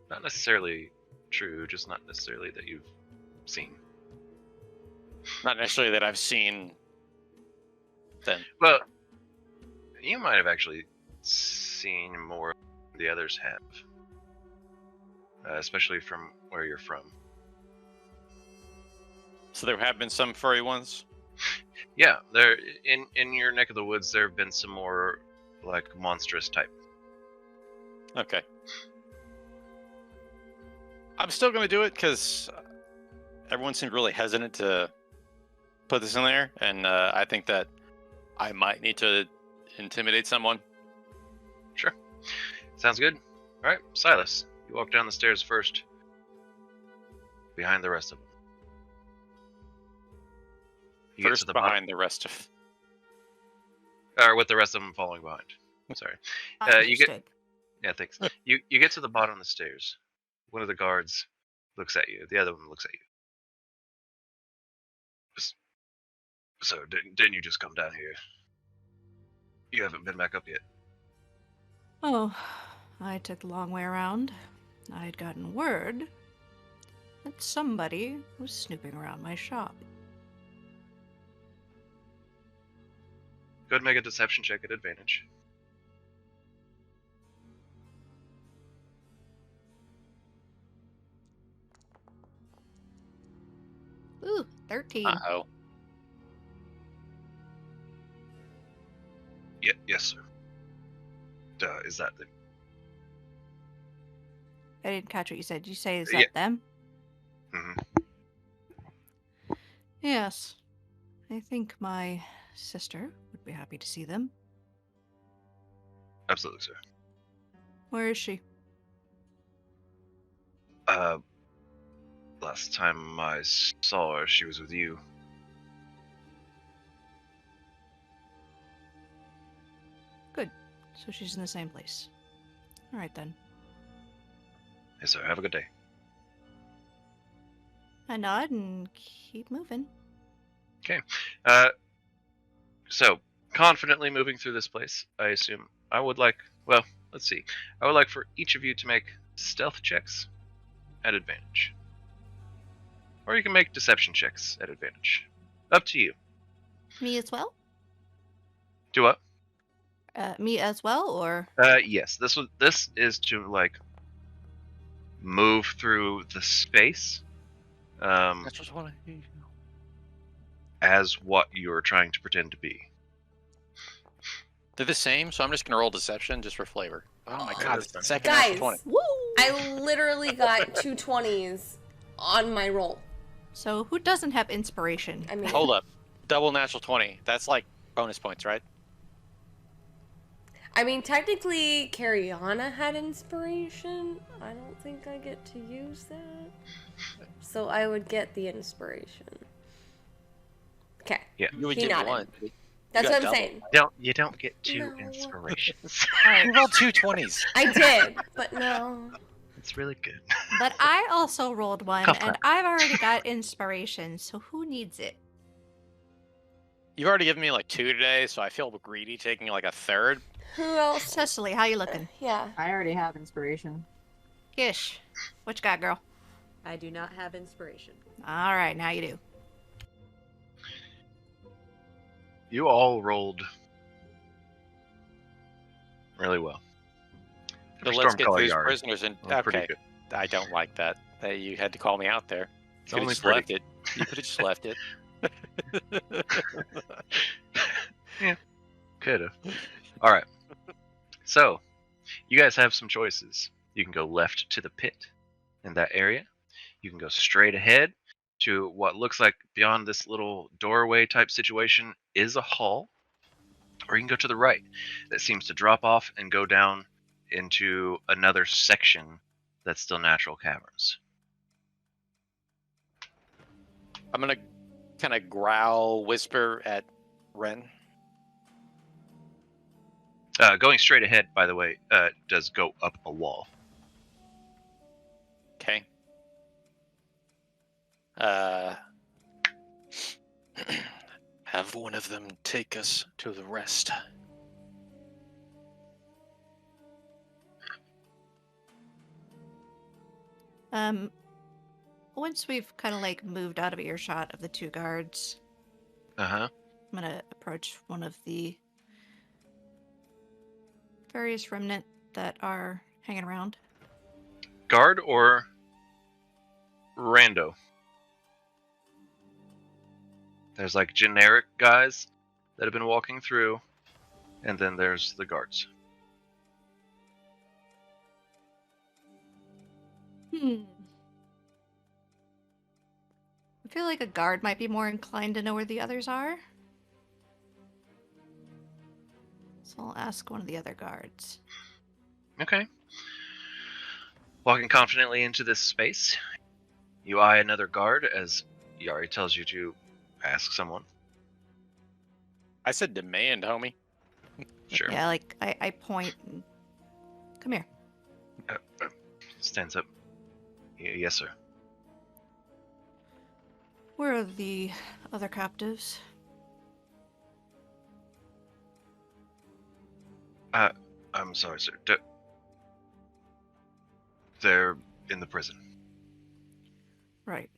Not necessarily true, just not necessarily that you've seen. Not necessarily that I've seen them. Well, you might have actually seen more than the others have. Especially from where you're from. So there have been some furry ones. Yeah, there in your neck of the woods there have been some more like monstrous type. Okay. I'm still going to do it because everyone seemed really hesitant to put this in there, and I think that I might need to intimidate someone. Sure. Sounds good. Alright, Silas, you walk down the stairs first. Behind the rest of them. You get First to the behind the rest of... bottom, or with the rest of them following behind. I'm sorry. You get Understood. Yeah, thanks. You get to the bottom of the stairs. One of the guards looks at you. The other one looks at you. So didn't you just come down here? You haven't been back up yet. Oh, I took the long way around. I'd gotten word that somebody was snooping around my shop. Go ahead and make a deception check at advantage. Ooh, 13. Uh-oh. Yes, sir. Is that the... I didn't catch what you said. Did you say is Yeah. that them? Mhm. Yes. I think my sister would be happy to see them. Absolutely, sir. Where is she? Last time I saw her, she was with you. Good. So she's in the same place. All right then. Yes, sir. Have a good day. I nod and keep moving. So, confidently moving through this place, I assume. I would like... Well, let's see. I would like for each of you to make stealth checks at advantage. Or you can make deception checks at advantage. Up to you. Me as well? Do what? Me as well, or? Yes. This is to, like, move through the space. That's just what I... As what you're trying to pretend to be. They're the same, so I'm just gonna roll deception just for flavor. Oh my god, that's it's the fine. second natural Guys, 20. Woo! I literally got 2 20s on my roll. So who doesn't have inspiration? I mean, Hold up. Double natural 20. That's like bonus points, right? Technically, Cariana had inspiration. I don't think I get to use that. So I would get the inspiration. Okay. Yeah. You would He give me nodded. one. That's got what I'm double. saying. You don't get two No. inspirations. You rolled 2 20s. I did, but no. It's really good. But I also rolled one, Cuff and that. I've already got inspiration, so who needs it? You've already given me like 2 today, so I feel greedy taking like a third. Who else? Cecily, how you looking? Yeah. I already have inspiration. Qish, what you got, girl? I do not have inspiration. All right, now you do. You all rolled really well. So For let's get Stormcaller these Yari, prisoners in. well, pretty Okay, good. I don't like that. That you had to call me out there. It's You could only have just pretty. left it. You could have just left it. Could have. All right. So, you guys have some choices. You can go left to the pit in that area. You can go straight ahead to what looks like beyond this little doorway type situation is a hall. Or you can go to the right that seems to drop off and go down into another section that's still natural caverns. I'm gonna kind of growl, whisper at Ren. Going straight ahead, by the way, does go up a wall. Okay. Have one of them take us to the rest. Once we've kind of like moved out of earshot of the 2 guards, Uh-huh. I'm gonna approach one of the various remnant that are hanging around. Guard or rando? There's like generic guys that have been walking through, and then there's the guards. I feel like a guard might be more inclined to know where the others are. So I'll ask one of the other guards. Okay. Walking confidently into this space, you eye another guard as Yari tells you to ask someone. I said demand, homie. Sure. Yeah, like I point and come here. Stands up. Yes, sir. Where are the other captives? I'm sorry, sir. They're in the prison. Right.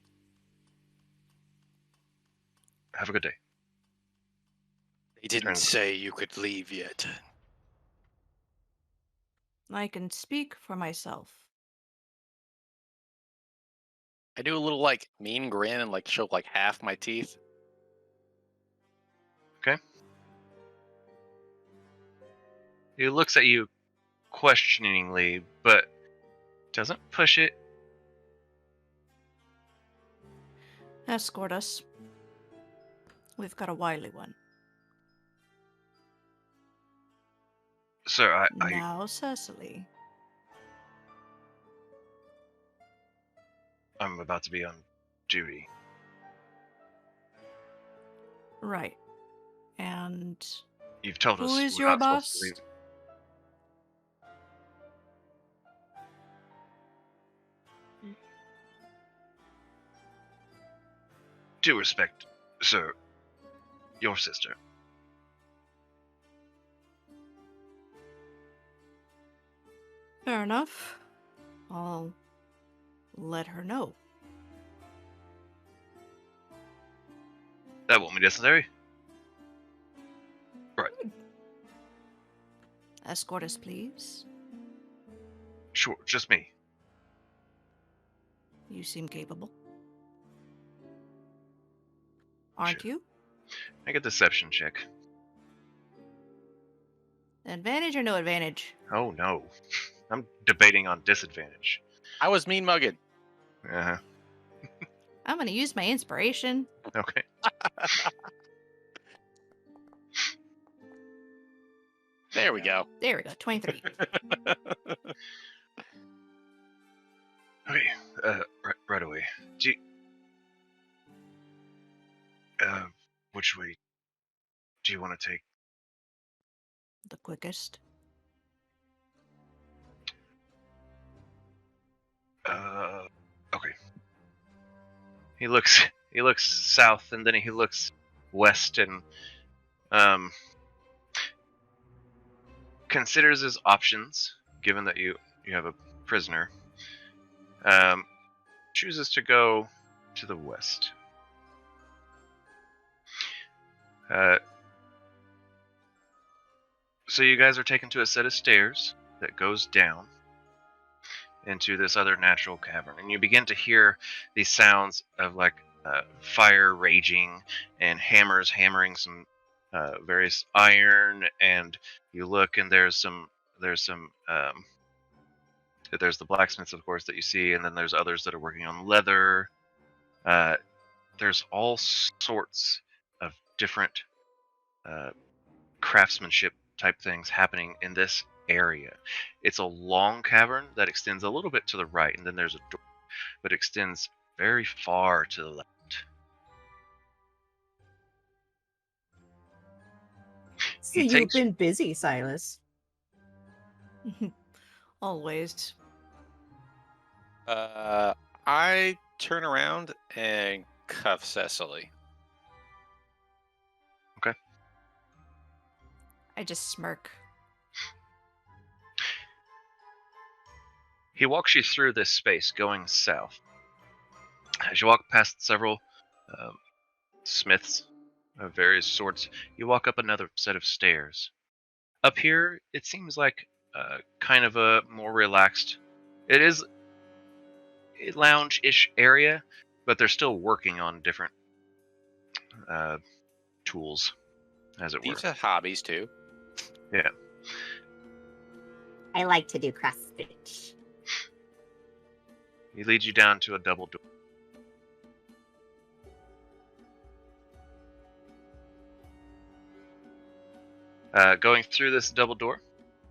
Have a good day. They didn't Turns- say you could leave yet. I can speak for myself. I do a little like mean grin and like show like half my teeth. He looks at you questioningly, but doesn't push it. Escort us. We've got a wily one. Sir, Now, Cecily. I'm about to be on duty. Right. And You've told who us is we're your not supposed to boss? leave. Due respect, sir. Your sister. Fair enough. I'll let her know. That won't be necessary. Escort us, please. Sure, just me. You seem capable. Aren't you? Make a deception check. Advantage or no advantage? Oh no. I'm debating on disadvantage. I was mean mugging. Uh-huh. I'm gonna use my inspiration. Okay. There we go. There we go, 23. Okay, right away. Do you, which way do you want to take? The quickest. Okay. He looks south and then he looks west and considers his options, given that you have a prisoner. Chooses to go to the west. So you guys are taken to a set of stairs that goes down into this other natural cavern, and you begin to hear these sounds of like fire raging and hammers hammering some various iron. And you look, and there's the blacksmiths, of course, that you see, and then there's others that are working on leather. There's all sorts of different craftsmanship type things happening in this area. It's a long cavern that extends a little bit to the right, and then there's a door, but extends very far to the left. So He you've takes- been busy, Silas. Always. I turn around and cuff Cecily. I just smirk. He walks you through this space going south. As you walk past several smiths of various sorts, you walk up another set of stairs. Up here, it seems like kind of a more relaxed. It is a lounge-ish area, but they're still working on different tools, as it were. These are hobbies too. Yeah. I like to do cross stitch. He leads you down to a double door. Going through this double door,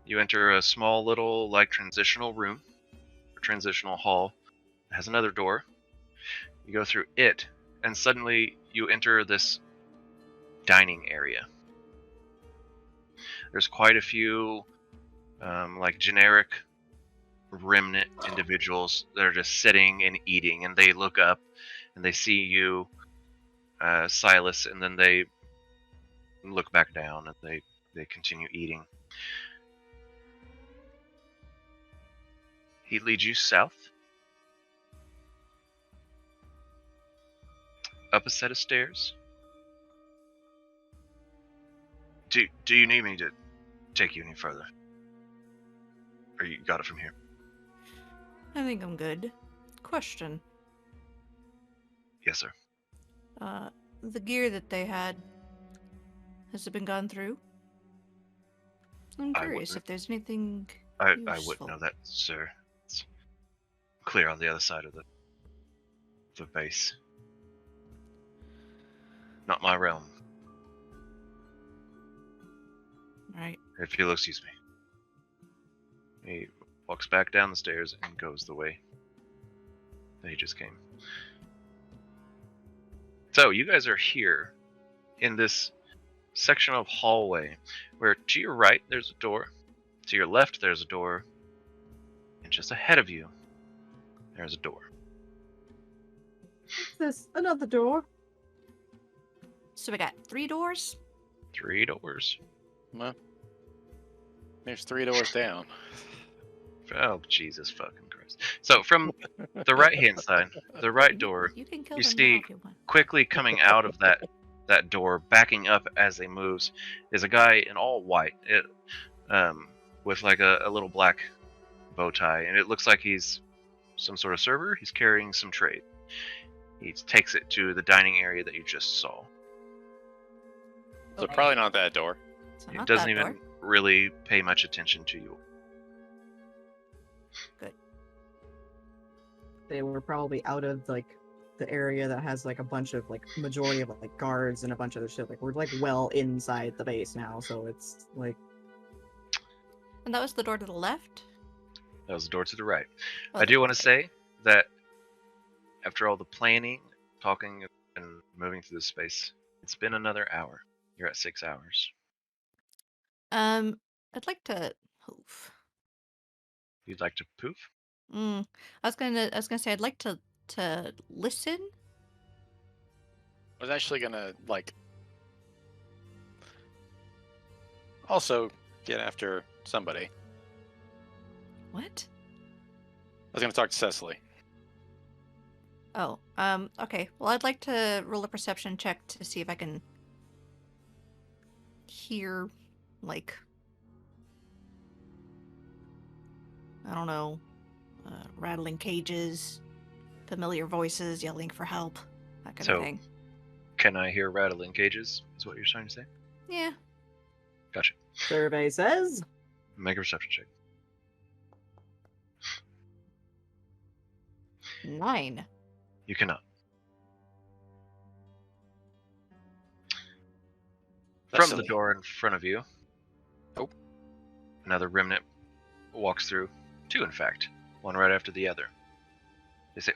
you enter a small little like transitional room, or transitional hall. It has another door. You go through it, and suddenly you enter this dining area. There's quite a few like generic remnant individuals that are just sitting and eating, and they look up and they see you, Silas, and then they look back down and they continue eating. He leads you south, up a set of stairs. Do you need me to take you any further? Or you got it from here? I think I'm good. Question. Yes, sir. The gear that they had, has it been gone through? I'm I curious wouldn't- if there's anything I useful. wouldn't know that, sir. It's clear on the other side of the base. Not my realm. Right. If you'll excuse me. He walks back down the stairs and goes the way that he just came. So, you guys are here in this section of hallway where to your right there's a door, to your left there's a door, and just ahead of you there's a door. What's this? Another door? So we got 3 doors? 3 doors. Well, there's 3 doors down. Oh, Jesus fucking Christ. So, from the right-hand side, the right door, You can kill you them see now if you want. quickly coming out of that door, backing up as he moves, is a guy in all white, with like a little black bow tie, and it looks like he's some sort of server. He's carrying some trade. He takes it to the dining area that you just saw. So probably not that door. So He not doesn't that even door. really pay much attention to you. They were probably out of like the area that has like a bunch of like majority of like guards and a bunch of other shit. Like we're like well inside the base now, so it's like And that was the door to the left? That was the door to the right. Oh, I do want to okay. say that after all the planning, talking, and moving through this space, it's been another hour. You're at 6 hours. I'd like to hoof. You'd like to poof? I was gonna say I'd like to listen. I was actually gonna like also get after somebody. What? I was gonna talk to Cecily. Oh, okay. Well, I'd like to roll a perception check to see if I can hear, like, I don't know, rattling cages, familiar voices yelling for help, that kind of So- thing. Can I hear rattling cages? Is what you're trying to say? Yeah. Gotcha. survey says. Make a perception check. 9. You cannot. From the Cecily. door in front of you, Oh. another remnant walks through. 2, in fact. One right after the other. They say,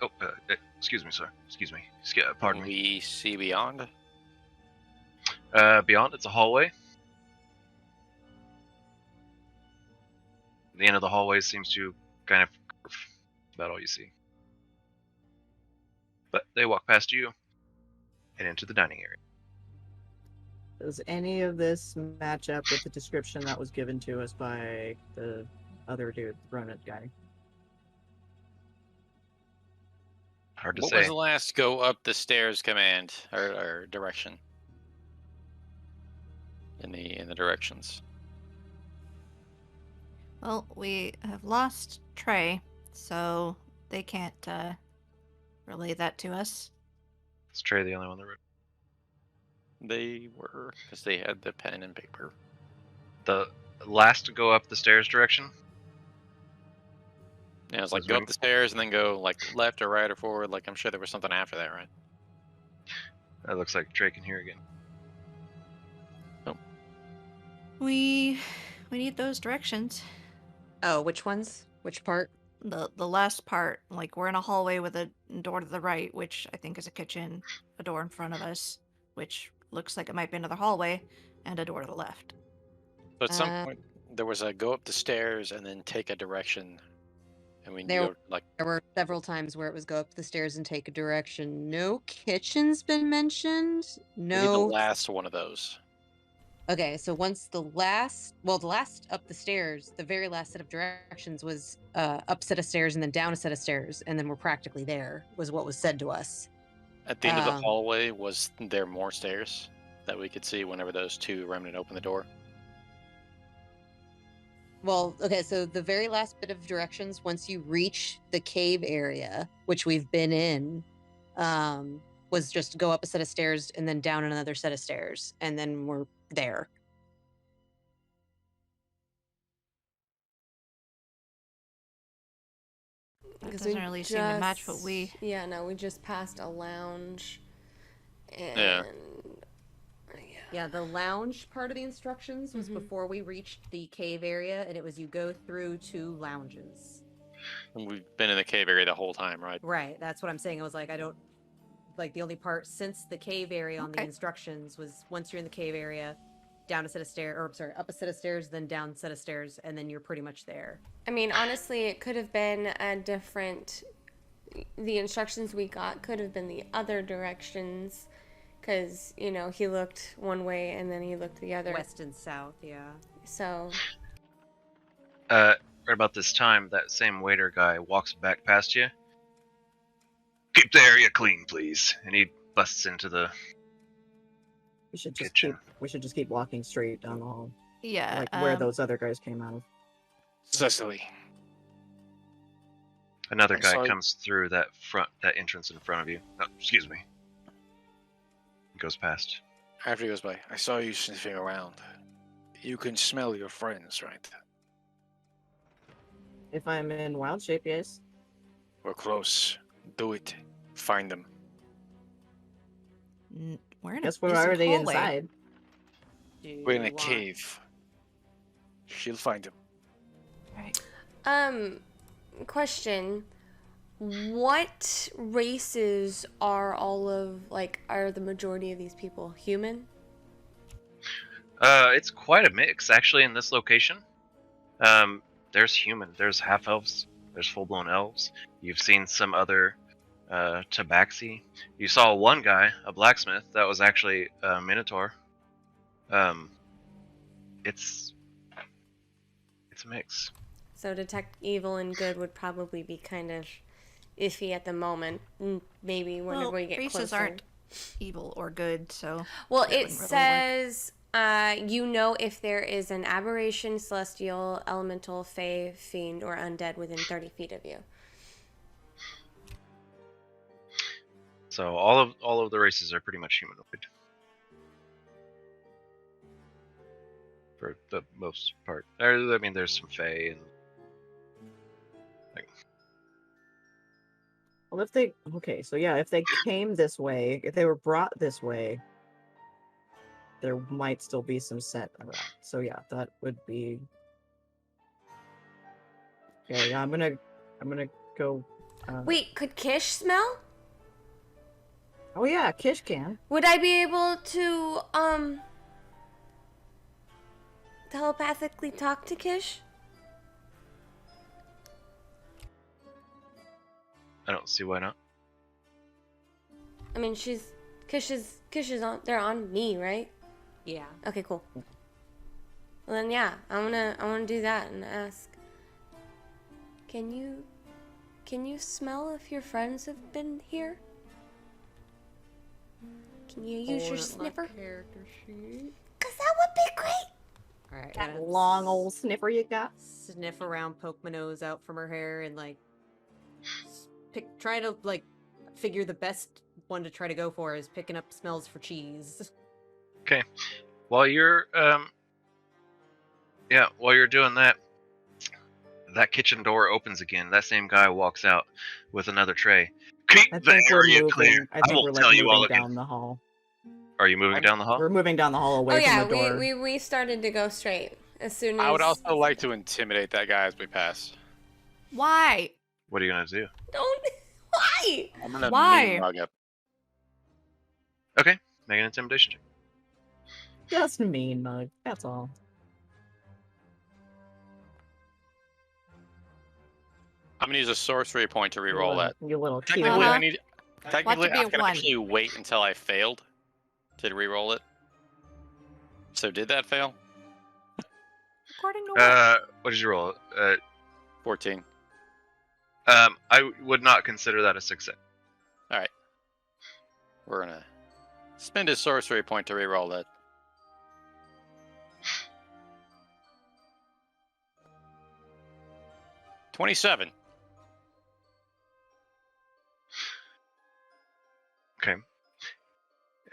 excuse me, sir. Excuse me. Pardon me. We see beyond. Beyond, it's a hallway. The end of the hallway seems to kind of curve. That's about all you see. But they walk past you and into the dining area. Does any of this match up with the description that was given to us by the other dude, the Remnant guy? Hard to What say. was the last go up the stairs command or direction? In the directions. Well, we have lost Trey, so they can't relay that to us. Is Trey the only one that wrote? They were, because they had the pen and paper. The last to go up the stairs direction? Yeah, it was like Was go Ring- up the stairs and then go like left or right or forward. Like I'm sure there was something after that, right? That looks like Trey can hear again. We need those directions. Oh, which ones? Which part? The last part, like we're in a hallway with a door to the right, which I think is a kitchen, a door in front of us, which looks like it might be another hallway, and a door to the left. So at some Uh, point there was a go up the stairs and then take a direction, and we There- go like There were several times where it was go up the stairs and take a direction. No kitchen's been mentioned. we need the No. last one of those. Okay, so once the last up the stairs, the very last set of directions was up a set of stairs and then down a set of stairs, and then we're practically there, was what was said to us. At the end of the hallway, was there more stairs that we could see whenever those two remnant opened the door? Well, okay, so the very last bit of directions, once you reach the cave area, which we've been in, was just go up a set of stairs and then down another set of stairs, and then we're there. It doesn't really seem to match what we. Yeah, no, we just passed a lounge. And. Yeah. Yeah, the lounge part of the instructions was before we reached the cave area, and it was you go through 2 lounges. And we've been in the cave area the whole time, right? Right, that's what I'm saying. I was like, I don't like the only part since the cave area on the instructions was once you're in the cave area, down a set of stairs, or sorry, up a set of stairs, then down a set of stairs, and then you're pretty much there. I mean, honestly, it could have been a different. The instructions we got could have been the other directions. Because, you know, he looked one way and then he looked the other. West and south, yeah. So. Right about this time, that same waiter guy walks back past you. Keep the area clean, please. And he busts into the We should just kitchen. just keep walking straight down the hall, Yeah. like where those other guys came out of. Cecily. Another I'm guy sorry. comes through that entrance in front of you. Oh, excuse me. Goes past. After he goes by, I saw you sniffing around. You can smell your friends, right? If I'm in wild shape, yes. We're close. Do it. Find them. We're in Guess a we're decent already hallway. inside. We're in a cave. She'll find them. Right. Question. What races are are the majority of these people human? It's quite a mix, actually, in this location. There's human, there's half-elves, there's full-blown elves. You've seen some other tabaxi. You saw one guy, a blacksmith, that was actually a minotaur. It's a mix. So detect evil and good would probably be kind of iffy at the moment. Maybe whenever we get races closer. aren't evil or good, so. Well, that it wouldn't really work. says you know if there is an aberration, celestial, elemental, fae, fiend, or undead within 30 feet of you. So all of the races are pretty much humanoid. For the most part. I mean, there's some fae and Well, if they if they came this way, if they were brought this way, there might still be some set around. So yeah, that would be. Okay, yeah, I'm gonna go. Wait, could Qish smell? Oh yeah, Qish can. Would I be able to telepathically talk to Qish? I don't see why not. I mean, Qish is on. They're on me, right? Yeah. Okay, cool. Well then, yeah, I wanna do that and ask. Can you smell if your friends have been here? Can you use your sniffer? Character sheet. Cause that would be great. All right. That long old sniffer you got. Sniff around, poke my nose out from her hair, and like try to like figure the best one to try to go for is picking up smells for cheese. Okay. While you're doing that, that kitchen door opens again. That same guy walks out with another tray. Keep I the think we're area moving. clear. I think will we're tell like you all moving again. down the hall. Are you moving down the hall? We're moving down the hall away Oh yeah, from the door. we started to go straight as soon as. I would also like to intimidate that guy as we pass. Why? What are you gonna do? Don't. Why? I'm gonna Why? mean mug up. Okay, make an intimidation check. Just mean mug. That's all. I'm gonna use a sorcery point to reroll that. You little cute. Technically, Uh-huh. Technically, be I a can one. actually wait until I failed to reroll it. So did that fail? According to what? What did you roll? 14. I would not consider that a success. Alright. We're gonna spend a sorcery point to reroll that. $27. Okay.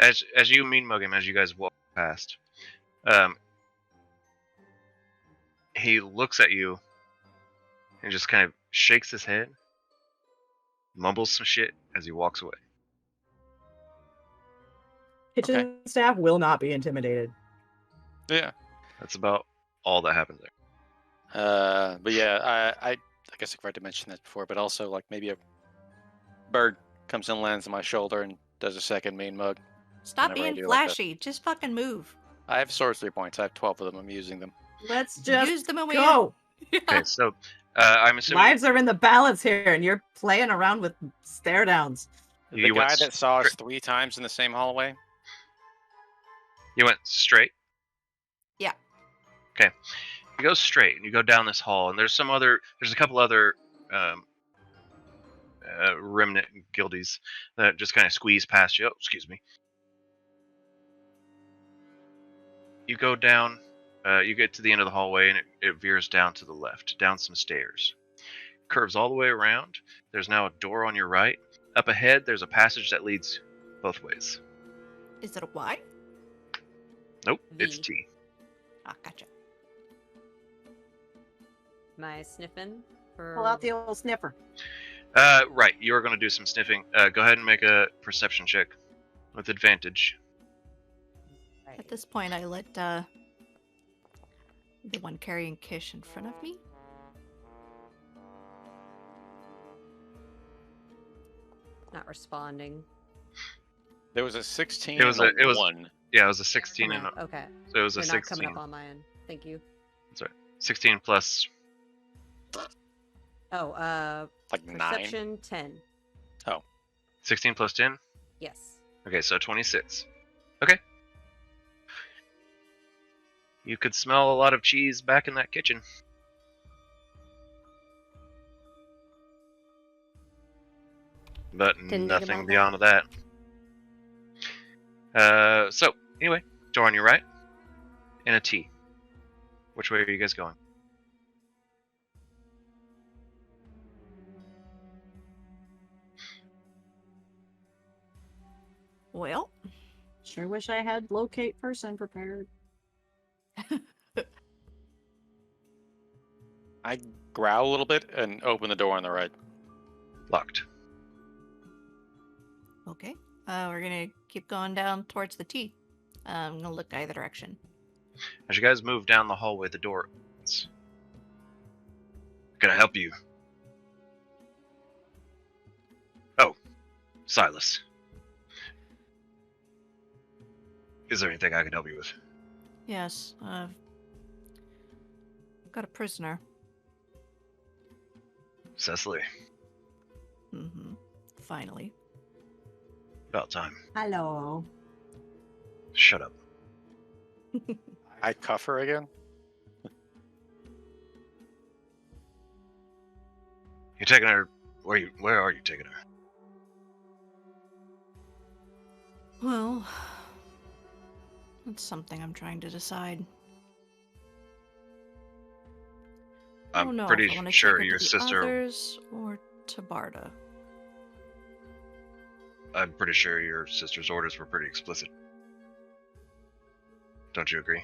As you mean mug him as you guys walk past, he looks at you and just kind of shakes his head, mumbles some shit as he walks away. Kitchen staff will not be intimidated. Yeah. That's about all that happens there. But yeah, I guess I forgot to mention that before, but also like maybe a bird comes and lands on my shoulder and does a second mean mug. Stop whenever I being do like that. flashy. Just fucking move. I have sorcery points. I have 12 of them. I'm using them. Let's just Use them and we go. Okay, so I'm assuming Lives are in the balance here, and you're playing around with stare downs. The You went guy that saw us straight- 3 times in the same hallway. you went straight. Yeah. Okay, you go straight and you go down this hall, and there's a couple other remnant guildies that just kind of squeeze past you. Oh, excuse me. You go down, you get to the end of the hallway, and it veers down to the left, down some stairs. Curves all the way around. There's now a door on your right. Up ahead, there's a passage that leads both ways. Is it a Y? Nope, it's V. T. Ah, gotcha. Am I sniffing for? Pull out the old sniffer. Right, you're going to do some sniffing. Go ahead and make a perception check with advantage. At this point, I let the one carrying Qish in front of me. Not responding. There was a 16 It was and a- it was- 1. Yeah, it was a 16 Coming and up- okay. so it was a They're not coming 16. up on my end. Thank you. 16 plus. Oh, Like 9. perception 10. 16 plus 10. Yes. Okay, so 26. Okay. You could smell a lot of cheese back in that kitchen. But Didn't think nothing about beyond that. So, anyway, door on your right, and a T. Which way are you guys going? Well, Sure wish I had locate person prepared. I growl a little bit and open the door on the right. Locked. okay. We're gonna keep going down towards the T. I'm gonna look either direction. As you guys move down the hallway, the door opens. Can I help you? Oh, Silas. Is there anything I can help you with? Yes, I've got a prisoner. Cecily. Mm-hmm. Finally. About time. Hello. Shut up. I cuff her again. You're taking her. Where are you taking her? Well, that's something I'm trying to decide. I don't I'm know pretty if I wanna sure take her your to the sister. others or to Barda. I'm pretty sure your sister's orders were pretty explicit. Don't you agree?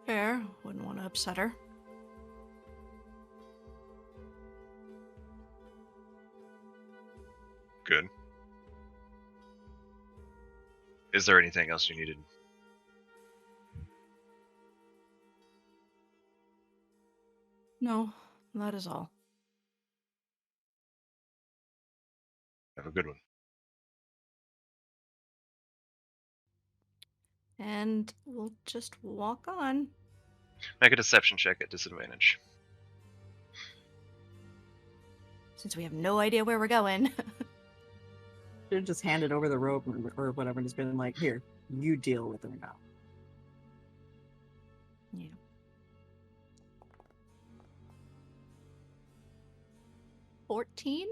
Fair. Wouldn't want to upset her. Good. Is there anything else you needed? No, that is all. Have a good one. And we'll just walk on. Make a deception check at disadvantage. Since we have no idea where we're going. Should have just handed over the rope or whatever and just been like, here, You deal with them now. Yeah. $14?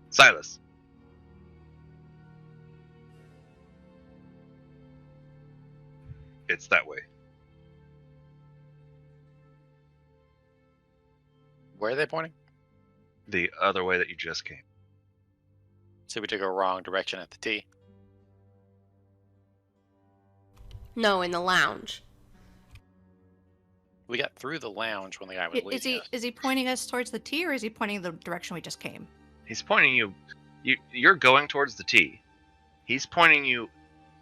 Silas. It's that way. Where are they pointing? The other way that you just came. So we took a wrong direction at the T. No, in the lounge. We got through the lounge when the guy was leading us. Is he pointing us towards the T, or is he pointing the direction we just came? He's pointing you. You're going towards the T. He's pointing you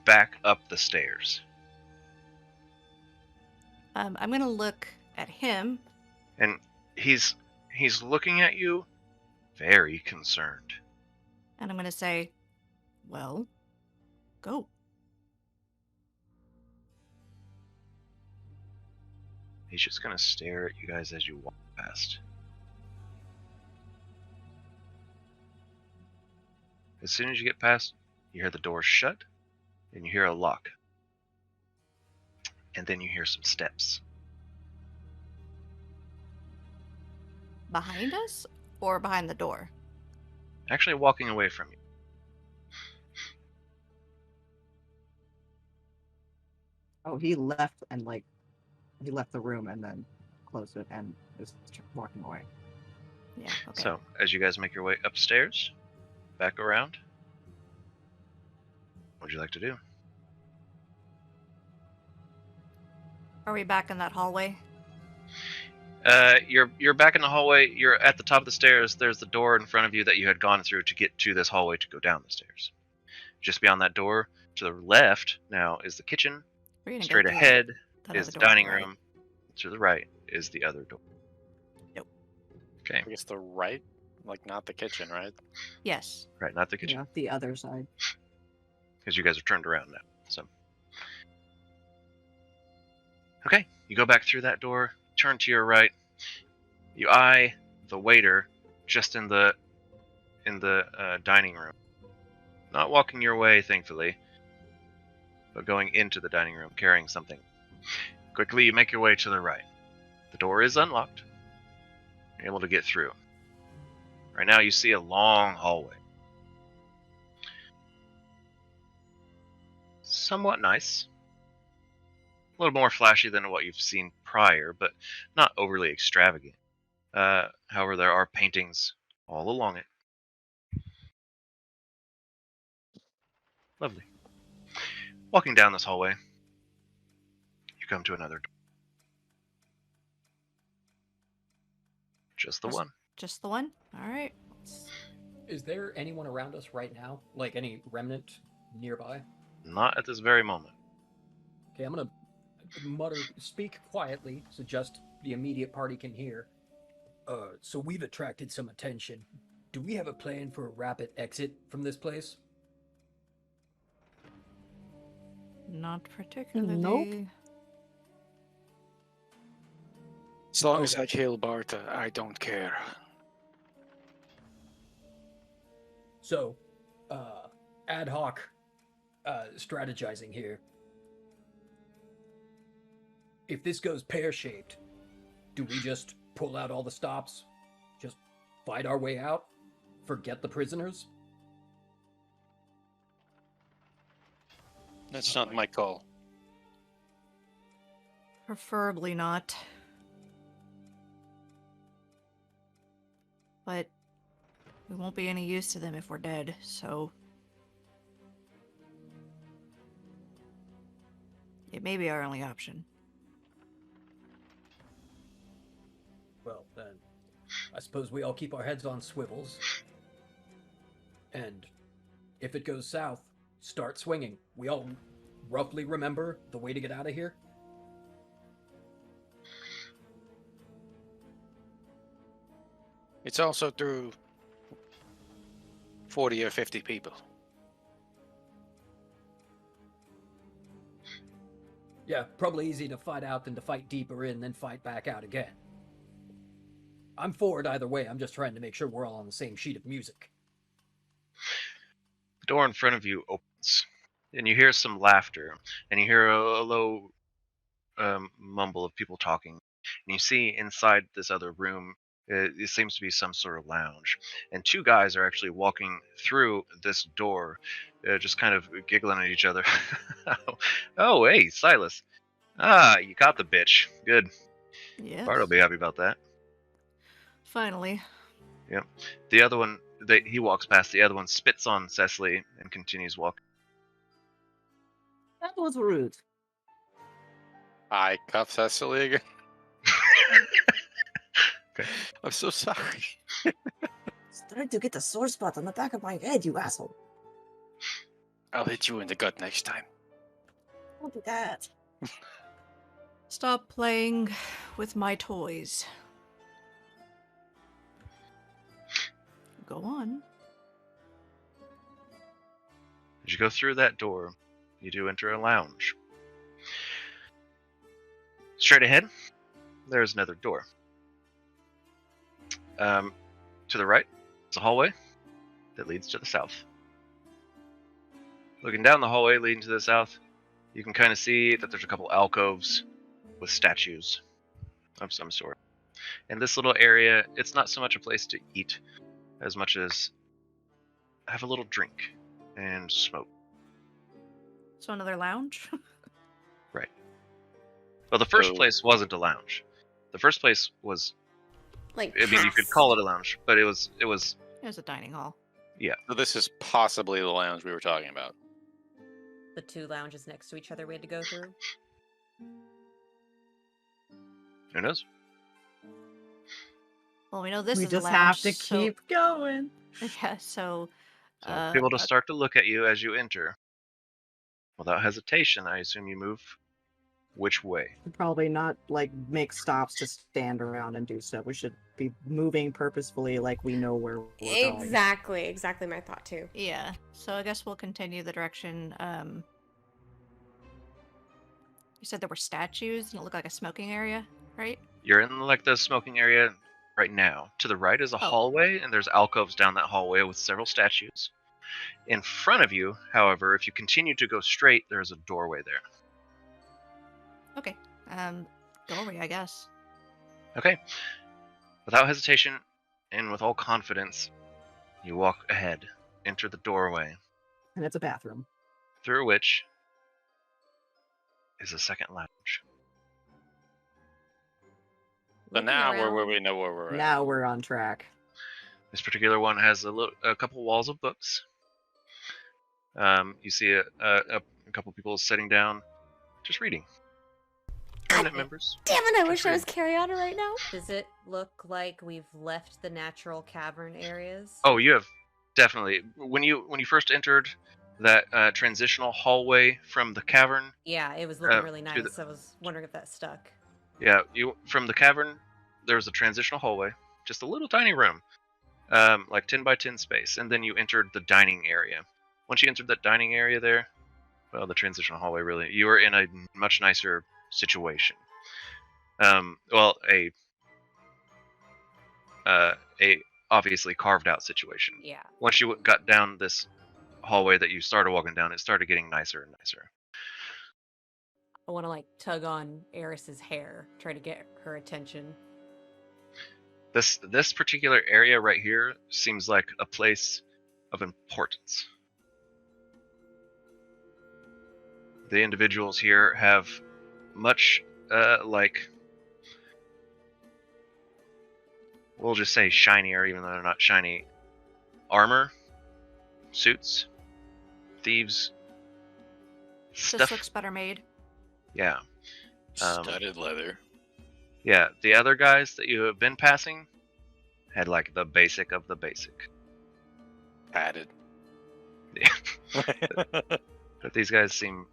back up the stairs. I'm gonna look at him. And he's looking at you very concerned. And I'm gonna say, well, go. He's just gonna stare at you guys as you walk past. As soon as you get past, you hear the door shut, and you hear a lock. And then you hear some steps. Behind us or behind the door? Actually walking away from you. Oh, he left he left the room and then closed it and is walking away. Yeah, okay. So, as you guys make your way upstairs, back around, what would you like to do? Are we back in that hallway? You're back in the hallway. You're at the top of the stairs. There's the door in front of you that you had gone through to get to this hallway to go down the stairs. Just beyond that door, to the left now is the kitchen. We're gonna go Straight through ahead that is other the door, dining right? room. To the right is the other door. Yep. Okay. I guess the right? Like, not the kitchen, right? Yes. Right, not the kitchen. Yeah, the other side. Because you guys are turned around now. So. Okay, you go back through that door, turn to your right. You eye the waiter just in the dining room. Not walking your way, thankfully, but going into the dining room carrying something. Quickly, you make your way to the right. The door is unlocked. You're able to get through. Right now, you see a long hallway. Somewhat nice. A little more flashy than what you've seen prior, but not overly extravagant. However, there are paintings all along it. Lovely. Walking down this hallway, you come to another door. Just the one. Just the one? Alright. Is there anyone around us right now? Like any remnant nearby? Not at this very moment. Okay, I'm gonna speak quietly, so just the immediate party can hear. So we've attracted some attention. Do we have a plan for a rapid exit from this place? Not particularly. Nope. As long as I kill Barta, I don't care. So, ad hoc strategizing here. If this goes pear-shaped, do we just pull out all the stops? Just fight our way out? Forget the prisoners? That's not my call. Preferably not. But we won't be any use to them if we're dead, so... it may be our only option. Well, then, I suppose we all keep our heads on swivels. And if it goes south, start swinging. We all roughly remember the way to get out of here? It's also through 40 or 50 people. Yeah, probably easy to fight out than to fight deeper in, then fight back out again. I'm for it either way. I'm just trying to make sure we're all on the same sheet of music. The door in front of you opens, and you hear some laughter, and you hear a low mumble of people talking. And you see inside this other room, it seems to be some sort of lounge. And two guys are actually walking through this door, just kind of giggling at each other. Oh, hey, Silas. Ah, you caught the bitch. Good. Yes. Bart will be happy about that. Finally. Yep. The other one, he walks past. The other one spits on Cecily and continues walking. That was rude. I cuff Cecily again. Okay. I'm so sorry. Starting to get the sore spot on the back of my head, you asshole. I'll hit you in the gut next time. Don't do that. Stop playing with my toys. Go on. As you go through that door, you do enter a lounge. Straight ahead, there's another door. To the right, it's a hallway that leads to the south. Looking down the hallway leading to the south, you can kind of see that there's a couple alcoves with statues of some sort. And this little area, it's not so much a place to eat as much as have a little drink and smoke. So another lounge? Right. Well, the first So- place wasn't a lounge. The first place was, Like, I mean, you could past. call it a lounge, but it was There's a dining hall. So this is possibly the lounge we were talking about. The two lounges next to each other we had to go through. who knows? Well, we know this We is just a have lounge, to so- keep going. Yeah, so... So people to start to look at you as you enter. Without hesitation, I assume you move which way? Probably not like make stops to stand around and do stuff. We should be moving purposefully, like we know where we're going. Exactly my thought too. Yeah, so I guess we'll continue the direction. You said there were statues and it looked like a smoking area, right? You're in like the smoking area right now. To the right is a hallway, and there's alcoves down that hallway with several statues. In front of you, however, if you continue to go straight, there's a doorway there. Okay. Doorway, I guess. Okay. Without hesitation and with all confidence, you walk ahead, enter the doorway, And it's a bathroom. through which is a second lounge. So Looking now we're where around- we know where we're at. Now we're on track. This particular one has a couple walls of books. You see a couple people sitting down, just reading. Remnant members. Damn it, I Just wish I was reading. Cariana right now. Does it look like we've left the natural cavern areas? Oh, you have definitely. When you first entered that transitional hallway from the cavern, Yeah, it was looking Uh, really to nice. the- I was wondering if that stuck. yeah, you from the cavern, there was a transitional hallway, just a little tiny room, like 10 by 10 space, and then you entered the dining area. Once you entered that dining area there, well, the transitional hallway really, you were in a much nicer situation. Well, a obviously carved out situation. Yeah. Once you got down this hallway that you started walking down, it started getting nicer and nicer. I want to like tug on Eris's hair, try to get her attention. This particular area right here seems like a place of importance. The individuals here have much like, we'll just say shinier, even though they're not shiny, armor, suits, thieves, This stuff. looks better made. Yeah. Studded leather. Yeah, the other guys that you have been passing had like the basic of the basic. Padded. Yeah. But these guys seem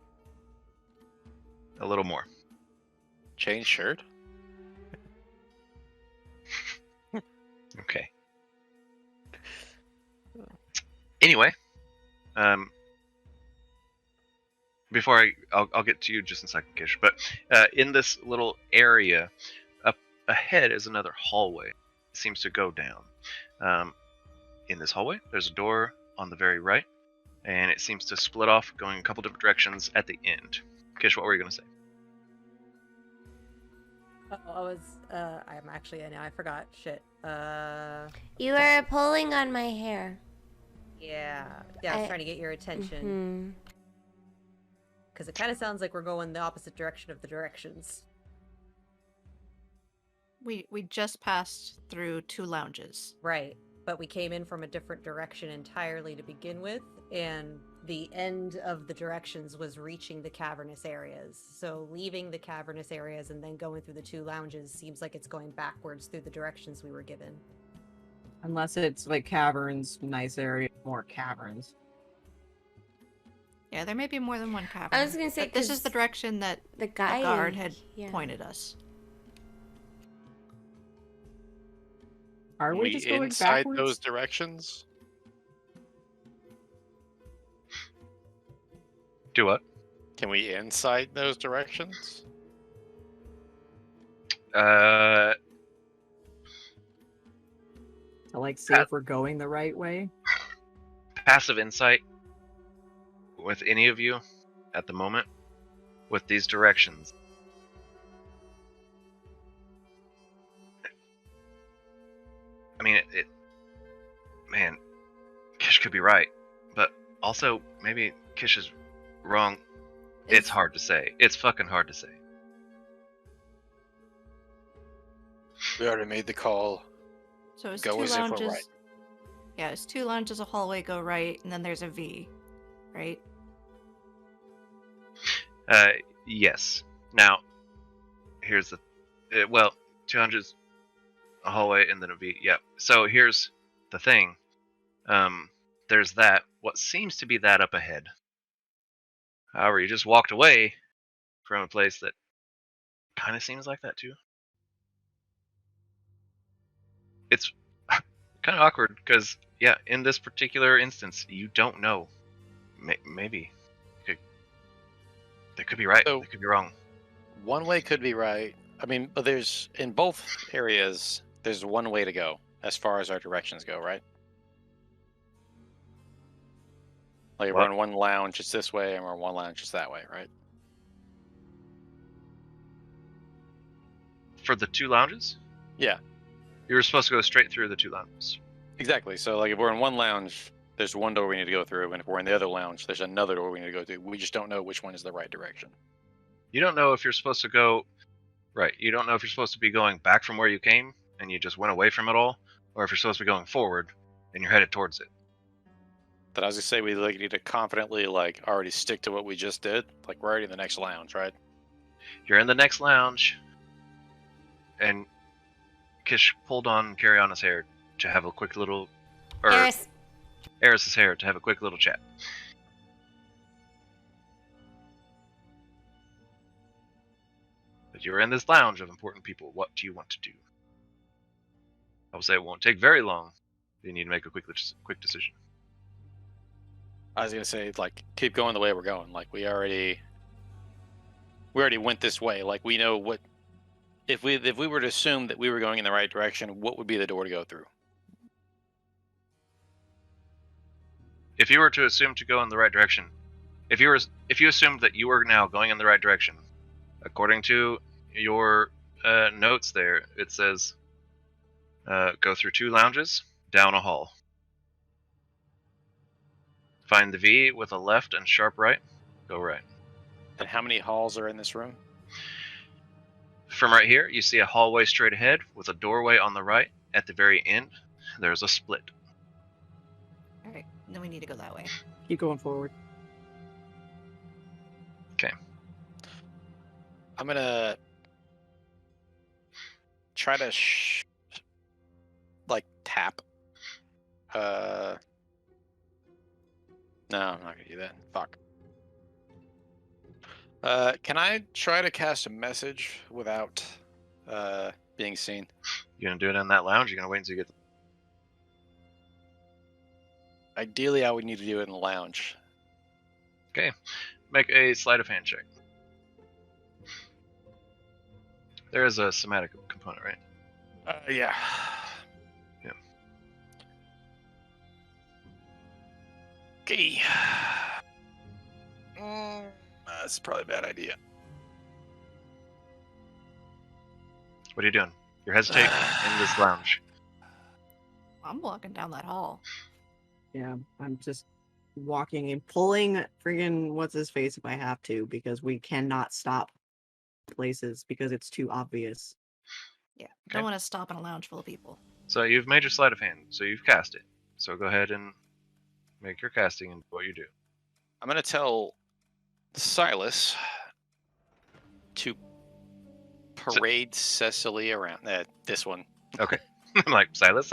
a little more. Chain shirt? Okay. Anyway, before I'll get to you just in a second, Qish. But in this little area, up ahead is another hallway. It seems to go down. In this hallway, there's a door on the very right, and it seems to split off, going a couple different directions at the end. Kish, what were you going to say? I'm actually, now I forgot. Shit. You were pulling on my hair. Yeah, I was trying to get your attention. Because it kind of sounds like we're going the opposite direction of the directions. We just passed through 2 lounges. Right, but we came in from a different direction entirely to begin with, and the end of the directions was reaching the cavernous areas. So leaving the cavernous areas and then going through the 2 lounges seems like it's going backwards through the directions we were given. Unless it's like caverns, nice area, more caverns. Yeah, there may be more than one cavern. I was gonna say, but this is 'cause the direction that the guy guard had yeah. pointed us. Are we just going inside backwards? those directions? Do what? Can we inside those directions? To like see if we're going the right way? Passive insight with any of you at the moment with these directions. I mean, man, Kish could be right, but also maybe Kish is wrong. It's hard to say. It's fucking hard to say. We already made the call. So it's Go 2 as if we're lounges. right. Yeah, it's 2 lounges, a hallway, go right, and then there's a V, right? Yes. Now, here's the, 200, a hallway, and then a V. Yep. So here's the thing. There's that. What seems to be that up ahead. However, you just walked away from a place that kind of seems like that too. It's kind of awkward because, yeah, in this particular instance, you don't know. Maybe. They could be right. So- They could be wrong. One way could be right. I mean, but there's, in both areas, there's one way to go as far as our directions go, right? Like, we're in one lounge, it's this way, and we're in one lounge, it's that way, right? For the 2 lounges? Yeah. You were supposed to go straight through the 2 lounges. Exactly. So, like, if we're in one lounge, there's one door we need to go through, and if we're in the other lounge, there's another door we need to go through. We just don't know which one is the right direction. You don't know if you're supposed to go... Right, you don't know if you're supposed to be going back from where you came, and you just went away from it all, or if you're supposed to be going forward, and you're headed towards it. But as I say, we like need to confidently like already stick to what we just did. Like we're already in the next lounge, right? You're in the next lounge, and Kish pulled on Carry-On's hair to have a quick little... Eris's hair to have a quick little chat. But you're in this lounge of important people. What do you want to do? I will say it won't take very long. You need to make a quick decision. I was gonna say like keep going the way we're going. Like we already went this way. Like we know what if we were to assume that we were going in the right direction, what would be the door to go through? If you were to assume to go in the right direction, if you assumed that you were now going in the right direction, according to your notes there, it says go through 2 lounges, down a hall. Find the V with a left and sharp right, go right. And how many halls are in this room? From right here, you see a hallway straight ahead with a doorway on the right. At the very end, there's a split. Alright, then we need to go that way. Keep going forward. Okay. I'm gonna try to tap. No, I'm not gonna do that. Fuck. Can I try to cast a message without being seen? You gonna do it in that lounge? You're gonna wait until you get... Ideally, I would need to do it in the lounge. Okay. Make a sleight of hand check. There is a somatic component, right? Yeah. Yeah. Okay. That's probably a bad idea. What are you doing? You're hesitating in this lounge. I'm walking down that hall. Yeah, I'm just walking and pulling friggin' what's his face if I have to, because we cannot stop places because it's too obvious. Yeah, Okay. don't want to stop in a lounge full of people. So you've made your sleight of hand, so you've cast it. So go ahead and make your casting and do what you do. I'm gonna tell Silas to parade Cecily around. This one. Okay. I'm like, Silas,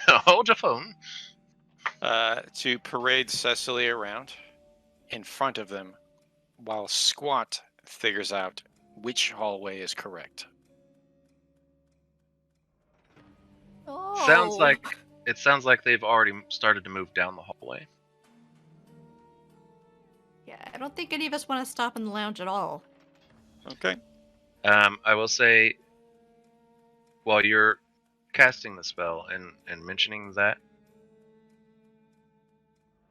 hold your phone. To parade Cecily around in front of them while Squat figures out which hallway is correct. Oh. Sounds like they've already started to move down the hallway. Yeah, I don't think any of us want to stop in the lounge at all. Okay. I will say, while you're casting the spell and mentioning that,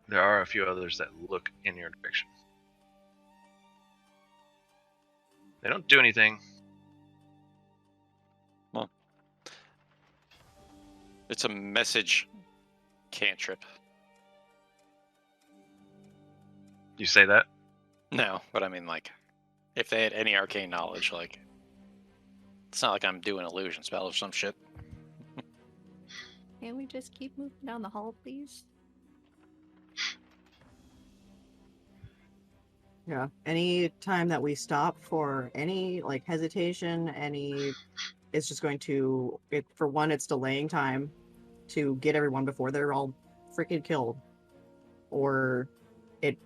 there are a few others that look in your direction. They don't do anything. Well, it's a message cantrip. You say that? No, but I mean, like, if they had any arcane knowledge, like, it's not like I'm doing illusion spell or some shit. Can we just keep moving down the hall, please? Yeah. Any time that we stop for any like hesitation, it's just going to for one, it's delaying time to get everyone before they're all freaking killed. Or it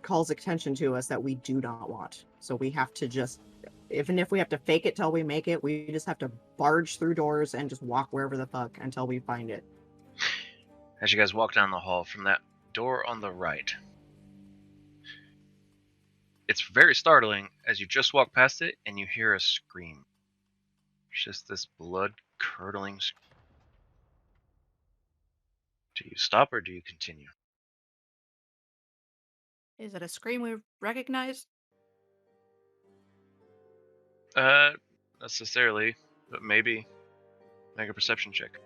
calls attention to us that we do not want. So we have to just, even if we have to fake it till we make it, we just have to barge through doors and just walk wherever the fuck until we find it. As you guys walk down the hall from that door on the right, it's very startling as you just walk past it and you hear a scream. It's just this blood-curdling scream. Do you stop or do you continue? Is it a scream we recognize? Not necessarily, but maybe. Make a perception check.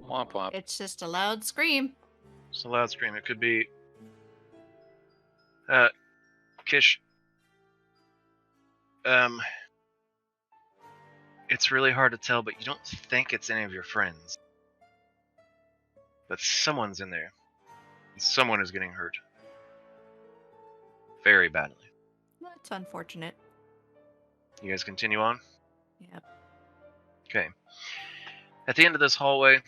Womp womp. It's just a loud scream. It's a loud scream. It could be... Qish. It's really hard to tell, but you don't think it's any of your friends. But someone's in there. And someone is getting hurt. Very badly. That's unfortunate. You guys continue on? Yep. Okay. At the end of this hallway,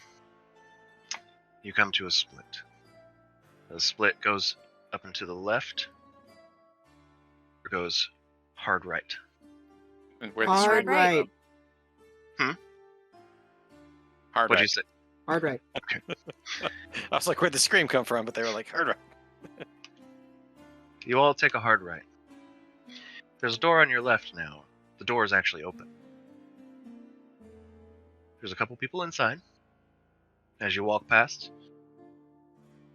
you come to a split. The split goes up and to the left, or goes hard right. And where the Hard scream right. Hard What'd right. you say? Hard right. I was like, where'd the scream come from? But they were like, hard right. You all take a hard right. There's a door on your left now. The door is actually open. There's a couple people inside. As you walk past,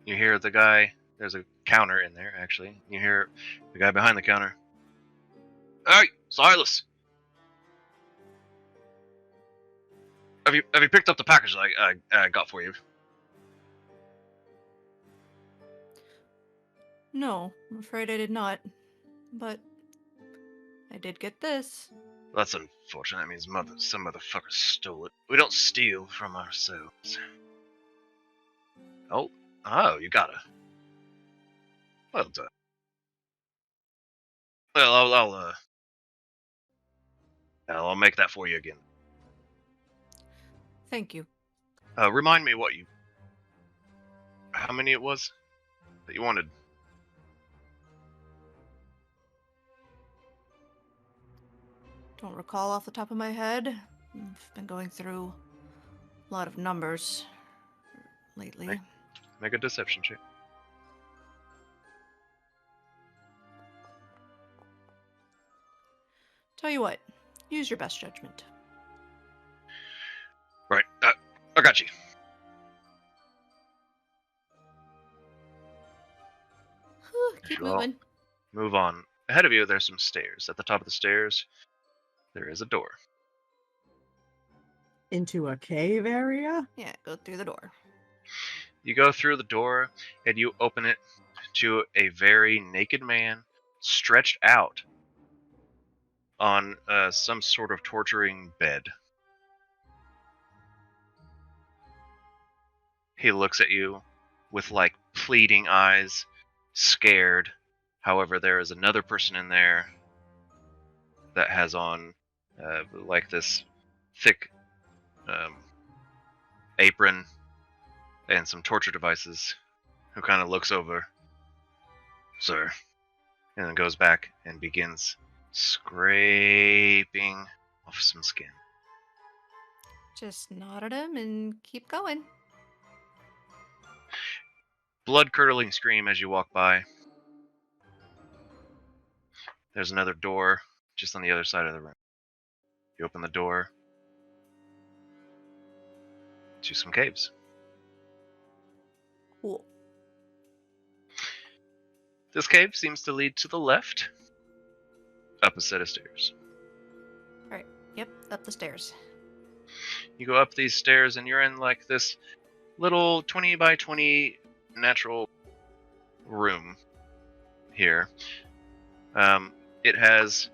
you hear the guy, there's a counter in there actually. You hear the guy behind the counter. Hey, Silas! Have you picked up the package I got for you? No, I'm afraid I did not. But I did get this. That's unfortunate. That means some motherfucker stole it. We don't steal from ourselves. Oh, you got it. Well done. Well, I'll make that for you again. Thank you. Remind me how many it was that you wanted? Don't recall off the top of my head. I've been going through a lot of numbers lately. Make a deception check. Tell you what, use your best judgment. got you. Keep Well, moving. Move on. Ahead of you, there's some stairs. At the top of the stairs, there is a door. Into a cave area? Yeah, go through the door. You go through the door, and you open it to a very naked man stretched out on some sort of torturing bed. He looks at you with like pleading eyes, scared. However, there is another person in there that has on like this thick apron and some torture devices, who kind of looks over, sir, and then goes back and begins scraping off some skin. Just nod at him and keep going. Blood-curdling scream as you walk by. There's another door just on the other side of the room. You open the door to some caves. Cool. This cave seems to lead to the left, up a set of stairs. Alright, yep, up the stairs. You go up these stairs and you're in like this little 20 by 20 natural room here. It has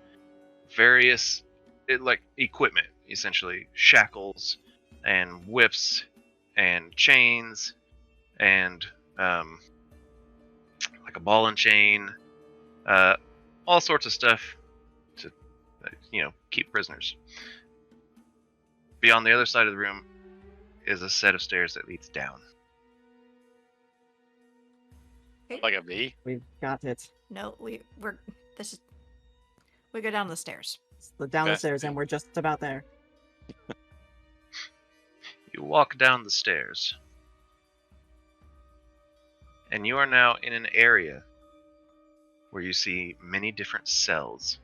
various equipment, essentially shackles and whips and chains and like a ball and chain, all sorts of stuff to keep prisoners. Beyond the other side of the room is a set of stairs that leads down. Like a V? We've got it. No, we go down the stairs. Down the Best stairs, thing. and we're just about there. You walk down the stairs, and you are now in an area where you see many different cells,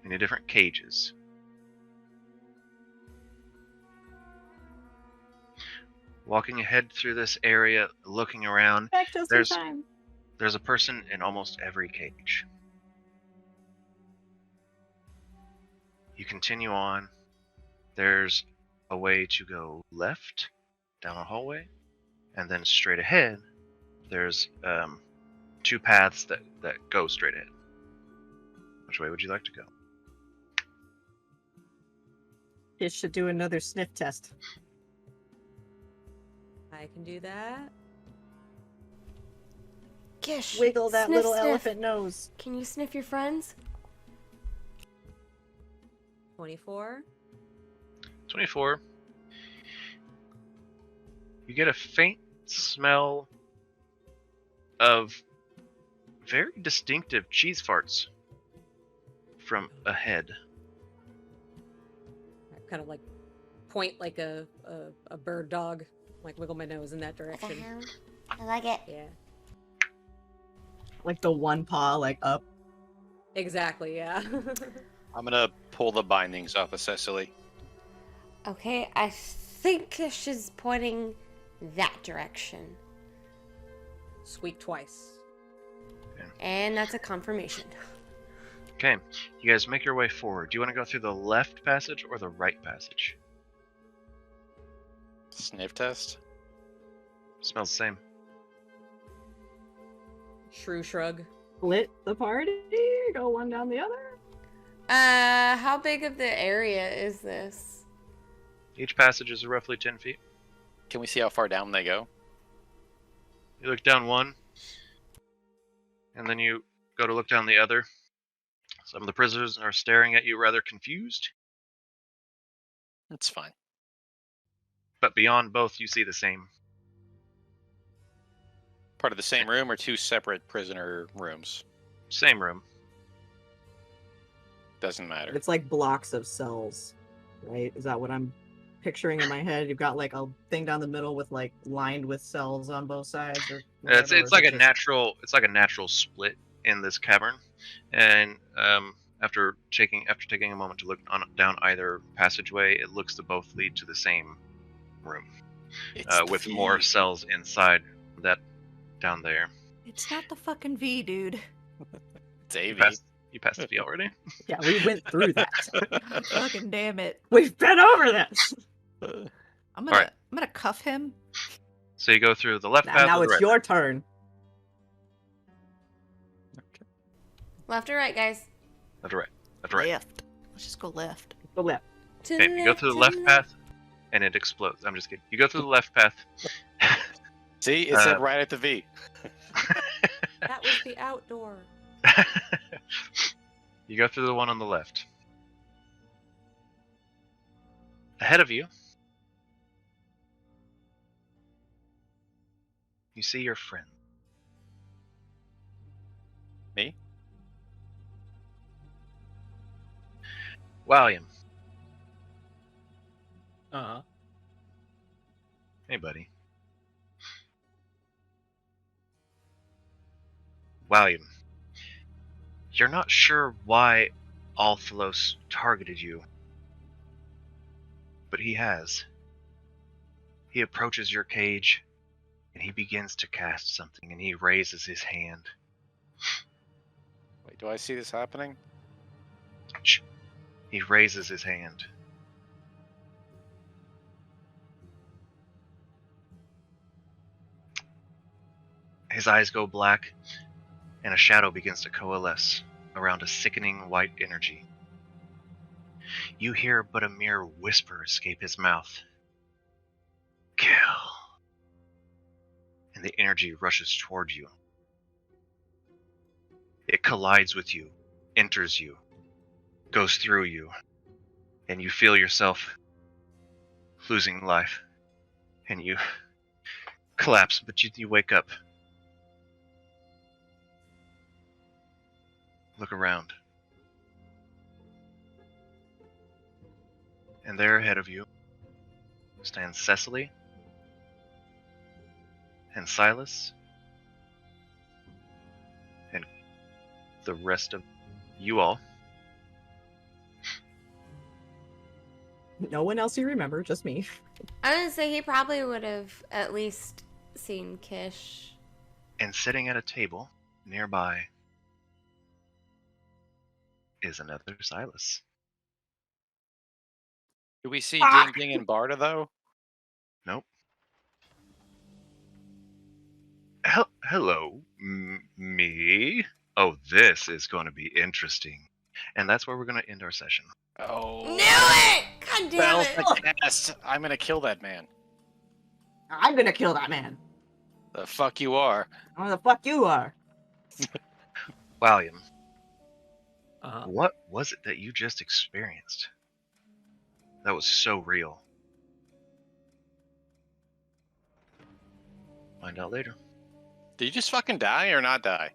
many different cages. Walking ahead through this area, looking around, Back just There's- in time. there's a person in almost every cage. You continue on. There's a way to go left down a hallway, and then straight ahead, there's two paths that go straight ahead. Which way would you like to go? It should do another sniff test. I can do that. Qish, Wiggle that sniff, little sniff. elephant nose. Can you sniff your friends? 24. 24. You get a faint smell of very distinctive cheese farts from ahead. I kind of like point like a bird dog, like wiggle my nose in that Like a direction. hound? I like it. Yeah, Like the one paw, like up. exactly. Yeah. I'm gonna pull the bindings off of Cecily. Okay, I think Qish is pointing that direction. Squeak twice. And that's a confirmation. Okay, you guys make your way forward. Do you want to go through the left passage or the right passage? Sniff test? Smells the same. Shrew shrug. Split the party. Go one down the other. How big of the area is this? Each passage is roughly 10 feet. Can we see how far down they go? You look down one, and then you go to look down the other. Some of the prisoners are staring at you rather confused, That's fine. but beyond both you see the same. Part of the same room or two separate prisoner rooms? Same room. Doesn't matter. It's like blocks of cells, right? Is that what I'm picturing in my head? You've got like a thing down the middle with like lined with cells on both sides, or It's whatever, or like is a it just- natural split in this cavern, and after taking a moment to look down either passageway, it looks to both lead to the same room It's the with more V. cells inside that down there. It's not the fucking V, dude. It's AV. You passed the V already? Yeah, we went through that. God fucking damn it. We've been over this. I'm Alright. gonna cuff him. So you go through the left Now, path now or the it's right your turn. Left or right, guys? Left or right? Left or right. Left. Let's just go left. Go left. To Okay, you go through the left to path, and it explodes. I'm just kidding. You go through the left path. See, it said right at the V. That was the outdoor. You go through the one on the left. Ahead of you, you see your friend. Me? William. Uh-huh. Hey, buddy. William. You're not sure why Althalos targeted you, but he has. He approaches your cage, and he begins to cast something, and he raises his hand. Wait, do I see this happening? Shh. He raises his hand. His eyes go black, and a shadow begins to coalesce around a sickening white energy. You hear but a mere whisper escape his mouth. Kill. And the energy rushes toward you. It collides with you, enters you, goes through you, and you feel yourself losing life. And you collapse, but you wake up. Look around. And there ahead of you stands Cecily and Silas and the rest of you all. No one else you remember, just me. I was gonna say he probably would have at least seen Qish. And sitting at a table nearby is another Silas. Do we see Ding Ding and Barda, though? Nope. Hello, me? Oh, this is going to be interesting. And that's where we're going to end our session. Oh. Knew it! God damn Spell it! the cast. I'm gonna kill that man. I'm gonna kill that man. The fuck you are. Who the fuck you are? William, Uh-huh. what was it that you just experienced? That was so real. Find out later. Did you just fucking die or not die?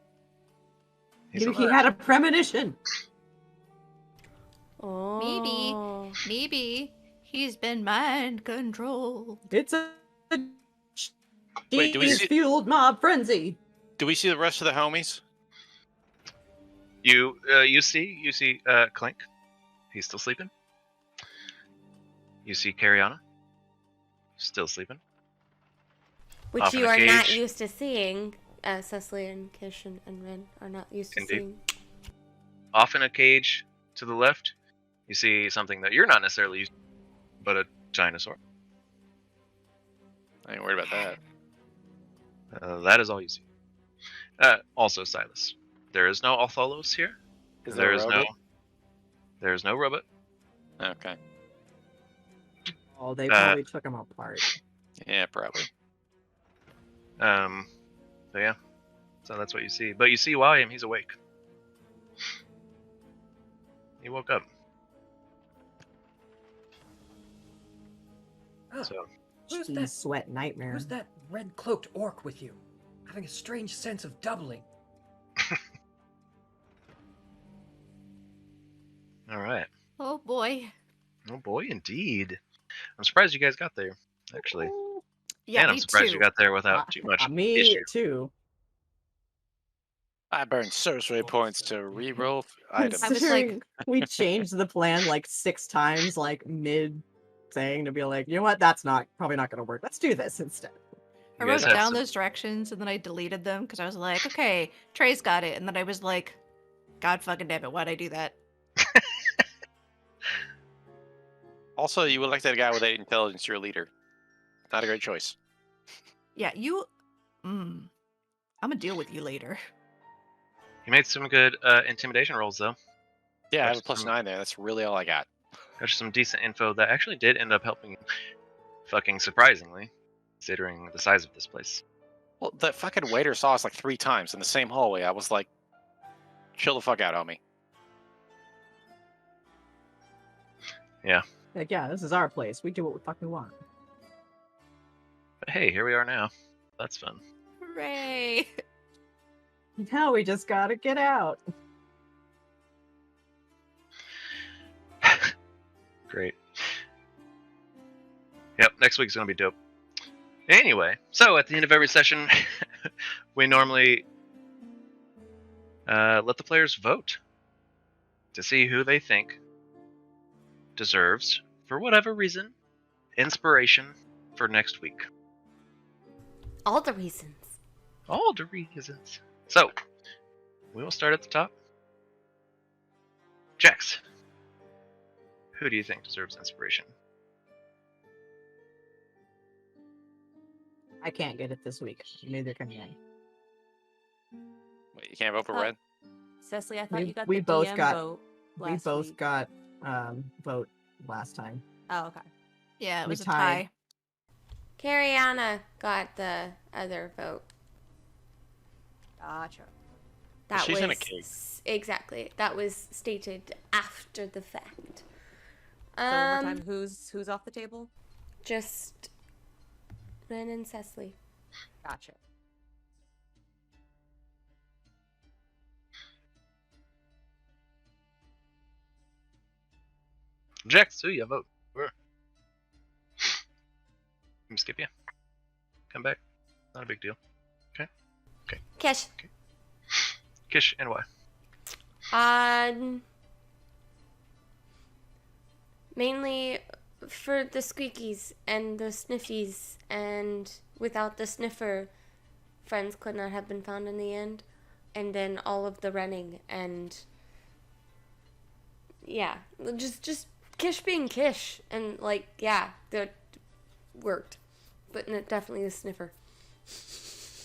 He's He alive. had a premonition. Oh. Maybe he's been mind controlled. It's a Wait, do we see- fueled mob frenzy. Do we see the rest of the homies? You see Clink. He's still sleeping. You see Cariana. Still sleeping. Which Off in you a are not cage. used to seeing. Cecily and Qish and Ren are not used to Indeed. seeing. Off in a cage to the left, you see something that you're not necessarily used to, but a dinosaur. I ain't worried about that. That is all you see. Also, Silas. There is no Althalos here. Is There there is a no. robot? There is no robot. Okay. Oh, they probably took him apart. Yeah, probably. So yeah. So that's what you see. But you see William. He's awake. He woke up. Oh, So who's Cheese that? sweat nightmare. Who's that red-cloaked orc with you? Having a strange sense of doubling. all right. Oh boy. Oh boy, indeed. I'm surprised you guys got there. Actually, Yeah, and I'm me surprised too. you got there without too much Me issue. too. I burned sorcery points to reroll items. I was like- Considering we changed the plan like 6 times, like mid saying to be like, you know what, that's probably not going to work. Let's do this instead. I You guys wrote have down some- those directions and then I deleted them because I was like, okay, Trey's got it. And then I was like, God fucking damn it, why'd I do that? Also, you elected a guy with 8 intelligence, your leader. Not a great choice. Yeah, you. I'm gonna deal with you later. You made some good intimidation rolls, though. Yeah, I have a That's +9 there. That's really all I got. Got you some decent info that actually did end up helping you, fucking surprisingly, considering the size of this place. Well, the fucking waiter saw us like 3 times in the same hallway. I was like, chill the fuck out, homie. Like, yeah, this is our place. We do what we fucking want. But hey, here we are now. That's fun. Hooray! Now we just gotta get out. Great. Yep, next week's gonna be dope. Anyway, so at the end of every session, we normally let the players vote to see who they think deserves, for whatever reason, inspiration for next week. All the reasons. All the reasons. So, we will start at the top. Jax, who do you think deserves inspiration? I can't get it this week. Neither can I. Wait, you can't vote for Oh, Red? Cecily, I thought We- you got we the both DM got- vote We last both week. got vote last time. Oh, okay. Yeah, it We was a tied. tie. Cariana got the other vote. Gotcha. That She's was in a cake. Exactly. That was stated after the fact. So one more time, who's off the table? Just Ren and Cecily. Gotcha. Jax, who you vote for? Can skip you. Come back. Not a big deal. Qish. Qish and why? Mainly for the squeakies and the sniffies, and without the sniffer, friends could not have been found in the end. And then all of the running and yeah, just Qish being Qish, and like yeah, that worked, but definitely the sniffer.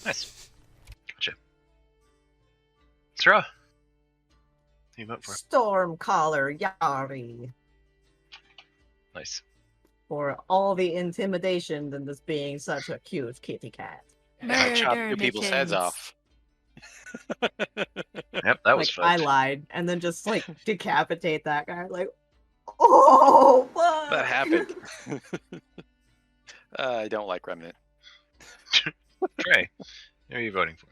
Nice. Gotcha. Sarah, who you vote for? Stormcaller Yari. Nice. For all the intimidation than this being such a cute kitty cat. I chopped Murder 2 people's heads missions. off. Yep, that was Like, I fun. lied, and then just like decapitate that guy. Like, oh, fuck. That happened. I don't like Remnant. Trey, who are you voting for?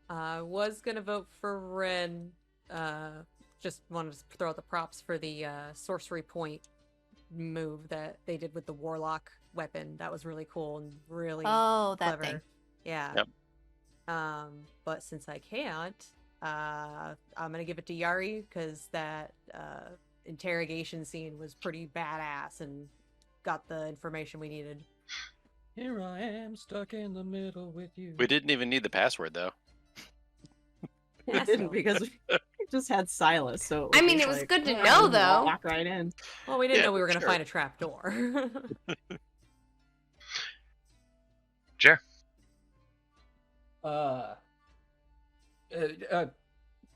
I was gonna vote for Ren. Just wanted to throw out the props for the sorcery point move that they did with the warlock weapon. That was really cool and really Oh, that clever. thing. Yeah. Yep. But since I can't, I'm gonna give it to Yari because that interrogation scene was pretty badass and got the information we needed. Here I am, stuck in the middle with you. We didn't even need the password, though. We Yeah, didn't so- because we just had Silas. So I mean, just it was like, good to "Ah, know, just though." Walk right in. Well, we didn't Yeah, know we were gonna sure. find a trap door. Jer.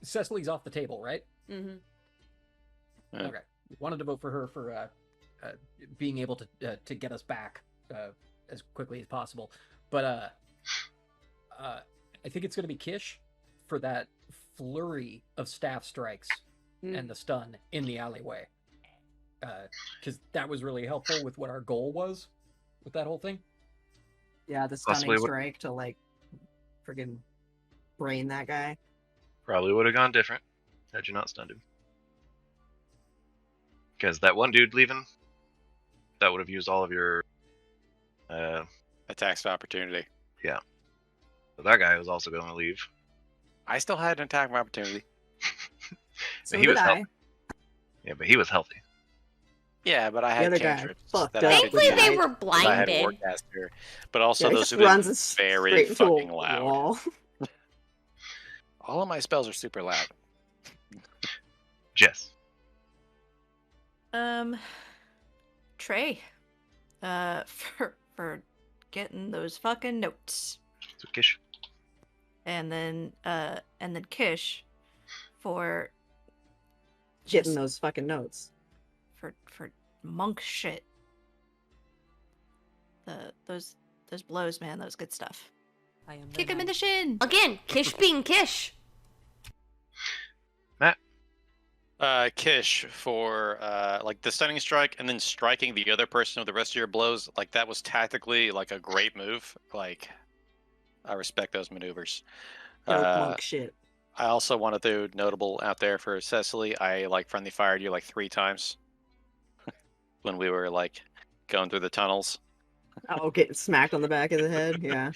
Cecily's off the table, right? Mm-hmm. Yeah. Okay. Wanted to vote for her for being able to get us back as quickly as possible, but I think it's going to be Qish for that flurry of staff strikes and the stun in the alleyway, because that was really helpful with what our goal was with that whole thing. Yeah, the Possibly stunning what- strike to like friggin' brain that guy. Probably would have gone different had you not stunned him. Because that one dude leaving, that would have used all of your. Attacks of opportunity. But that guy was also going to leave. I still had an attack of opportunity. So he did was I. healthy. Yeah, but he was healthy. Yeah, but I The had other guy cantrips. fucked that up. I could Thankfully, they use, were and I had blinded. Warcaster, but also Yeah, he those just have been runs us very straight into a fucking loud. wall. All of my spells are super loud. Jess. Trey, for getting those fucking notes, So Qish. and then Qish for Getting just those fucking notes. for monk shit. Those blows, man, that was good stuff. I am Kick the him in the knight. shin. Again, Kish being Kish. Qish for like the stunning strike and then striking the other person with the rest of your blows. Like that was tactically like a great move. Like I respect those maneuvers. Dope monk shit. I also want to throw notable out there for Cecily. I like friendly fired you like 3 times when we were like going through the tunnels. Oh, getting smacked on the back of the head. Yeah.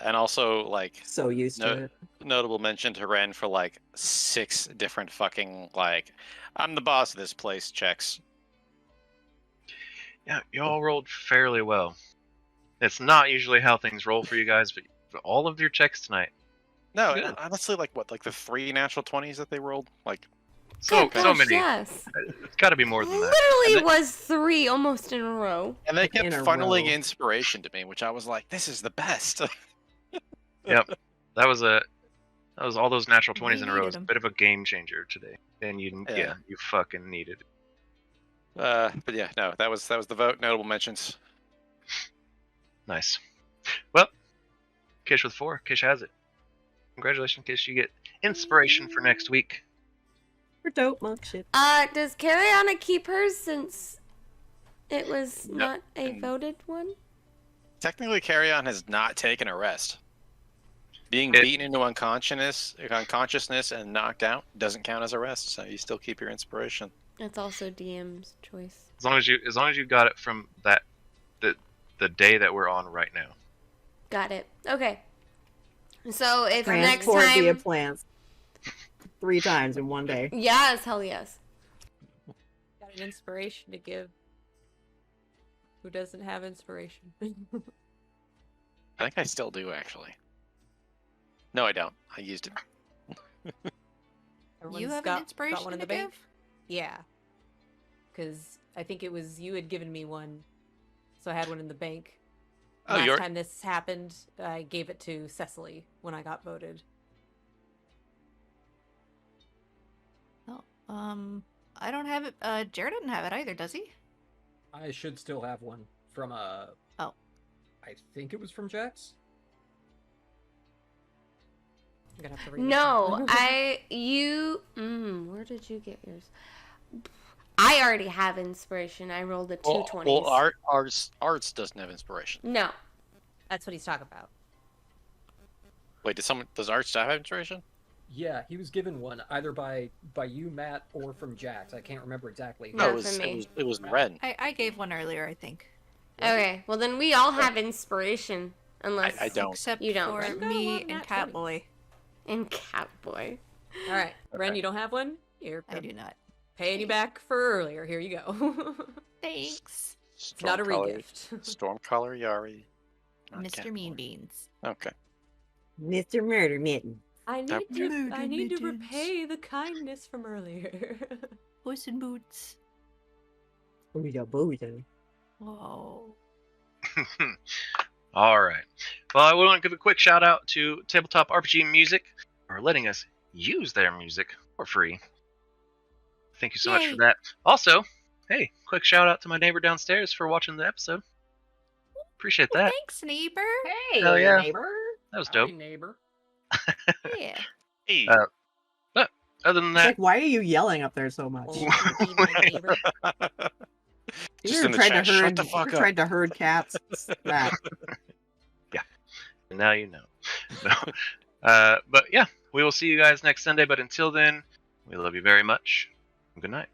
And also like So used to it. notable mention to Ren for like 6 different fucking like I'm the boss of this place checks. Yeah, you all rolled fairly well. It's not usually how things roll for you guys, but all of your checks tonight. No, Yeah. honestly, like what, like the 3 natural 20s that they rolled, like So Good so gosh, many. Yes. It's got to be more than that. Literally And was 3 almost in a row. and they kept In a funneling row. inspiration to me, which I was like, this is the best. Yep, that was all those natural 20s We in a row. needed It was a 'em. bit of a game changer today, and you Yeah. you fucking needed it. But yeah, no, that was the vote. Notable mentions. Nice. Well, Qish with 4. Qish has it. Congratulations, Qish. You get inspiration for next week. For dope monk shit. Does Cariana keep hers since it was No. not a voted one? Technically, Carry-On has not taken a rest. Being It- beaten into unconsciousness and knocked out doesn't count as a rest, so you still keep your inspiration. That's also DM's choice. As long as you got it from the day that we're on right now. Got it. Okay. So if next Transport via time, plants. 3 times in one day. yes, hell yes. Got an inspiration to give. Who doesn't have inspiration? I think I still do, actually. No, I don't. I used it. You Everyone's have got an inspiration one in to the bank? give? Yeah. Because I think it was you had given me one, so I had one in the bank. Oh, Last you're time this happened, I gave it to Cecily when I got voted. Oh, I don't have it. Jared doesn't have it either, does he? I should still have one from Oh. I think it was from Jax. I'm gonna have to read No, where did you get yours? I already have inspiration. I rolled a 220s. well, arts doesn't have inspiration. No. That's what he's talking about. Wait, does arts have inspiration? Yeah, he was given one either by you, Matt, or from Jax. I can't remember exactly. No, it was for me. it was Ren. I gave one earlier, I think. Okay, well then we all have inspiration. Unless I don't. Except You don't, for right? me Got one, and not Catboy. in Catboy. All right, Ren, Okay. you don't have one? You're I do not. paying you back for earlier. Here you go. Thanks, Not a Stormcaller- regift. Stormcaller Yari. not Mr. Mean Catboy. Beans. Okay. Mr. Murder Mitten. I That- need to. I Murder need to mittens. repay the kindness from earlier. Puss in Boots. Booyah, booyah. Whoa. All right. Well, I want to give a quick shout out to Tabletop RPG Music for letting us use their music for free. Thank you so much for Yay. that. Also, hey, quick shout out to my neighbor downstairs for watching the episode. Appreciate Well, that. thanks, neighbor. Hey, Hell yeah. neighbor. That was Howdy, dope. neighbor. Yeah. Hey. Other than It's that, like, why are you yelling up there so much? Oh, be my neighbor. Just You in the tried chat, to shut herd, the fuck you up. tried to herd cats. That. now you know. No. But yeah, we will see you guys next Sunday. But until then, we love you very much. Good night.